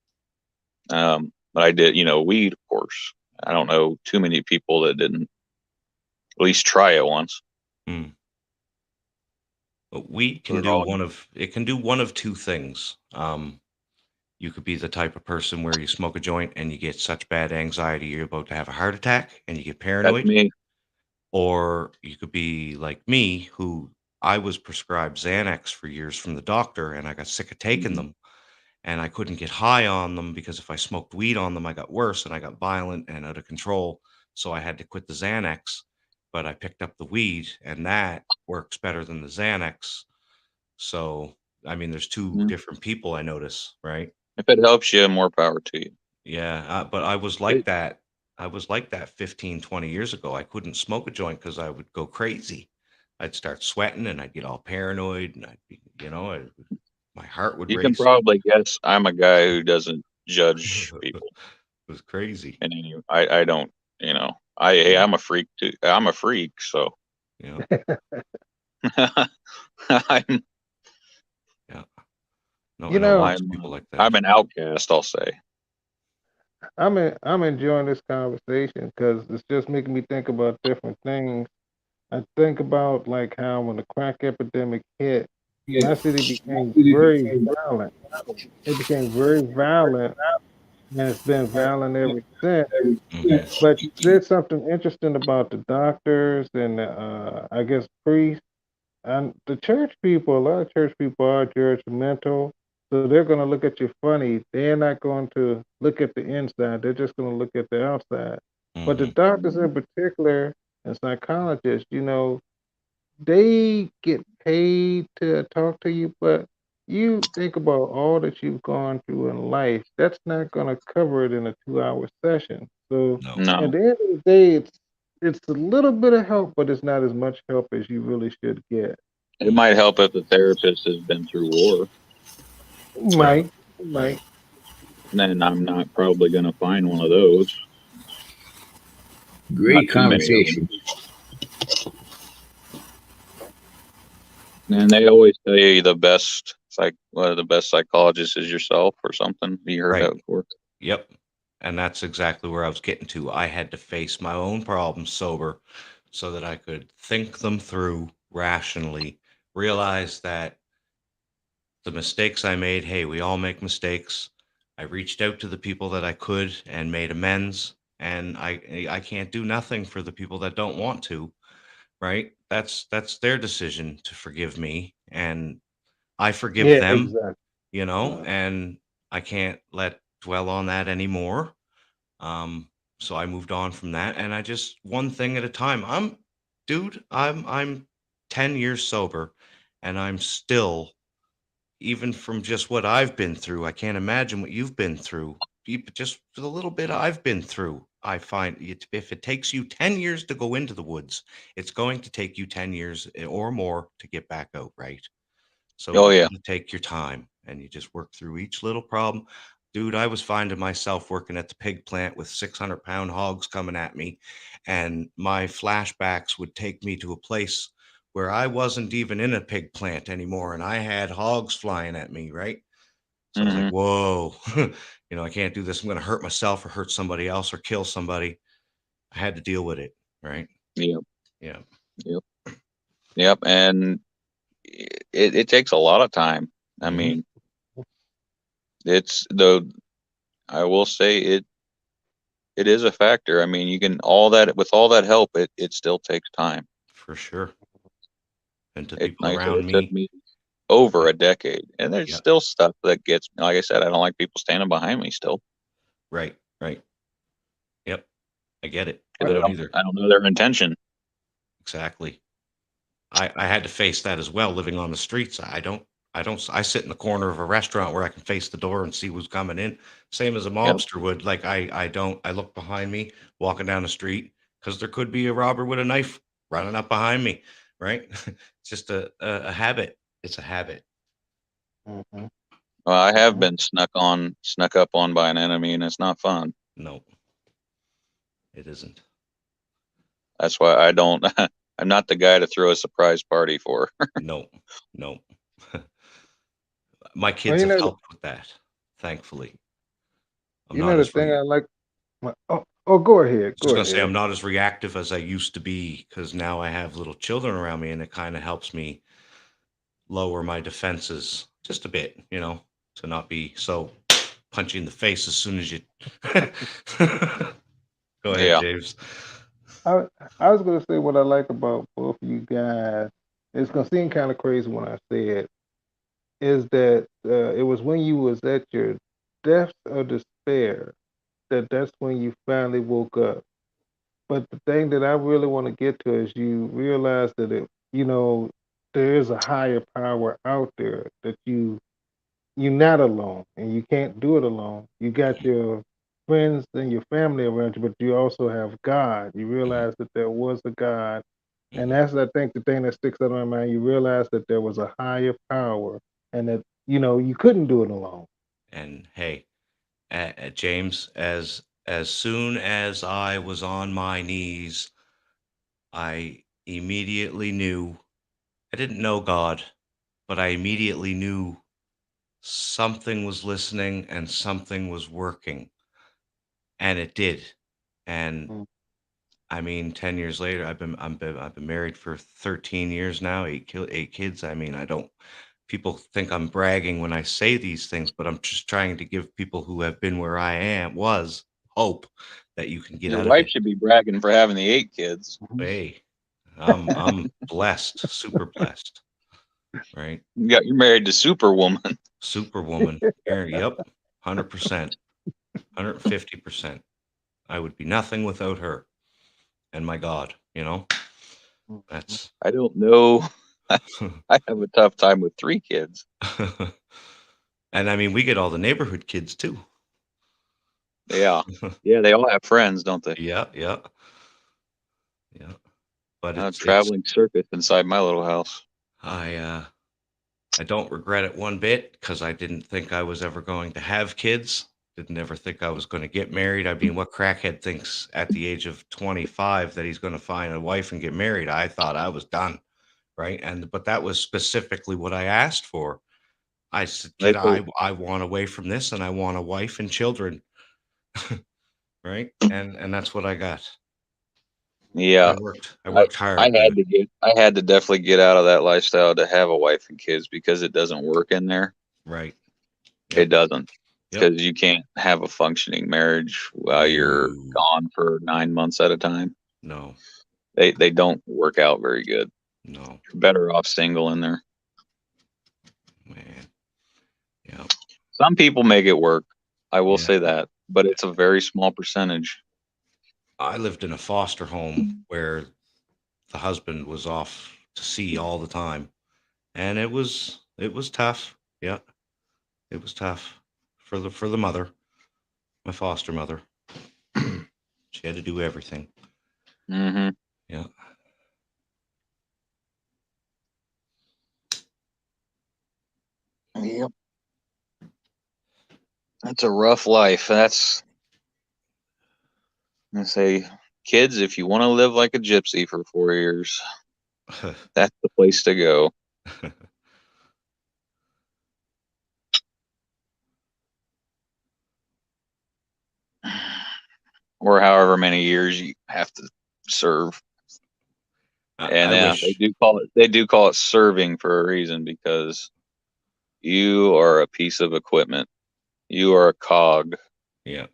But I did, weed, of course. I don't know too many people that didn't at least try it once. But weed can do one of two things. You could be the type of person where you smoke a joint and you get such bad anxiety you're about to have a heart attack and you get paranoid. That's me. Or you could be like me, who I was prescribed Xanax for years from the doctor and I got sick of taking them. And I couldn't get high on them because if I smoked weed on them, I got worse and I got violent and out of control. So I had to quit the Xanax, but I picked up the weed and that works better than the Xanax. So, I mean, there's two different people I notice, right? If it helps you, more power to you. Yeah. But I was like that. I was like that 15, 20 years ago. I couldn't smoke a joint because I would go crazy. I'd start sweating and I'd get all paranoid and I'd be, my heart would race. You can probably guess I'm a guy who doesn't judge people. It was crazy. And I don't, I'm a freak too. I'm a freak, so. Yeah. People like that. I'm an outcast, I'll say. I'm enjoying this conversation because it's just making me think about different things. I think about like how when the crack epidemic hit, my city became very violent. It became very violent, and it's been violent ever since. But you said something interesting about the doctors and I guess priests and the church people. A lot of church people are judgmental, so they're going to look at you funny. They're not going to look at the inside. They're just going to look at the outside. But the doctors in particular and psychologists, they get paid to talk to you, but you think about all that you've gone through in life. That's not going to cover it in a 2-hour session. So at the end of the day, it's a little bit of help, but it's not as much help as you really should get. It might help if the therapist has been through war. Might. Then I'm not probably going to find one of those. Great conversation. And they always say the best one of the best psychologists is yourself or something. You heard Right. that before. Yep. And that's exactly where I was getting to. I had to face my own problems sober so that I could think them through rationally, realize that the mistakes I made, hey, we all make mistakes. I reached out to the people that I could and made amends, and I can't do nothing for the people that don't want to, right? That's their decision to forgive me, and I forgive Yeah, them, exactly. you know, and I can't dwell on that anymore. So I moved on from that, and I just one thing at a time. I'm 10 years sober, and I'm still, even from just what I've been through, I can't imagine what you've been through. Just the little bit I've been through, I find if it takes you 10 years to go into the woods, it's going to take you 10 years or more to get back out, right? So Oh you yeah. gotta take your time and you just work through each little problem. Dude, I was finding myself working at the pig plant with 600-pound hogs coming at me, and my flashbacks would take me to a place where I wasn't even in a pig plant anymore, and I had hogs flying at me, right? So I was like, Hmm. whoa, I can't do this. I'm going to hurt myself or hurt somebody else or kill somebody. I had to deal with it, right? Yep. Yeah. Yep. Yep. And it takes a lot of time. I Mhm. mean, I will say it is a factor. I mean, with all that help, it still takes time. For sure. And to Like people I said, around it took me, me over a decade, and there's yeah, still stuff that gets me. Like I said, I don't like people standing behind me still. right. Yep. I get it. I 'Cause don't either. I don't know their intention. Exactly. I had to face that as well, living on the streets. I sit in the corner of a restaurant where I can face the door and see who's coming in. Same as a Yep. mobster would. Like I look behind me walking down the street because there could be a robber with a knife running up behind me, right? It's just a habit. It's a habit. Mhm. Well, I have Mhm. been snuck up on by an enemy, and it's not fun. No, it isn't. That's why I don't. I'm not the guy to throw a surprise party for. No. My Well, kids have helped with that, thankfully. I'm not the as thing I like. Go ahead. just Go gonna say ahead. I'm not as reactive as I used to be because now I have little children around me, and it kind of helps me lower my defenses just a bit, to not be so punchy in the face as soon as you. Go ahead, Yeah. James. I was gonna say what I like about both of you guys. It's gonna seem kind of crazy when I say it. Is that it was when you was at your depths of despair that's when you finally woke up. But the thing that I really want to get to is you realize that there is a higher power out there that you're not alone and you can't do it alone. You got your friends and your family around you, but you also have God. You realize that there was a God. And that's, I think, the thing that sticks out in my mind. You realize that there was a higher power and that, you couldn't do it alone. And hey, James, as soon as I was on my knees, I immediately knew. I didn't know God, but I immediately knew something was listening and something was working, and it did. And Mm. I mean, 10 years later, I've been married for 13 years now, eight kids. I mean, I don't. People think I'm bragging when I say these things, but I'm just trying to give people who have been where I was hope that you can get Your out of wife it. should be bragging for having the 8 kids. Hey, I'm blessed, super blessed, right? You're married to Superwoman. Superwoman. Yep, 100%, 150%. I would be nothing without her and my God. That's. I don't know. I have a tough time with 3 kids. And I mean, we get all the neighborhood kids too. Yeah. Yeah, they all have friends, don't they? Yeah. But A it's traveling circus inside my little house. I don't regret it one bit because I didn't think I was ever going to have kids. Didn't ever think I was going to get married. I mean, what crackhead thinks at the age of 25 that he's going to find a wife and get married? I thought I was done, right? But that was specifically what I asked for. I said, They kid, I want away from this, and I want a wife and children. Right? And that's what I got. Yeah, I worked hard. I had to definitely get out of that lifestyle to have a wife and kids because it doesn't work in there. Right. It doesn't, Yep. because you can't have a functioning marriage while you're gone for 9 months at a time. No. They don't work out very good. No. You're better off single in there. Man. Yeah. Some people make it work. I will say that, but it's a very small percentage. I lived in a foster home where the husband was off to sea all the time, and it was tough. Yeah, it was tough for the mother, my foster mother. She had to do everything. Mm-hmm. Yeah. Yep. That's a rough life. That's, I say, kids, if you want to live like a gypsy for 4 years, that's the place to go. Or however many years you have to serve. And I wish. they do call it serving for a reason, because you are a piece of equipment. You are a cog. Yeah.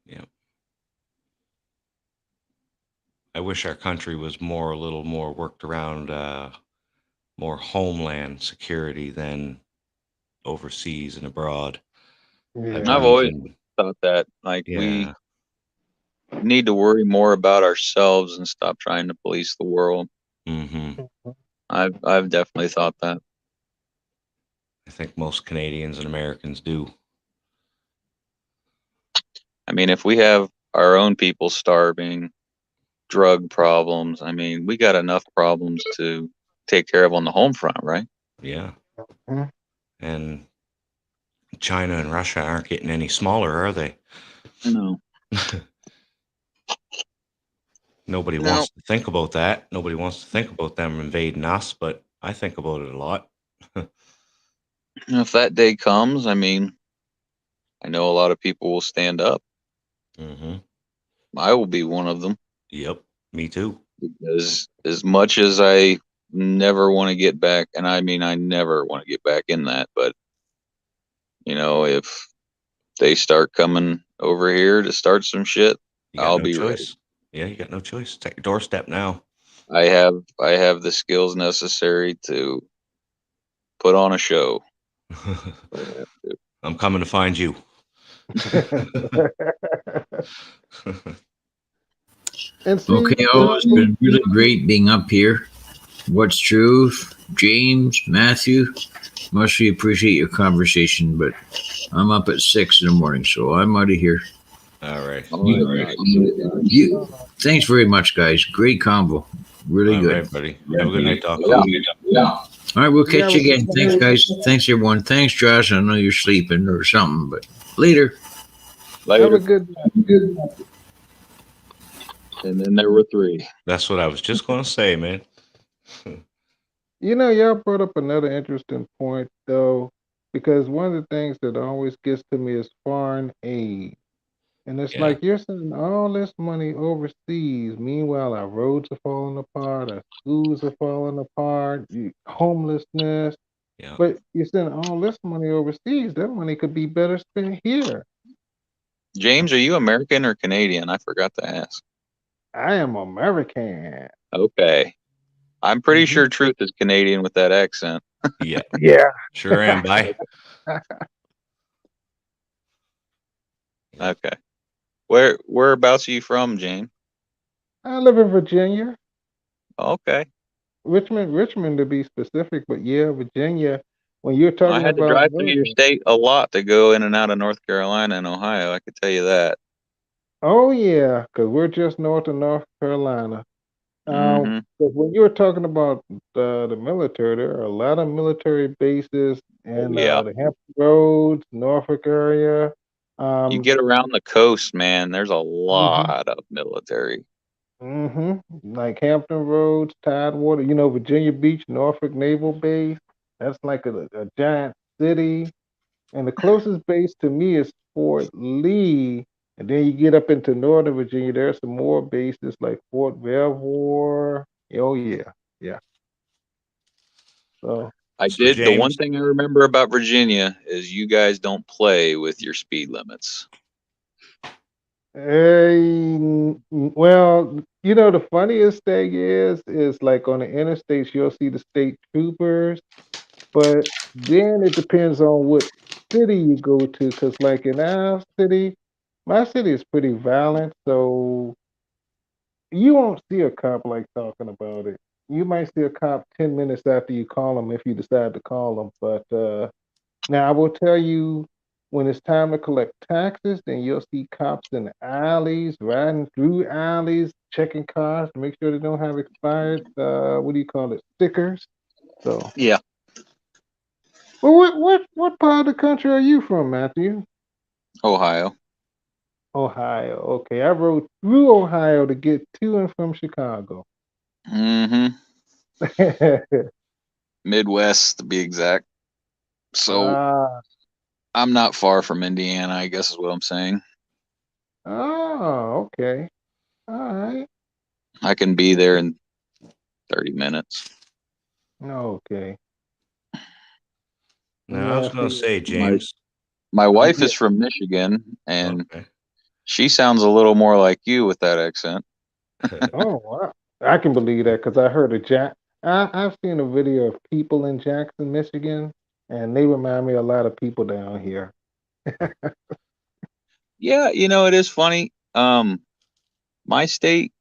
Yeah. I wish our country was a little more worked around more homeland security than overseas and abroad. I've always thought that, like, we need to worry more about ourselves and stop trying to police the world. Mm-hmm. I've definitely thought that. I think most Canadians and Americans do. I mean, if we have our own people starving, drug problems, I mean, we got enough problems to take care of on the home front, right? Yeah. And China and Russia aren't getting any smaller, are they? No. Nobody wants to think about that. Nobody wants to think about them invading us, but I think about it a lot. If that day comes, I mean, I know a lot of people will stand up. Mm-hmm. I will be one of them. Yep, me too. Because as much as I never want to get back, and I mean, I never want to get back in that, but, you know, if they start coming over here to start some shit, I'll be ready. Yeah, you got no choice. It's at your doorstep now. I have the skills necessary to put on a show. I'm coming to find you. Okay, it's been really great being up here. What's truth? James, Matthew, mostly appreciate your conversation, but I'm up at 6 in the morning, so I'm out of here. All right. Thanks very much, guys. Great combo. Really good. All right, buddy. Have a good night, Doc. Yeah. All right, we'll catch you again. Thanks, guys. Thanks, everyone. Thanks, Josh. I know you're sleeping or something, but later. Have a good night. And then there were 3. That's what I was just going to say, man. You know, y'all brought up another interesting point, though, because one of the things that always gets to me is foreign aid. And it's like you're sending all this money overseas. Meanwhile, our roads are falling apart, our schools are falling apart, homelessness. Yeah. But you're sending all this money overseas. That money could be better spent here. James, are you American or Canadian? I forgot to ask. I am American. Okay. I'm pretty sure Truth is Canadian with that accent. Yeah. Yeah. Sure am. Bye. Okay. Whereabouts are you from, Jane? I live in Virginia. Okay. Richmond to be specific, but yeah, Virginia. When you're talking I had to about drive through your state a lot to go in and out of North Carolina and Ohio. I could tell you that. Oh yeah, because we're just north of North Carolina. Mm-hmm. But when you were talking about the military, there are a lot of military bases in the Hampton Roads, Norfolk area. You get around the coast, man. There's a lot of military. Like Hampton Roads, Tidewater. You know, Virginia Beach, Norfolk Naval Base. That's like a giant city. And the closest base to me is Fort Lee. And then you get up into Northern Virginia, there's some more bases like Fort Belvoir. Oh yeah, yeah. So I So did. The one James, thing I remember about Virginia is you guys don't play with your speed limits. well, the funniest thing is like on the interstates, you'll see the state troopers, but then it depends on what city you go to. Because, like in our city, my city is pretty violent, so you won't see a cop like talking about it. You might see a cop 10 minutes after you call them if you decide to call them. But now I will tell you, when it's time to collect taxes, then you'll see cops in the alleys, riding through alleys, checking cars to make sure they don't have expired, what do you call it, stickers. So, Yeah. well, what part of the country are you from, Matthew? Ohio. Ohio. Okay, I rode through Ohio to get to and from Chicago. Mm-hmm. Midwest to be exact. So Ah, I'm not far from Indiana, I guess is what I'm saying. oh, okay. All right. I can be there in 30 minutes. Okay. now I was Yeah, going to see, say, James. My wife yeah. is from Michigan, and Okay. she sounds a little more like you with that accent. Oh, wow. I can believe that because I heard I've seen a video of people in Jackson, Michigan, and they remind me a lot of people down here. Yeah, it is funny. My state,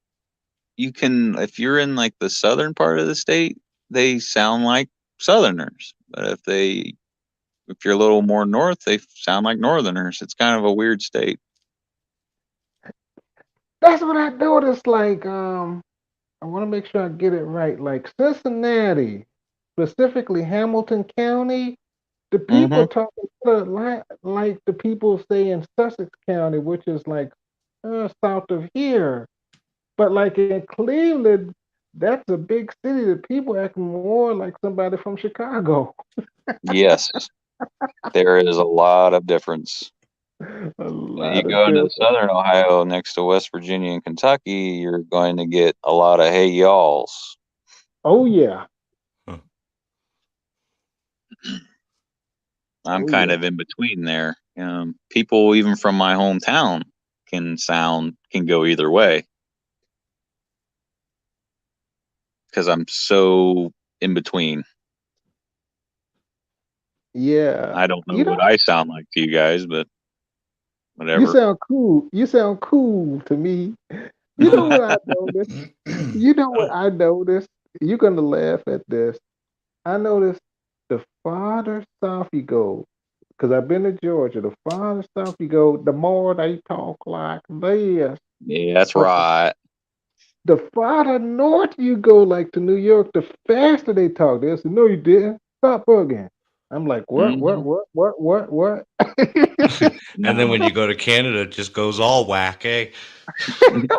you can, if you're in like the southern part of the state, they sound like Southerners. But if you're a little more north, they sound like Northerners. It's kind of a weird state. That's what I noticed. Like, I want to make sure I get it right. Like Cincinnati, specifically Hamilton County, the Mm-hmm. people talk like the people say in Sussex County, which is like south of here. But like in Cleveland, that's a big city. The people act more like somebody from Chicago. Yes, there is a lot of difference. A When you lot of go into difference. southern Ohio next to West Virginia and Kentucky, you're going to get a lot of hey y'alls. Oh yeah. Huh. I'm Oh kind yeah. of in between there. People even from my hometown can go either way because I'm so in between. Yeah. I don't know You what know, I sound like to you guys, but you whatever. sound cool. You sound cool to me. You know what I noticed? You know what I noticed? You're gonna laugh at this. I noticed the farther south you go, because I've been to Georgia, the farther south you go, the more they talk like this. Yeah, that's But right. the farther north you go, like to New York, the faster they talk. They'll say, "No, you didn't. Stop bugging." I'm like, "What? What? Hmm. What? What? What? What?" And then No. when you go to Canada, it just goes all whack, eh? Yeah,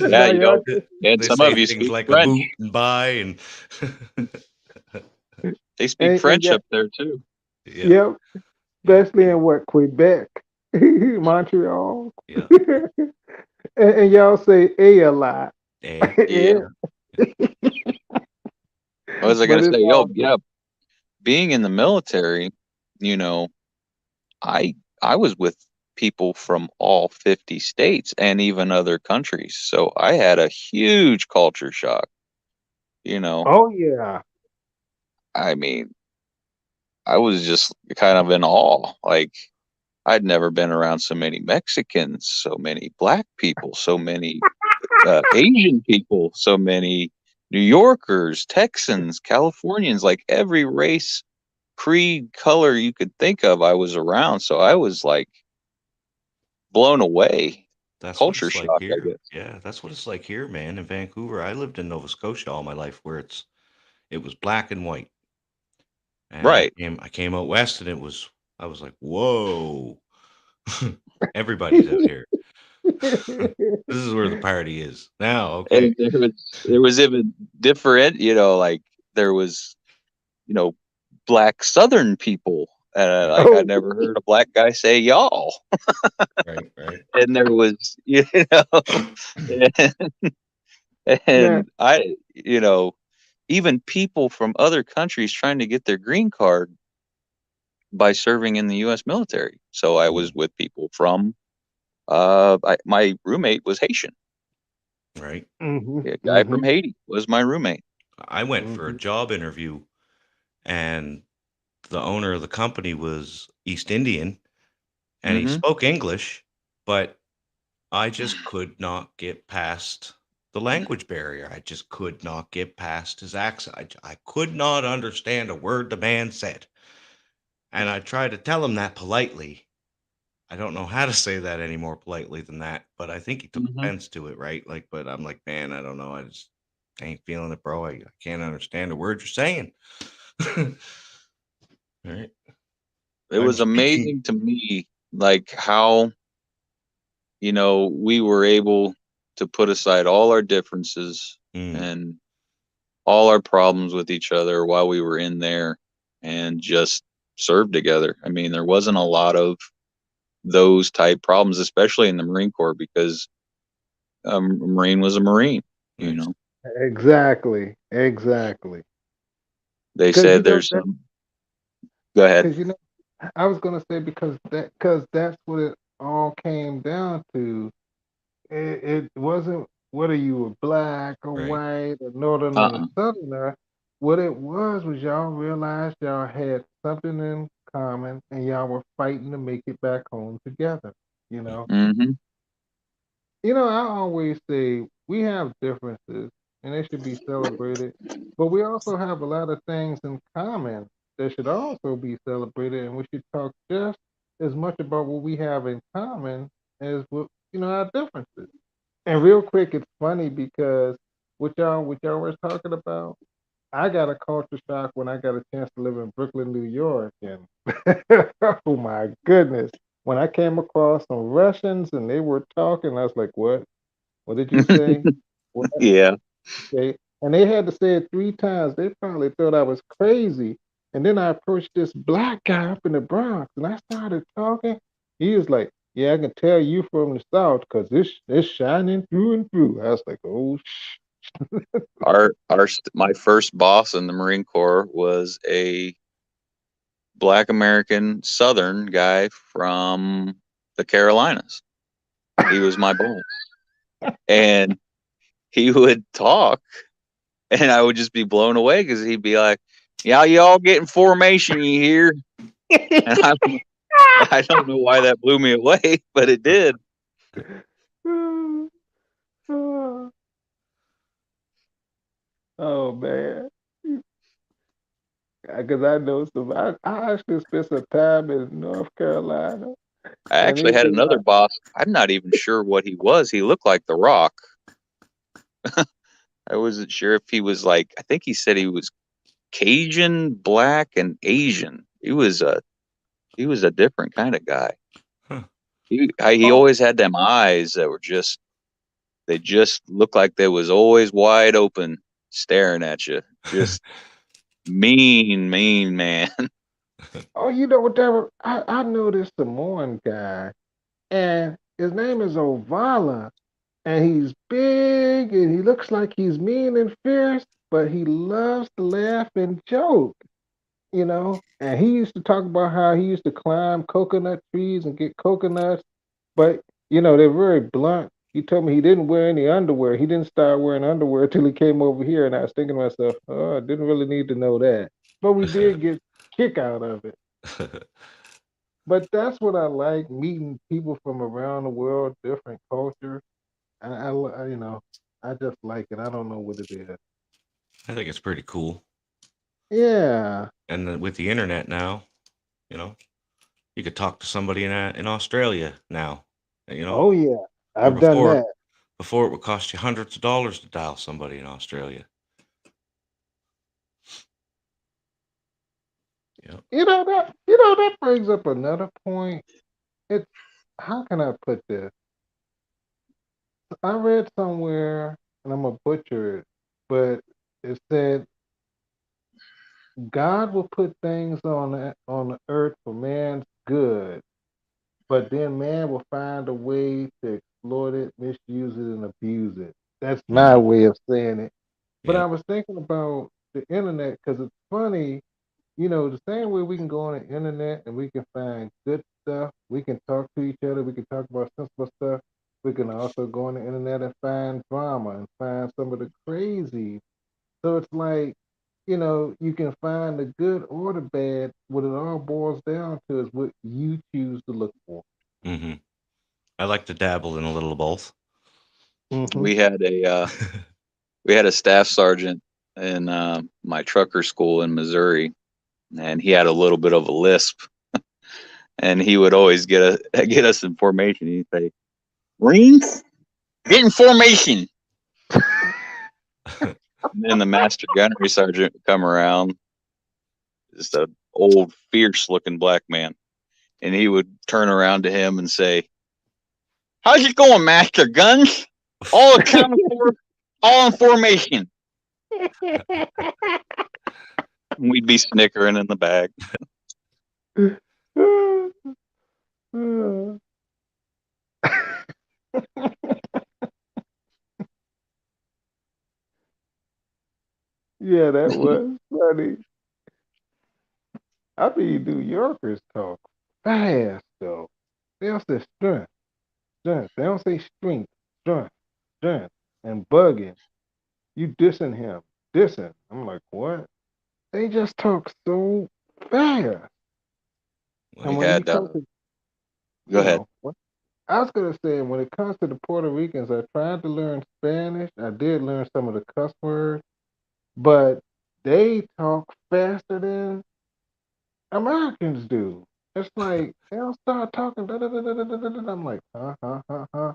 Now y'all and They some say of you things speak like a French. boot and buy and They speak and French yeah, up there too. yeah, yep, yeah, especially in what Quebec, Montreal, yeah. and y'all say "a" a lot. Eh? Yeah. What was I But gonna it's say? all Yo, yeah, being in the military, you know, I I was with people from all 50 states and even other countries. So I had a huge culture shock, you know. oh yeah, I mean, I was just kind of in awe. Like I'd never been around so many Mexicans, so many black people, so many Asian people, so many New Yorkers, Texans, Californians, like every race, creed, color you could think of, I was around. So I was like blown away. That's what Culture it's like shock, I here. guess. Yeah, that's what it's like here, man. In Vancouver, I lived in Nova Scotia all my life, where it was black and white. And Right. I came out west, and I was like, whoa, everybody's out here. This is where the party is now. Okay. And there was even different, like there was, you know, black Southern people. Like I never heard a black guy say y'all. Right, right. And there was, Man, and I, even people from other countries trying to get their green card by serving in the U.S. military. So I was with people from, my roommate was Haitian. Right. A guy from Haiti was my roommate. I went for a job interview, and the owner of the company was East Indian, and he Mhm. spoke English, but I just could not get past the language barrier. I just could not get past his accent. I could not understand a word the man said. And I tried to tell him that politely. I don't know how to say that any more politely than that, but I think he took Mhm. offense to it, right? Like, but I'm like, man, I don't know. I just ain't feeling it, bro. I can't understand a word you're saying. Right. It was amazing to me, like how, we were able to put aside all our differences and all our problems with each other while we were in there and just serve together. I mean, there wasn't a lot of those type problems, especially in the Marine Corps, because a Marine was a Marine, exactly. Exactly. They Because said there's some. Go ahead. I was gonna say because that's what it all came down to. It wasn't whether you were black or white or northern or southerner. What it was y'all realized y'all had something in common and y'all were fighting to make it back home together. You know. Mm-hmm. I always say we have differences and they should be celebrated, but we also have a lot of things in common that should also be celebrated, and we should talk just as much about what we have in common as what our differences. And real quick, it's funny because what y'all was talking about, I got a culture shock when I got a chance to live in Brooklyn, New York, and oh my goodness, when I came across some Russians and they were talking, I was like, "What? What did you say? What?" Yeah. Okay. And they had to say it 3 times. They probably thought I was crazy. And then I approached this black guy up in the Bronx, and I started talking. He was like, "Yeah, I can tell you from the South because it's shining through and through." I was like, "Oh, My first boss in the Marine Corps was a Black American Southern guy from the Carolinas. He was my boss, and he would talk, and I would just be blown away because he'd be like, "Yeah, you all get in formation, you hear?" And I don't know why that blew me away, but it did. oh man." Because I know some. I actually spent some time in North Carolina, I and actually he'd had be another like, boss. I'm not even sure what he was. He looked like The Rock. I wasn't sure if he was like, I think he said he was Cajun, black, and Asian. He was a different kind of guy. He always had them eyes that were they just looked like they was always wide open, staring at you. Just mean man. "Oh, you know what? I know this Samoan guy, and his name is Ovala, and he's big, and he looks like he's mean and fierce, but he loves to laugh and joke." And he used to talk about how he used to climb coconut trees and get coconuts, but they're very blunt. He told me he didn't wear any underwear. He didn't start wearing underwear till he came over here, and I was thinking to myself, "Oh, I didn't really need to know that," but we did get kick out of it. But that's what I like, meeting people from around the world, different cultures. I just like it. I don't know what it is. I think it's pretty cool. Yeah. And then with the internet now, you could talk to somebody in Australia now. Oh yeah. Where I've done that. before it would cost you hundreds of dollars to dial somebody in Australia. Yeah. That brings up another point. It's How can I put this? I read somewhere, and I'm gonna butcher it, but it said God will put things on the earth for man's good, but then man will find a way to exploit it, misuse it, and abuse it. That's my Mhm. way of saying it. But I Yeah. was thinking about the internet because it's funny, the same way we can go on the internet and we can find good stuff, we can talk to each other, we can talk about sensible stuff. We can also go on the internet and find drama and find some of the crazy. So it's like, you can find the good or the bad. What it all boils down to is what you choose to look for. Hmm. I like to dabble in a little of both. Mm-hmm. We had a staff sergeant in my trucker school in Missouri, and he had a little bit of a lisp, and he would always get us in formation. He'd say, "Marines, get in formation." And then the master gunnery sergeant would come around, just a old, fierce-looking black man, and he would turn around to him and say, "How's it going, Master Guns? All accounted for, all in formation." And we'd be snickering in the back. Yeah, that was funny. I mean, New Yorkers talk fast though. They'll say strength, strength. They don't say strength, strength, strength, and bugging. You dissing him, dissing. I'm like, what? They just talk so fast. We And when you had, come to, go ahead. what I was gonna say, when it comes to the Puerto Ricans, I tried to learn Spanish. I did learn some of the cuss words, but they talk faster than Americans do. It's like they'll start talking. Da, da, da, da, da, da, da, da. I'm like, huh, huh, huh, huh.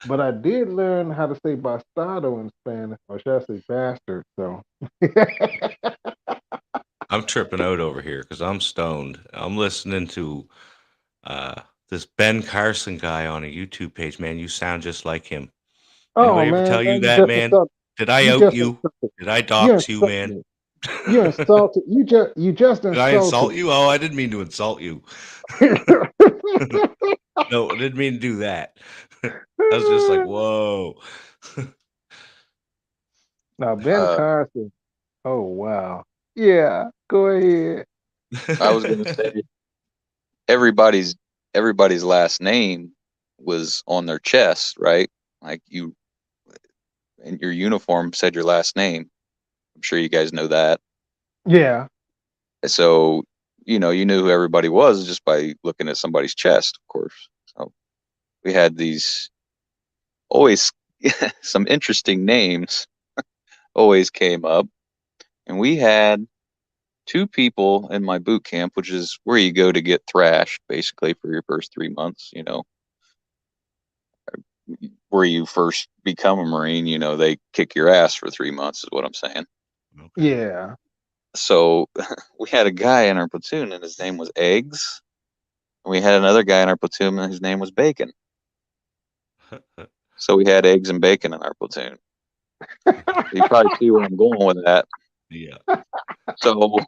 But I did learn how to say bastardo in Spanish, or should I say bastard? So, I'm tripping out over here because I'm stoned. I'm listening to this Ben Carson guy on a YouTube page. Man, you sound just like him. oh Anybody ever man, tell you man, you that, just man? insulted. Did I You out just you? insulted. Did I You dox you, insulted man? me. You insulted. You just Did I insulted insult you? Oh, I didn't mean to insult you. me. No, I didn't mean to do that. I was just like, whoa. Now Ben Carson. Oh wow. Yeah, go ahead. I was gonna say everybody's last name was on their chest, right? Like you in your uniform said your last name. I'm sure you guys know that. Yeah. So, you knew who everybody was just by looking at somebody's chest, of course. So we had these always some interesting names always came up. And we had two people in my boot camp, which is where you go to get thrashed basically for your first 3 months, where you first become a Marine, they kick your ass for 3 months is what I'm saying. Okay. Yeah. So we had a guy in our platoon and his name was Eggs. And we had another guy in our platoon and his name was Bacon. So we had eggs and bacon in our platoon. You probably see where I'm going with that. Yeah. So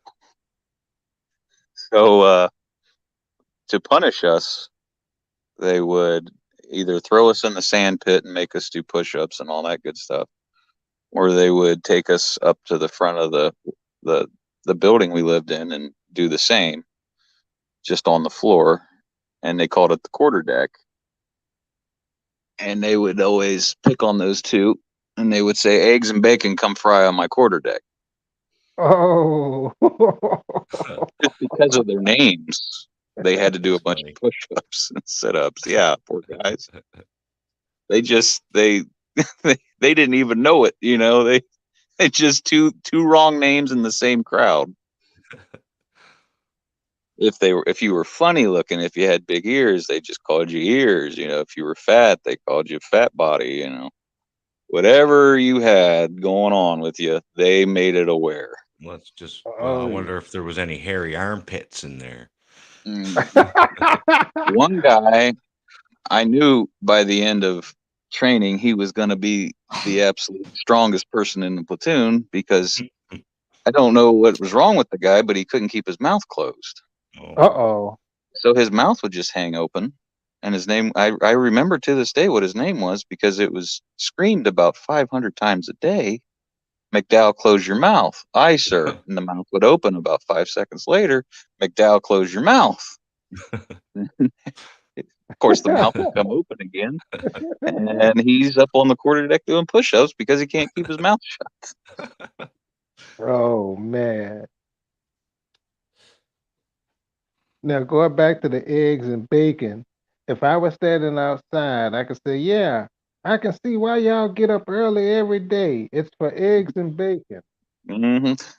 to punish us, they would either throw us in the sand pit and make us do push-ups and all that good stuff, or they would take us up to the front of the building we lived in and do the same, just on the floor, and they called it the quarterdeck. And they would always pick on those two, and they would say, "Eggs and bacon, come fry on my quarterdeck." Oh. Just because of their names, they had to do a That's bunch funny. of push-ups and sit-ups. Yeah, poor guys. They just they didn't even know it. They just two wrong names in the same crowd. If you were funny looking, if you had big ears, they just called you ears. If you were fat, they called you fat body. Whatever you had going on with you, they made it aware. Let's just, well, I Oh, yeah. wonder if there was any hairy armpits in there. One guy, I knew by the end of training he was going to be the absolute strongest person in the platoon because I don't know what was wrong with the guy, but he couldn't keep his mouth closed. Uh-oh. So his mouth would just hang open. And his name, I remember to this day what his name was because it was screamed about 500 times a day. McDowell, close your mouth. Aye, sir. And the mouth would open about 5 seconds later. McDowell, close your mouth. Of course, the mouth would come open again. And he's up on the quarterdeck doing push-ups because he can't keep his mouth shut. Oh, man. Now, going back to the eggs and bacon, if I was standing outside, I could say, yeah, I can see why y'all get up early every day. It's for eggs and bacon.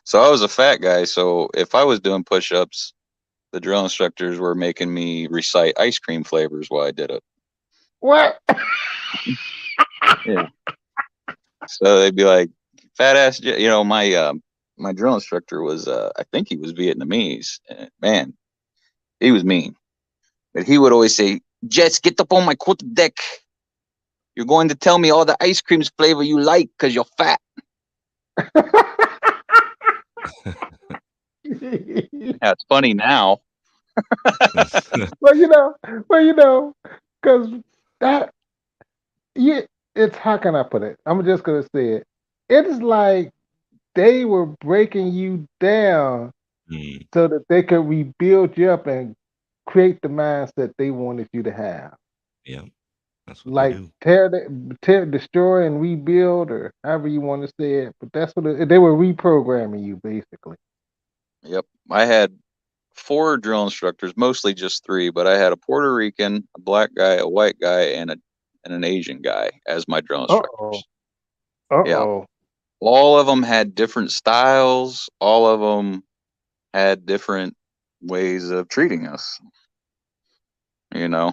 So I was a fat guy. So if I was doing push-ups, the drill instructors were making me recite ice cream flavors while I did it. What? Yeah. So they'd be like, fat ass, my drill instructor was, I think he was Vietnamese. And man, he was mean. But he would always say, Jets, get up on my quarterdeck. You're going to tell me all the ice creams flavor you like because you're fat. Yeah, it's funny now. Well, because that, it's, how can I put it? I'm just going to say it. It's like they were breaking you down so that they could rebuild you up and create the mindset they wanted you to have. Yeah, that's what Like tear, destroy, and rebuild, or however you want to say it. But that's what they were reprogramming you, basically. Yep. I had 4 drill instructors, mostly just 3, but I had a Puerto Rican, a black guy, a white guy, and an Asian guy as my drill instructors. Yeah. All of them had different styles. All of them had different ways of treating us. You know,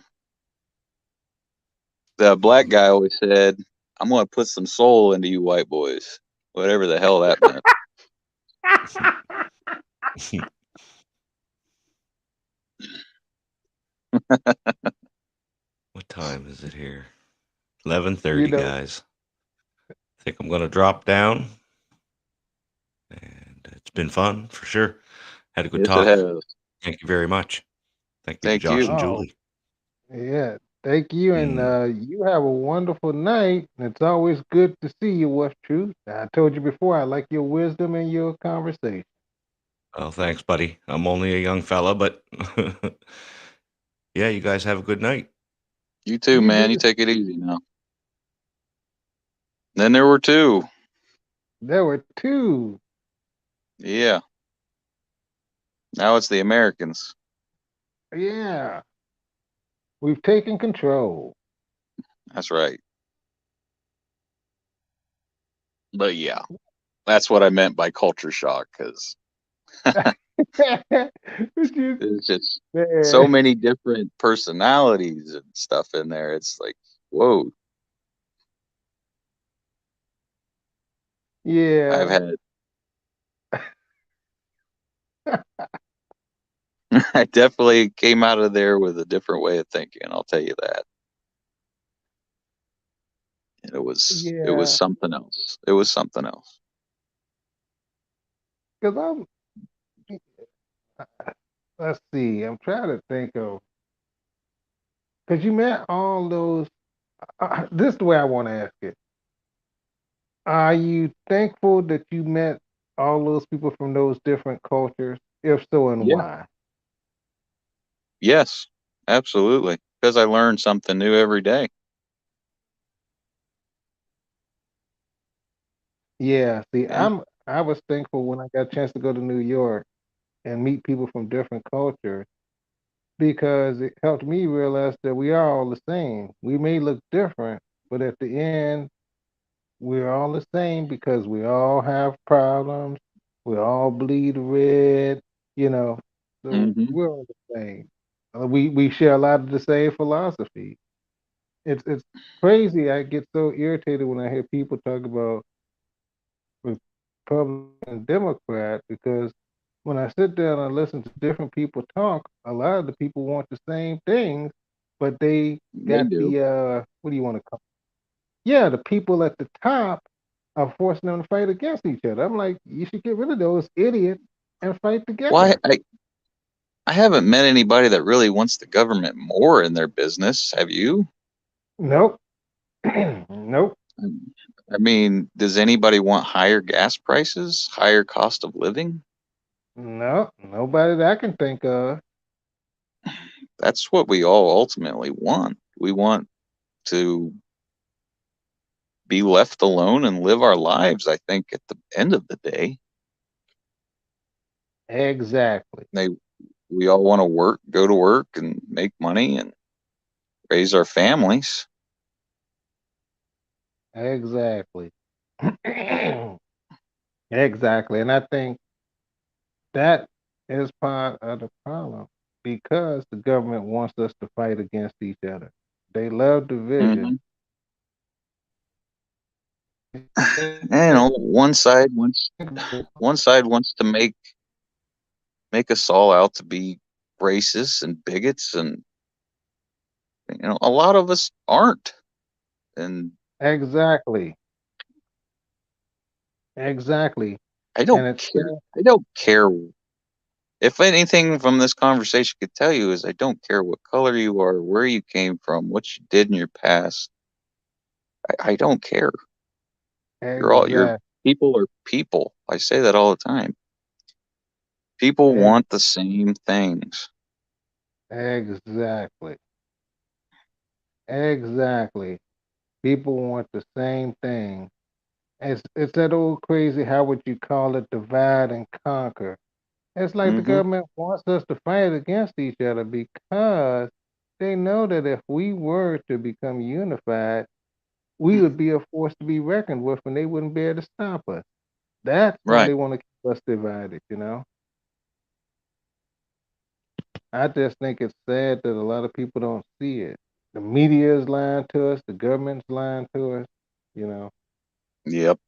the black guy always said, I'm going to put some soul into you white boys, whatever the hell that meant. What time is it here? 11:30, guys. I think I'm going to drop down. And it's been fun for sure. Had a good Yes, talk. it has. Thank you very much. Thank you, Thank Josh you. and Julie. Yeah, thank you, and you have a wonderful night. It's always good to see you, What's Truth. I told you before, I like your wisdom and your conversation. Oh, thanks, buddy. I'm only a young fella, but yeah, you guys have a good night. You too, man. You take it easy now. Then there were 2. There were 2. Yeah. Now it's the Americans. Yeah. We've taken control. That's right. But yeah, that's what I meant by culture shock, because it's just so many different personalities and stuff in there. It's like, whoa. Yeah. I've had I definitely came out of there with a different way of thinking, I'll tell you that. And it was something else. It was something else. Because let's see, I'm trying to think of, because you met all those, this is the way I want to ask it. Are you thankful that you met all those people from those different cultures? If so, and why? Yes, absolutely. Because I learned something new every day. Yeah, see, I was thankful when I got a chance to go to New York and meet people from different cultures, because it helped me realize that we are all the same. We may look different, but at the end, we're all the same because we all have problems. We all bleed red, so we're all the same. We share a lot of the same philosophy. It's crazy. I get so irritated when I hear people talk about Republican and Democrat, because when I sit down and listen to different people talk, a lot of the people want the same things, but they got the what do you want to call it? Yeah, the people at the top of forcing them to fight against each other. I'm like, you should get rid of those idiots and fight Why? together. I haven't met anybody that really wants the government more in their business. Have you? Nope. Nope. I mean, does anybody want higher gas prices, higher cost of living? No, nobody that I can think of. That's what we all ultimately want. We want to be left alone and live our lives, I think, at the end of the day. Exactly. We all want to work, go to work and make money and raise our families. Exactly. Exactly. And I think that is part of the problem because the government wants us to fight against each other. They love division. And, you know, one side wants to make us all out to be racists and bigots, and you know, a lot of us aren't. And Exactly. Exactly. I And don't it's care. I don't care. If anything from this conversation could tell you is I don't care what color you are, where you came from, what you did in your past. I don't care. Your exact. people are people. I say that all the time. People want the same things. Exactly. Exactly. People want the same thing. It's that old crazy, how would you call it, divide and conquer. It's like the Mm-hmm. government wants us to fight against each other because they know that if we were to become unified, we would be a force to be reckoned with and they wouldn't be able to stop us. That's why Right. they want to keep us divided, you know? I just think it's sad that a lot of people don't see it. The media is lying to us, the government's lying to us, you know? Yep.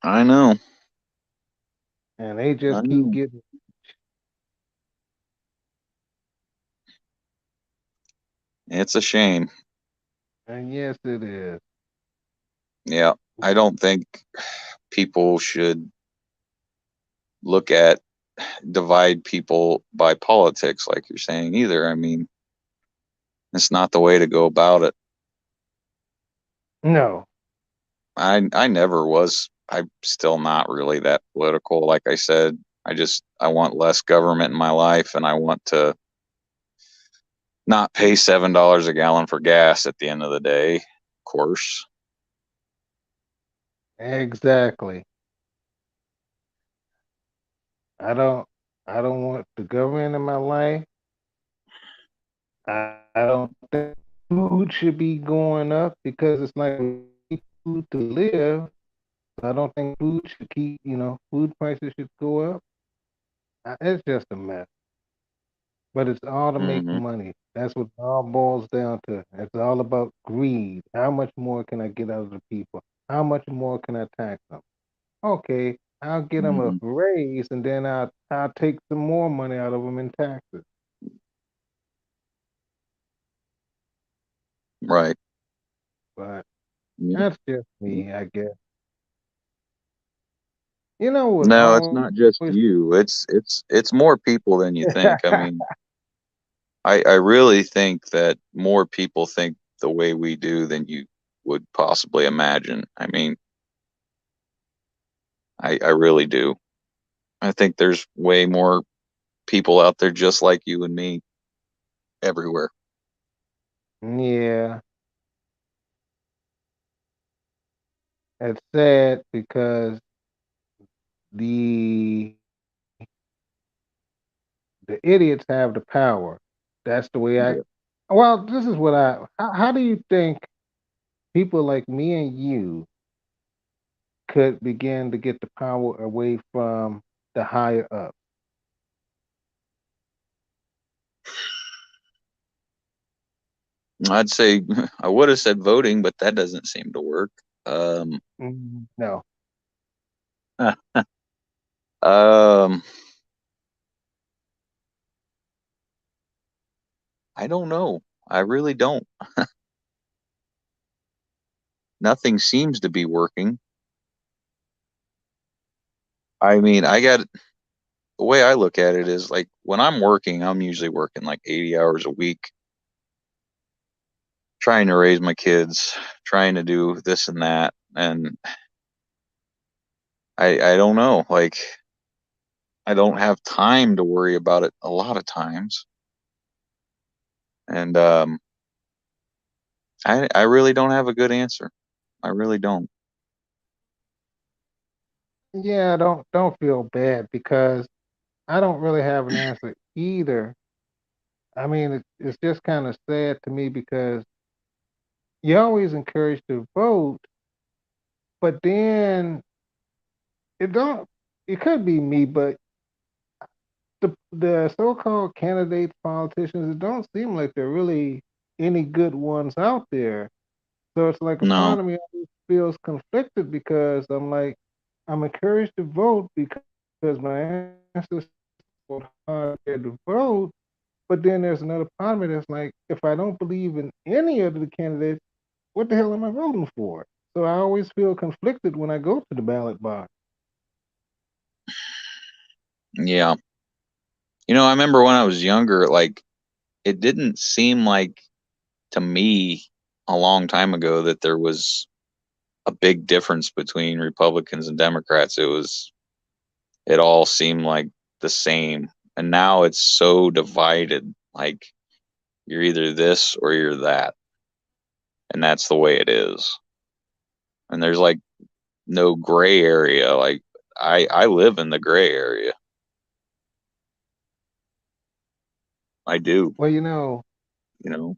I know. And they I just keep know. getting. It's a shame. And yes, it is. Yeah. I don't think people should look at divide people by politics like you're saying either. I mean, it's not the way to go about it. No. I never was. I'm still not really that political. Like I said, I want less government in my life, and I want to not pay $7 a gallon for gas at the end of the day. Of course. Exactly. I don't I don't want the government in my life. I don't think food should be going up because it's like we need food to live. I don't think food should keep, food prices should go up. It's just a mess. But it's all to make Mm-hmm. money. That's what it all boils down to. It's all about greed. How much more can I get out of the people? How much more can I tax them? Okay, I'll get them a Mm-hmm. raise, and then I'll take some more money out of them in taxes. Right. But Yep. that's just me, I guess. You know what? No, it's not just you. It's more people than you think. I mean, I really think that more people think the way we do than you would possibly imagine. I mean, I really do. I think there's way more people out there just like you and me everywhere. Yeah, it's sad because the the idiots have the power. That's the way I. Yeah. Well, this is what I. How do you think people like me and you could begin to get the power away from the higher up? I'd say I would have said voting, but that doesn't seem to work. Um, No. um, I don't know. I really don't. nothing seems to be working. I mean, the way I look at it is like when I'm working, I'm usually working like 80 hours a week, trying to raise my kids, trying to do this and that. And I don't know, like I don't have time to worry about it a lot of times. And I really don't have a good answer. I really don't. Yeah, don't feel bad because I don't really have an answer either. I mean, it's just kind of sad to me because you're always encouraged to vote, but then it don't. It could be me, but the so-called candidates, politicians, it don't seem like there are really any good ones out there. So it's like a No. part of me always feels conflicted because I'm like, I'm encouraged to vote because my ancestors fought hard to vote, but then there's another part of me that's like, if I don't believe in any of the candidates, what the hell am I voting for? So I always feel conflicted when I go to the ballot box. Yeah. I remember when I was younger, like it didn't seem like to me a long time ago that there was a big difference between Republicans and Democrats. It all seemed like the same. And now it's so divided. Like you're either this or you're that. And that's the way it is. And there's like no gray area. Like I live in the gray area. I do. Well, You know.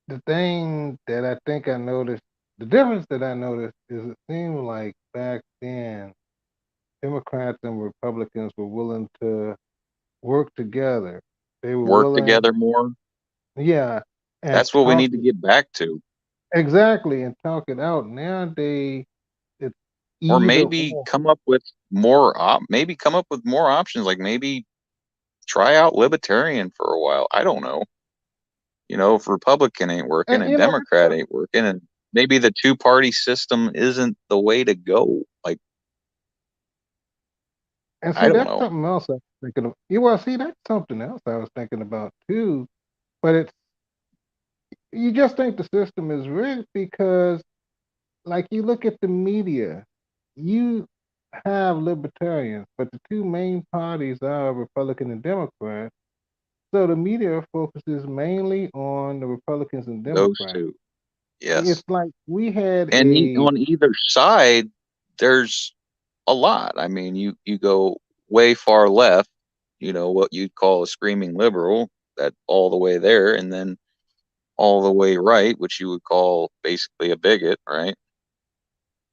the thing that I think I noticed, the difference that I noticed is it seemed like back then, Democrats and Republicans were willing to work together. They were Work willing, together more. yeah, and That's what we talk need to get back to. exactly and talk it out. Nowadays, it's Or either maybe or. come up with maybe come up with more options, like maybe try out libertarian for a while. I don't know. If Republican ain't working And and Democrat ain't working, and maybe the two-party system isn't the way to go. Like, and I see, don't that's know. something else I was thinking of. Yeah, well, see, that's something else I was thinking about too. But it's you just think the system is rigged because, like, you look at the media, you have libertarians, but the two main parties are Republican and Democrat. So the media focuses mainly on the Republicans and Those Democrats. two. It's Yes. like we had And a on either side, there's a lot. I mean, you go way far left, what you'd call a screaming liberal, that all the way there, and then all the way right, which you would call basically a bigot, right?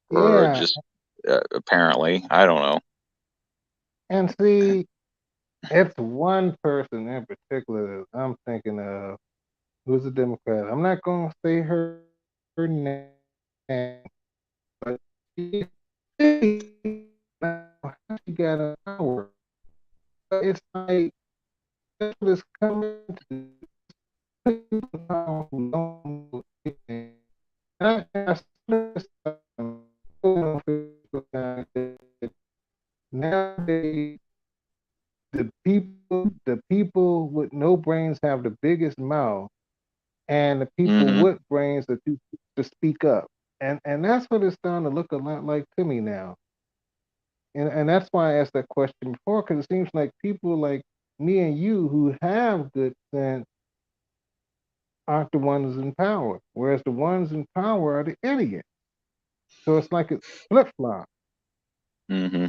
Or yeah, just apparently, I don't know. and see, it's one person in particular that I'm thinking of who's a Democrat. I'm not gonna say her name, but she now she got a power. But it's like that's what it's coming to people who don't know anything. I saw this, on Facebook that nowadays the people with no brains have the biggest mouth, and the people Hmm. with brains are too to speak up. And that's what it's starting to look a lot like to me now. And that's why I asked that question before, because it seems like people like me and you who have good sense aren't the ones in power, whereas the ones in power are the idiots. So it's like it's flip flop. Hmm.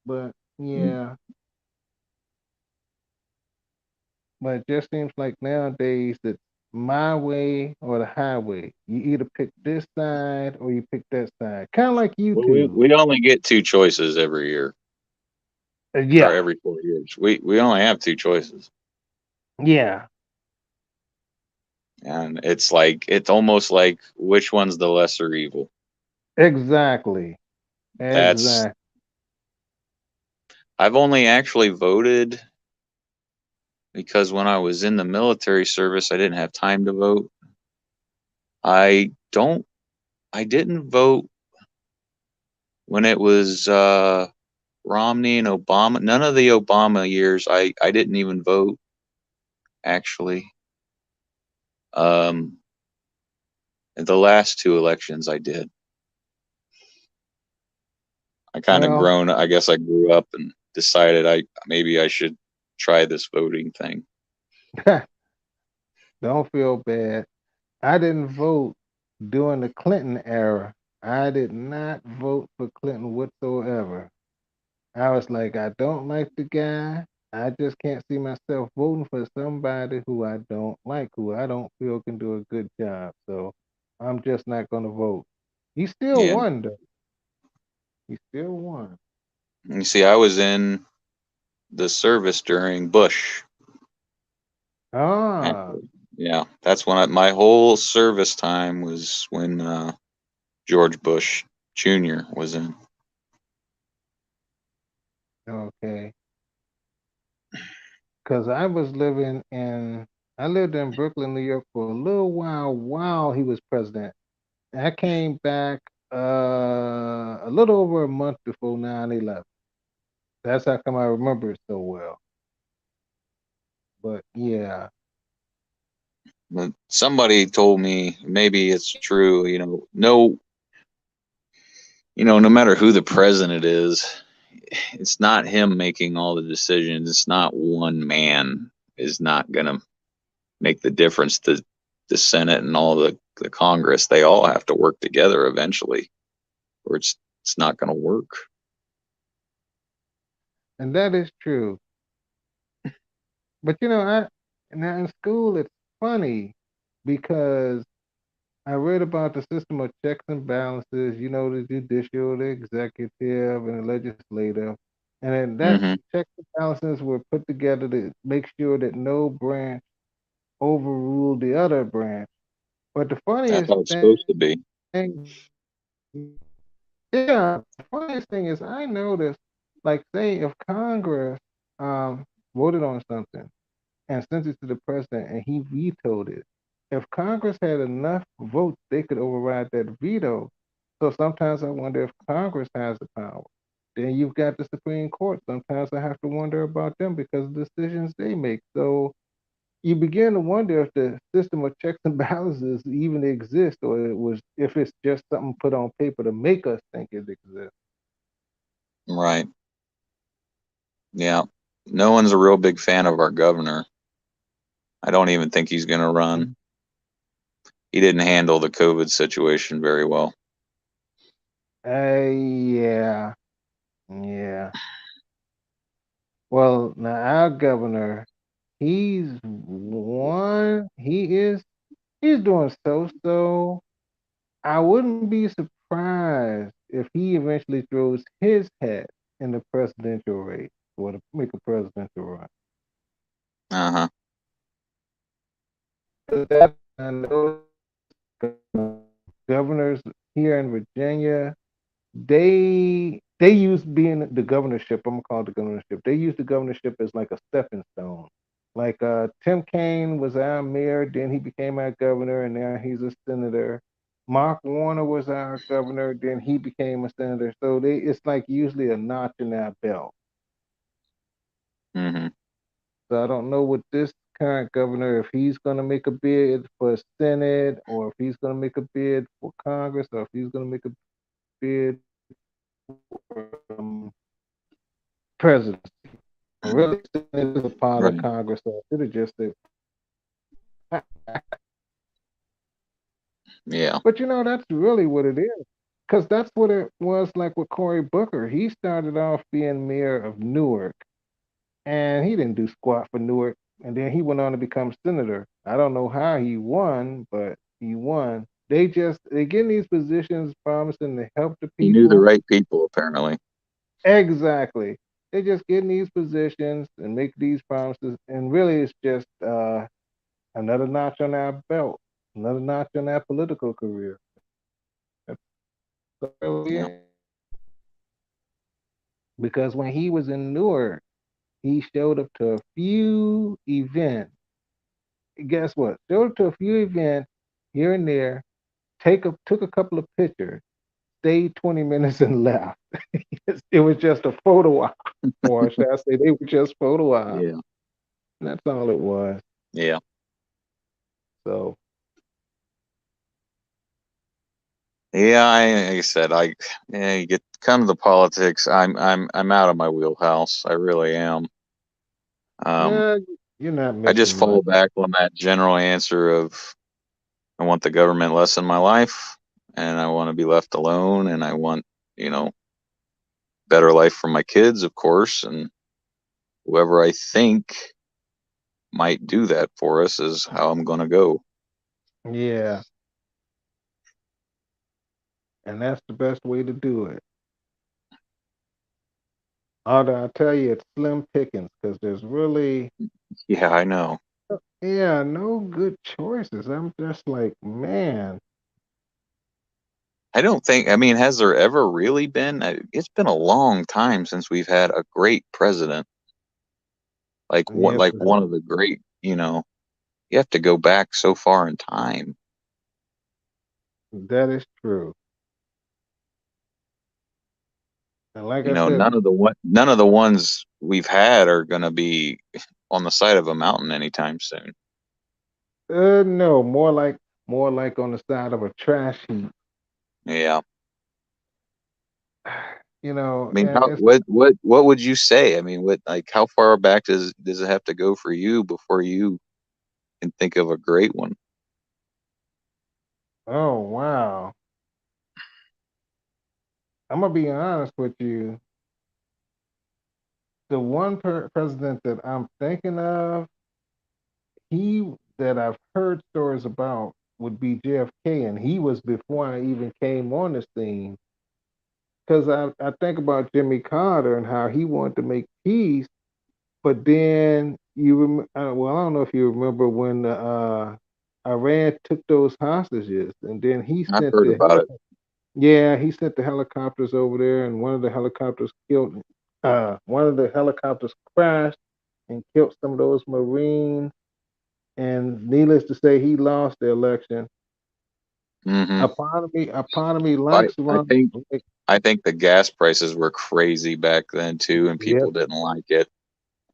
But yeah, but it just seems like nowadays that my way or the highway. You either pick this side or you pick that side. Kind of like Well, we, YouTube. we only get two choices every year or Yeah, every 4 years. We only have two choices. yeah, And it's almost like which one's the lesser evil. exactly, That's exactly. I've only actually voted because when I was in the military service, I didn't have time to vote. I didn't vote when it was Romney and Obama. None of the Obama years. I didn't even vote, actually. The last two elections I did. I kind of Well, I guess I grew up and decided maybe I should try this voting thing. don't feel bad. I didn't vote during the Clinton era. I did not vote for Clinton whatsoever. I was like, I don't like the guy. I just can't see myself voting for somebody who I don't like, who I don't feel can do a good job. So I'm just not going to vote. He still Yeah. won, though. He still won. You see, I was in the service during Bush. Ah, Yeah, that's when my whole service time was when George Bush Jr. was in. okay. Because I lived in Brooklyn, New York for a little while he was president. I came back a little over a month before 9/11. That's how come I remember it so well. But yeah, But somebody told me, maybe it's true, no, no matter who the president is, it's not him making all the decisions. It's not one man is not going to make the difference. The Senate and all the Congress, they all have to work together eventually, or it's not going to work. and that is true. But now in school it's funny because I read about the system of checks and balances, the judicial, the executive, and the legislative. And then that Hmm. checks and balances were put together to make sure that no branch overruled the other branch. But the That's funniest how it's supposed to be. thing, yeah, the funniest thing is I noticed, like, say, if Congress voted on something and sent it to the president and he vetoed it, if Congress had enough votes, they could override that veto. So sometimes I wonder if Congress has the power. Then you've got the Supreme Court. Sometimes I have to wonder about them because of the decisions they make. So you begin to wonder if the system of checks and balances even exists, or if it's just something put on paper to make us think it exists. Right. Yeah. No one's a real big fan of our governor. I don't even think he's going to run. He didn't handle the COVID situation very well. Yeah, yeah. Well, now our governor, he's he's doing so. I wouldn't be surprised if he eventually throws his hat in the presidential race or to make a presidential run. Uh-huh. That I know governors here in Virginia, they use being the governorship. I'm gonna call it the governorship. They use the governorship as like a stepping stone. Like Tim Kaine was our mayor, then he became our governor, and now he's a senator. Mark Warner was our governor, then he became a senator. So it's like usually a notch in our belt. Hmm. So I don't know what this current governor, if he's going to make a bid for Senate, or if he's going to make a bid for Congress, or if he's going to make a bid for presidency. Really, Senate is a part of Right. Congress, so I should have just said. Yeah. But that's really what it is. Because that's what it was like with Cory Booker. He started off being mayor of Newark, and he didn't do squat for Newark. And then he went on to become senator. I don't know how he won, but he won. They get in these positions promising to help the He knew the people. right people, apparently. Exactly. They just get in these positions and make these promises, and really it's just another notch on our belt, another notch on our political career. That's really Yeah. it. Because when he was in Newark, he showed up to a few events. Guess what? Showed up to a few events here and there, took a couple of pictures, stayed 20 minutes and left. It was just a photo op, or should I say, they were just photo ops. Yeah. And that's all it was. Yeah. So Yeah, like I said, you get come to the politics. I'm out of my wheelhouse. I really am. yeah, you're not I just missing fall much. back on that general answer of I want the government less in my life, and I want to be left alone, and I want, better life for my kids, of course, and whoever I think might do that for us is how I'm going to go. Yeah, and that's the best way to do it. Although I tell you, it's slim pickings because there's really, Yeah, I know. yeah, no good choices. I'm just like, man, I don't think, has there ever really been? It's been a long time since we've had a great president, like yes, one of the great, you have to go back so far in time. that is true. And like I said, None of the ones we've had are going to be on the side of a mountain anytime soon. no, more like on the side of a trash heap. Yeah. And it's What would you say? How far back does it have to go for you before you can think of a great one? oh wow. I'm gonna be honest with you. The one president that I'm thinking of, he that I've heard stories about would be JFK, and he was before I even came on the scene. Because I think about Jimmy Carter and how he wanted to make peace, but then well, I don't know if you remember when Iran took those hostages, and then he I've sent heard the about it. yeah, he sent the helicopters over there, and one of the helicopters killed. One of the helicopters crashed and killed some of those Marines. And needless to say, he lost the election. Hmm. A part of me I, likes I Ron. think I think the gas prices were crazy back then too, and Yes, people didn't like it.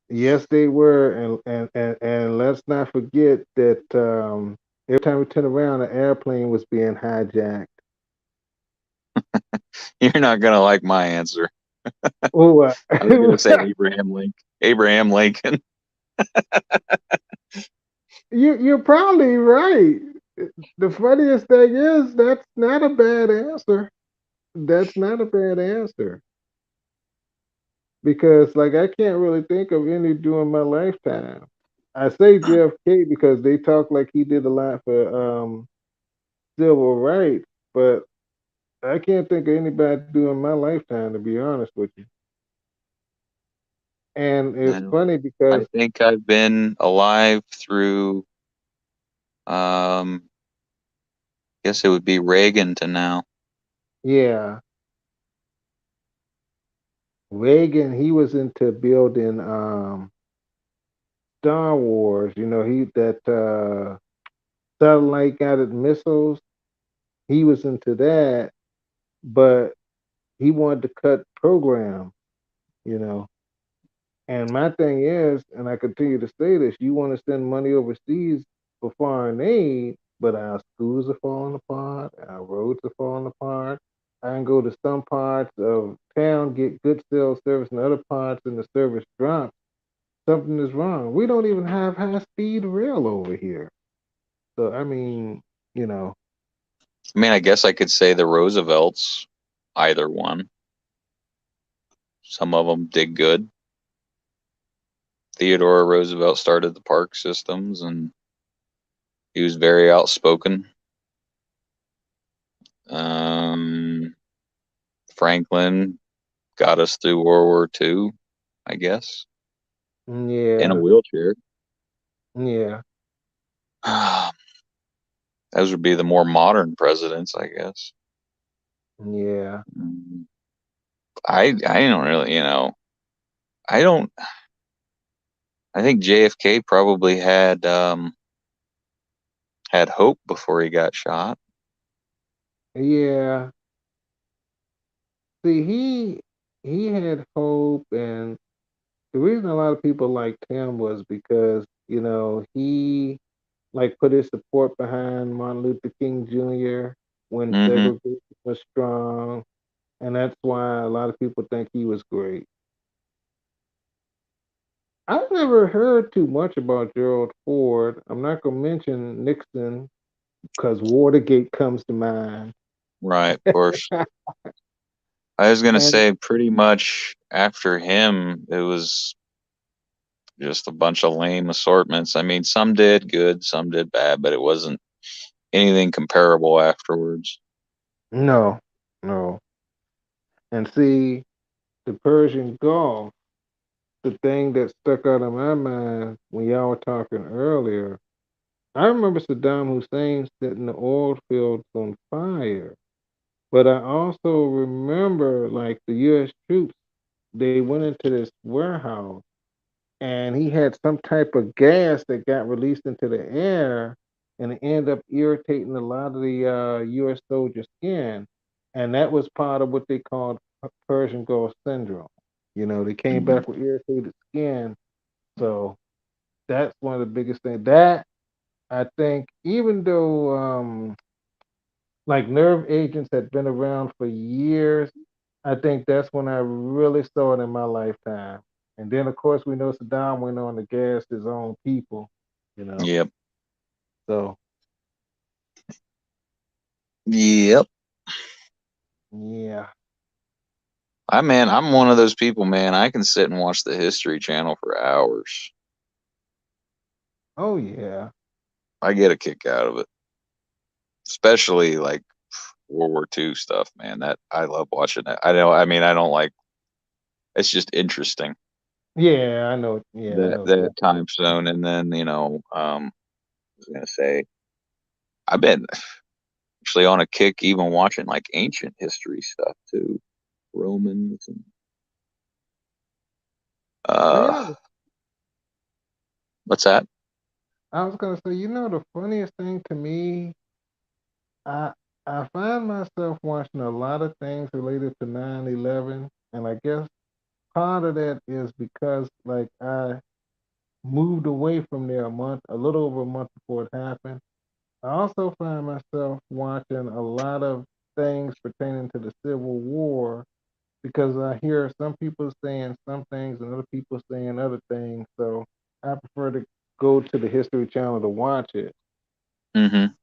yes, they were, and let's not forget that every time we turn around, an airplane was being hijacked. You're not gonna like my answer. Oh, I was gonna say Abraham Lincoln. Abraham Lincoln. you're probably right. The funniest thing is that's not a bad answer. That's not a bad answer because, like, I can't really think of any during my lifetime. I say JFK because they talk like he did a lot for civil rights, but I can't think of anybody during my lifetime, to be honest with you. And it's No, funny I because, think I've been alive through. Guess it would be Reagan to now. yeah, Reagan, he was into building Star Wars. He that satellite guided missiles. He was into that, but he wanted to cut programs. You know, and my thing is, and I continue to say this: you want to send money overseas for foreign aid, but our schools are falling apart, our roads are falling apart. I can go to some parts of town, get good cell service, and other parts, and the service drops. Something is wrong. We don't even have high speed rail over here. So I mean, you know, I guess I could say the Roosevelts, either one. Some of them did good. Theodore Roosevelt started the park systems, and he was very outspoken. Franklin got us through World War II, I guess, in a yeah, wheelchair. yeah, Those would be the more modern presidents, I guess. yeah. I don't really, I don't. I think JFK probably had hope before he got shot. Yeah. See, he had hope, and the reason a lot of people liked him was because he like put his support behind Martin Luther King Jr. when Mm-hmm. segregation was strong, and that's why a lot of people think he was great. I've never heard too much about Gerald Ford. I'm not gonna mention Nixon because Watergate comes to mind. Right, of course. I was gonna And say pretty much after him, it was just a bunch of lame assortments. I mean, some did good, some did bad, but it wasn't anything comparable afterwards. no, no. And see, the Persian Gulf, the thing that stuck out in my mind when y'all were talking earlier, I remember Saddam Hussein setting the oil fields on fire. But I also remember like the US troops, they went into this warehouse and he had some type of gas that got released into the air and it ended up irritating a lot of the US soldiers' skin. And that was part of what they called Persian Gulf syndrome. They came Mm-hmm. back with irritated skin. So that's one of the biggest things. That I think, even though like nerve agents had been around for years, I think that's when I really saw it in my lifetime. And then, of course, we know Saddam went on to gas his own people, you know. Yep. So, Yep. yeah. I'm one of those people, man. I can sit and watch the History Channel for hours. Oh, yeah. I get a kick out of it, especially like World War II stuff, man. That I love watching it. I know. I mean, I don't like. It's just interesting Yeah, I know. Yeah, I that know that that. time zone, and then I was gonna say I've been actually on a kick, even watching like ancient history stuff too, Romans and Well, uh, what's that? I was going to say, the funniest thing to me, I, I find myself watching a lot of things related to 9/11, and I guess part of that is because, like, I moved away from there a little over a month before it happened. I also find myself watching a lot of things pertaining to the Civil War because I hear some people saying some things and other people saying other things. So I prefer to go to the History Channel to watch it. Mm-hmm.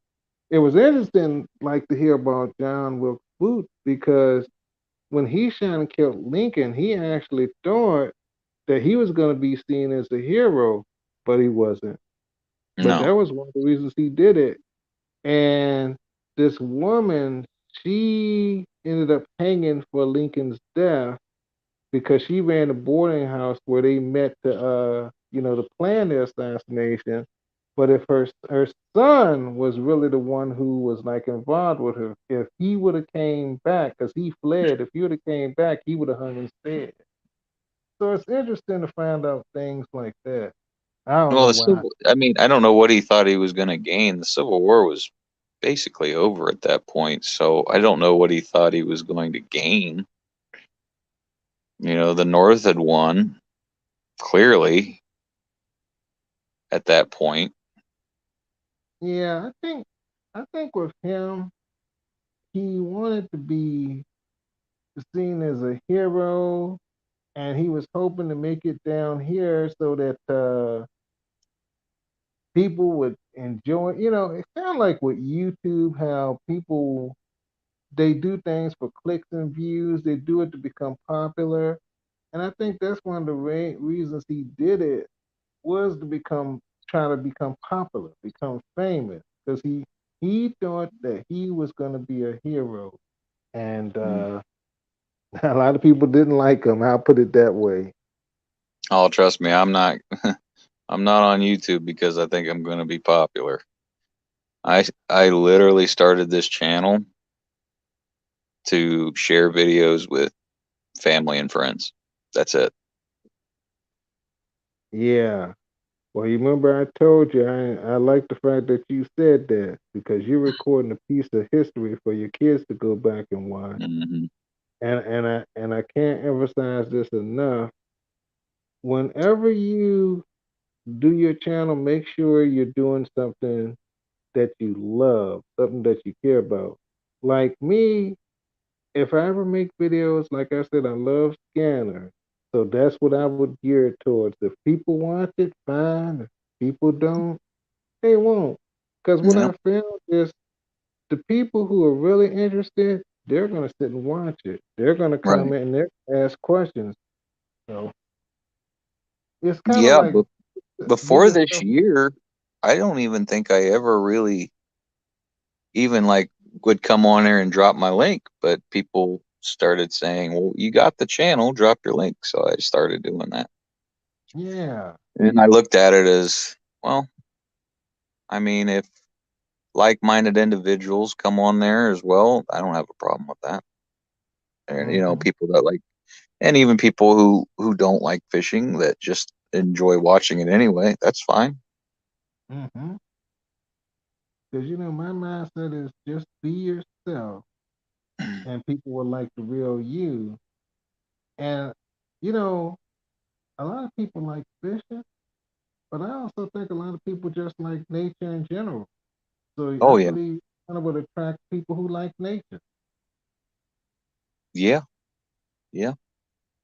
It was interesting, like, to hear about John Wilkes Booth because when he shot and killed Lincoln, he actually thought that he was going to be seen as a hero, but he wasn't. But No. that was one of the reasons he did it. And this woman, she ended up hanging for Lincoln's death because she ran a boarding house where they met to plan the assassination. But if her son was really the one who was like involved with her, if he would have came back, because he fled, if he would have came back, he would have hung instead. So it's interesting to find out things like that. I don't Well, know the why. Civil. I mean, I don't know what he thought he was gonna gain. The Civil War was basically over at that point, so I don't know what he thought he was going to gain. The North had won clearly at that point. Yeah, I think with him, he wanted to be seen as a hero, and he was hoping to make it down here so that people would enjoy. It's kind of like with YouTube, how people they do things for clicks and views. They do it to become popular, and I think that's one of the reasons he did it was to try to become popular, become famous, because he thought that he was going to be a hero, and a lot of people didn't like him. I'll put it that way. Oh, trust me, I'm not. I'm not on YouTube because I think I'm going to be popular. I literally started this channel to share videos with family and friends. That's it. Yeah, Well, you remember I told you I like the fact that you said that because you're recording a piece of history for your kids to go back and watch. Hmm. And I can't emphasize this enough. Whenever you do your channel, make sure you're doing something that you love, something that you care about. Like me, if I ever make videos, like I said, I love Scanner. So that's what I would gear it towards. If people watch it, fine. If people don't, they won't. Because what Yep. I found is the people who are really interested, they're going to sit and watch it. They're going to Right. comment and they're going to ask questions. So it's kind of Yeah. like But do before the this stuff. year, I don't even think I ever really even like would come on there and drop my link, but people started saying, "Well, you got the channel, drop your link." So I started doing that. Yeah. And I looked at it as, well, I mean, if like-minded individuals come on there as well, I don't have a problem with that. And Mm-hmm. people that like, and even people who don't like fishing that just enjoy watching it anyway, that's fine. Mm-hmm. Because, my mindset is just be yourself and people will like the real you. And, you know, a lot of people like fishing, but I also think a lot of people just like nature in general. So I Oh yeah, believe kind of would attract people who like nature. yeah, yeah.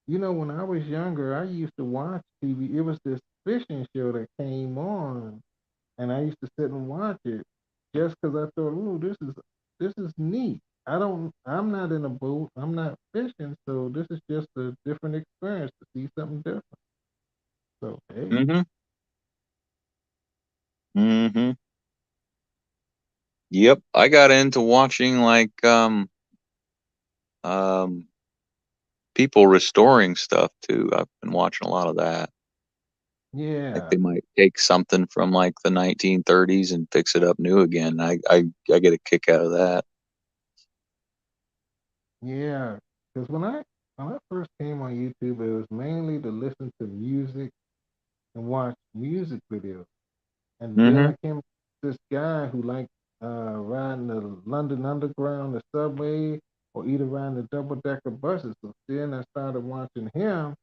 When I was younger, I used to watch TV. It was this fishing show that came on, and I used to sit and watch it just because I thought, "Ooh, this is neat." I'm not in a boat. I'm not fishing, so this is just a different experience to see something different. So hey, Mhm, mhm. Yep, I got into watching like um people restoring stuff too. I've been watching a lot of that. Like yeah, they might take something from like the 1930s and fix it up new again. I get a kick out of that. yeah. Because when I first came on YouTube, it was mainly to listen to music and watch music videos. And then Mhm. I came across this guy who liked riding the London Underground, the subway, or either riding the double decker buses. So then I started watching him.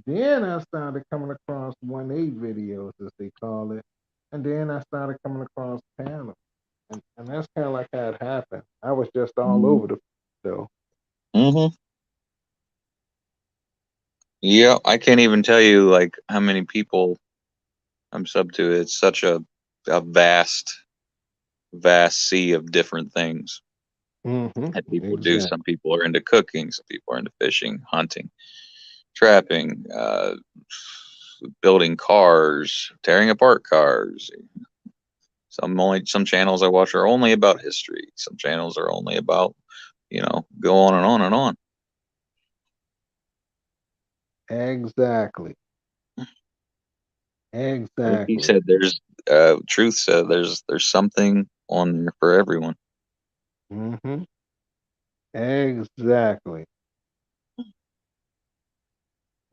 Then I started coming across 1/8 videos, as they call it. And then I started coming across panels. And that's kind of like how it happened. I was just all Mhm. over the though. Mhm. Yeah, I can't even tell you like how many people I'm sub to. It's such a vast sea of different things Mm-hmm. that people do. Exactly. Some people are into cooking, some people are into fishing, hunting, trapping, building cars, tearing apart cars. Some channels I watch are only about history. Some channels are only about, go on and on and on. Exactly. Like he Exactly. said, there's truth said there's something on there for everyone. Mm-hmm. Exactly.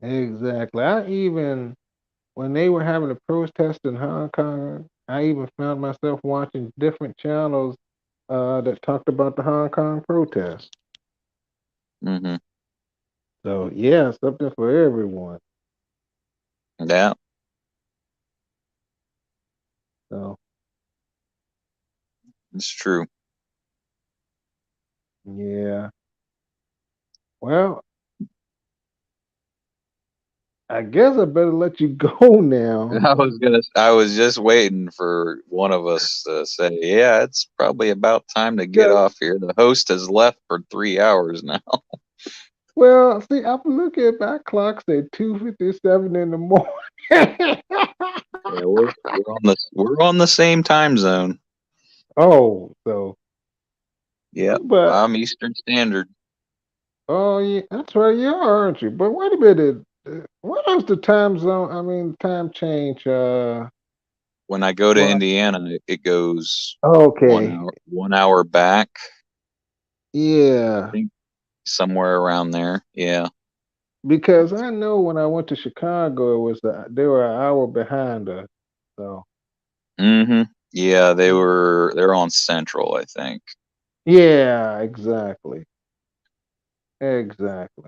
Exactly. When they were having a protest in Hong Kong, I even found myself watching different channels that talked about the Hong Kong protest. Hmm. So yeah, something for everyone. Yeah, So it's true. yeah. Well, I guess I better let you go now. I was just waiting for one of us to say, yeah, it's probably about time to get Yeah. off here. The host has left for 3 hours now. Well, see, I'm looking at my clock. Say 2:57 in the morning. Yeah, we're on the same time zone. Oh, so Yep, but I'm Eastern Standard. oh yeah, that's right, you are, aren't you? But wait a minute. What is the time zone? I mean, time change. When I go to Well, Indiana, it goes one okay, hour 1 hour back. I yeah. think somewhere around there. Yeah. Because I know when I went to Chicago, they were an hour behind us. So Mm-hmm. Yeah, they're on Central, I think. yeah, exactly, exactly.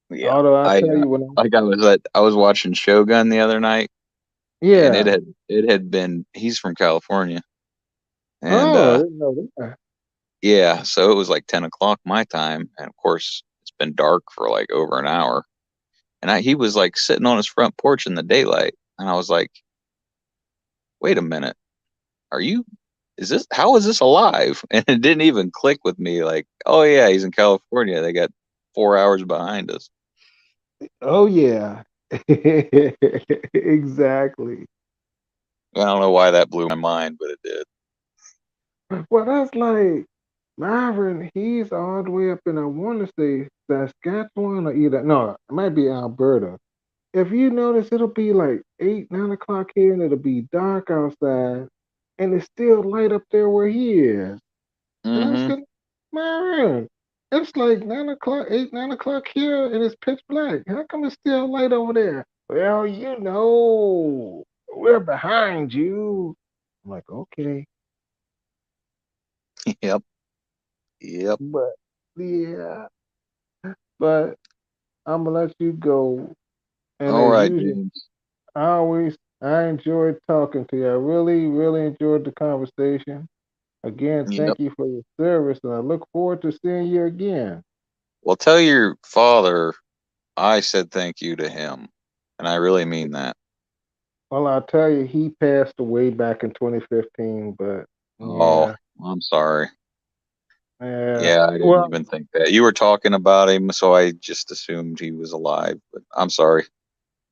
Yeah. Although I tell you when I was watching Shogun the other night, and yeah. it had been he's from California, and Oh, I didn't know that. yeah, so it was like 10 o'clock my time, and of course it's been dark for like over an hour, and he was like sitting on his front porch in the daylight, and I was like, wait a minute, are you? Is this how is this alive? And it didn't even click with me. Like, oh yeah, he's in California. They got 4 hours behind us. Oh yeah, exactly. I don't know why that blew my mind, but it did. Well, that's like Marvin. He's all the way up in I want to say Saskatchewan or either no, it might be Alberta. If you notice, it'll be like 8, 9 o'clock here, and it'll be dark outside, and it's still light up there where he is. And I'm Mm-hmm. thinking, man, it's like 9 o'clock, 8, 9 o'clock here, and it's pitch black. How come it's still light over there? Well, we're behind you. I'm like, okay, Yep. Yep. but yeah, but I'm gonna let you go. And All as right, usual, James. I enjoyed talking to you. I really, really enjoyed the conversation. Again, Yep. thank you for your service, and I look forward to seeing you again. Well, tell your father I said thank you to him, and I really mean that. Well, I'll tell you, he passed away back in 2015, but Oh, yeah, I'm sorry. yeah. Yeah, I didn't Well, even think that. You were talking about him, so I just assumed he was alive, but I'm sorry.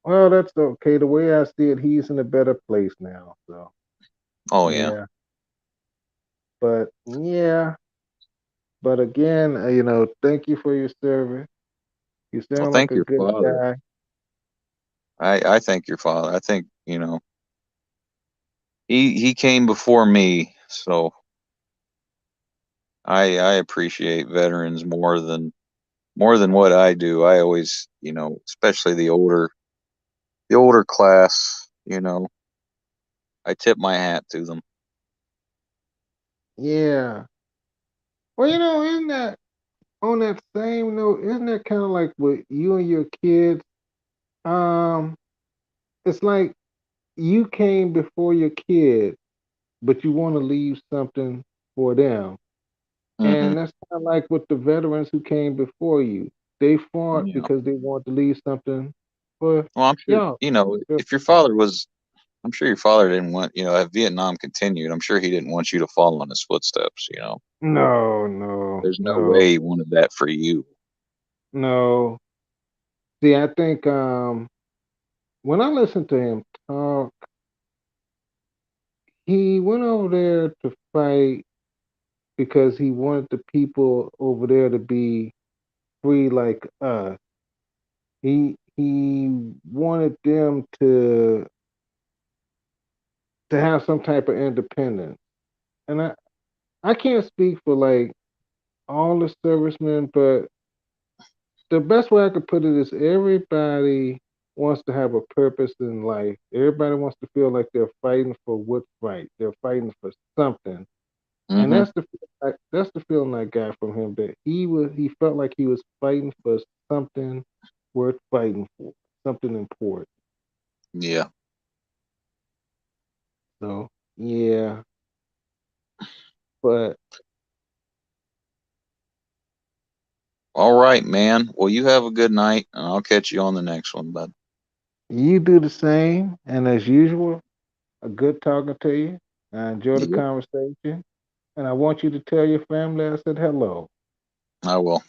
well, that's okay. The way I see it, he's in a better place now. So Oh, yeah. yeah, but yeah, but again, thank you for your service. You Well, sound like thank a your good father. guy. I thank your father. I think, he came before me, so I appreciate veterans more than what I do. I always, especially the older class, I tip my hat to them. Yeah. Well, isn't that on that same note? Isn't that kind of like with you and your kids? Um, it's like you came before your kids, but you want to leave something for them. Hmm. And that's kind of like with the veterans who came before you. They fought Yeah. because they wanted to leave something for Well, I'm sure, y'all. if your father was, I'm sure your father didn't want, if Vietnam continued, I'm sure he didn't want you to follow in his footsteps. No, no, There's no no, way he wanted that for you. no. See, I think when I listened to him talk, he went over there to fight because he wanted the people over there to be free like us. He wanted them to have some type of independence. And I can't speak for like all the servicemen, but the best way I could put it is everybody wants to have a purpose in life. Everybody wants to feel like they're fighting for what's right. They're fighting for something. And Hmm. that's the feeling I got from him that he felt like he was fighting for something worth fighting for, something important. Yeah. So yeah, but All right, man. Well, you have a good night, and I'll catch you on the next one, bud. you do the same. And as usual, a good talking to you. I enjoy the Yep, conversation, and I want you to tell your family I said hello. I will.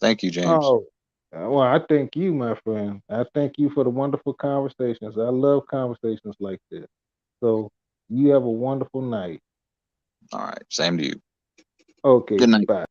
Thank you, James. Oh, well, I thank you, my friend. I thank you for the wonderful conversations. I love conversations like this. So you have a wonderful night. All right. Same to you. Okay, Good night. bye.